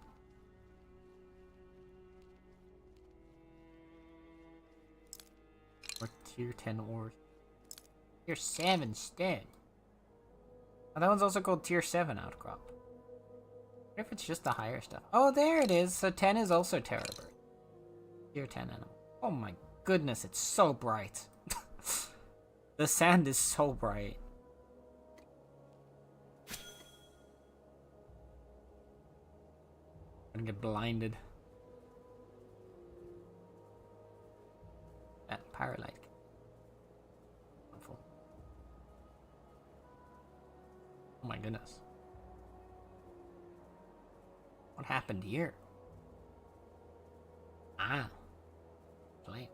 Or tier 10 ore. Tier 7 instead. Oh, that one's also called tier 7 outcrop. What if it's just the higher stuff? Oh, there it is. So 10 is also Terror Bird. Tier 10 animal. Oh my goodness, it's so bright. The sand is so bright. I'm gonna get blinded. That Pyrolite. Oh my goodness. What happened here? Ah. Flame.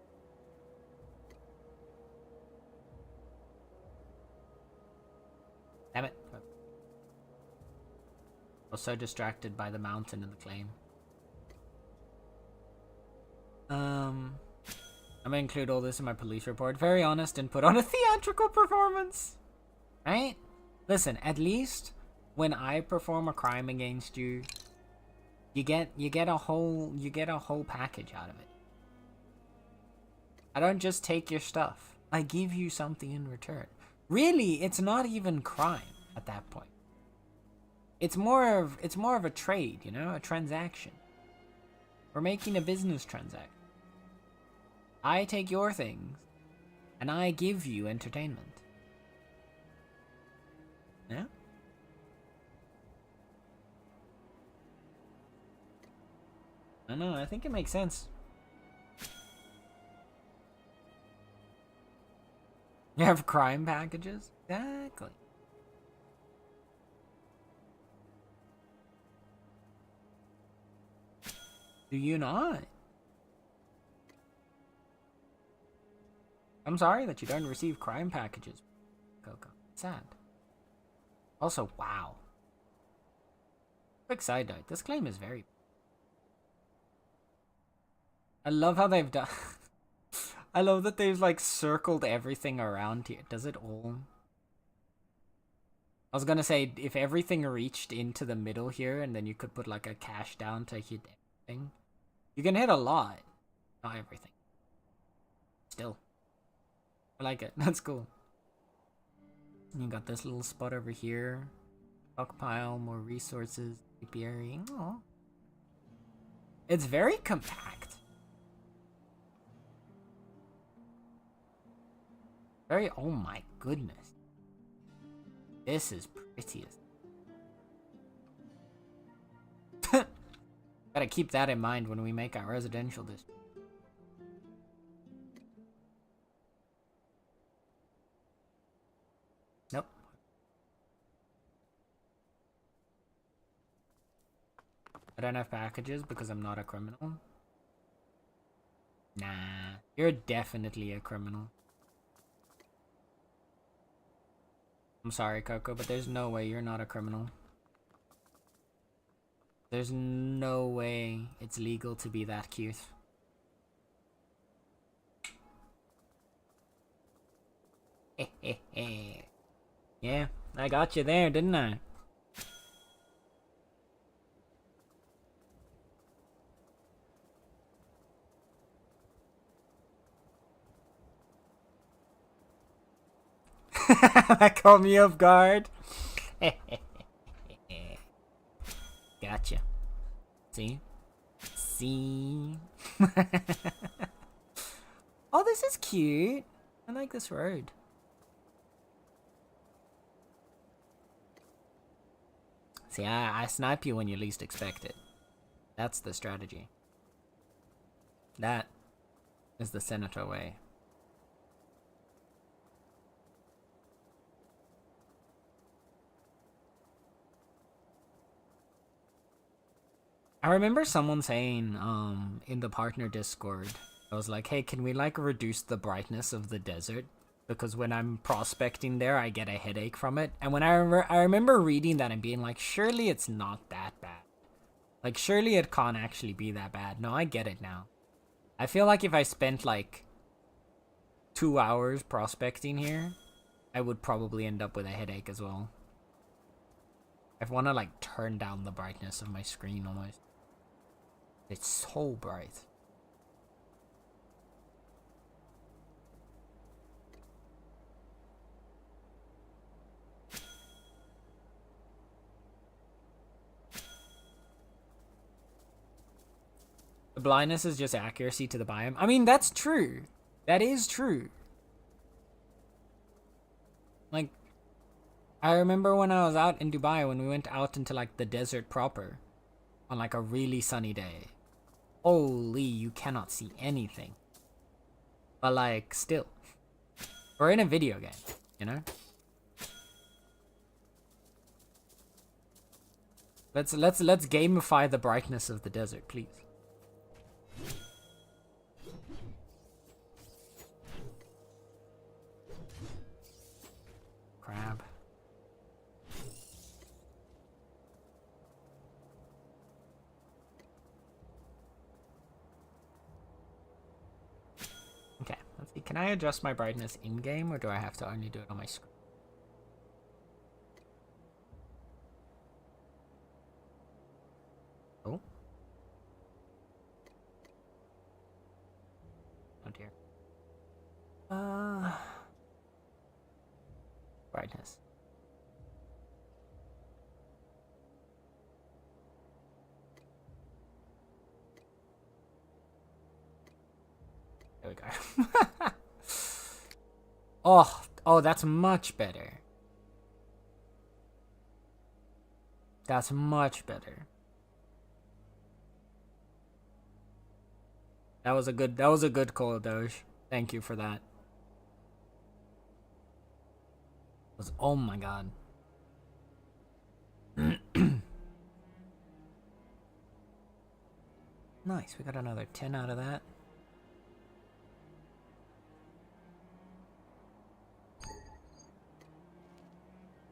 Damn it. I was so distracted by the mountain and the claim. I'm gonna include all this in my police report. Very honest and put on a theatrical performance. Right? Listen, at least when I perform a crime against you, you get a whole package out of it. I don't just take your stuff. I give you something in return. Really, it's not even crime at that point. It's more of a trade, you know, a transaction. We're making a business transaction. I take your things, and I give you entertainment. Yeah? I know, I think it makes sense. You have crime packages? Exactly. Do you not? I'm sorry that you don't receive crime packages, Coco. Sad. Also, wow. Quick side note, this claim is very... I love how they've done... I love that they've, like, circled everything around here. Does it all... I was gonna say, if everything reached into the middle here, and then you could put, like, a cash down to hit everything. You can hit a lot. Not everything. Still. I like it. That's cool. You got this little spot over here. Stockpile, more resources, apiary. Aww. It's very compact. Very, oh my goodness. This is prettiest. Gotta keep that in mind when we make our residential district. Nope. I don't have packages because I'm not a criminal. Nah, you're definitely a criminal. I'm sorry, Coco, but there's no way you're not a criminal. There's no way it's legal to be that cute. Yeah, I got you there, didn't I? That caught me off guard. See? See? Oh, this is cute. I like this road. See, I snipe you when you least expect it. That's the strategy. That is the senator way. I remember someone saying in the partner Discord, I was like, hey, can we like reduce the brightness of the desert? Because when I'm prospecting there, I get a headache from it. And when I remember reading that and being like, surely it's not that bad. Like, surely it can't actually be that bad. No, I get it now. I feel like if I spent like 2 hours prospecting here, I would probably end up with a headache as well. I want to like turn down the brightness of my screen almost. It's so bright. The blindness is just accuracy to the biome. I mean, that's true. That is true. Like, I remember when I was out in Dubai, when we went out into like the desert proper on like a really sunny day. Holy, you cannot see anything. But like, still. We're in a video game, you know? Let's gamify the brightness of the desert, please. Crab. Okay, let's see. Can I adjust my brightness in-game, or do I have to only do it on my screen? Oh. Oh dear. Brightness. There we go. Oh, that's much better. That's much better. That was a good call, Doge. Thank you for that. Oh my god. Nice, we got another 10 out of that.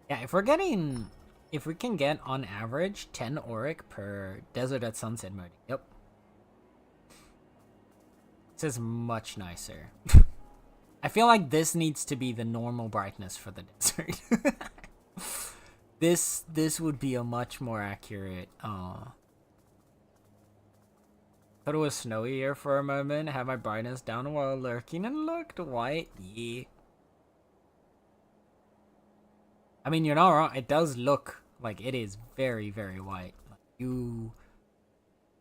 Yeah, if we can get on average 10 auric per desert at sunset mode. Yep. This is much nicer. I feel like this needs to be the normal brightness for the desert. This would be a much more accurate. Thought it was snowy here for a moment. Had my brightness down while lurking and looked white. Yeah. I mean, you're not wrong. It does look like it is very, very white.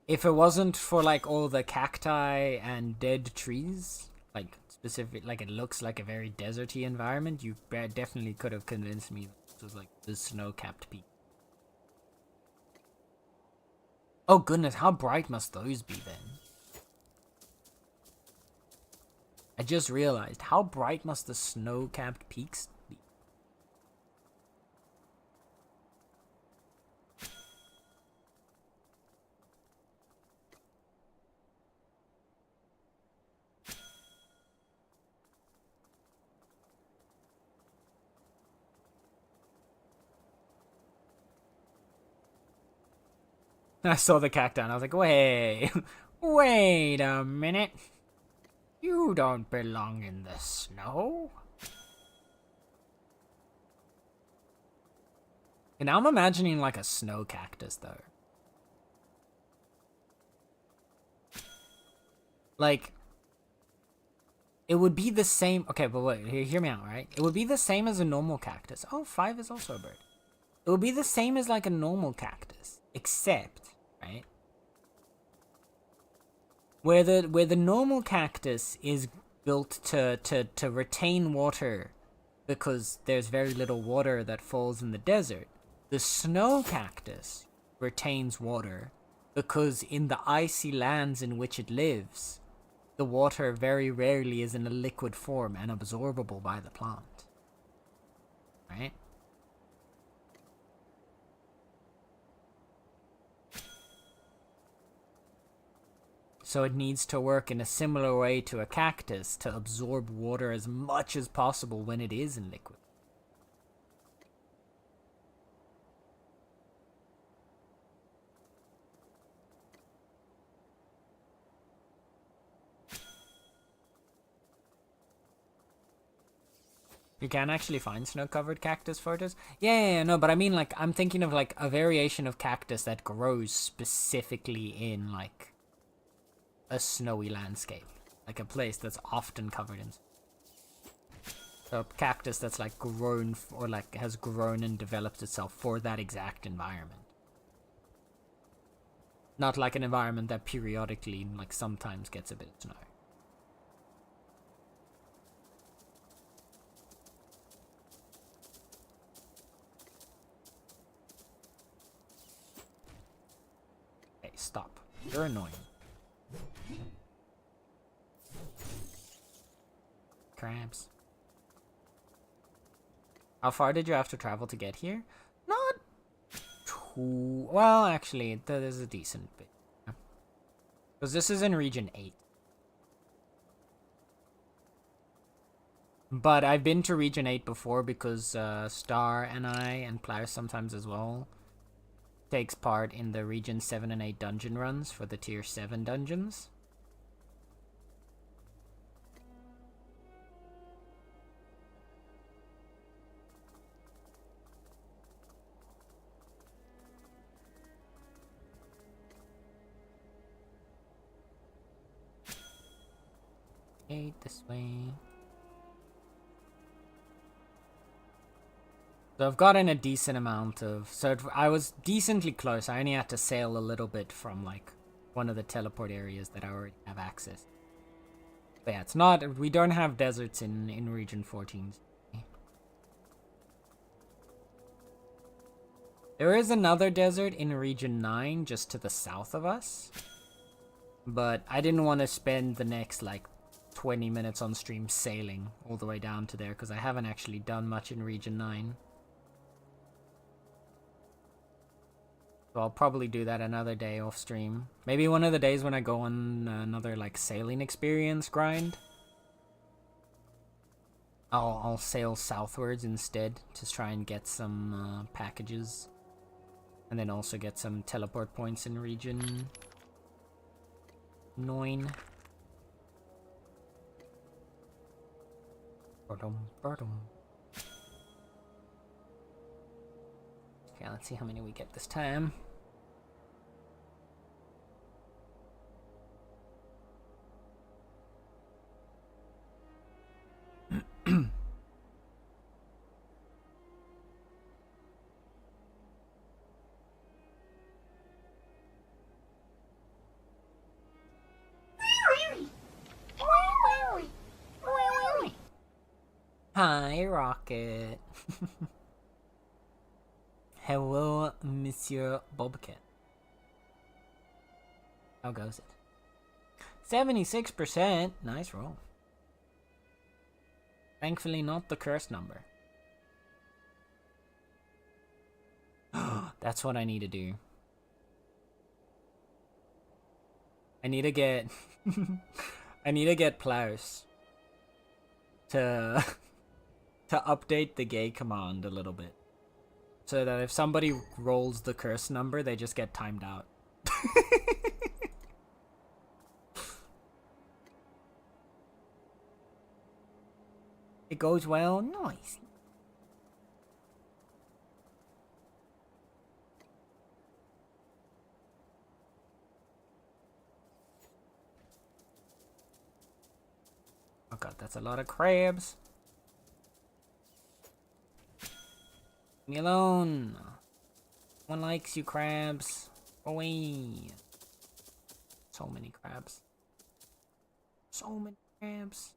If it wasn't for like all the cacti and dead trees, like specific, like it looks like a very deserty environment, you definitely could have convinced me this was like the snow-capped peak. Oh goodness, how bright must those be then? I just realized, how bright must the snow-capped peaks be? I saw the cacti and I was like, wait a minute. You don't belong in the snow. And now I'm imagining like a snow cactus though. Like, it would be the same. Okay, but wait, hear me out, right? It would be the same as a normal cactus. Oh, 5 is also a bird. It would be the same as like a normal cactus, except, right? Where the normal cactus is built to retain water because there's very little water that falls in the desert, the snow cactus retains water because in the icy lands in which it lives, the water very rarely is in a liquid form and absorbable by the plant. Right? So it needs to work in a similar way to a cactus to absorb water as much as possible when it is in liquid. You can actually find snow-covered cactus photos? Yeah, no, but I mean, like, I'm thinking of, like, a variation of cactus that grows specifically in, like, a snowy landscape. Like, a place that's often covered in... So, a cactus that's, like, grown, or, like, has grown and developed itself for that exact environment. Not like an environment that periodically, like, sometimes gets a bit of snow. Stop. You're annoying. Crabs. How far did you have to travel to get here? Not too... Well, actually, that is a decent bit. Because this is in Region 8. But I've been to Region 8 before because Star and I, and Plow sometimes as well, takes part in the Region 7 and 8 dungeon runs for the Tier 7 dungeons. Okay, this way. So I've gotten a decent amount of... So I was decently close. I only had to sail a little bit from, like, one of the teleport areas that I already have access. But yeah, it's not... We don't have deserts in Region 14. There is another desert in Region 9 just to the south of us. But I didn't want to spend the next, like, 20 minutes on stream sailing all the way down to there because I haven't actually done much in Region 9. So I'll probably do that another day off stream. Maybe one of the days when I go on another like sailing experience grind. I'll sail southwards instead to try and get some packages. And then also get some teleport points in Region 9. Okay, let's see how many we get this time. Hi, Rocket. Hello, Monsieur Bobcat. How goes it? 76%. Nice roll. Thankfully not the curse number. That's what I need to do. I need to get... I need to get Plaus to update the gay command a little bit. So that if somebody rolls the curse number, they just get timed out. It goes well. Nice. Oh god, that's a lot of crabs. Leave me alone. No one likes you, crabs. Go away. So many crabs. So many crabs.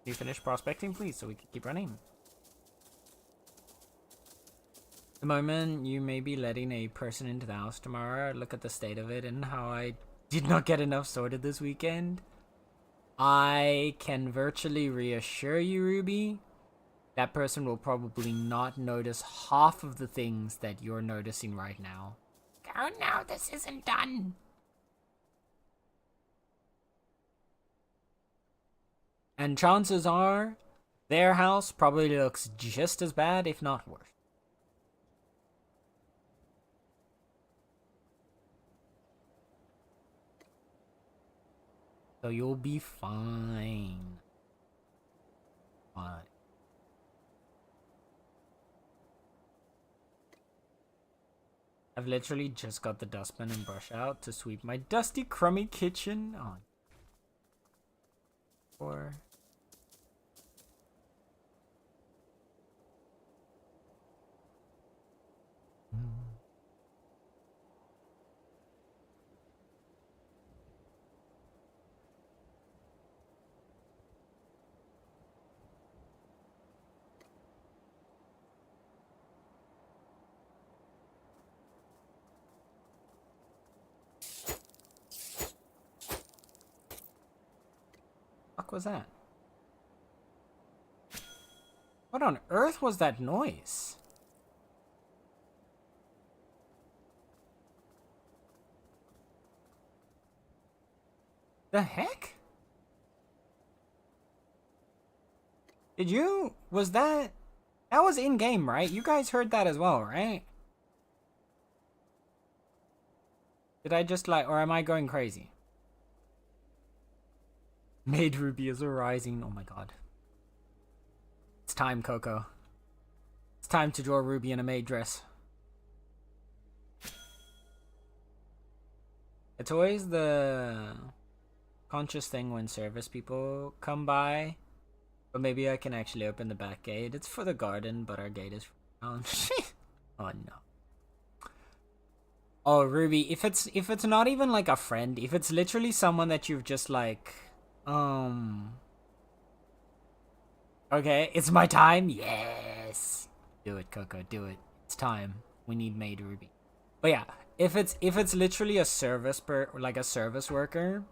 Can you finish prospecting, please, so we can keep running? The moment you may be letting a person into the house tomorrow, look at the state of it and how I did not get enough sorted this weekend. I can virtually reassure you, Ruby, that person will probably not notice half of the things that you're noticing right now. Oh no, this isn't done. And chances are, their house probably looks just as bad, if not worse. So you'll be fine. Fine. I've literally just got the dustbin and brush out to sweep my dusty, crummy kitchen. Oh. Or... fuck was that? What on earth was that noise? The heck? Did you... Was that... That was in-game, right? You guys heard that as well, right? Did I just like... Or am I going crazy? Maid Ruby is arising. Oh my god. It's time, Coco. It's time to draw Ruby in a maid dress. It's always the conscious thing when service people come by. But maybe I can actually open the back gate. It's for the garden, but our gate is round. Oh no. Oh Ruby, if it's not even like a friend, if it's literally someone that you've just like okay, it's my time. Yes. Do it, Coco, do it. It's time. We need maid Ruby. But yeah, if it's literally a service worker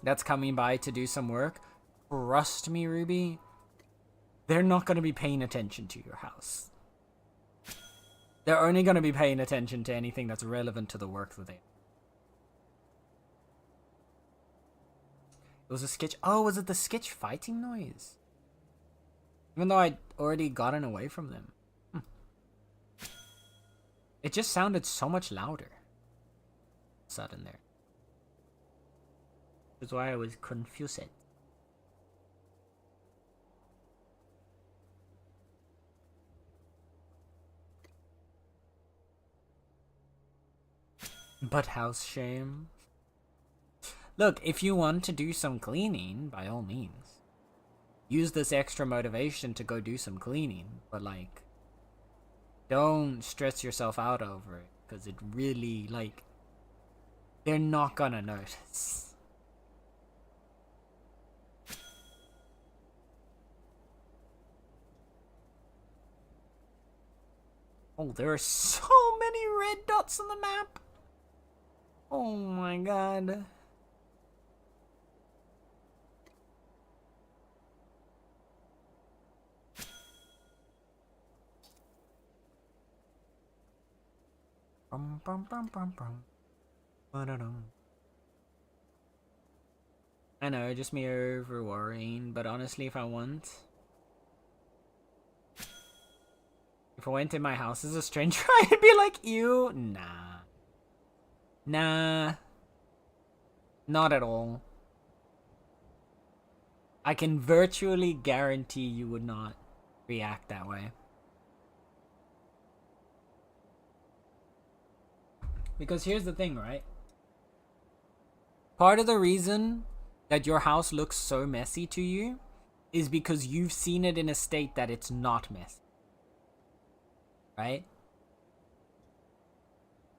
that's coming by to do some work, trust me, Ruby, they're not going to be paying attention to your house. They're only going to be paying attention to anything that's relevant to the work that they... It was a sketch. Oh, was it the sketch fighting noise? Even though I'd already gotten away from them. It just sounded so much louder. Sudden there. That's why I was confused. But house shame. Look, if you want to do some cleaning, by all means. Use this extra motivation to go do some cleaning. But like, don't stress yourself out over it. Because it really, like, they're not gonna notice. Oh, there are so many red dots on the map. Oh my god. Bum, bum, bum, bum, bum. Ba-da-dum. I know, just me over worrying, but honestly, if I went in my house as a stranger, I'd be like, ew, nah. Nah. Not at all. I can virtually guarantee you would not react that way. Because here's the thing, right? Part of the reason that your house looks so messy to you is because you've seen it in a state that it's not messy. Right?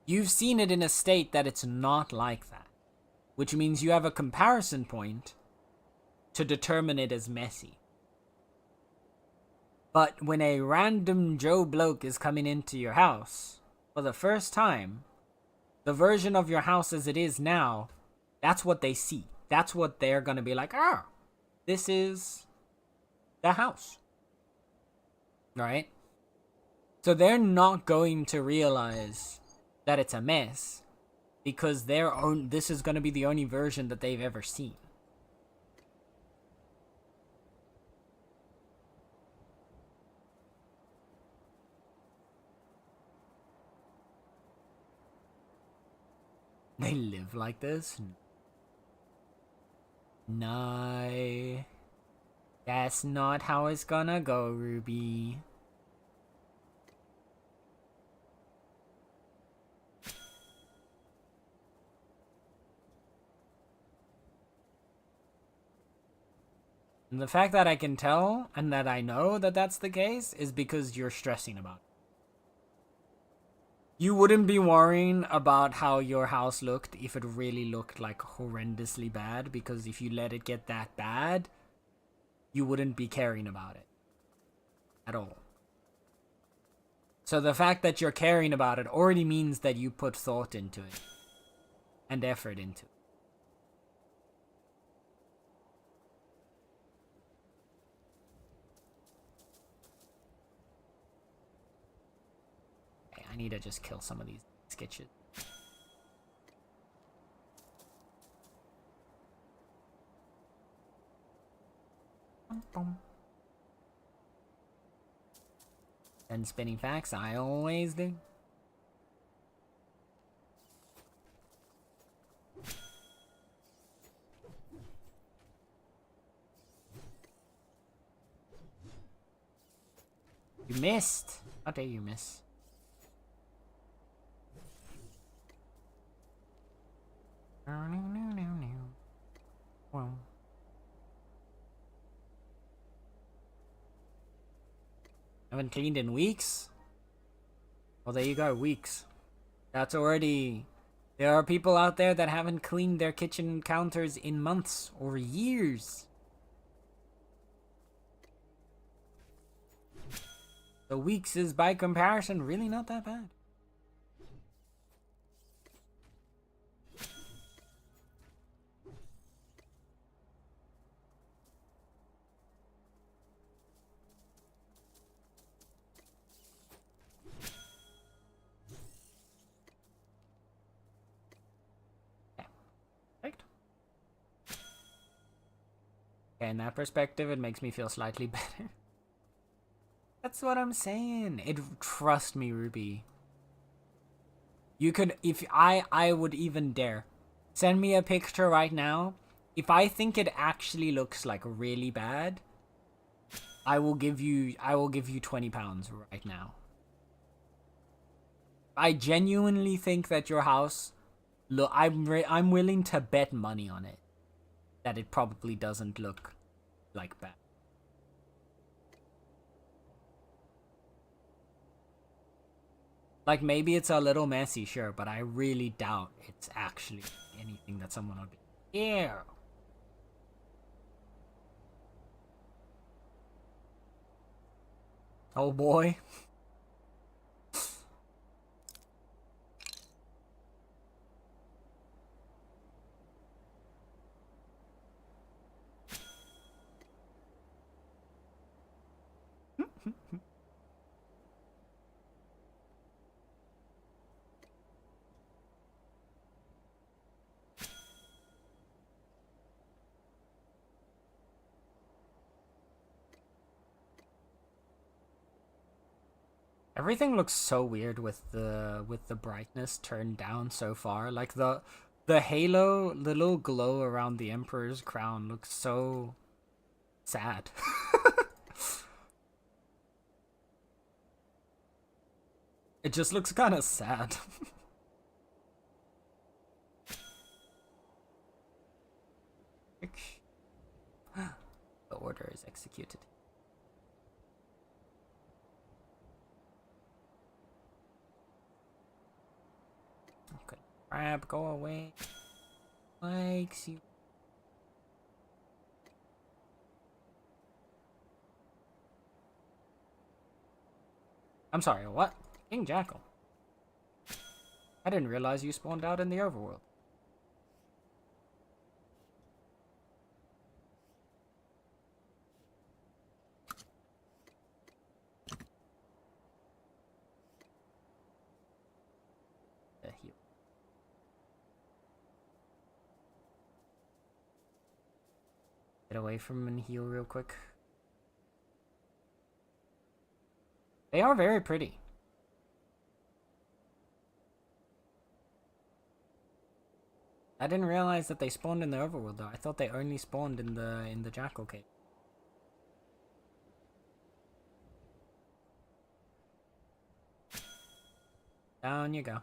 You've seen it in a state that it's not like that, which means you have a comparison point to determine it as messy. But when a random Joe bloke is coming into your house for the first time, the version of your house as it is now, that's what they see. That's what they're gonna be like, this is the house. Right? So they're not going to realize that it's a mess because this is gonna be the only version that they've ever seen. They live like this? No. That's not how it's gonna go, Ruby. And the fact that I can tell and that I know that that's the case is because you're stressing about it. You wouldn't be worrying about how your house looked if it really looked like horrendously bad, because if you let it get that bad, you wouldn't be caring about it at all. So the fact that you're caring about it already means that you put thought into it and effort into it. Okay, I need to just kill some of these sketches. And spinning facts, I always do. You missed. How dare you miss? Well. Haven't cleaned in weeks? Well, there you go, weeks. That's already... There are people out there that haven't cleaned their kitchen counters in months or years. So weeks is, by comparison, really not that bad. Okay, in that perspective, it makes me feel slightly better. That's what I'm saying. Trust me, Ruby. You could, if I would even dare. Send me a picture right now. If I think it actually looks like really bad, I will give you £20 right now. I genuinely think that your house, look, I'm willing to bet money on it that it probably doesn't look like bad. Like, maybe it's a little messy, sure, but I really doubt it's actually anything that someone would be. Yeah. Oh boy. Everything looks so weird with the brightness turned down so far. Like the halo, the little glow around the Emperor's crown looks so sad. It just looks kind of sad. order is executed. Okay, crab, go away. Likes you. I'm sorry, what? King Jackal. I didn't realize you spawned out in the overworld. Heal. Get away from him and heal real quick. They are very pretty. I didn't realize that they spawned in the overworld though. I thought they only spawned in the Jackal cave. Down you go.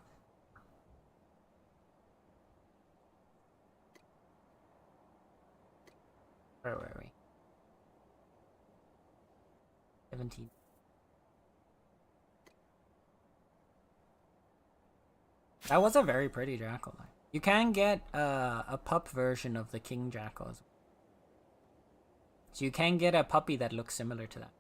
Where were we? 17. That was a very pretty Jackal. You can get a pup version of the King Jackal. So you can get a puppy that looks similar to that.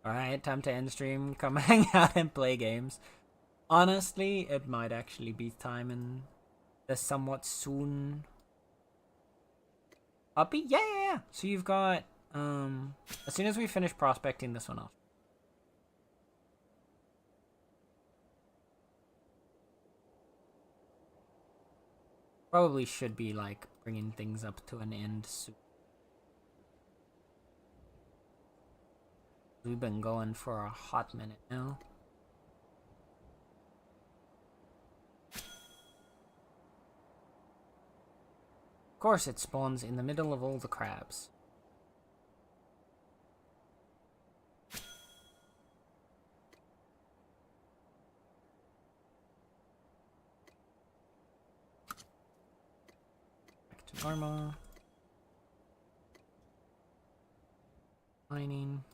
Alright, time to end stream. Come hang out and play games. Honestly, it might actually be time in the somewhat soon puppy? Yeah. So you've got as soon as we finish prospecting this one off. Probably should be like bringing things up to an end soon. We've been going for a hot minute now. Of course it spawns in the middle of all the crabs. Back to normal. Mining.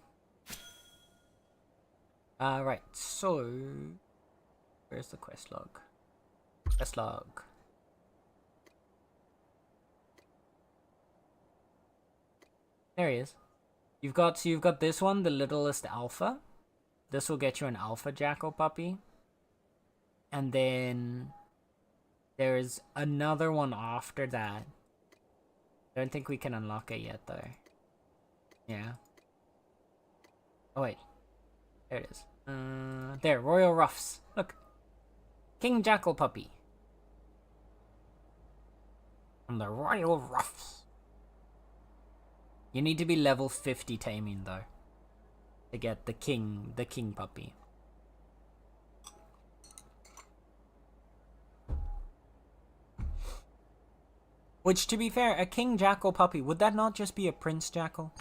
Right, so where's the quest log? Quest log. There he is. You've got this one, the littlest alpha. This will get you an alpha Jackal puppy. And then there's another one after that. I don't think we can unlock it yet though. Yeah. Oh wait. There it is. There, Royal Ruffs. Look. King Jackal puppy. From the Royal Ruffs. You need to be level 50 taming though. To get the king puppy. Which, to be fair, a King Jackal puppy, would that not just be a Prince Jackal?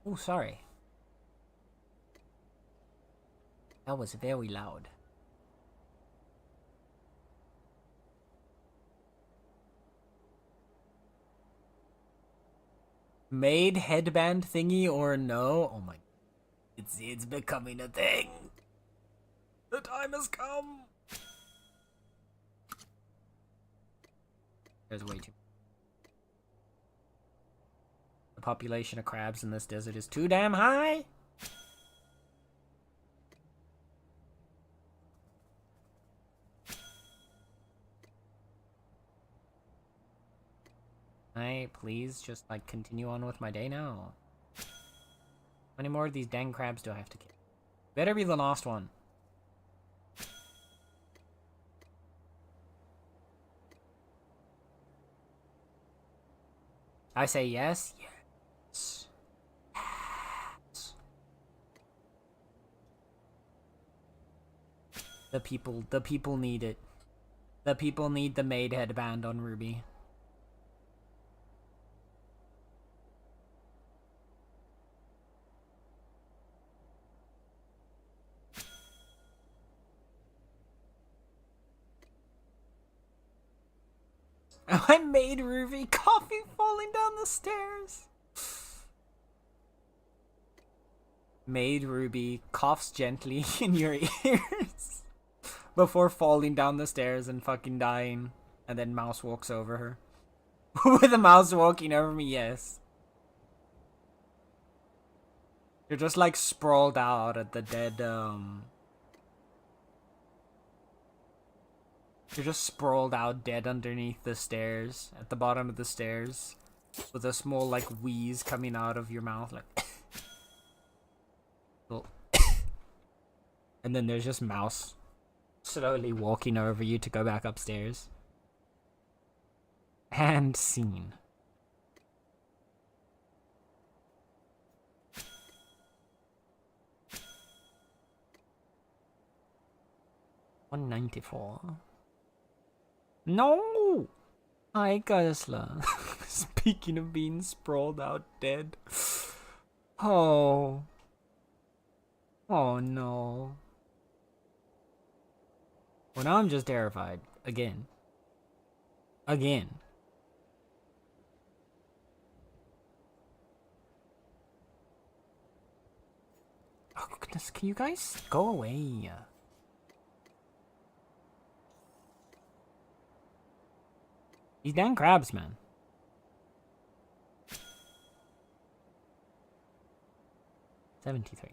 Oh, sorry. That was very loud. Maid headband thingy or no? Oh my... It's becoming a thing! The time has come! There's way too... The population of crabs in this desert is too damn high! Hey, please just like continue on with my day now. How many more of these dang crabs do I have to kill? Better be the last one. I say yes. Yes. Yes. The people need it. The people need the maid headband on Ruby. I made Ruby coffee falling down the stairs. Maid Ruby coughs gently in your ears before falling down the stairs and fucking dying. And then Mouse walks over her. With a mouse walking over me, yes. You're just like sprawled out at the dead, You're just sprawled out dead underneath the stairs, at the bottom of the stairs. With a small, like, wheeze coming out of your mouth, like... And then there's just Mouse slowly walking over you to go back upstairs. And scene. $194. No! Hi, Gosla. Speaking of being sprawled out dead. Oh. Oh no. Well, now I'm just terrified. Again. Again. Oh goodness, can you guys go away? These damn crabs, man. $73.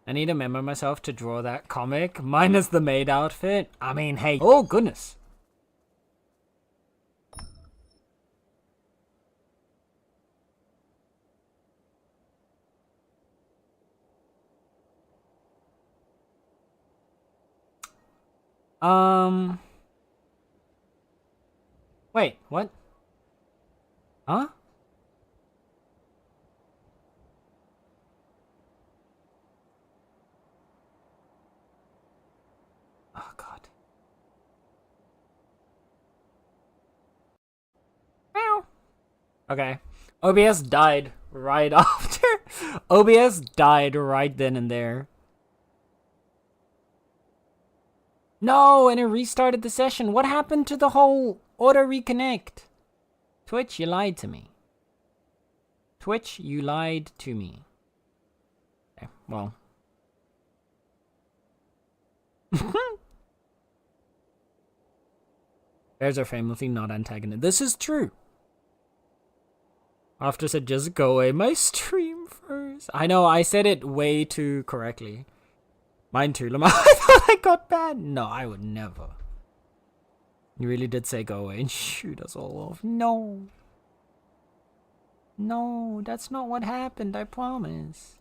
I need to remember myself to draw that comic, minus the maid outfit. I mean, hey. Oh, goodness. Wait, what? Huh? Oh, God. Meow. Okay. OBS died right after. OBS died right then and there. No, and it restarted the session. What happened to the whole auto reconnect? Twitch, you lied to me. Twitch, you lied to me. Okay, well. Bears are famously not antagonist. This is true. After said, just go away. My stream first. I know, I said it way too correctly. Mine too, Lamar. I thought I got banned. No, I would never. You really did say go away and shoot us all off. No. No, that's not what happened, I promise.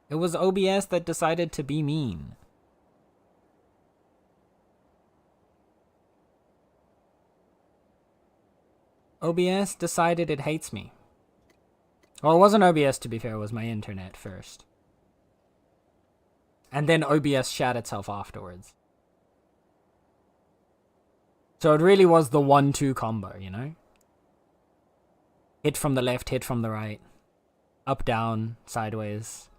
It was OBS that decided to be mean. OBS decided it hates me. Well, it wasn't OBS, to be fair, it was my internet first. And then OBS shat itself afterwards. So it really was the 1-2 combo, you know? Hit from the left, hit from the right. Up, down, sideways.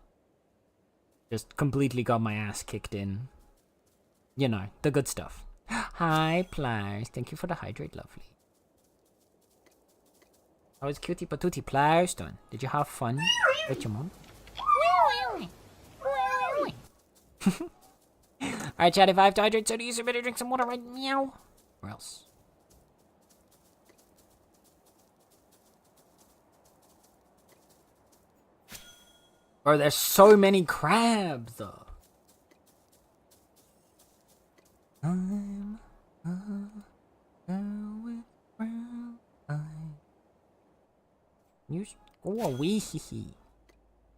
Just completely got my ass kicked in. You know, the good stuff. Hi, Pliers. Thank you for the hydrate, lovely. How is Cutie Patootie Pliers doing? Did you have fun with your mom? Alright, chat, if I have to hydrate, so do you better drink some water right now. Or else. Bro, there's so many crabs. I'm a girl with brown eyes. You go away, hee.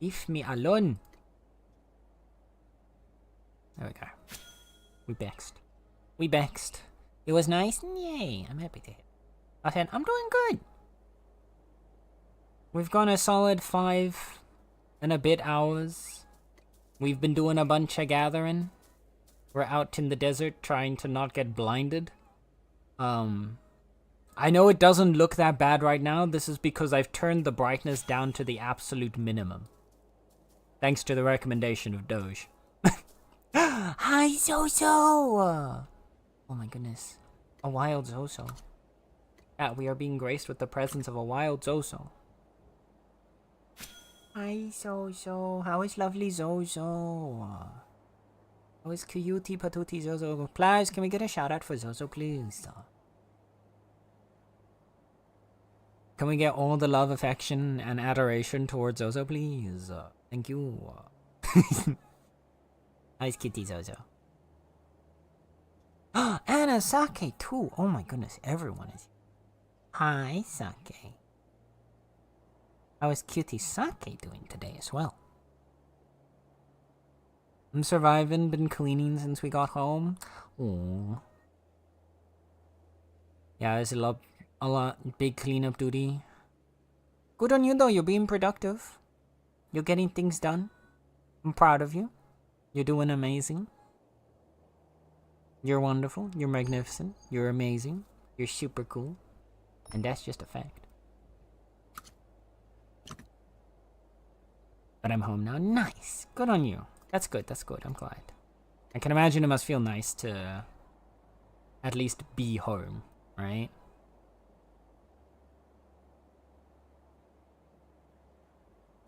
Leave me alone. There we go. We baxed. We baxed. It was nice? Yay, I'm happy to hear. I said, I'm doing good. We've gone a solid 5 and a bit hours. We've been doing a bunch of gathering. We're out in the desert trying to not get blinded. I know it doesn't look that bad right now. This is because I've turned the brightness down to the absolute minimum. Thanks to the recommendation of Doge. Hi, So-So! Oh my goodness. A wild Zozo. Yeah, we are being graced with the presence of a wild Zozo. Hi, Zozo. How is lovely Zozo? How is cutie patootie Zozo? Please, can we get a shout out for Zozo, please? Can we get all the love, affection, and adoration towards Zozo, please? Thank you. Nice kitty, Zozo. And a Sake, too. Oh my goodness, everyone is. Hi, Sake. How is cutie Sake doing today as well? I'm surviving, been cleaning since we got home. Oh. Yeah, there's a lot, big cleanup duty. Good on you though, you're being productive. You're getting things done. I'm proud of you. You're doing amazing. You're wonderful. You're magnificent. You're amazing. You're super cool. And that's just a fact. But I'm home now. Nice. Good on you. That's good. That's good. I'm glad. I can imagine it must feel nice to at least be home, right?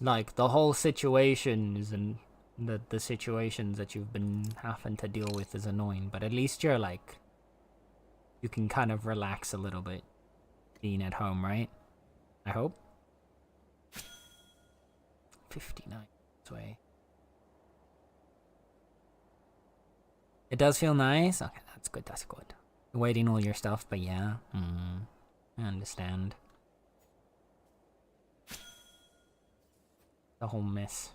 Like, the whole situations and the situations that you've been having to deal with is annoying, but at least you're like, you can kind of relax a little bit being at home, right? I hope. 59 this way. It does feel nice. Okay, that's good. That's good. You're waiting all your stuff, but yeah. I understand. The whole mess.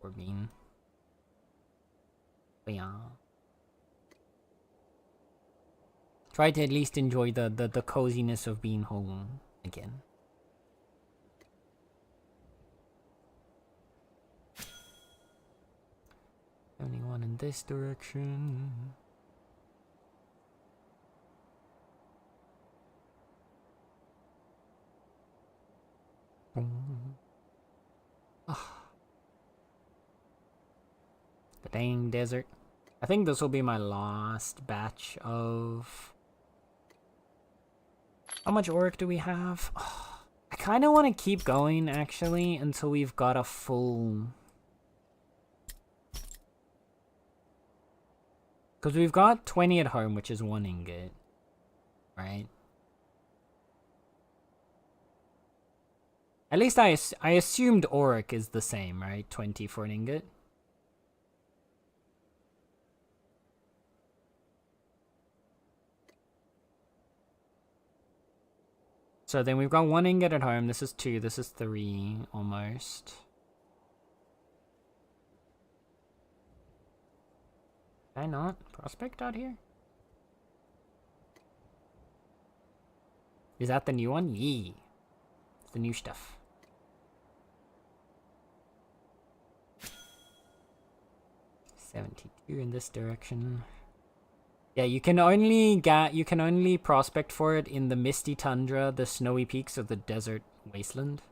Or being. But yeah. Try to at least enjoy the coziness of being home again. Only one in this direction. The dang desert. I think this will be my last batch of... How much orc do we have? I kind of want to keep going, actually, until we've got a full... Because we've got 20 at home, which is 1 ingot. Right? At least I assumed Auric is the same, right? 20 for an ingot. So then we've got 1 ingot at home. This is 2. This is 3, almost. Did I not prospect out here? Is that the new one? Yee. It's the new stuff. $72 in this direction. Yeah, you can only prospect for it in the misty tundra, the snowy peaks, or the desert wasteland.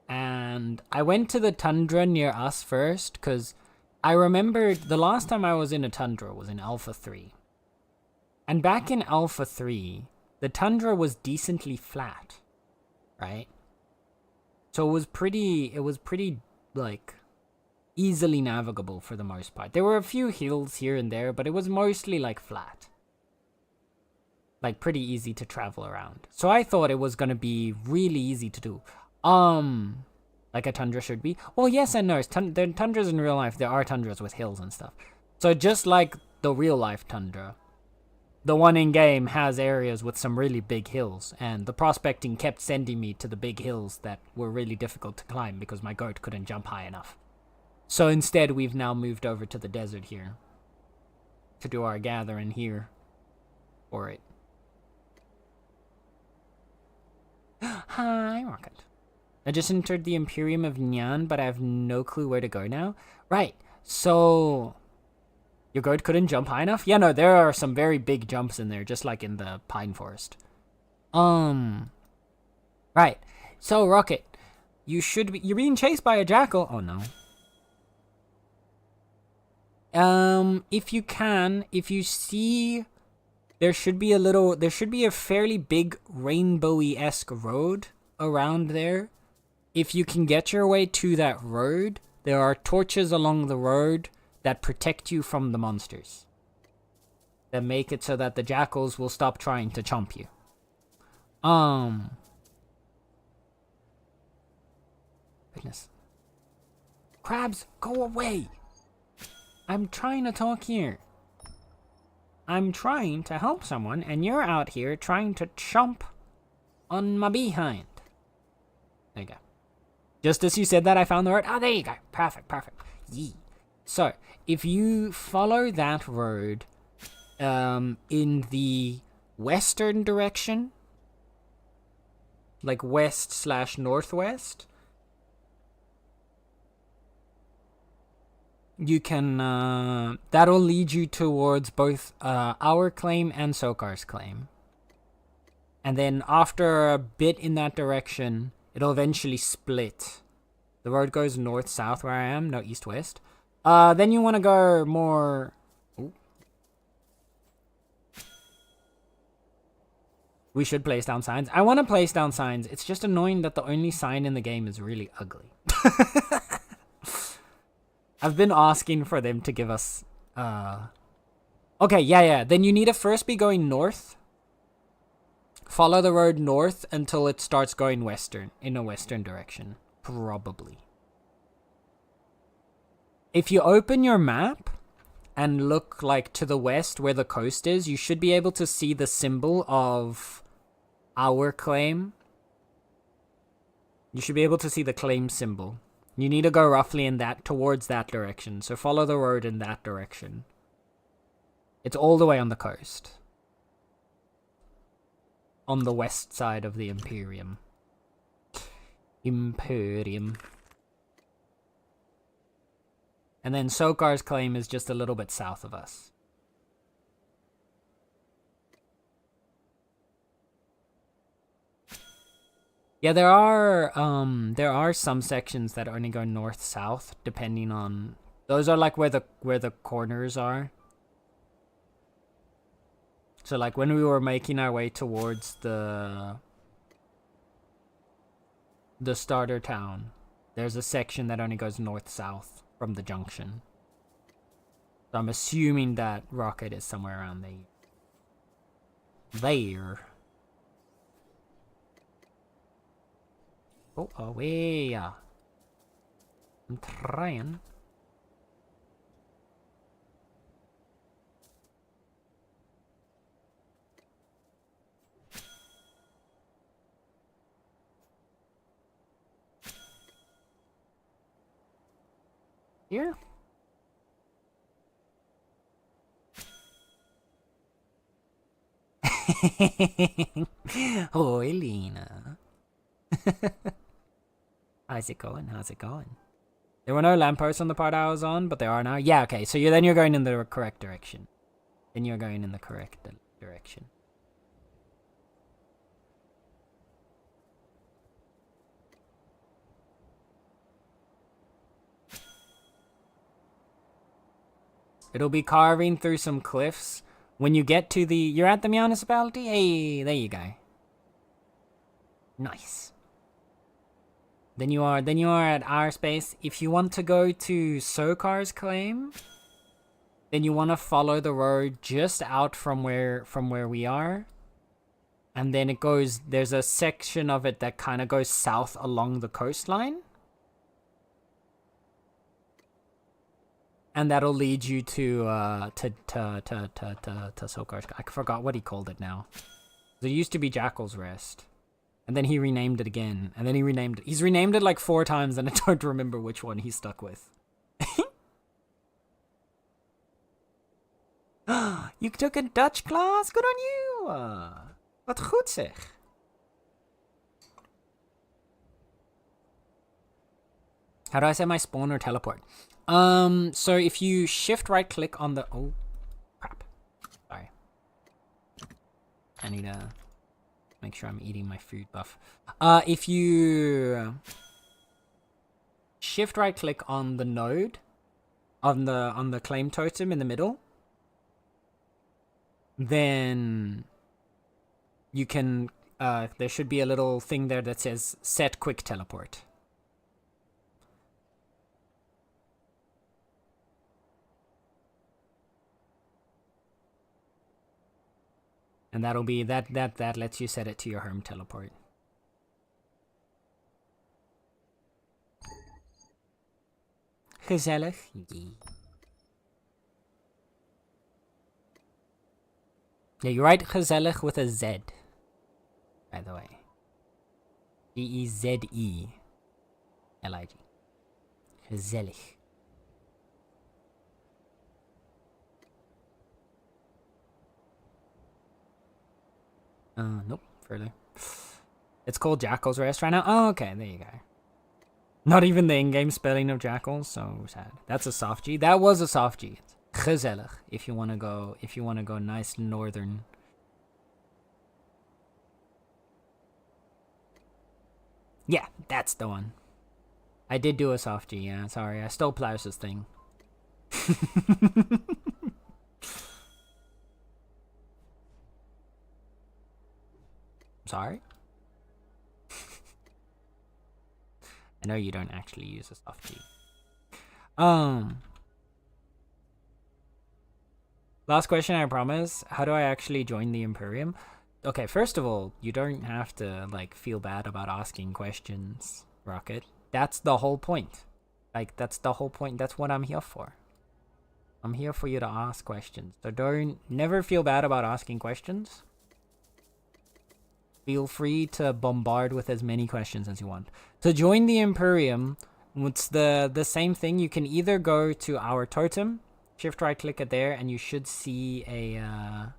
And I went to the tundra near us first, because I remembered the last time I was in a tundra was in Alpha 3. And back in Alpha 3, the tundra was decently flat, right? So it was pretty, like, easily navigable for the most part. There were a few hills here and there, but it was mostly, like, flat. Like, pretty easy to travel around. So I thought it was gonna be really easy to do. Like a tundra should be. Well, yes and no. There are tundras in real life. There are tundras with hills and stuff. So just like the real life tundra, the one in game has areas with some really big hills, and the prospecting kept sending me to the big hills that were really difficult to climb because my goat couldn't jump high enough. So instead, we've now moved over to the desert here to do our gathering here for it. Hi, Rocket. I just entered the Imperium of Nyan, but I have no clue where to go now. Right, so... Your goat couldn't jump high enough? Yeah, no, there are some very big jumps in there, just like in the Pine Forest. Right, so Rocket, you're being chased by a jackal. Oh no. If you see, there should be a fairly big rainbowy-esque road around there. If you can get your way to that road, there are torches along the road that protect you from the monsters. That make it so that the jackals will stop trying to chomp you. Goodness. Crabs, go away! I'm trying to talk here. I'm trying to help someone, and you're out here trying to chomp on my behind. There you go. Just as you said that, I found the word. Oh, there you go. Perfect, perfect. Yee. So, if you follow that road in the western direction, like west/northwest, you can, that'll lead you towards both our claim and Sokar's claim. And then after a bit in that direction, it'll eventually split. The road goes north-south where I am, no east-west. Then you want to go more... Ooh. We should place down signs. I want to place down signs. It's just annoying that the only sign in the game is really ugly. I've been asking for them to give us... Okay, yeah. Then you need to first be going north. Follow the road north until it starts going western, in a western direction. Probably. If you open your map and look like to the west where the coast is, you should be able to see the symbol of our claim. You should be able to see the claim symbol. You need to go roughly in that, towards that direction. So follow the road in that direction. It's all the way on the coast. On the west side of the Imperium. Imperium. And then Sokar's claim is just a little bit south of us. Yeah, there are some sections that only go north-south, depending on... Those are like where the corners are. So like when we were making our way towards the starter town, there's a section that only goes north-south from the junction. So I'm assuming that Rocket is somewhere around there. Oh, away. I'm trying. Here? Oh, Elena. How's it going? How's it going? There were no lampposts on the part I was on, but there are now. Yeah, okay. So then you're going in the correct direction. Then you're going in the correct direction. It'll be carving through some cliffs. When you get to the... You're at the Meownicipality? Hey, there you go. Nice. Then you are at our space. If you want to go to Sokar's claim, then you want to follow the road just out from where we are. And then it goes... There's a section of it that kind of goes south along the coastline. And that'll lead you to Sokar's. I forgot what he called it now. It used to be Jackal's Rest. And then he renamed it again. And then he renamed it. He's renamed it like 4 times and I don't remember which one he stuck with. You took a Dutch class? Good on you! Wat goed zeg. How do I say my spawn or teleport? So if you shift right click on the... Oh, crap. Sorry. I need to make sure I'm eating my food buff. If you shift right click on the node on the claim totem in the middle, then you can there should be a little thing there that says set quick teleport. And that'll be that lets you set it to your Herm teleport. Gezellig. Yeah, you write gezellig with a Z, by the way. Gezelig. Gezellig. Nope, further. It's called Jackal's Rest right now. Oh, okay, there you go. Not even the in-game spelling of Jackal, so sad. That's a soft G. That was a soft G. It's gezellig, if you wanna go nice northern. Yeah, that's the one. I did do a soft G, yeah, sorry. I stole Plaus's thing. Sorry? I know you don't actually use a soft G. Last question, I promise. How do I actually join the Imperium? Okay, first of all, you don't have to, like, feel bad about asking questions, Rocket. That's the whole point. Like, that's the whole point. That's what I'm here for. I'm here for you to ask questions. So never feel bad about asking questions. Feel free to bombard with as many questions as you want. To join the Imperium, it's the same thing. You can either go to our totem, shift right click it there, and you should see an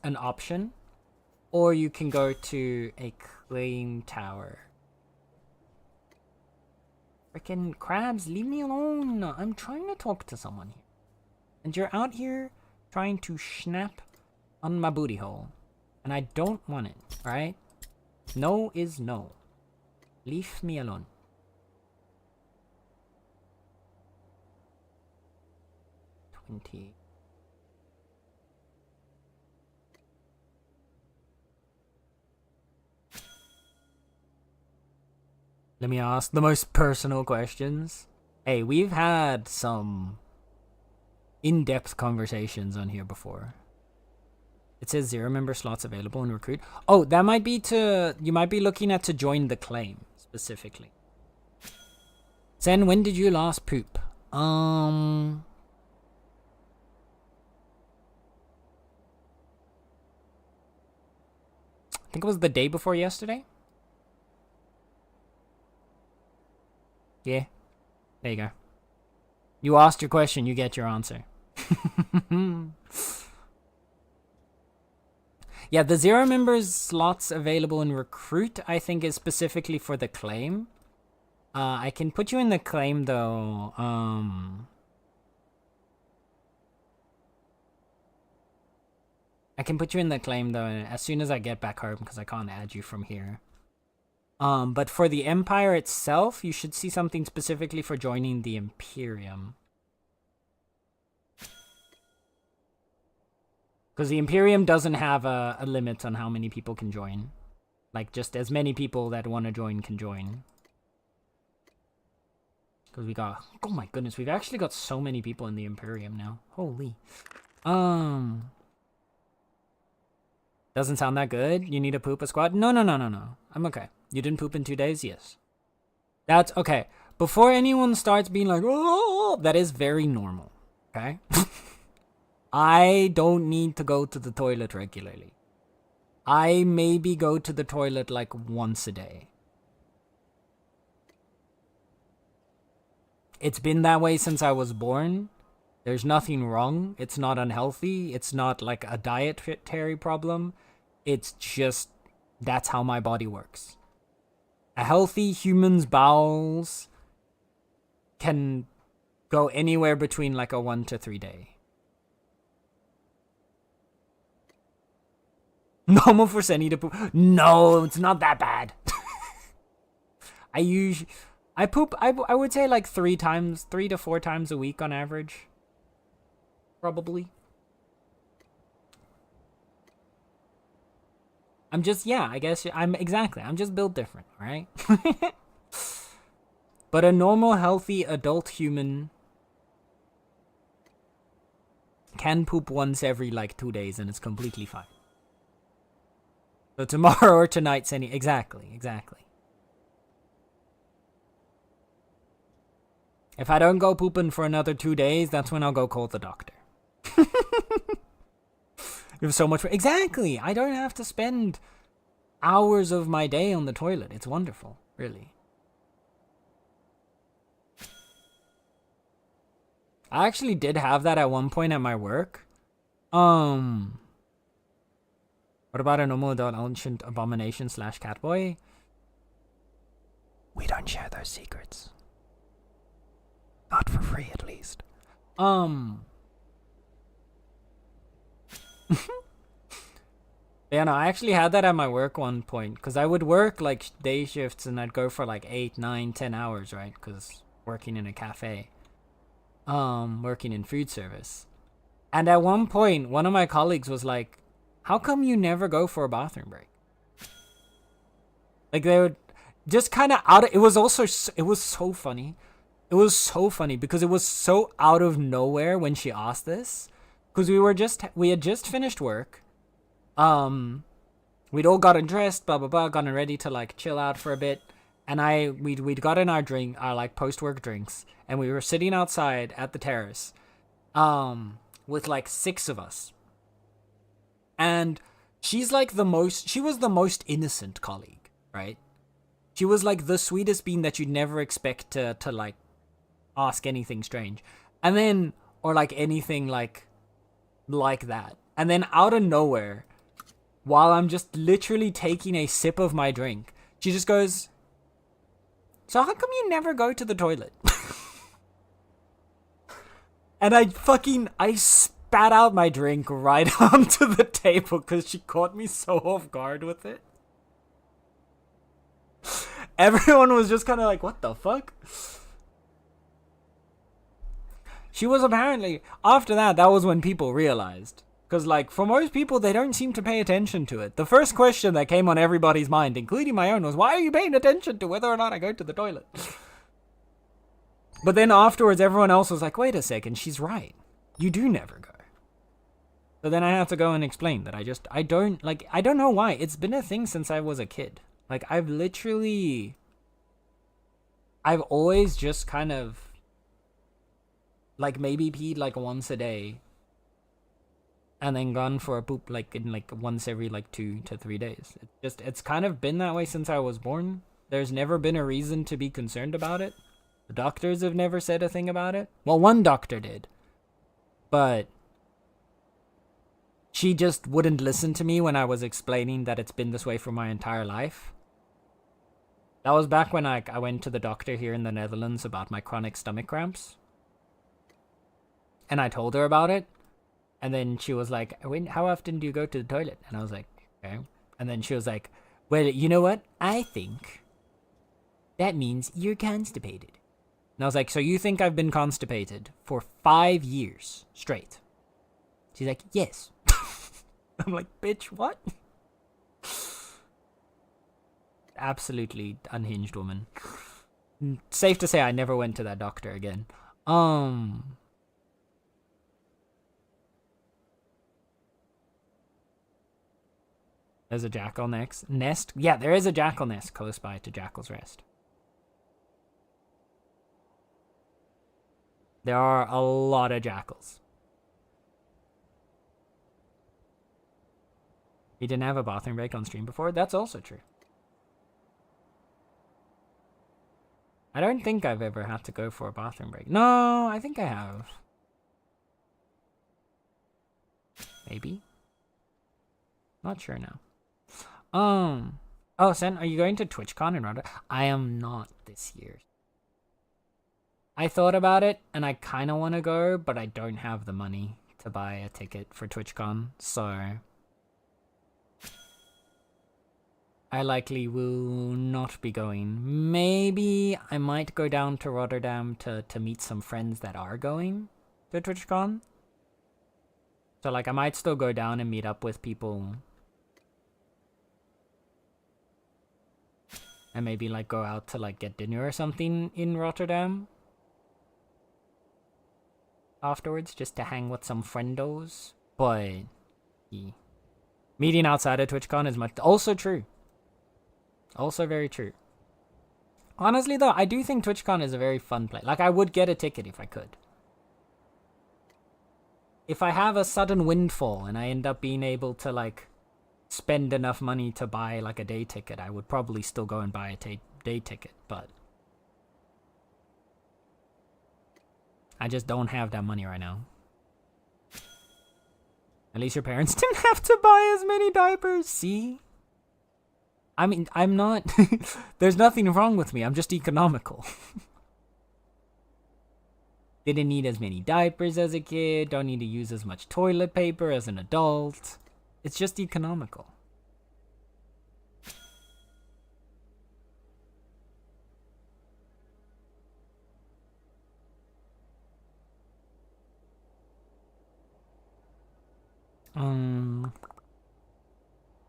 option, or you can go to a claim tower. Freaking crabs, leave me alone. I'm trying to talk to someone here, and you're out here trying to snap on my booty hole. And I don't want it, alright? No is no. Leave me alone. Let me ask the most personal questions. Hey, we've had some in-depth conversations on here before. It says 0 member slots available in recruit. Oh, that might be you might be looking at to join the claim, specifically. Sen, when did you last poop? I think it was the day before yesterday. Yeah. There you go. You asked your question, you get your answer. Yeah, the 0 members slots available in recruit, I think, is specifically for the claim. I can put you in the claim, though. I can put you in the claim, though, as soon as I get back home, because I can't add you from here. But for the Empire itself, you should see something specifically for joining the Imperium. Because the Imperium doesn't have a limit on how many people can join. Like, just as many people that want to join can join. Because we got... Oh my goodness, we've actually got so many people in the Imperium now. Holy. Doesn't sound that good? You need to poop a squad? No. I'm okay. You didn't poop in 2 days? Yes. That's okay. Before anyone starts being like, oh, that is very normal. Okay? I don't need to go to the toilet regularly. I maybe go to the toilet like once a day. It's been that way since I was born. There's nothing wrong. It's not unhealthy. It's not like a dietary problem. It's just, that's how my body works. A healthy human's bowels can go anywhere between like a 1 to 3 day. Normal for Senny to poop. No, it's not that bad. I I poop, I would say like 3 to 4 times a week on average. Probably. I'm just, yeah, I guess I'm just built different, right? But a normal, healthy adult human can poop once every like 2 days and it's completely fine. So tomorrow or tonight's exactly. If I don't go pooping for another 2 days, that's when I'll go call the doctor. You have so much exactly. I don't have to spend hours of my day on the toilet. It's wonderful, really. I actually did have that at one point at my work. What about a normal adult ancient abomination / catboy? We don't share those secrets. Not for free, at least. Yeah, no, I actually had that at my work one point. Because I would work, like, day shifts and I'd go for, like, 8, 9, 10 hours, right? Because working in a cafe. Working in food service. And at one point, one of my colleagues was like, how come you never go for a bathroom break? Like, they would just kind of it was so funny. It was so funny because it was so out of nowhere when she asked this. Because we had just finished work. We'd all gotten dressed, blah, blah, blah, gotten ready to, like, chill out for a bit. And we'd gotten our like, post-work drinks. And we were sitting outside at the terrace. With, like, 6 of us. And she was the most innocent colleague, right? She was, like, the sweetest being that you'd never expect to like, ask anything strange. And then, or, like, anything, like that. And then out of nowhere, while I'm just literally taking a sip of my drink, she just goes, so how come you never go to the toilet? And I spat out my drink right onto the table because she caught me so off guard with it. Everyone was just kind of like, what the fuck? She was apparently, after that was when people realized. Because, like, for most people, they don't seem to pay attention to it. The first question that came on everybody's mind, including my own, was, why are you paying attention to whether or not I go to the toilet? But then afterwards, everyone else was like, wait a second, she's right. You do never go. So then I have to go and explain that I don't know why. It's been a thing since I was a kid. Like, I've always just kind of, like, maybe peed, like, once a day. And then gone for a poop, like, in, like, once every, like, 2 to 3 days. It's kind of been that way since I was born. There's never been a reason to be concerned about it. The doctors have never said a thing about it. Well, one doctor did. But she just wouldn't listen to me when I was explaining that it's been this way for my entire life. That was back when I went to the doctor here in the Netherlands about my chronic stomach cramps. And I told her about it. And then she was like, how often do you go to the toilet? And I was like, okay. And then she was like, well, you know what? I think that means you're constipated. And I was like, so you think I've been constipated for 5 years straight? She's like, yes. I'm like, bitch, what? Absolutely unhinged woman. Safe to say I never went to that doctor again. There's a jackal nest. Yeah, there is a jackal nest close by to Jackal's Rest. There are a lot of jackals. You didn't have a bathroom break on stream before? That's also true. I don't think I've ever had to go for a bathroom break. No, I think I have. Maybe. Not sure now. Oh, Sen, are you going to TwitchCon in Rotterdam? I am not this year. I thought about it, and I kind of want to go, but I don't have the money to buy a ticket for TwitchCon, so I likely will not be going. Maybe I might go down to Rotterdam to meet some friends that are going to TwitchCon. So, like, I might still go down and meet up with people. And maybe, like, go out to, like, get dinner or something in Rotterdam. Afterwards, just to hang with some friendos. But meeting outside of TwitchCon is also true. Also very true. Honestly, though, I do think TwitchCon is a very fun place. Like, I would get a ticket if I could. If I have a sudden windfall and I end up being able to, like, spend enough money to buy, like, a day ticket, I would probably still go and buy a day ticket, but I just don't have that money right now. At least your parents didn't have to buy as many diapers, see? I mean, I'm not... There's nothing wrong with me, I'm just economical. Didn't need as many diapers as a kid, don't need to use as much toilet paper as an adult. It's just economical.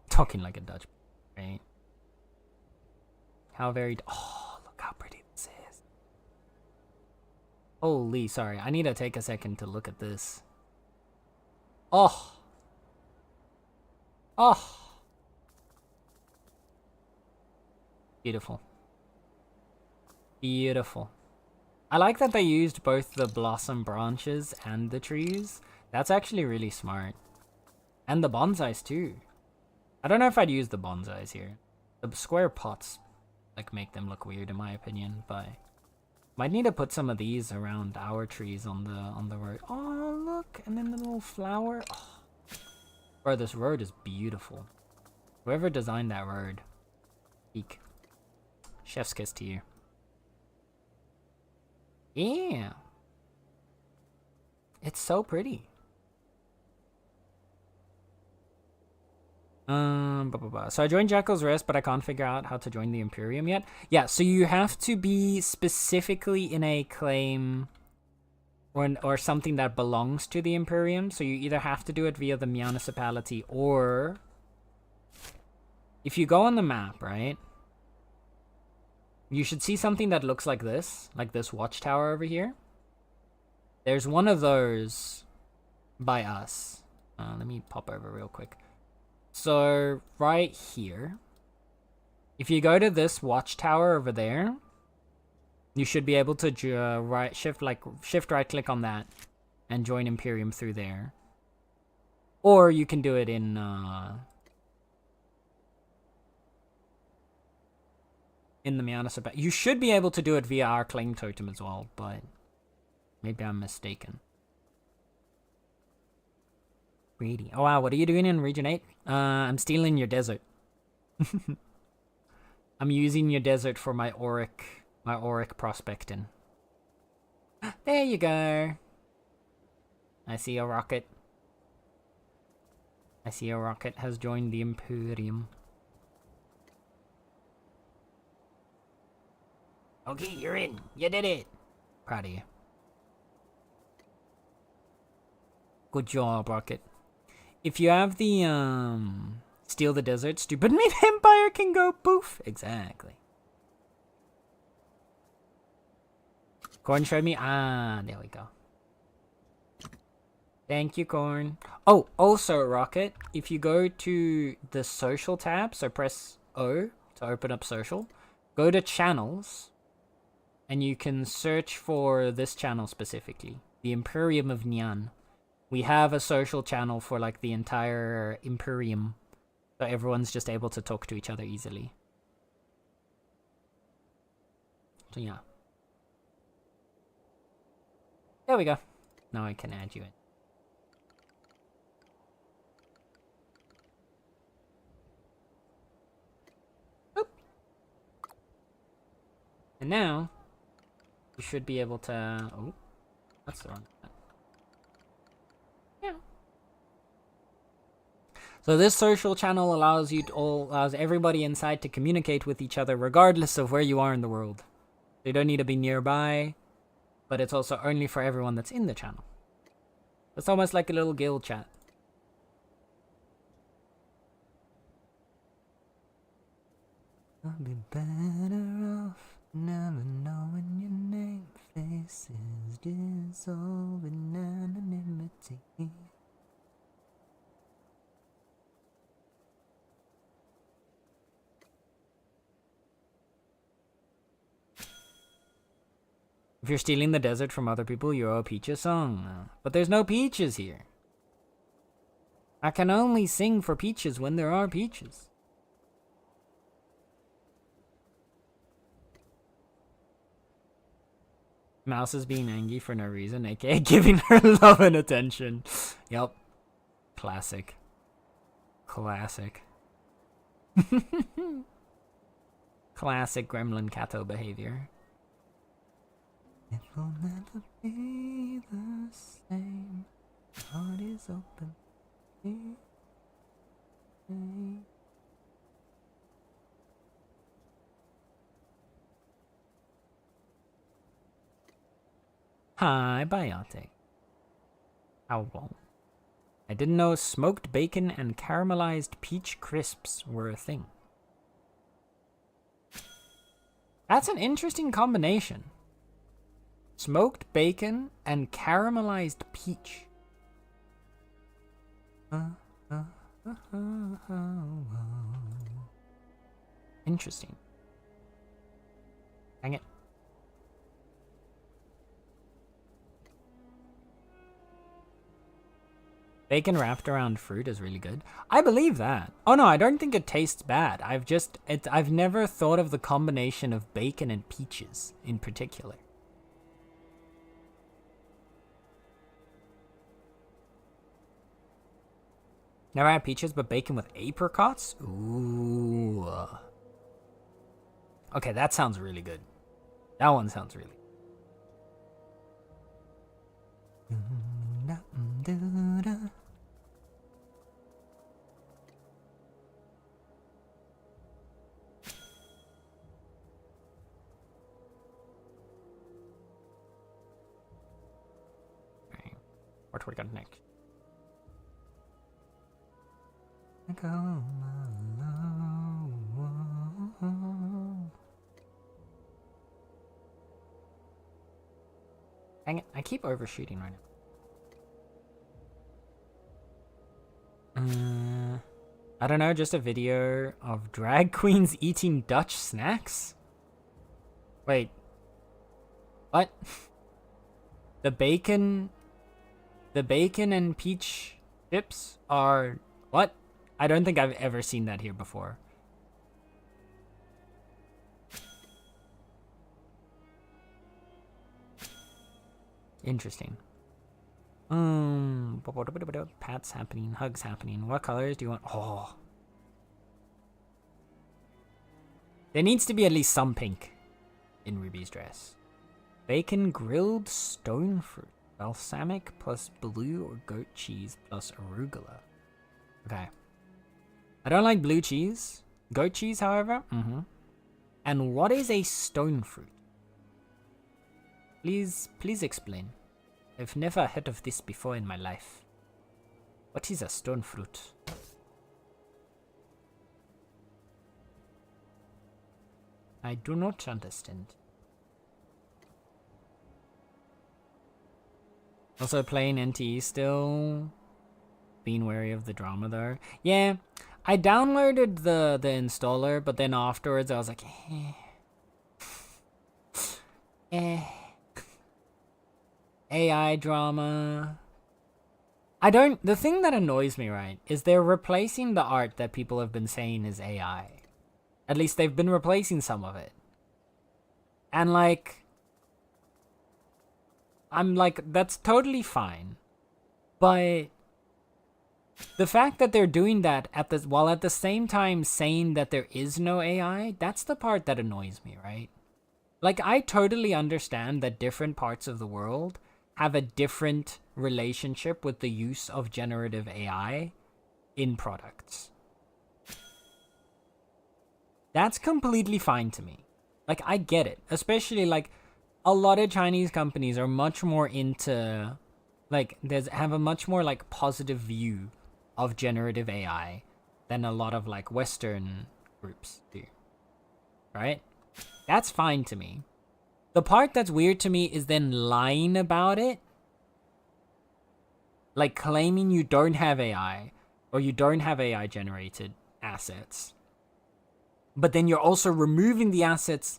Talking like a Dutch, right? How very... Oh, look how pretty this is. Holy, sorry. I need to take a second to look at this. Oh. Oh. Beautiful. Beautiful. I like that they used both the blossom branches and the trees. That's actually really smart. And the bonsais too. I don't know if I'd use the bonsais here. The square pots, like, make them look weird in my opinion, but might need to put some of these around our trees on the road. Oh, look, and then the little flower. Oh. Bro, this road is beautiful. Whoever designed that road, peak. Chef's kiss to you. Yeah. It's so pretty. So I joined Jackal's Rest, but I can't figure out how to join the Imperium yet. Yeah, so you have to be specifically in a claim or something that belongs to the Imperium. So you either have to do it via the Meownicipality, or if you go on the map, right? You should see something that looks like this watchtower over here. There's one of those by us. Let me pop over real quick. So right here, if you go to this watchtower over there, you should be able to shift right click on that and join Imperium through there. Or you can do it in the Meownicipality. You should be able to do it via our claim totem as well, but maybe I'm mistaken. Greedy. Oh wow, what are you doing in Region 8? I'm stealing your desert. I'm using your desert for my auric prospecting. There you go. I see a rocket. I see a rocket has joined the Imperium. Okay, you're in. You did it. Proud of you. Good job, Rocket. If you have the, steal the desert, stupid meat empire can go poof. Exactly. Corn showed me. Ah, there we go. Thank you, Corn. Oh, also, Rocket, if you go to the social tab, so press O to open up social, go to channels, and you can search for this channel specifically, the Imperium of Nyan. We have a social channel for, like, the entire Imperium, so everyone's just able to talk to each other easily. So yeah. There we go. Now I can add you in. Boop. And now, you should be able to... Oh, that's the wrong... So this social channel allows everybody inside to communicate with each other regardless of where you are in the world. You don't need to be nearby, but it's also only for everyone that's in the channel. It's almost like a little guild chat. I'll be better off never knowing your name. Faces dissolve in anonymity. If you're stealing the desert from other people, you owe a peach a song. But there's no peaches here. I can only sing for peaches when there are peaches. Mouse is being angry for no reason, aka giving her love and attention. Yup. Classic. Classic. Classic Gremlin Kato behavior. It will never be the same. Heart is open. Hi, Biotic. How long? I didn't know smoked bacon and caramelized peach crisps were a thing. That's an interesting combination. Smoked bacon and caramelized peach. Interesting. Dang it. Bacon wrapped around fruit is really good. I believe that. Oh no, I don't think it tastes bad. I've never thought of the combination of bacon and peaches in particular. Never had peaches, but bacon with apricots? Ooh. Okay, that sounds really good. That one sounds really good. What we got next? Dang it, I keep overshooting right now. I don't know, just a video of drag queens eating Dutch snacks? Wait. What? The bacon and peach chips are... What? I don't think I've ever seen that here before. Interesting. Pats happening, hugs happening. What colors do you want? Oh. There needs to be at least some pink in Ruby's dress. Bacon grilled stone fruit. Balsamic plus blue or goat cheese plus arugula. Okay. I don't like blue cheese. Goat cheese, however. And what is a stone fruit? Please explain. I've never heard of this before in my life. What is a stone fruit? I do not understand. Also playing NTE still. Being wary of the drama there. Yeah, I downloaded the installer, but then afterwards I was like, AI drama. The thing that annoys me, right, is they're replacing the art that people have been saying is AI. At least they've been replacing some of it. And like, I'm like, that's totally fine. But the fact that they're doing that while at the same time saying that there is no AI, that's the part that annoys me, right? Like, I totally understand that different parts of the world have a different relationship with the use of generative AI. in products. That's completely fine to me. Like, I get it. Especially, like, a lot of Chinese companies are much more into, like, have a much more, like, positive view of generative AI than a lot of, like, Western groups do. Right? That's fine to me. The part that's weird to me is then lying about it. Like, claiming you don't have AI, or you don't have AI-generated assets. But then you're also removing the assets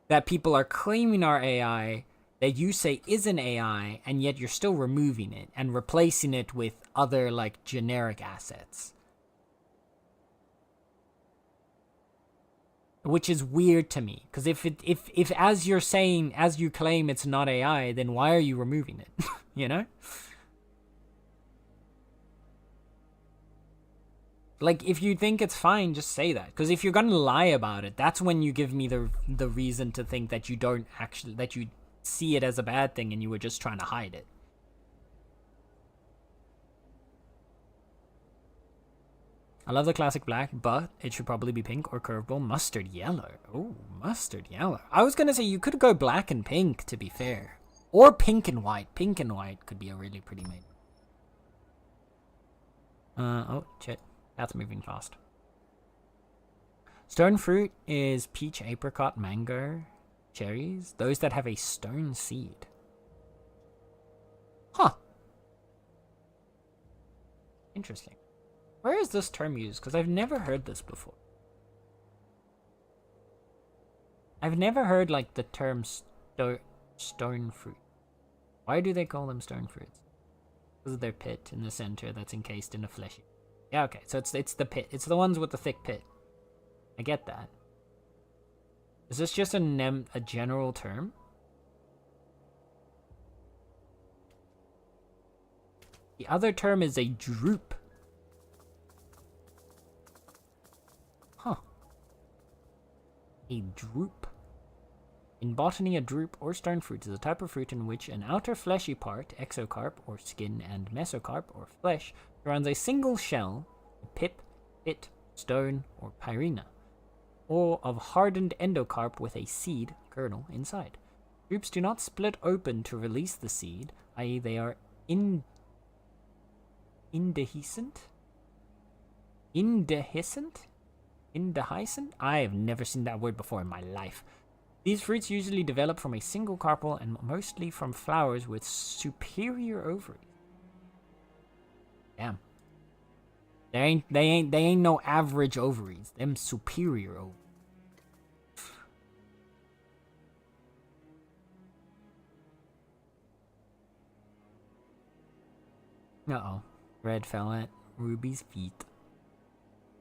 that people are claiming are AI, that you say isn't AI, and yet you're still removing it and replacing it with other, like, generic assets. Which is weird to me, because if as you're saying, as you claim it's not AI, then why are you removing it? You know? Like, if you think it's fine, just say that. Because if you're gonna lie about it, that's when you give me the reason to think that you don't actually, that you see it as a bad thing and you were just trying to hide it. I love the classic black, but it should probably be pink or curveball mustard yellow. Oh, mustard yellow. I was gonna say you could go black and pink, to be fair. Or pink and white. Pink and white could be a really pretty mate. Oh, shit. That's moving fast. Stone fruit is peach, apricot, mango, cherries. Those that have a stone seed. Huh. Interesting. Where is this term used? Because I've never heard this before. I've never heard, like, the term stone fruit. Why do they call them stone fruits? Because of their pit in the center that's encased in a fleshy. Yeah, okay, so it's the pit. It's the ones with the thick pit. I get that. Is this just a general term? The other term is a drupe. Huh. A drupe. In botany, a drupe or stone fruit is a type of fruit in which an outer fleshy part, exocarp or skin, and mesocarp or flesh, surrounds a single shell, a pip, pit, stone, or pyrena, or of hardened endocarp with a seed kernel inside. Drupes do not split open to release the seed, i.e. they are indehiscent? Indehiscent? Indehiscent? I have never seen that word before in my life. These fruits usually develop from a single carpel and mostly from flowers with superior ovaries. Damn. They ain't no average ovaries. Them superior ovaries. Uh-oh. Red fell at Ruby's feet.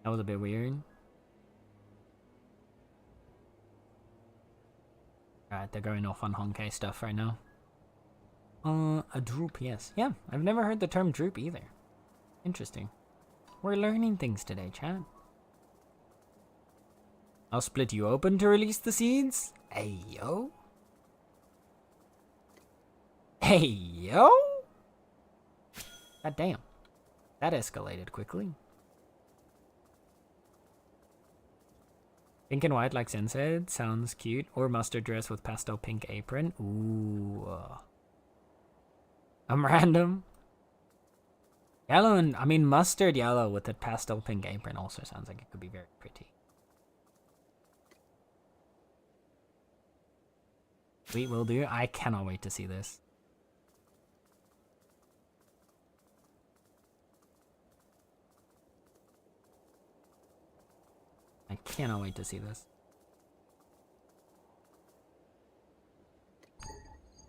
That was a bit weird. Alright, they're going off on Honkai stuff right now. A droop, yes. Yeah, I've never heard the term droop either. Interesting. We're learning things today, chat. I'll split you open to release the seeds? Hey, yo. Hey, yo? God damn. That escalated quickly. Pink and white, like Sen said, sounds cute. Or mustard dress with pastel pink apron. Ooh. I'm random. Yellow and, I mean, mustard yellow with a pastel pink apron also sounds like it could be very pretty. Sweet, will do. I cannot wait to see this. I cannot wait to see this.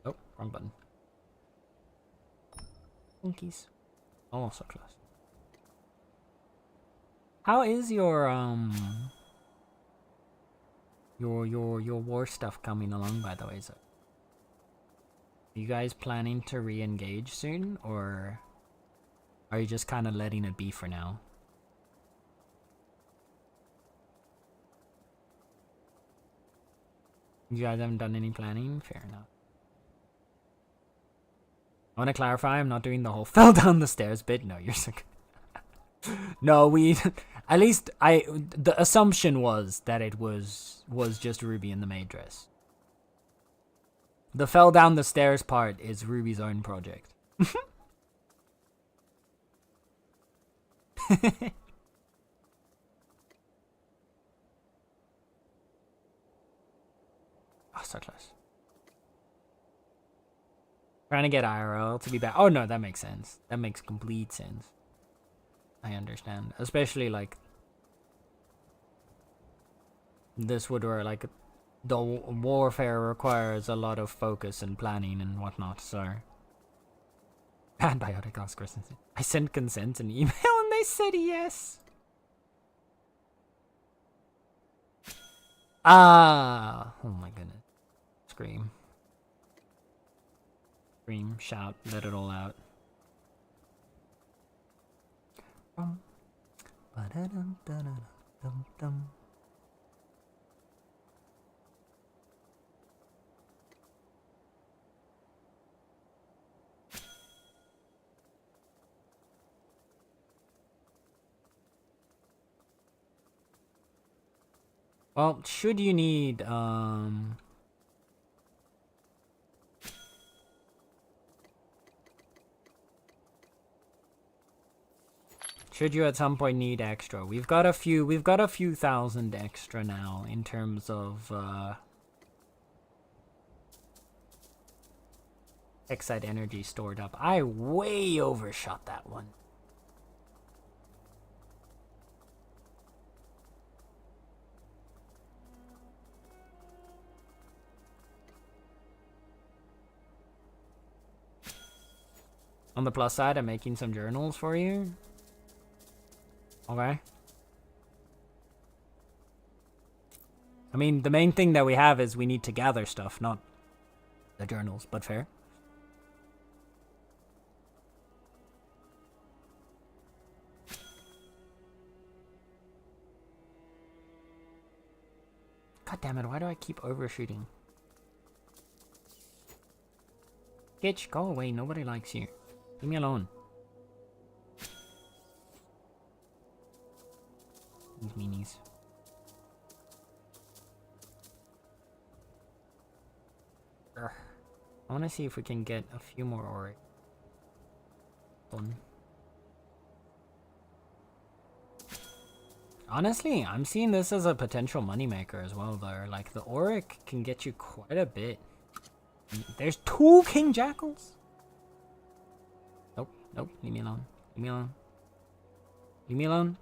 Oh, wrong button. Pinkies. Almost so close. How is your war stuff coming along, by the way? So, are you guys planning to re-engage soon, or are you just kind of letting it be for now? You guys haven't done any planning? Fair enough. I want to clarify, I'm not doing the whole fell down the stairs bit. No, you're so good. No, we at least the assumption was that it was just Ruby in the maid dress. The fell down the stairs part is Ruby's own project. Oh, so close. Trying to get IRL to be back. Oh no, that makes sense. That makes complete sense. I understand. Especially like this would where like the warfare requires a lot of focus and planning and whatnot, so antibiotic Oscar. I sent consent an email and they said yes. Ah, oh my goodness. Scream. Scream, shout, let it all out. Ba-da-dum-da-da-dum-dum. Well, should you need, should you at some point need extra? We've got a few thousand extra now in terms of, Excite energy stored up. I way overshot that one. On the plus side, I'm making some journals for you. Okay. I mean, the main thing that we have is we need to gather stuff, not the journals, but fair. God damn it, why do I keep overshooting? Bitch, go away, nobody likes you. Leave me alone. These meanies. Urgh. I want to see if we can get a few more ore. Done. Honestly, I'm seeing this as a potential moneymaker as well, though. Like, the auric can get you quite a bit. There's 2 king jackals? Nope, nope, leave me alone. Leave me alone. Leave me alone.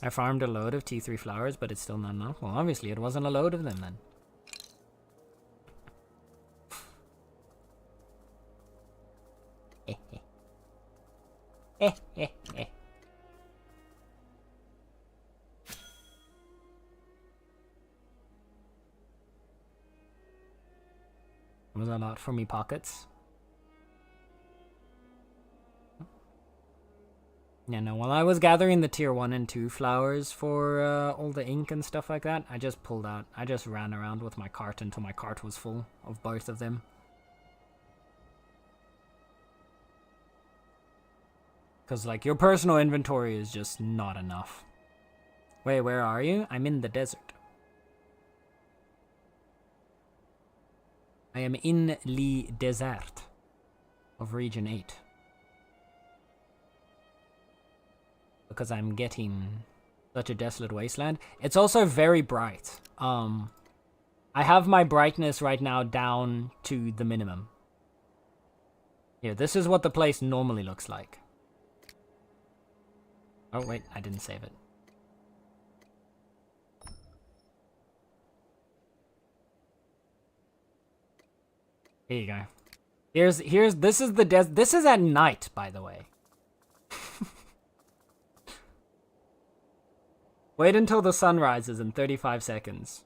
I farmed a load of T3 flowers, but it's still not enough. Well, obviously it wasn't a load of them then. Was a lot for me pockets. Yeah, no, while I was gathering the tier 1 and 2 flowers for all the ink and stuff like that, I just pulled out. I just ran around with my cart until my cart was full of both of them. Because, like, your personal inventory is just not enough. Wait, where are you? I'm in the desert. I am in the desert of region 8. Because I'm getting such a desolate wasteland. It's also very bright. I have my brightness right now down to the minimum. Here, this is what the place normally looks like. Oh wait, I didn't save it. Here you go. This is at night, by the way. Wait until the sun rises in 35 seconds.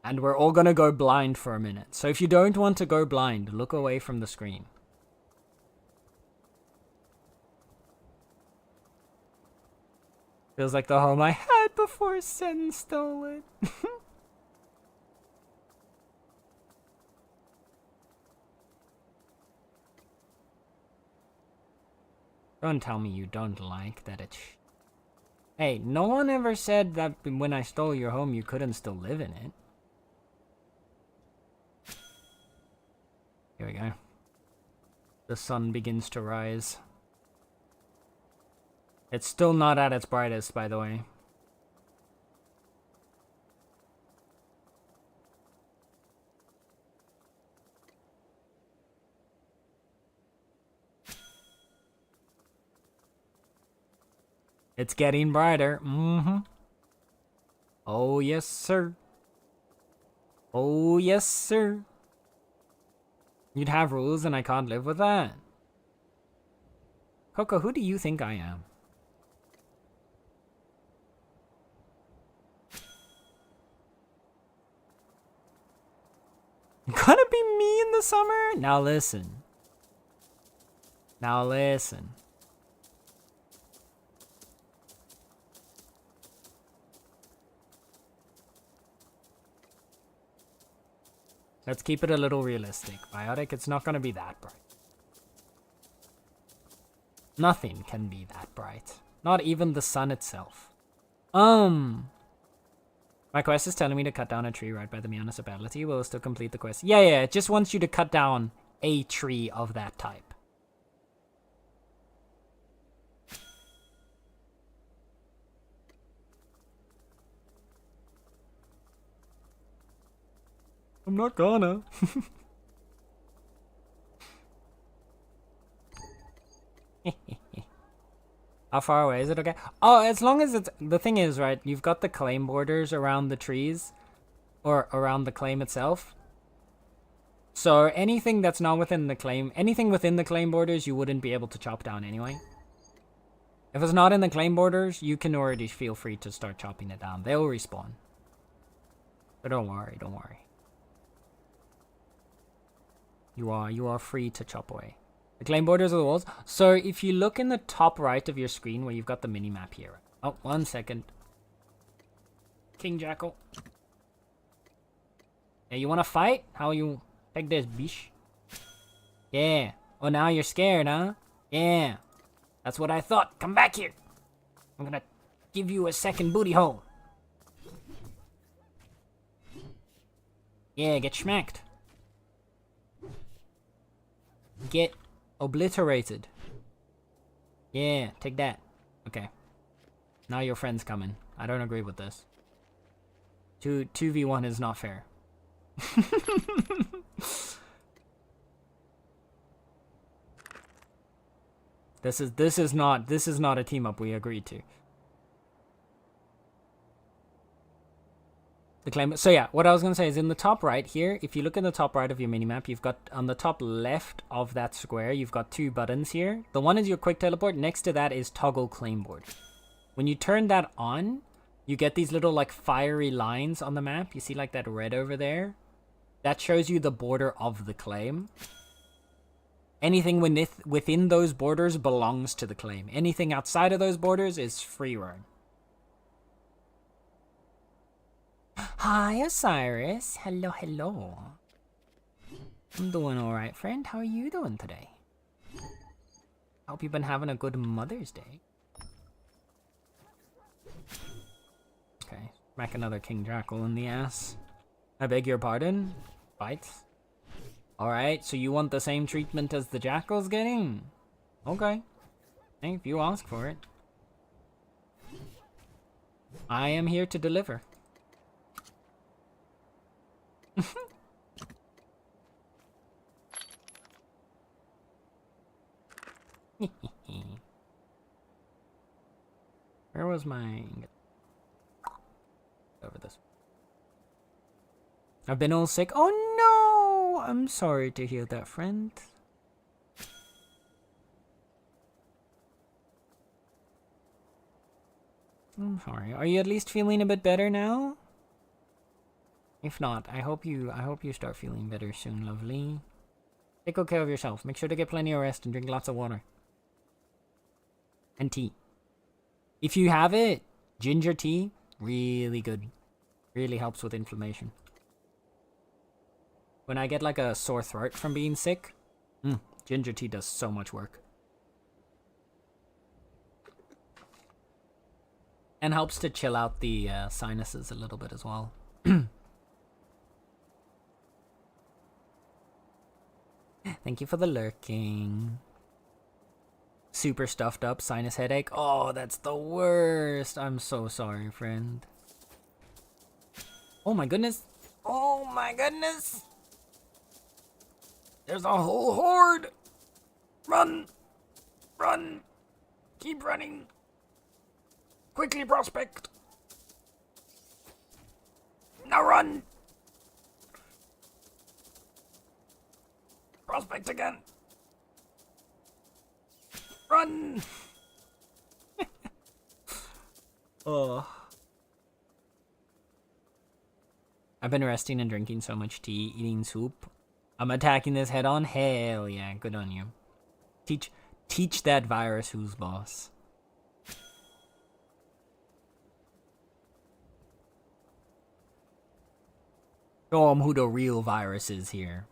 And we're all gonna go blind for a minute. So if you don't want to go blind, look away from the screen. Feels like the home I had before Sen stole it. Don't tell me you don't like that it's... Hey, no one ever said that when I stole your home you couldn't still live in it. Here we go. The sun begins to rise. It's still not at its brightest, by the way. It's getting brighter. Mm-hmm. Oh, yes, sir. Oh, yes, sir. You'd have rules and I can't live with that. Coco, who do you think I am? Gonna be me in the summer? Now listen. Now listen. Let's keep it a little realistic. Biotic, it's not gonna be that bright. Nothing can be that bright. Not even the sun itself. My quest is telling me to cut down a tree right by the Meownicipality. Will it still complete the quest? Yeah, it just wants you to cut down a tree of that type. I'm not gonna. How far away is it? Okay. Oh, as long as it's... The thing is, right, you've got the claim borders around the trees. Or around the claim itself. So anything that's not within the claim... Anything within the claim borders, you wouldn't be able to chop down anyway. If it's not in the claim borders, you can already feel free to start chopping it down. They'll respawn. But don't worry, don't worry. You are free to chop away. The claim borders are the walls. So if you look in the top right of your screen where you've got the mini map here. Oh, 1 second. King Jackal. Yeah, you wanna fight? How you take this, bish? Yeah. Oh, now you're scared, huh? Yeah. That's what I thought. Come back here. I'm gonna give you a second booty hole. Yeah, get schmacked. Get obliterated. Yeah, take that. Okay. Now your friend's coming. I don't agree with this. 2v1 is not fair. This is not a team up we agreed to. The claim. So yeah, what I was gonna say is in the top right here, if you look in the top right of your minimap, you've got on the top left of that square, you've got 2 buttons here. The one is your quick teleport. Next to that is toggle claim board. When you turn that on, you get these little like fiery lines on the map. You see like that red over there? That shows you the border of the claim. Anything within those borders belongs to the claim. Anything outside of those borders is free roam. Hi, Osiris. Hello, hello. I'm doing alright, friend. How are you doing today? Hope you've been having a good Mother's Day. Okay, smack another King Jackal in the ass. I beg your pardon? Fight? Alright, so you want the same treatment as the Jackal's getting? Okay. Hey, if you ask for it. I am here to deliver. Where was my... Over this. I've been all sick. Oh no! I'm sorry to hear that, friend. I'm sorry. Are you at least feeling a bit better now? If not, I hope you start feeling better soon, lovely. Take good care of yourself. Make sure to get plenty of rest and drink lots of water. And tea. If you have it, ginger tea, really good. Really helps with inflammation. When I get like a sore throat from being sick, ginger tea does so much work. And helps to chill out the sinuses a little bit as well. Thank you for the lurking. Super stuffed up sinus headache. Oh, that's the worst. I'm so sorry, friend. Oh my goodness. Oh my goodness. There's a whole horde. Run. Run. Keep running. Quickly, prospect. Now run. Prospect again. Run. Oh. I've been resting and drinking so much tea, eating soup. I'm attacking this head on. Hell yeah, good on you. Teach that virus who's boss. Show 'em who the real virus is here.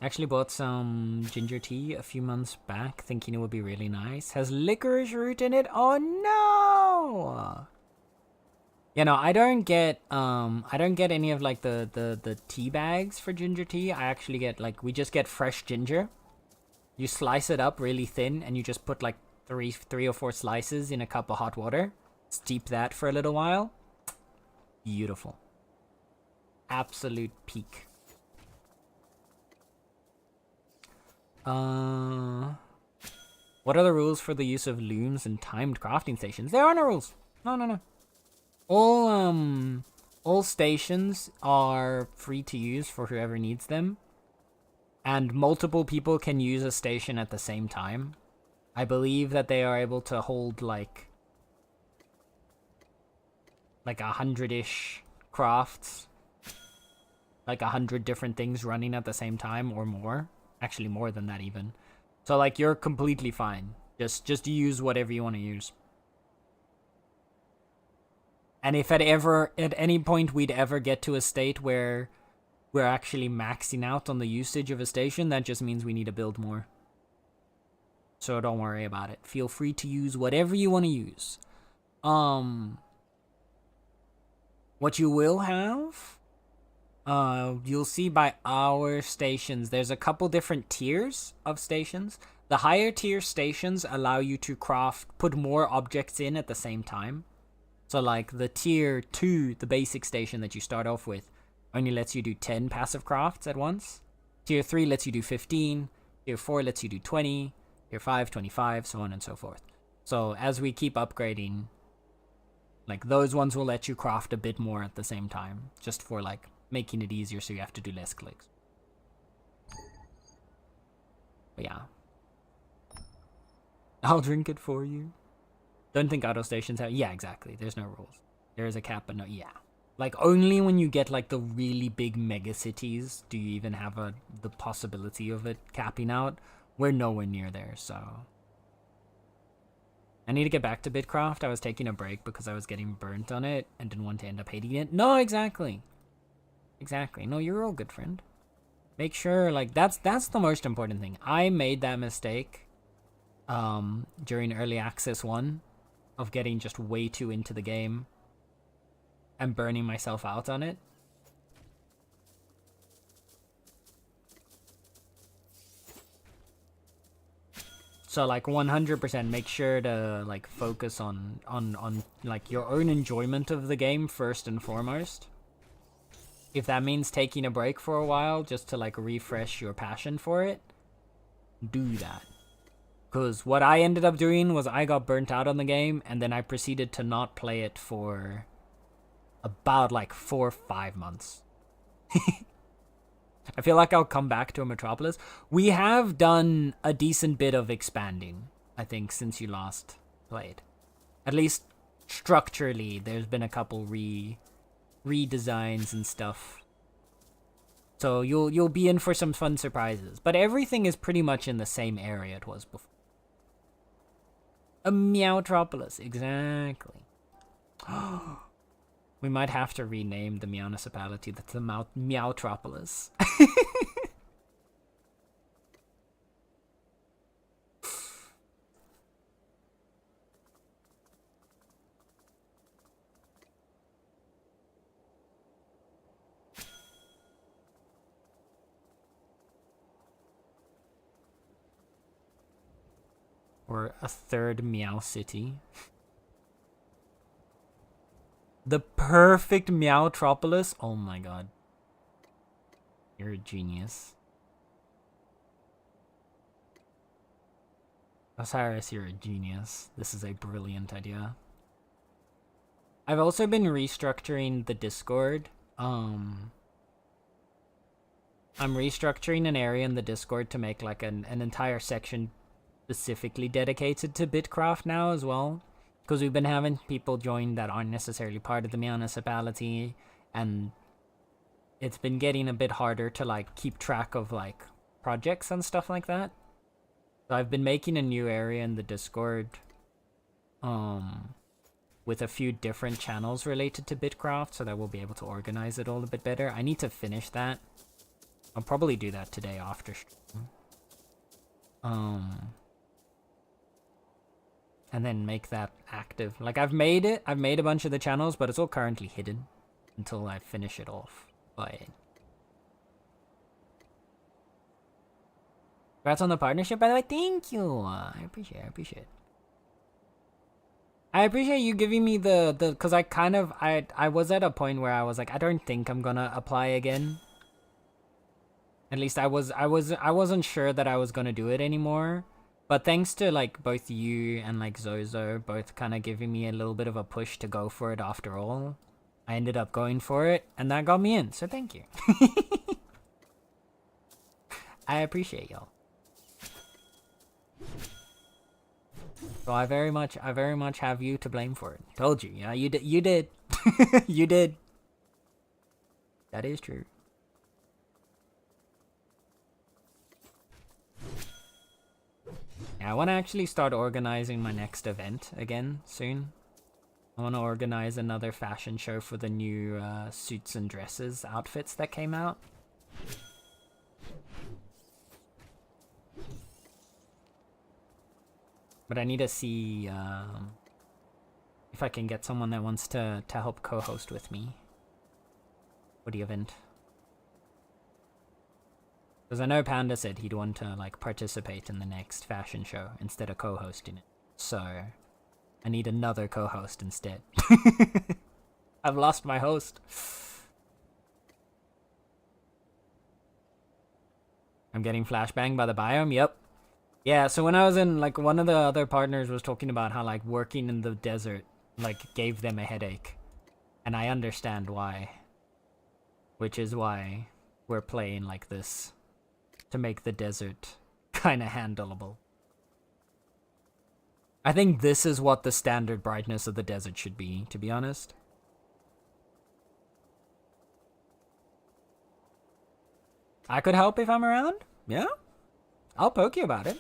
Actually bought some ginger tea a few months back, thinking it would be really nice. Has licorice root in it? Oh no! You know, I don't get any of like the tea bags for ginger tea. I actually get like, we just get fresh ginger. You slice it up really thin and you just put like three or four slices in a cup of hot water. Steep that for a little while. Beautiful. Absolute peak. What are the rules for the use of looms and timed crafting stations? There are no rules. No. All stations are free to use for whoever needs them. And multiple people can use a station at the same time. I believe that they are able to hold like 100-ish crafts. Like 100 different things running at the same time or more. Actually more than that even. So like you're completely fine. Just use whatever you want to use. And if at any point we'd ever get to a state where we're actually maxing out on the usage of a station, that just means we need to build more. So don't worry about it. Feel free to use whatever you want to use. What you will have, you'll see by our stations, there's a couple different tiers of stations. The higher tier stations allow you to put more objects in at the same time. So like the tier 2, the basic station that you start off with, only lets you do 10 passive crafts at once. Tier 3 lets you do 15. Tier 4 lets you do 20. Tier 5, 25, so on and so forth. So as we keep upgrading, like those ones will let you craft a bit more at the same time, just for like making it easier so you have to do less clicks. But yeah. I'll drink it for you. Don't think auto stations have... Yeah, exactly. There's no rules. There is a cap, but no... Yeah. Like, only when you get, like, the really big mega cities do you even have the possibility of it capping out. We're nowhere near there, so... I need to get back to Bitcraft. I was taking a break because I was getting burnt on it and didn't want to end up hating it. No, exactly. Exactly. No, you're all good, friend. Make sure, like, that's the most important thing. I made that mistake during Early Access 1 of getting just way too into the game and burning myself out on it. So like 100% make sure to like focus on like your own enjoyment of the game first and foremost. If that means taking a break for a while just to like refresh your passion for it, do that. Because what I ended up doing was I got burnt out on the game and then I proceeded to not play it for about like 4 or 5 months. I feel like I'll come back to a Metropolis. We have done a decent bit of expanding, I think, since you last played. At least structurally, there's been a couple redesigns and stuff. So you'll be in for some fun surprises. But everything is pretty much in the same area it was before. A Meowtropolis, exactly. We might have to rename the Meownicipality. That's the Meowtropolis. Or a third Meow City. The perfect Meowtropolis? Oh my god. You're a genius. Osiris, you're a genius. This is a brilliant idea. I've also been restructuring the Discord. I'm restructuring an area in the Discord to make like an entire section specifically dedicated to Bitcraft now as well. Because we've been having people join that aren't necessarily part of the Meownicipality, and it's been getting a bit harder to like keep track of like projects and stuff like that. So I've been making a new area in the Discord with a few different channels related to Bitcraft so that we'll be able to organize it all a bit better. I need to finish that. I'll probably do that today after stream. And then make that active. Like I've made a bunch of the channels, but it's all currently hidden until I finish it off. But congrats on the partnership, by the way. Thank you. I appreciate it. I appreciate you giving me the because I was at a point where I was like, I don't think I'm gonna apply again. At least I wasn't sure that I was gonna do it anymore. But thanks to like both you and like Zozo both kind of giving me a little bit of a push to go for it after all, I ended up going for it, and that got me in. So thank you. I appreciate y'all. So I very much have you to blame for it. Told you, yeah, you did, you did. That is true. Yeah, I want to actually start organizing my next event again soon. I want to organize another fashion show for the new suits and dresses outfits that came out. But I need to see if I can get someone that wants to help co-host with me for the event. Because I know Panda said he'd want to like participate in the next fashion show instead of co-hosting it. So I need another co-host instead. I've lost my host. I'm getting flashbanged by the biome. Yep. Yeah, so when I was in, like, one of the other partners was talking about how, like, working in the desert, like, gave them a headache. And I understand why. Which is why we're playing like this. To make the desert kind of handleable. I think this is what the standard brightness of the desert should be, to be honest. I could help if I'm around? Yeah? I'll poke you about it.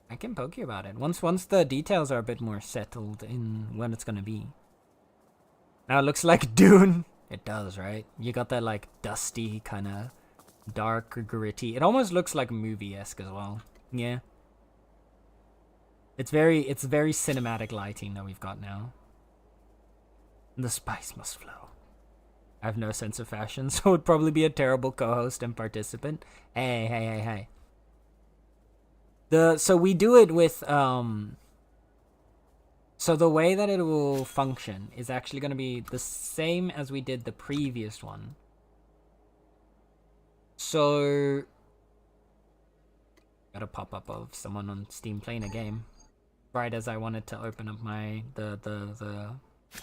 I can poke you about it. Once the details are a bit more settled in when it's gonna be. Now it looks like Dune. It does, right? You got that like dusty kind of dark, gritty. It almost looks like movie-esque as well. Yeah. It's very cinematic lighting that we've got now. The spice must flow. I have no sense of fashion, so it would probably be a terrible co-host and participant. Hey. So we do it with, so the way that it will function is actually going to be the same as we did the previous one. So, got a pop-up of someone on Steam playing a game. Right as I wanted to open up my, the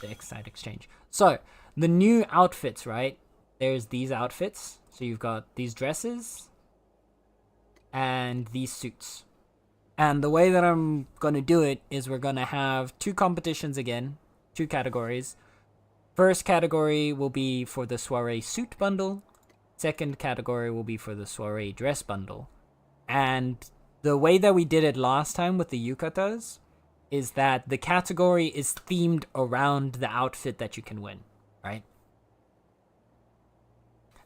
Excite Exchange. So, the new outfits, right? There's these outfits. So you've got these dresses and these suits. And the way that I'm going to do it is we're going to have 2 competitions again, 2 categories. First category will be for the soiree suit bundle. Second category will be for the soiree dress bundle. And the way that we did it last time with the yukatas is that the category is themed around the outfit that you can win, right?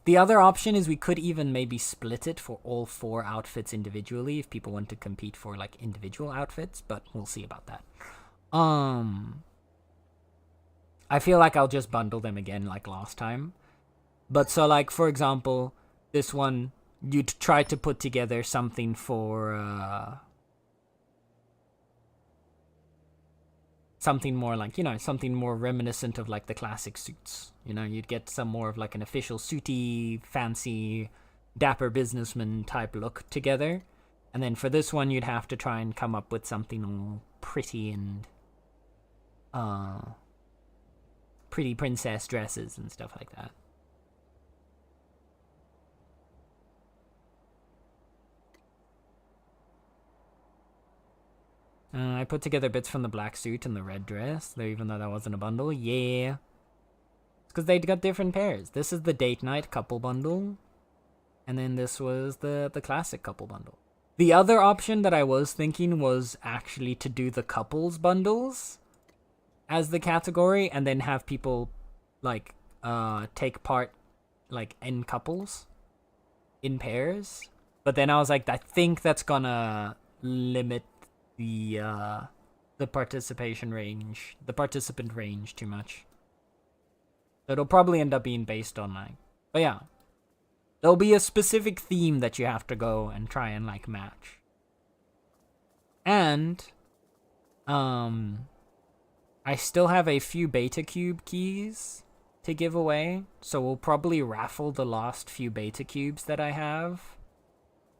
The other option is we could even maybe split it for all 4 outfits individually if people want to compete for like individual outfits, but we'll see about that. I feel like I'll just bundle them again like last time. But so like, for example, this one, you'd try to put together something for something more like, you know, something more reminiscent of like the classic suits. You know, you'd get some more of like an official suity, fancy, dapper businessman type look together. And then for this one, you'd have to try and come up with something all pretty and pretty princess dresses and stuff like that. I put together bits from the black suit and the red dress, though even though that wasn't a bundle. Yeah. It's because they got different pairs. This is the date night couple bundle. And then this was the classic couple bundle. The other option that I was thinking was actually to do the couples bundles as the category and then have people like take part like in couples in pairs. But then I was like, I think that's gonna limit the participant range too much. So it'll probably end up being based on like, but yeah, there'll be a specific theme that you have to go and try and like match. And I still have a few beta cube keys to give away, so we'll probably raffle the last few beta cubes that I have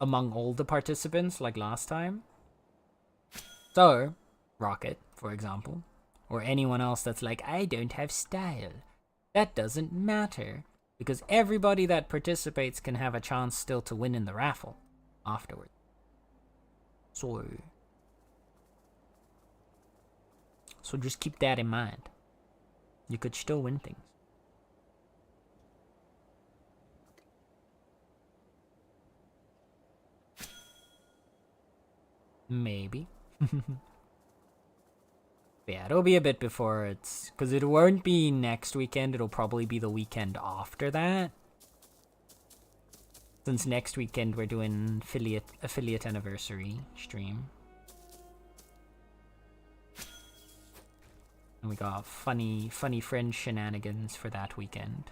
among all the participants like last time. So, Rocket, for example, or anyone else that's like, I don't have style. That doesn't matter, because everybody that participates can have a chance still to win in the raffle afterward. So just keep that in mind. You could still win things. Maybe. Yeah, it'll be a bit before it's... Because it won't be next weekend, it'll probably be the weekend after that. Since next weekend we're doing affiliate anniversary stream. And we got funny friend shenanigans for that weekend.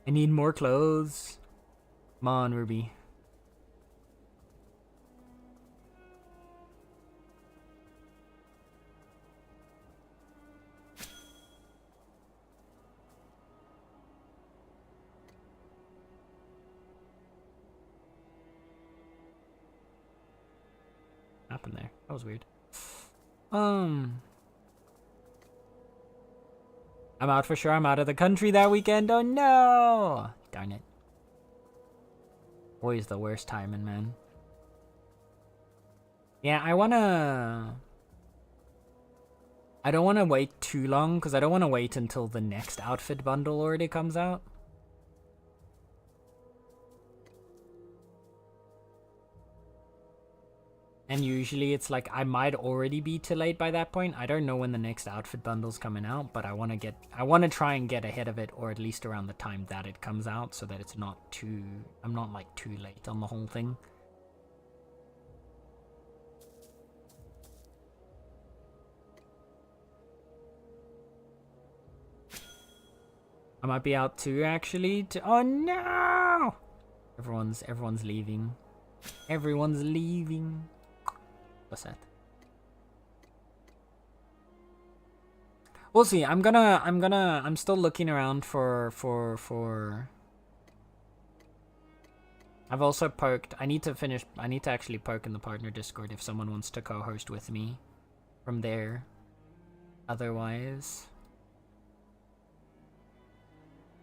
I need more clothes. Come on, Ruby. Happened there? That was weird. I'm out for sure. I'm out of the country that weekend. Oh no! Darn it. Always the worst timing, man. Yeah, I don't want to wait too long, because I don't want to wait until the next outfit bundle already comes out. And usually it's like I might already be too late by that point. I don't know when the next outfit bundle's coming out, but I want to try and get ahead of it, or at least around the time that it comes out, so that it's not too... I'm not like too late on the whole thing. I might be out too, actually. Oh no! Everyone's leaving. Everyone's leaving. What's that? We'll see. I'm still looking around for I've also poked. I need to actually poke in the partner Discord if someone wants to co-host with me from there. Otherwise,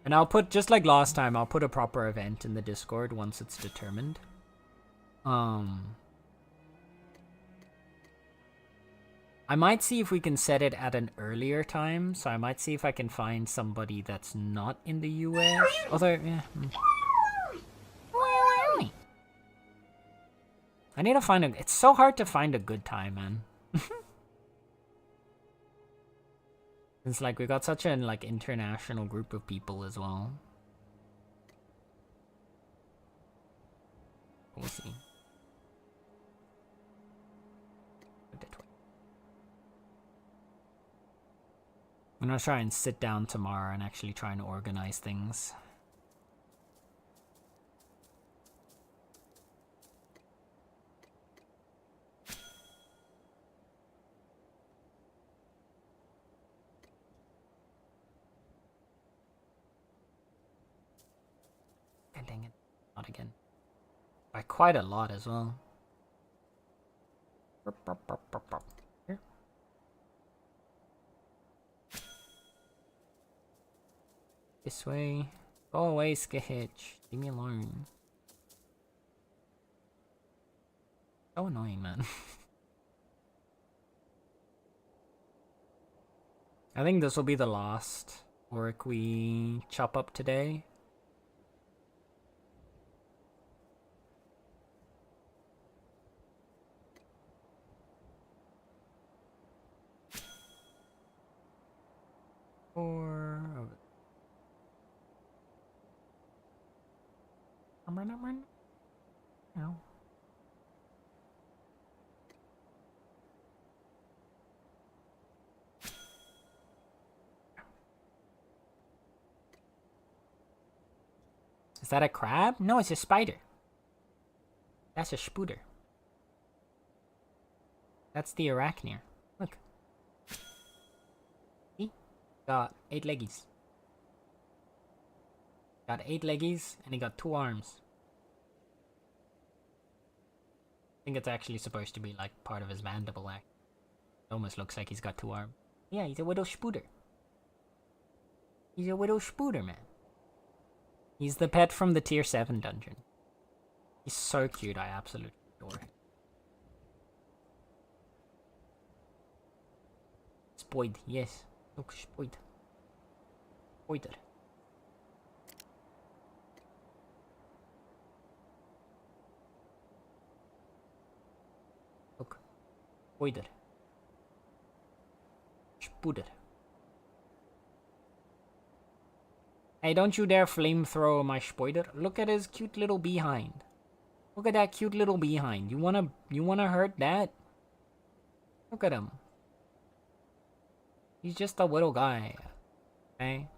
and I'll put, just like last time, I'll put a proper event in the Discord once it's determined. I might see if we can set it at an earlier time, so I might see if I can find somebody that's not in the US. Although, yeah. I need to find it's so hard to find a good time, man. It's like we got such an like international group of people as well. We'll see. I'm gonna try and sit down tomorrow and actually try and organize things. dang it. Not again. By quite a lot as well. Here. This way. Go away, Skitch. Leave me alone. So annoying, man. I think this will be the last orc we chop up today. Or no. Is that a crab? No, it's a spider. That's a spooter. That's the arachneer. Look. See? Got 8 leggies. Got 8 leggies, and he got 2 arms. I think it's actually supposed to be like part of his mandible act. It almost looks like he's got 2 arms. Yeah, he's a widow spooter. He's a widow spooter, man. He's the pet from the tier 7 dungeon. He's so cute, I absolutely adore him. Spoid, yes. Look, spoid. Spoider. Look. Spoider. Spooder. Hey, don't you dare flamethrower my spoiler. Look at his cute little behind. Look at that cute little behind. You wanna hurt that? Look at him. He's just a little guy. Okay?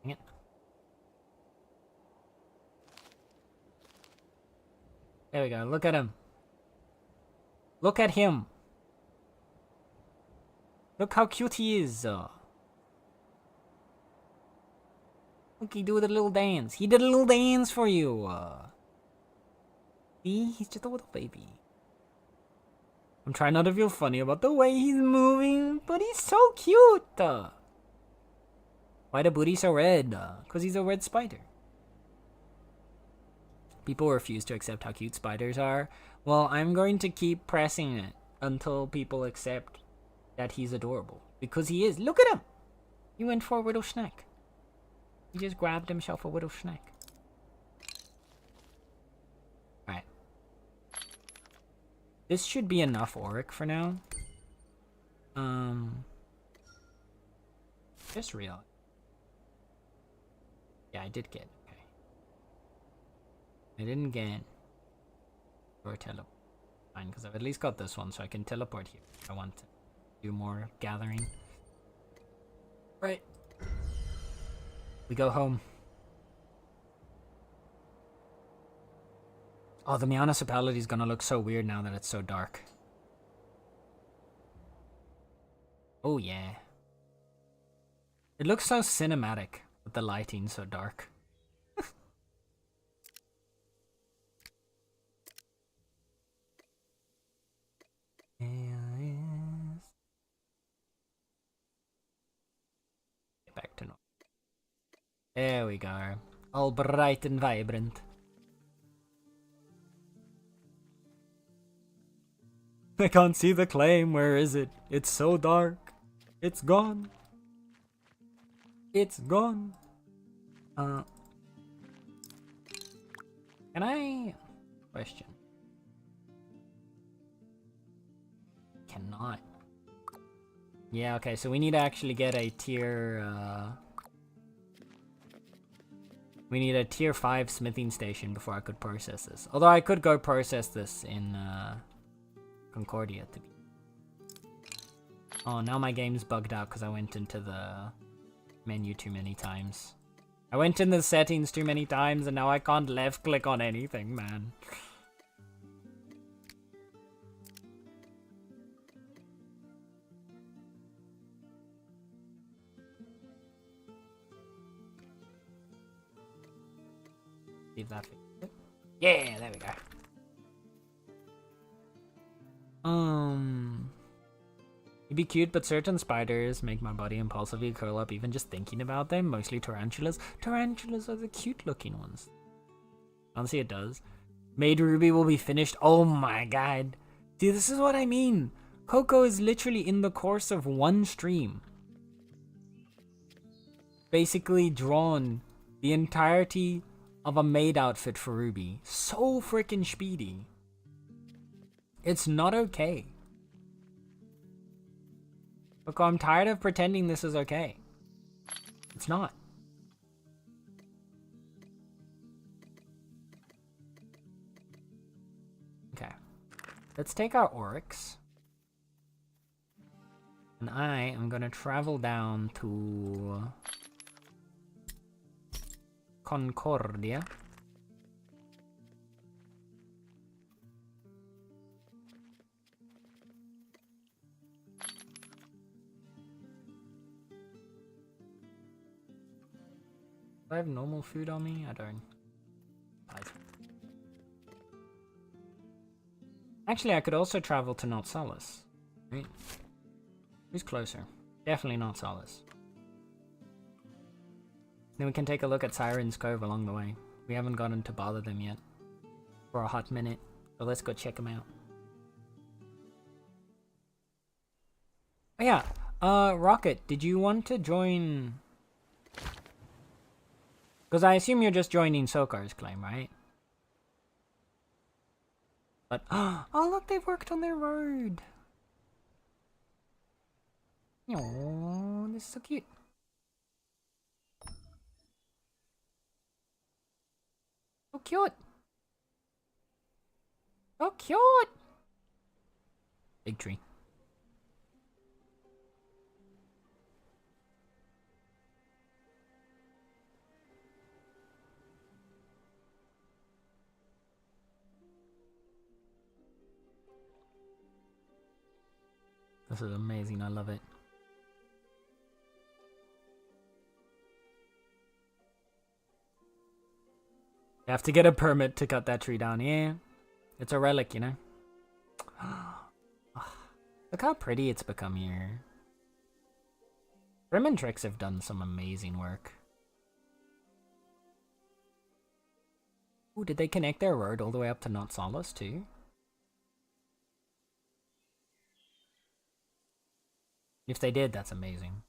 Dang it. There we go. Look at him. Look at him. Look how cute he is. Look, he did a little dance. He did a little dance for you. See? He's just a little baby. I'm trying not to feel funny about the way he's moving, but he's so cute. Why the booty so red? Because he's a red spider. People refuse to accept how cute spiders are. Well, I'm going to keep pressing it until people accept that he's adorable. Because he is. Look at him! He went for a widow snack. He just grabbed himself a widow snack. Alright. This should be enough auric for now. Just real. Yeah, I did get. Okay. I didn't get or teleport. Fine, because I've at least got this one, so I can teleport here if I want to do more gathering. Right. We go home. Oh, the Meownicipality is gonna look so weird now that it's so dark. Oh yeah. It looks so cinematic with the lighting so dark. Get back to normal. There we go. All bright and vibrant. I can't see the claim. Where is it? It's so dark. It's gone. It's gone. Can I... Question. Cannot. Yeah, okay, so we need to actually get a tier, we need a tier 5 smithing station before I could process this. Although I could go process this in, Concordia to be. Oh, now my game's bugged out because I went into the menu too many times. I went in the settings too many times and now I can't left click on anything, man. See if that fixes it. Yeah, there we go. It'd be cute, but certain spiders make my body impulsively curl up even just thinking about them. Mostly tarantulas. Tarantulas are the cute looking ones. Honestly, it does. Maid Ruby will be finished. Oh my god. See, this is what I mean. Coco is literally in the course of one stream. Basically drawn the entirety of a maid outfit for Ruby. So freaking speedy. It's not okay. Look, I'm tired of pretending this is okay. It's not. Okay. Let's take our Oryx. And I am gonna travel down to Concordia. Do I have normal food on me? I don't. Actually, I could also travel to Not Solace. Right? Who's closer? Definitely Not Solace. Then we can take a look at Siren's Cove along the way. We haven't gotten to bother them yet. For a hot minute. So let's go check them out. Oh yeah, Rocket, did you want to join... Because I assume you're just joining Sokar's claim, right? But, oh look, they've worked on their road! Oh, this is so cute. So cute! So cute! Big tree. This is amazing, I love it. You have to get a permit to cut that tree down, yeah. It's a relic, you know? Look how pretty it's become here. Brim and Trix have done some amazing work. Ooh, did they connect their road all the way up to Not Solace too? If they did, that's amazing.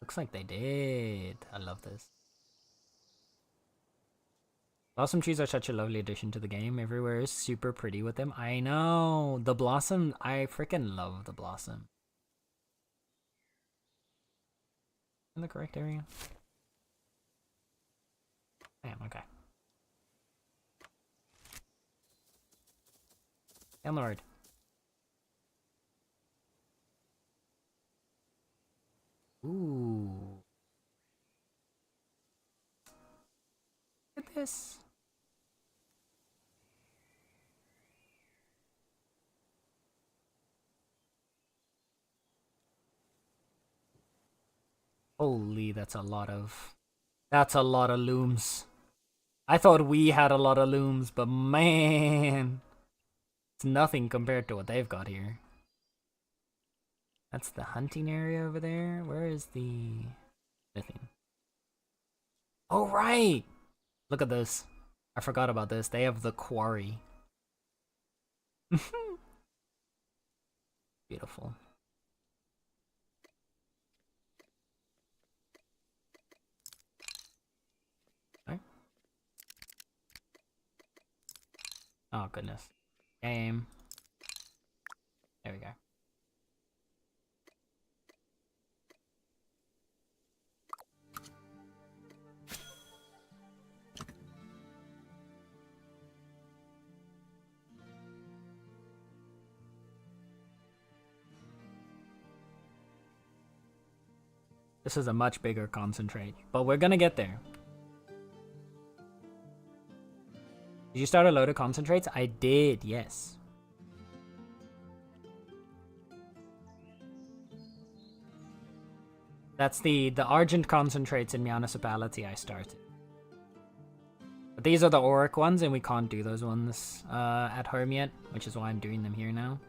Looks like they did. I love this. Blossom trees are such a lovely addition to the game. Everywhere is super pretty with them. I know! The blossom, I freaking love the blossom. In the correct area? Damn, okay. Down the road. Ooh. Look at this. Holy, that's a lot of looms. I thought we had a lot of looms, but man, it's nothing compared to what they've got here. That's the hunting area over there. Where is the thing? Oh, right! Look at this. I forgot about this. They have the quarry. Beautiful. Right. Oh, goodness. Game. There we go. This is a much bigger concentrate, but we're gonna get there. Did you start a load of concentrates? I did, yes. That's the Argent concentrates in Meownicipality I started. But these are the Auric ones, and we can't do those ones at home yet, which is why I'm doing them here now.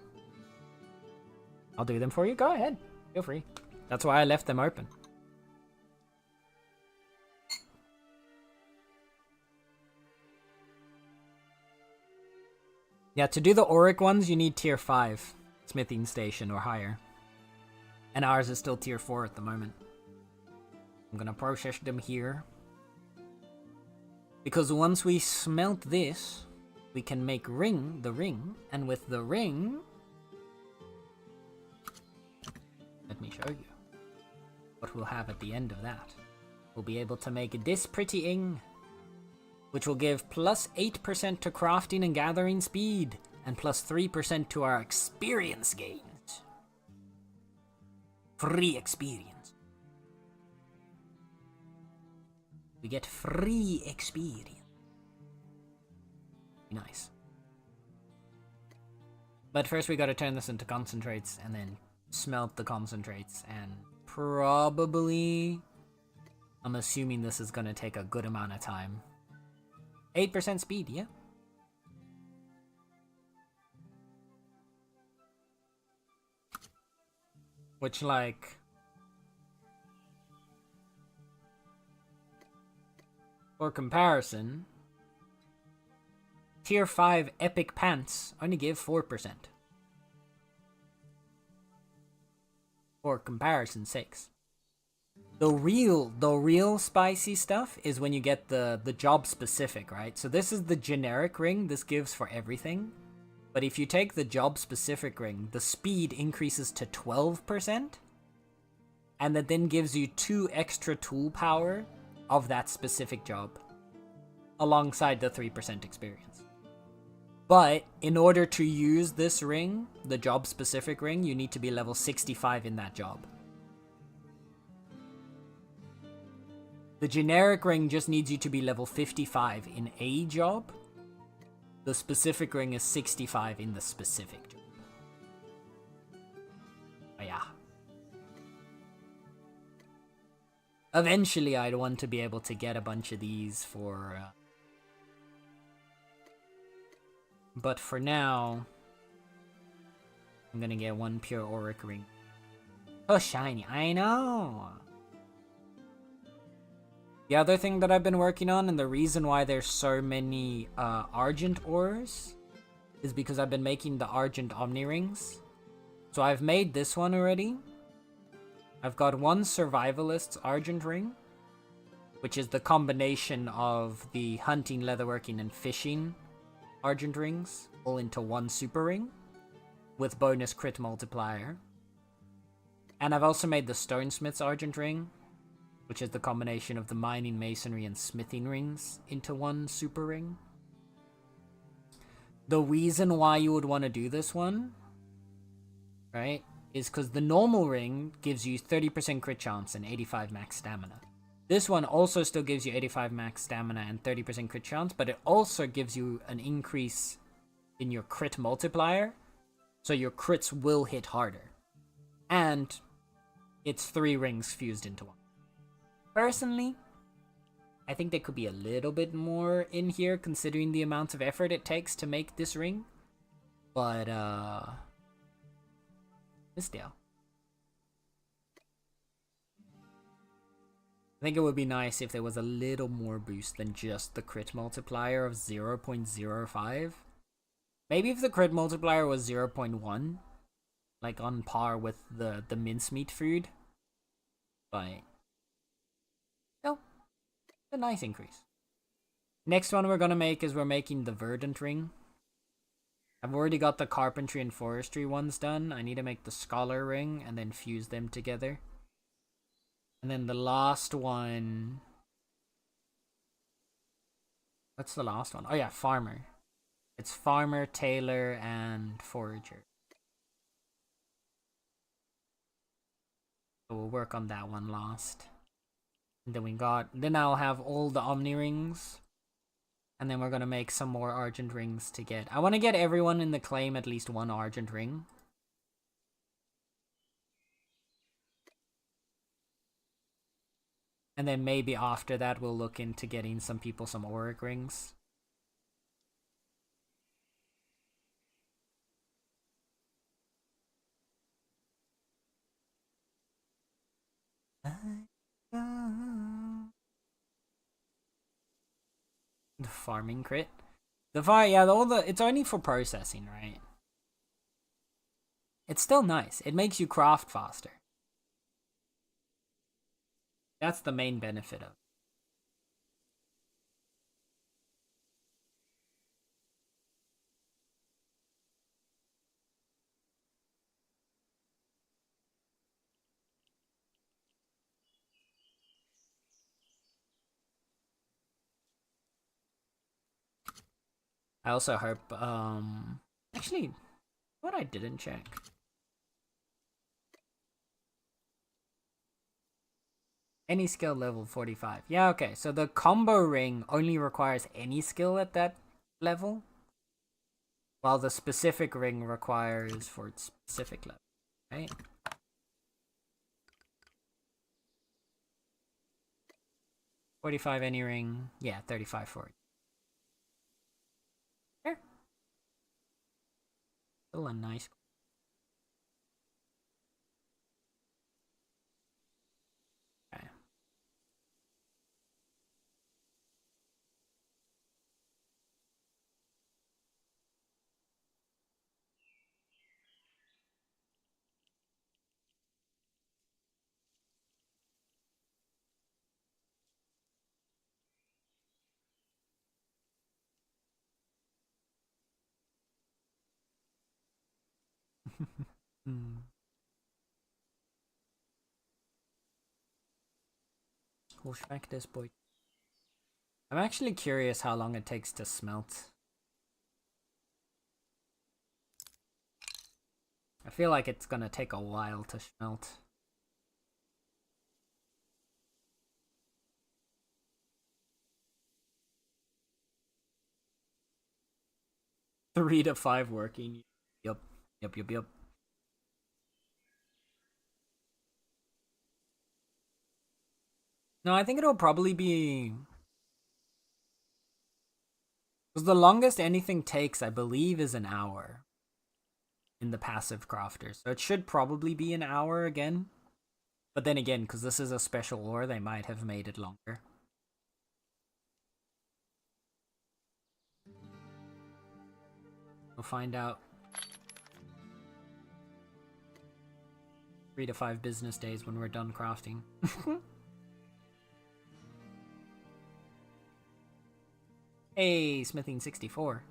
I'll do them for you. Go ahead. Feel free. That's why I left them open. Yeah, to do the Auric ones, you need tier 5 smithing station or higher. And ours is still tier 4 at the moment. I'm gonna process them here. Because once we smelt this, we can make the ring, and with the ring... Let me show you what we'll have at the end of that. We'll be able to make this pretty ing, which will give plus 8% to crafting and gathering speed, and plus 3% to our experience gains. Free experience. We get free experience. Nice. But first we gotta turn this into concentrates, and then smelt the concentrates, and probably... I'm assuming this is gonna take a good amount of time. 8% speed, yeah? Which, like... For comparison... Tier 5 epic pants only give 4%. For comparison's sakes. The real spicy stuff is when you get the job specific, right? So this is the generic ring, this gives for everything. But if you take the job specific ring, the speed increases to 12%. And that then gives you 2 extra tool power of that specific job. Alongside the 3% experience. But in order to use this ring, the job specific ring, you need to be level 65 in that job. The generic ring just needs you to be level 55 in a job. The specific ring is 65 in the specific job. Oh yeah. Eventually I'd want to be able to get a bunch of these for... But for now... I'm gonna get one pure auric ring. Oh, shiny. I know! The other thing that I've been working on, and the reason why there's so many Argent ores, is because I've been making the Argent Omni Rings. So I've made this one already. I've got one Survivalist's Argent Ring, which is the combination of the hunting, leatherworking, and fishing Argent Rings, all into one super ring, with bonus crit multiplier. And I've also made the Stonesmith's Argent Ring, which is the combination of the mining, masonry, and smithing rings into one super ring. The reason why you would want to do this one, right, is because the normal ring gives you 30% crit chance and 85 max stamina. This one also still gives you 85 max stamina and 30% crit chance, but it also gives you an increase in your crit multiplier, so your crits will hit harder. And it's 3 rings fused into one. Personally, I think there could be a little bit more in here considering the amount of effort it takes to make this ring. But, still. I think it would be nice if there was a little more boost than just the crit multiplier of 0.05. Maybe if the crit multiplier was 0.1, like on par with the mincemeat food. But no, a nice increase. Next one we're gonna make is we're making the verdant ring. I've already got the carpentry and forestry ones done. I need to make the scholar ring and then fuse them together. And then the last one... What's the last one? Oh yeah, farmer. It's farmer, tailor, and forager. So we'll work on that one last. And then I'll have all the Omni rings. And then we're gonna make some more Argent rings to get. I want to get everyone in the claim at least one Argent ring. And then maybe after that we'll look into getting some people some Auric rings. The farming crit. It's only for processing, right? It's still nice. It makes you craft faster. That's the main benefit of it. I also hope, actually, what I didn't check. Any skill level 45. Yeah, okay. So the combo ring only requires any skill at that level, while the specific ring requires for its specific level, right? $45 any ring. Yeah, 35 for it. Sure. Still a nice. Okay. Hmm. We'll smack this boy. I'm actually curious how long it takes to smelt. I feel like it's gonna take a while to smelt. 3 to 5 working. Yup. Yup. No, I think it'll probably be... Because the longest anything takes, I believe, is an hour. In the passive crafter. So it should probably be an hour again. But then again, because this is a special ore, they might have made it longer. We'll find out. 3 to 5 business days when we're done crafting. Hey, smithing 64.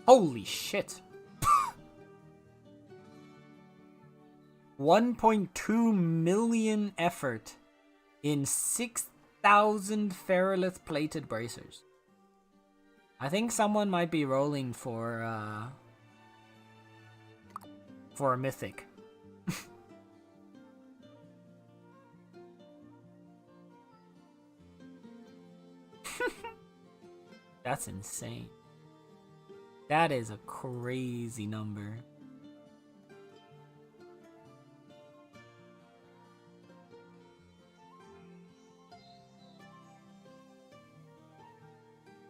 Holy shit. 1.2 million effort in 6,000 ferrolith plated bracers. I think someone might be rolling for a mythic. That's insane. That is a crazy number.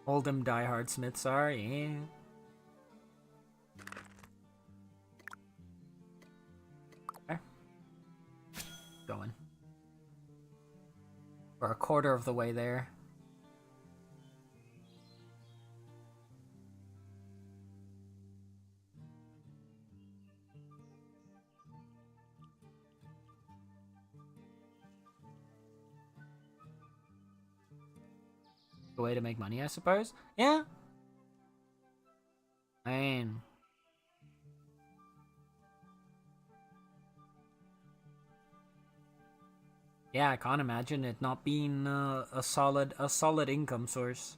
Oldham diehard smiths are, yeah. Okay. Going. We're a quarter of the way there. a way to make money, I suppose. Yeah. I mean, yeah, I can't imagine it not being a solid income source.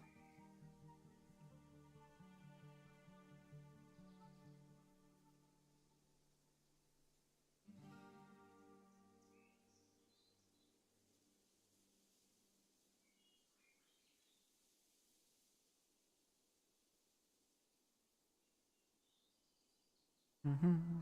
Mm-hmm.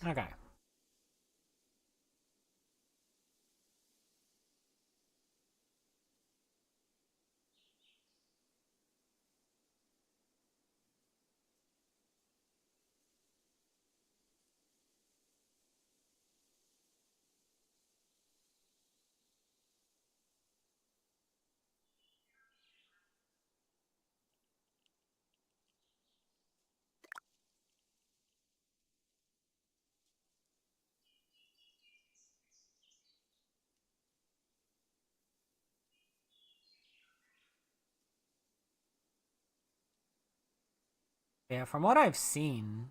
Okay. Yeah, from what I've seen,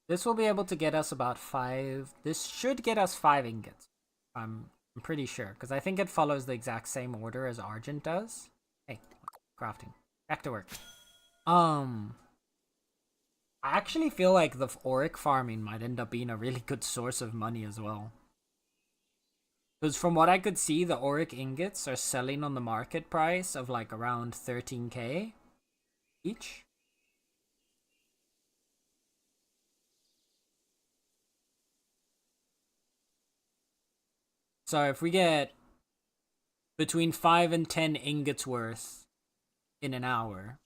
this will be able to get us about 5. This should get us 5 ingots. I'm pretty sure, because I think it follows the exact same order as Argent does. Hey, crafting. Back to work. I actually feel like the auric farming might end up being a really good source of money as well. Because from what I could see, the auric ingots are selling on the market price of like around 13k each. So if we get between 5 and 10 ingots worth in an hour,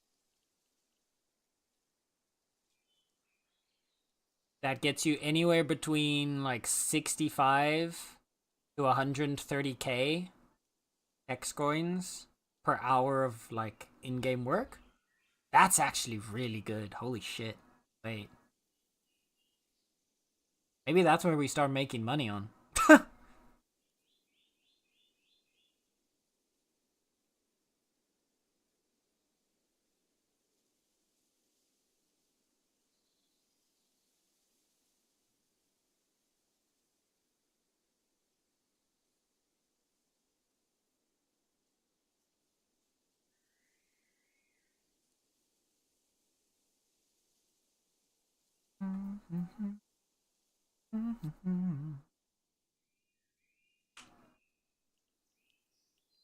that gets you anywhere between like 65 to 130k X coins per hour of like in-game work. That's actually really good. Holy shit. Wait. Maybe that's where we start making money on.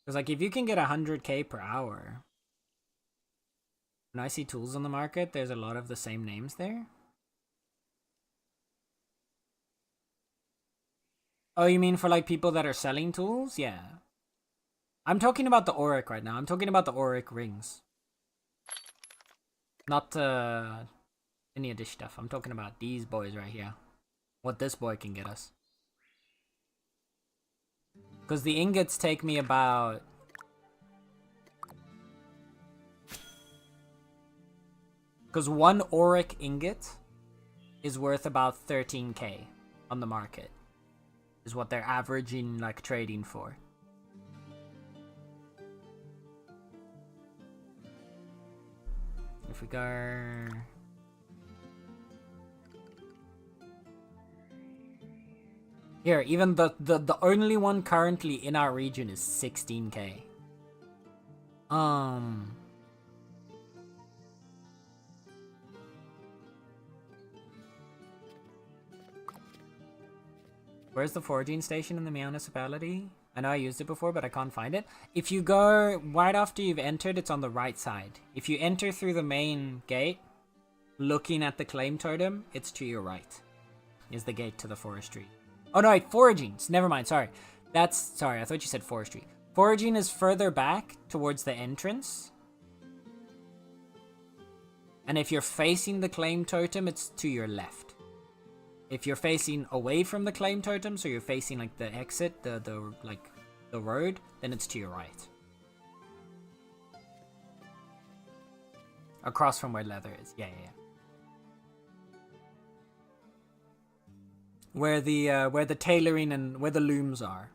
Because like if you can get 100k per hour, when I see tools on the market, there's a lot of the same names there. Oh, you mean for like people that are selling tools? Yeah. I'm talking about the auric right now. I'm talking about the auric rings. Not any of this stuff. I'm talking about these boys right here. What this boy can get us. Because the ingots take me about... Because one auric ingot is worth about 13k on the market. Is what they're averaging like trading for. If we go... Here, even the only one currently in our region is 16k. Where's the foraging station in the Meownicipality? I know I used it before, but I can't find it. If you go right after you've entered, it's on the right side. If you enter through the main gate, looking at the claim totem, it's to your right. Is the gate to the forestry. Oh no, wait, foraging. Never mind, sorry. Sorry, I thought you said forestry. Foraging is further back towards the entrance. And if you're facing the claim totem, it's to your left. If you're facing away from the claim totem, so you're facing like the exit, the road, then it's to your right. Across from where leather is. Yeah. Where the tailoring and where the looms are.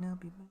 I'll be back.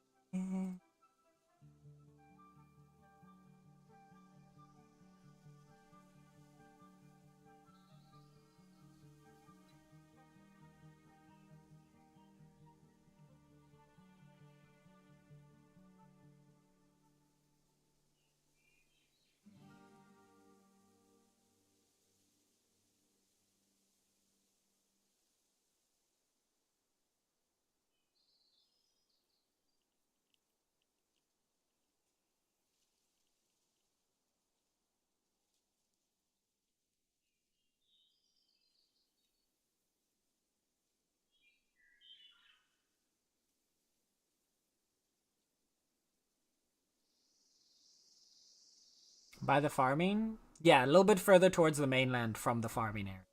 By the farming? Yeah, a little bit further towards the mainland from the farming area.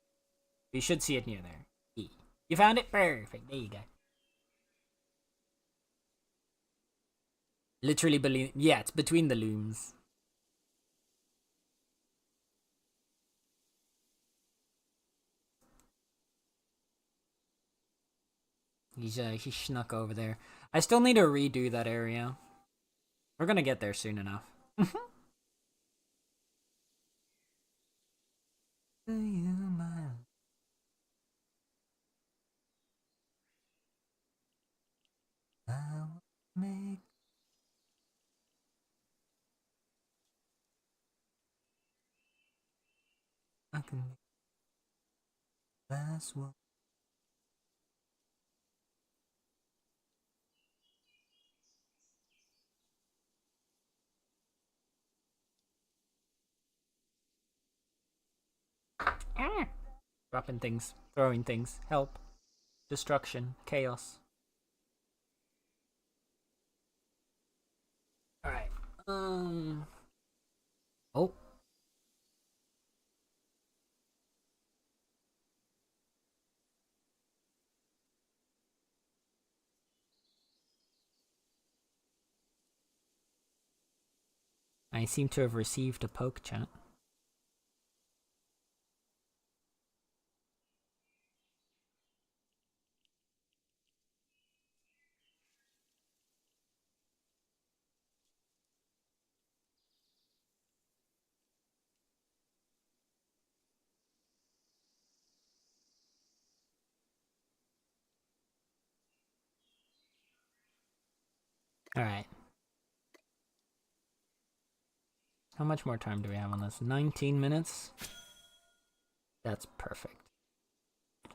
You should see it near there. You found it? Perfect. There you go. Literally, yeah, it's between the looms. He snuck over there. I still need to redo that area. We're gonna get there soon enough. Do you mind? I'll make I can make last one. Dropping things, throwing things, help, destruction, chaos. Alright. Oh. I seem to have received a poke chat. Alright. How much more time do we have on this? 19 minutes? That's perfect.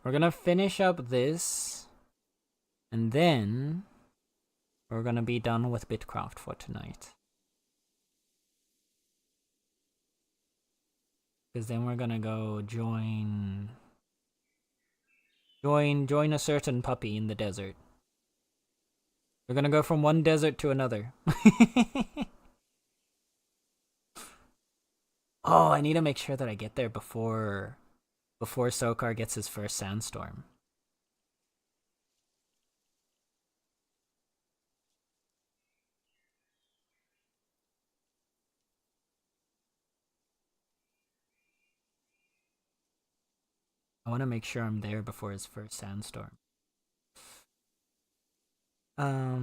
We're gonna finish up this, and then we're gonna be done with Bitcraft for tonight. Because then we're gonna go join a certain puppy in the desert. We're gonna go from one desert to another. Oh, I need to make sure that I get there before Sokar gets his first sandstorm. I want to make sure I'm there before his first sandstorm. I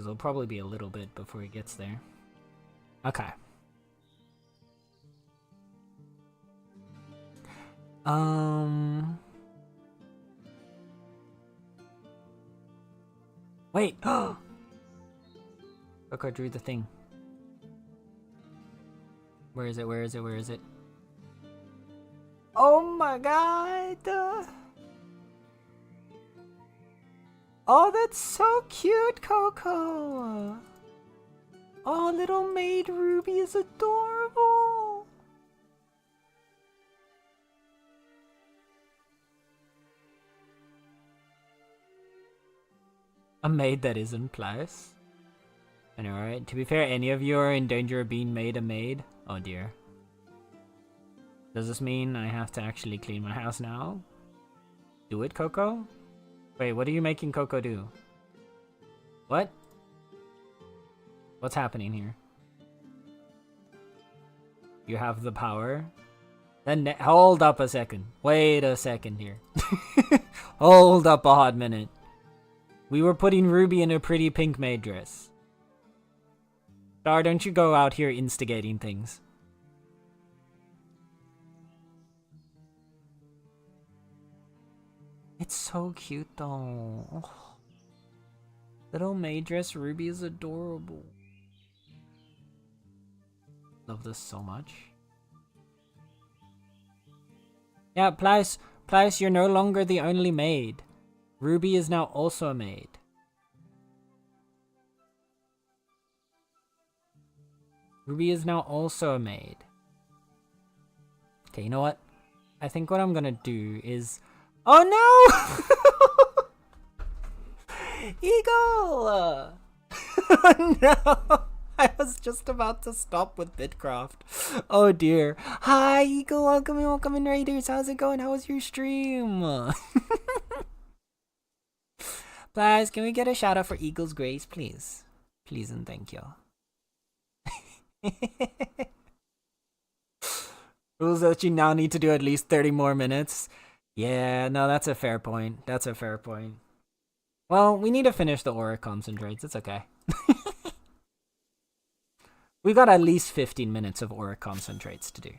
Because it'll probably be a little bit before he gets there. Okay. Wait! Look, I drew the thing. Where is it? Where is it? Where is it? Oh my god! Oh, that's so cute, Coco! Oh, little maid Ruby is adorable! A maid that isn't Plus. I know, right? To be fair, any of you are in danger of being made a maid. Oh dear. Does this mean I have to actually clean my house now? Do it, Coco? Wait, what are you making Coco do? What? What's happening here? You have the power? Then hold up a second. Wait a second here. Hold up a hot minute. We were putting Ruby in a pretty pink maid dress. Star, don't you go out here instigating things. It's so cute though. Oh. Little maid dress Ruby is adorable. Love this so much. Yeah, Plies, you're no longer the only maid. Ruby is now also a maid. Ruby is now also a maid. Okay, you know what? I think what I'm gonna do is... Oh no! Eagle! No! I was just about to stop with Bitcraft. Oh dear. Hi Eagle, welcome in Raiders. How's it going? How was your stream? Please, can we get a shout out for Eagle's Grace, please? Please and thank you. Rules that you now need to do at least 30 more minutes. Yeah, no, that's a fair point. That's a fair point. Well, we need to finish the aura concentrates. It's okay. We've got at least 15 minutes of aura concentrates to do.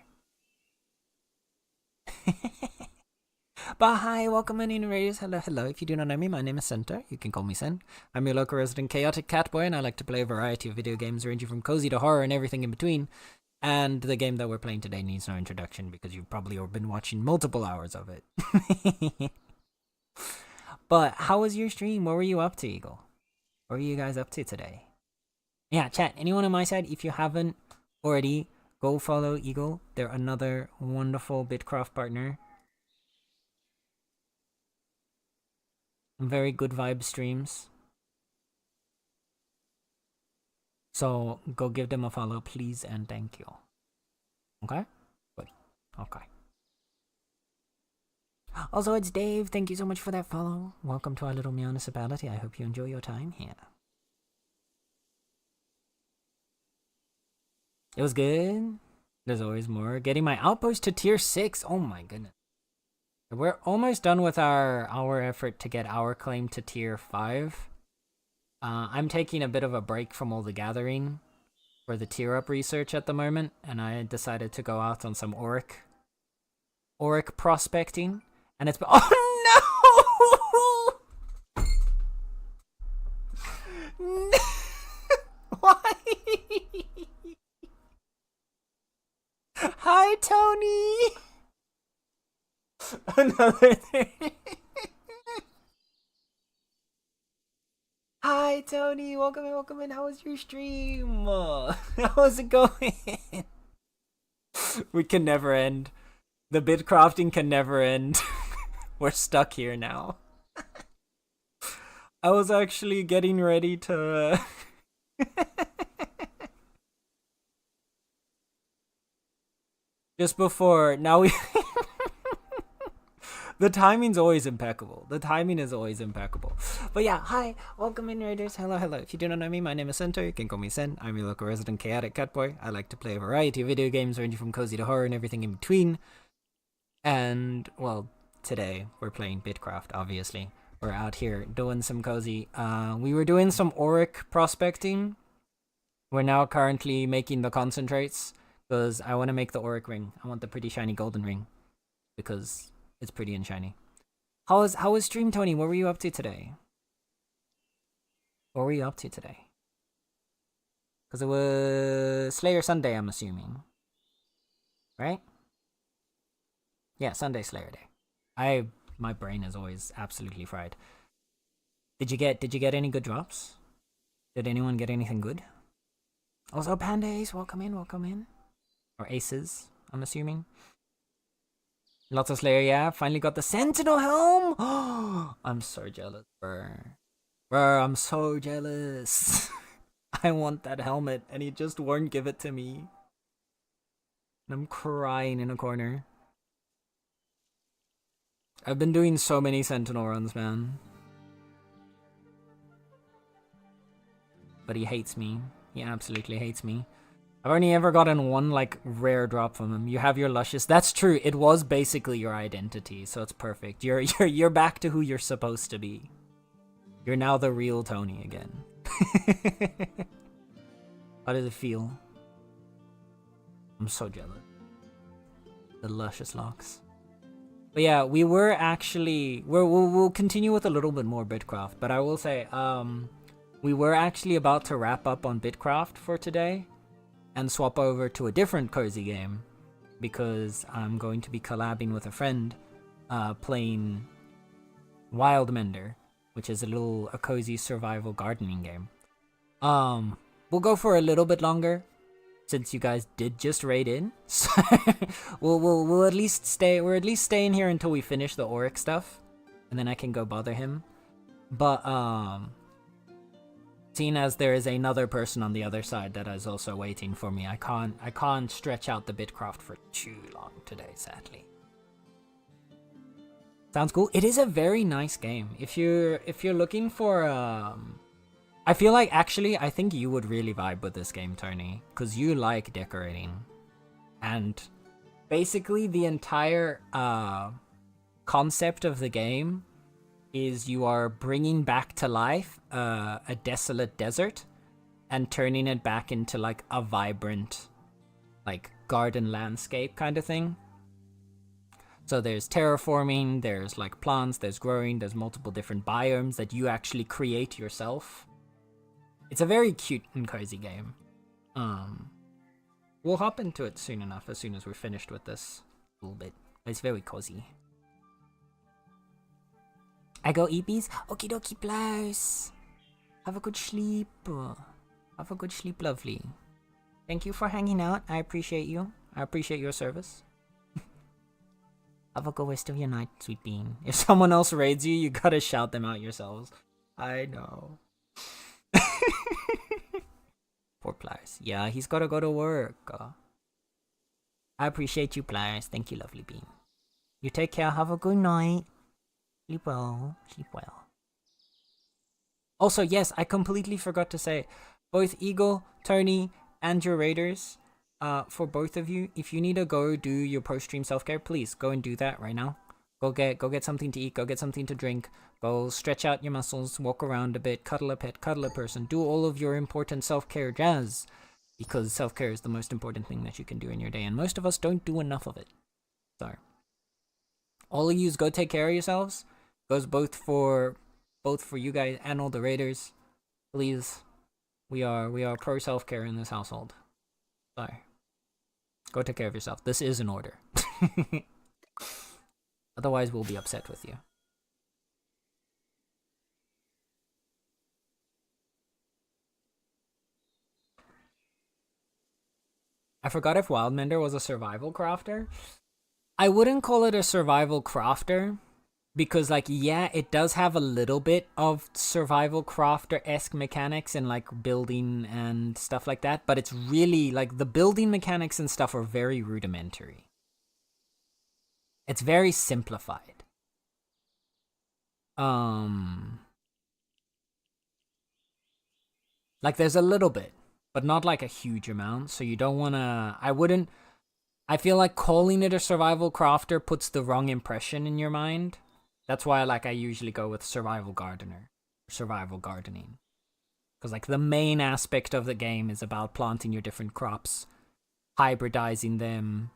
But hi, welcome in Raiders. Hello. If you do not know me, my name is Center. You can call me Sen. I'm your local resident chaotic catboy, and I like to play a variety of video games ranging from cozy to horror and everything in between. And the game that we're playing today needs no introduction because you've probably been watching multiple hours of it. But how was your stream? What were you up to, Eagle? What were you guys up to today? Yeah, chat, anyone on my side, if you haven't already, go follow Eagle. They're another wonderful Bitcraft partner. Very good vibe streams. So go give them a follow, please, and thank you. Okay? Good. Okay. Also, it's Dave. Thank you so much for that follow. Welcome to our little Meownicipality. I hope you enjoy your time here. It was good. There's always more. Getting my outpost to tier 6. Oh my goodness. We're almost done with our effort to get our claim to tier 5. I'm taking a bit of a break from all the gathering for the tier up research at the moment, and I decided to go out on some auric prospecting, and it's oh no! No! Why? Hi, Tony. Another thing. Hi, Tony. Welcome in. How was your stream? How's it going? We can never end. The bitcrafting can never end. We're stuck here now. I was actually getting ready to... Just before, now we... The timing's always impeccable. The timing is always impeccable. But yeah, hi, welcome in Raiders. Hello. If you do not know me, my name is Center. You can call me Sen. I'm your local resident chaotic catboy. I like to play a variety of video games ranging from cozy to horror and everything in between. And, well, today we're playing Bitcraft, obviously. We're out here doing some cozy. We were doing some auric prospecting. We're now currently making the concentrates because I want to make the auric ring. I want the pretty shiny golden ring because it's pretty and shiny. How was stream, Tony? What were you up to today? What were you up to today? Because it was Slayer Sunday, I'm assuming. Right? Yeah, Sunday Slayer Day. My brain is always absolutely fried. Did you get any good drops? Did anyone get anything good? Also, Panda Ace, welcome in. Or Aces, I'm assuming. Lots of Slayer, yeah. Finally got the Sentinel helm. I'm so jealous, bro. Bro, I'm so jealous. I want that helmet, and he just won't give it to me. And I'm crying in a corner. I've been doing so many Sentinel runs, man. But he hates me. He absolutely hates me. I've only ever gotten one, like, rare drop from him. You have your Luscious. That's true. It was basically your identity, so it's perfect. You're back to who you're supposed to be. You're now the real Tony again. How does it feel? I'm so jealous. The Luscious locks. But yeah, we were actually... We'll continue with a little bit more Bitcraft, but I will say, we were actually about to wrap up on Bitcraft for today and swap over to a different cozy game because I'm going to be collabing with a friend playing Wildmender, which is a cozy survival gardening game. We'll go for a little bit longer since you guys did just raid in. So we'll at least stay. We're at least staying here until we finish the auric stuff, and then I can go bother him. But seeing as there is another person on the other side that is also waiting for me, I can't stretch out the Bitcraft for too long today, sadly. Sounds cool. It is a very nice game. If you're looking for I feel like actually I think you would really vibe with this game, Tony, because you like decorating. And basically the entire concept of the game is you are bringing back to life a desolate desert and turning it back into like a vibrant like garden landscape kind of thing. So there's terraforming, there's like plants, there's growing, there's multiple different biomes that you actually create yourself. It's a very cute and cozy game. We'll hop into it soon enough, as soon as we're finished with this a little bit. It's very cozy. I go EPs? Okie dokie, Blouse. Have a good sleep. Have a good sleep, lovely. Thank you for hanging out. I appreciate you. I appreciate your service. Have a good rest of your night, sweet bean. If someone else raids you, you gotta shout them out yourselves. I know. Poor Pliers. Yeah, he's gotta go to work. I appreciate you, Pliers. Thank you, lovely bean. You take care. Have a good night. Sleep well. Sleep well. Also, yes, I completely forgot to say, both Eagle, Tony, and your raiders, for both of you, if you need to go do your post-stream self-care, please go and do that right now. Go get something to eat, go get something to drink, go stretch out your muscles, walk around a bit, cuddle a pet, cuddle a person, do all of your important self-care jazz, because self-care is the most important thing that you can do in your day, and most of us don't do enough of it. So, all of yous go take care of yourselves. Goes both for you guys and all the raiders. Please, we are pro self-care in this household. So, go take care of yourself. This is an order. Otherwise, we'll be upset with you. I forgot if Wildmender was a survival crafter. I wouldn't call it a survival crafter. Because, like, yeah, it does have a little bit of survival crafter-esque mechanics and, like, building and stuff like that. But it's really, like, the building mechanics and stuff are very rudimentary. It's very simplified. Like, there's a little bit, but not, like, a huge amount. So you don't want to... I feel like calling it a survival crafter puts the wrong impression in your mind. That's why I usually go with survival gardener, survival gardening. Because like the main aspect of the game is about planting your different crops, hybridizing them,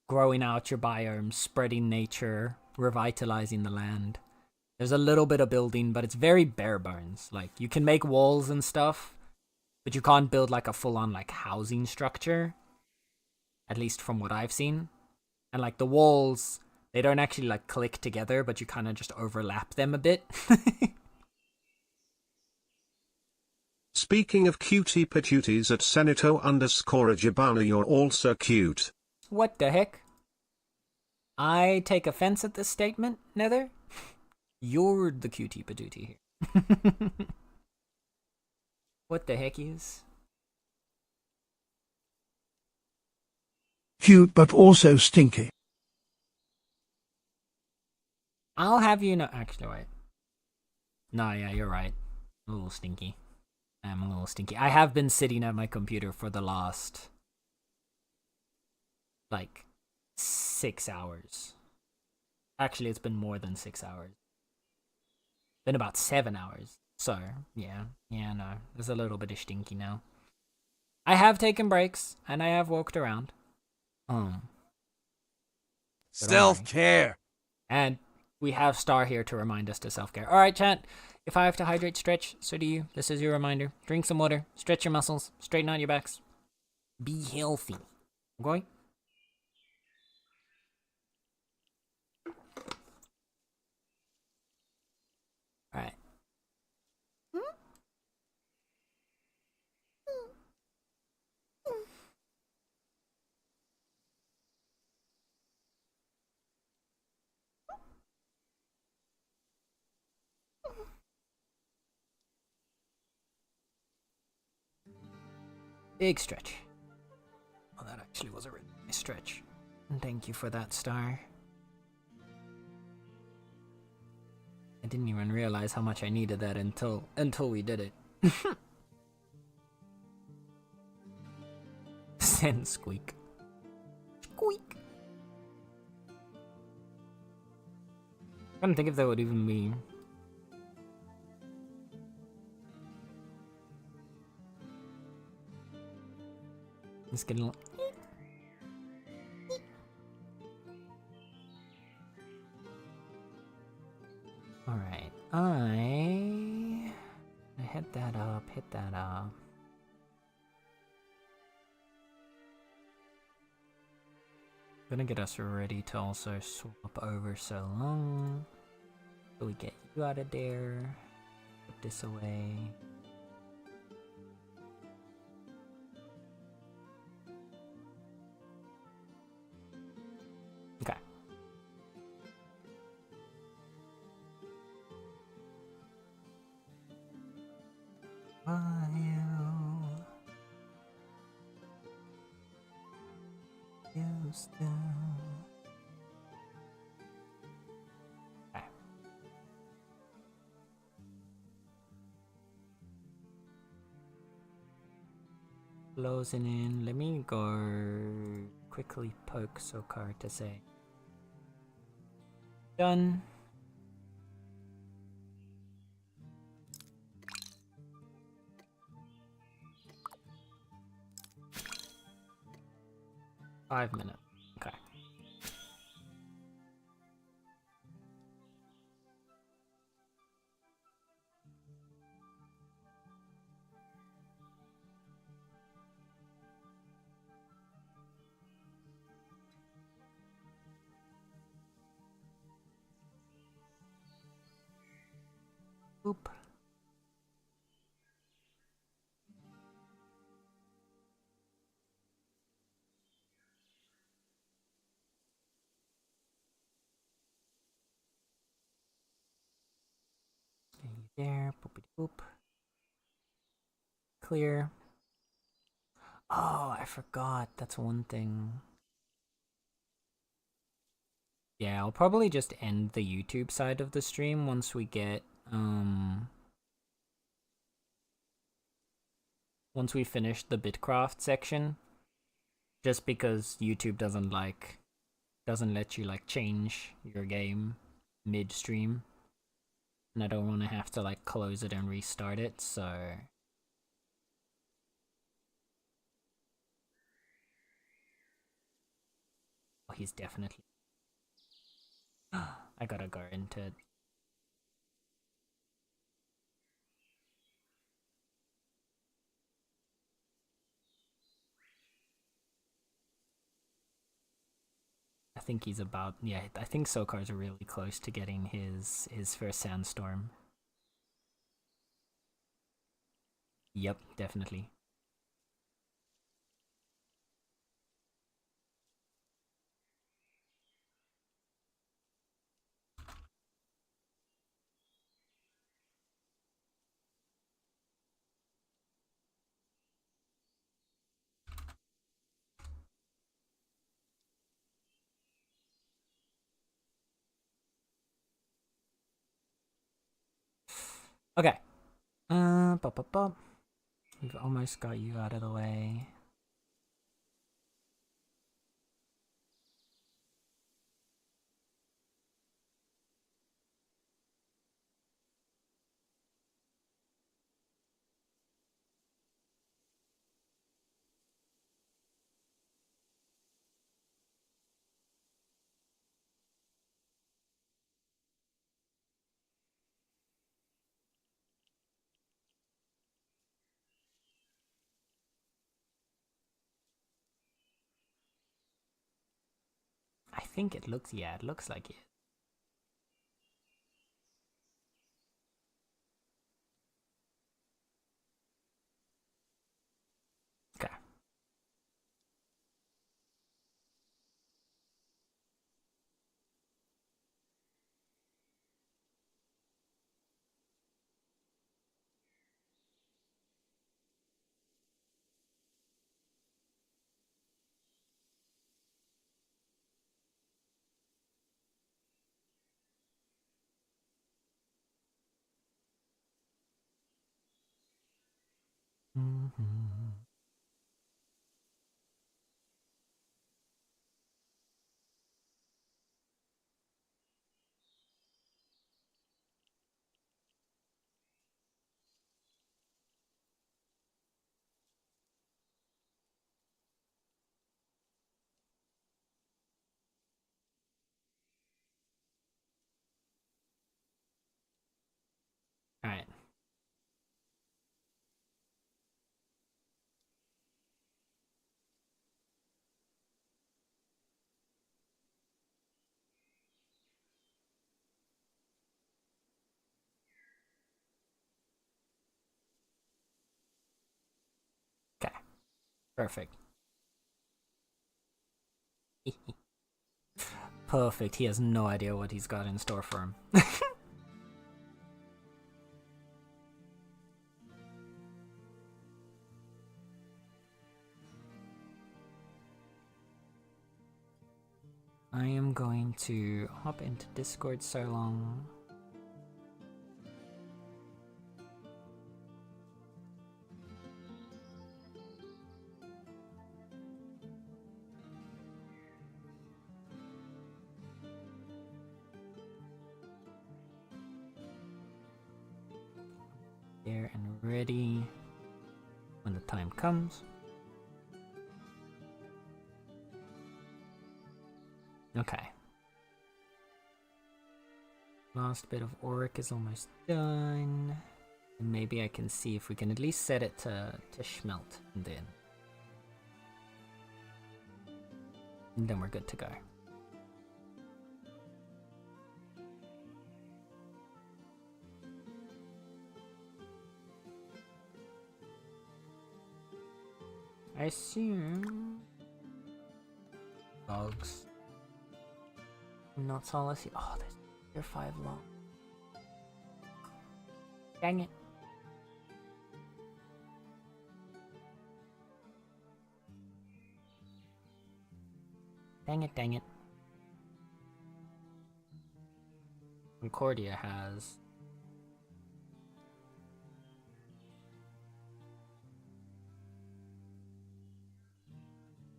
growing out your biomes, spreading nature, revitalizing the land. There's a little bit of building, but it's very bare bones. Like, you can make walls and stuff, but you can't build like a full-on like housing structure. At least from what I've seen. And like the walls, they don't actually like click together, but you kind of just overlap them a bit. Speaking of cutie patooties at Senato_Ajibala, you're also cute. What the heck? I take offense at this statement, Nether. You're the cutie patootie here. What the heck is? Cute but also stinky. I'll have you know. Actually, wait. No, yeah, you're right. A little stinky. I'm a little stinky. I have been sitting at my computer for the last, like, 6 hours. Actually, it's been more than 6 hours. Been about 7 hours. So, yeah. Yeah, no. There's a little bit of stinky now. I have taken breaks, and I have walked around. Self-care. And we have Star here to remind us to self-care. Alright, chat. If I have to hydrate, stretch, so do you. This is your reminder. Drink some water, stretch your muscles, straighten out your backs. Be healthy. Okay? Alright. Big stretch. Oh, that actually was a really nice stretch. And thank you for that, Star. I didn't even realize how much I needed that until we did it. Send squeak. Squeak. I don't think if that would even be. It's getting. Alright, I hit that up, Gonna get us ready to also swap over so long. So we get you out of there. Put this away. Okay. You still. Okay. Closing in. Let me go quickly poke Sokar to say done. Five minutes. Okay. Oop. Stay there. Boopity boop. Clear. Oh, I forgot. That's one thing. Yeah, I'll probably just end the YouTube side of the stream once we get once we finish the Bitcraft section. Just because YouTube doesn't like doesn't let you like change your game midstream. And I don't want to have to like close it and restart it, so... Oh, he's definitely... I gotta go into it. I think he's about... Yeah, I think Sokar's really close to getting his first sandstorm. Yep, definitely. Okay. We've almost got you out of the way. I think it looks... Yeah, it looks like it. Okay. Alright. Okay. Perfect. Perfect. He has no idea what he's got in store for him. I am going to hop into Discord so long. There and ready when the time comes. Okay. Last bit of Auric is almost done. And maybe I can see if we can at least set it to Schmelt, and then we're good to go. I assume dogs. Not Solace. Oh, they're 5 long. Dang it. Dang it, dang it. Concordia has...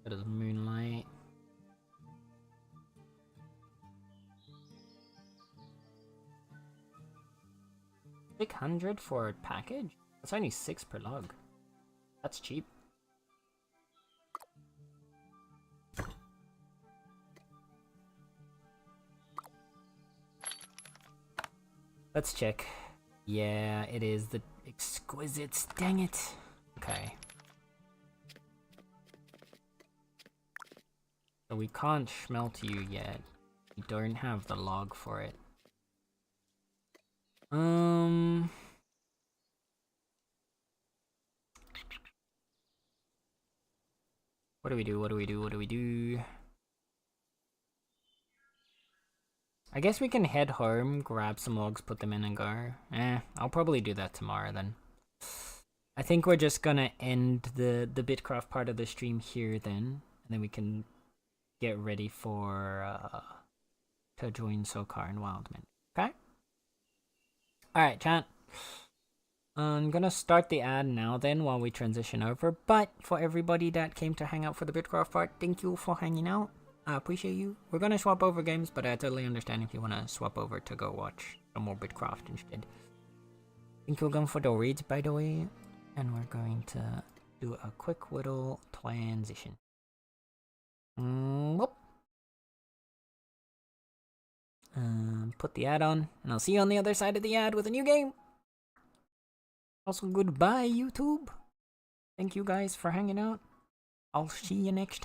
That is Moonlight. 100 for a package? That's only 6 per log. That's cheap. Let's check. Yeah, it is the exquisites. Dang it. Okay. So we can't smelt you yet. We don't have the log for it. What do we do? What do we do? What do we do? I guess we can head home, grab some logs, put them in and go. I'll probably do that tomorrow then. I think we're just gonna end the Bitcraft part of the stream here then. And then we can get ready for to join Sokar and Wildman. Okay? Alright, chat. I'm gonna start the ad now then while we transition over. But for everybody that came to hang out for the Bitcraft part, thank you for hanging out. I appreciate you. We're gonna swap over games, but I totally understand if you wanna swap over to go watch some more Bitcraft instead. I think we're going for the raids, by the way. And we're going to do a quick little transition. Whoop. Put the ad on, and I'll see you on the other side of the ad with a new game. Also, goodbye, YouTube. Thank you guys for hanging out. I'll see you next time.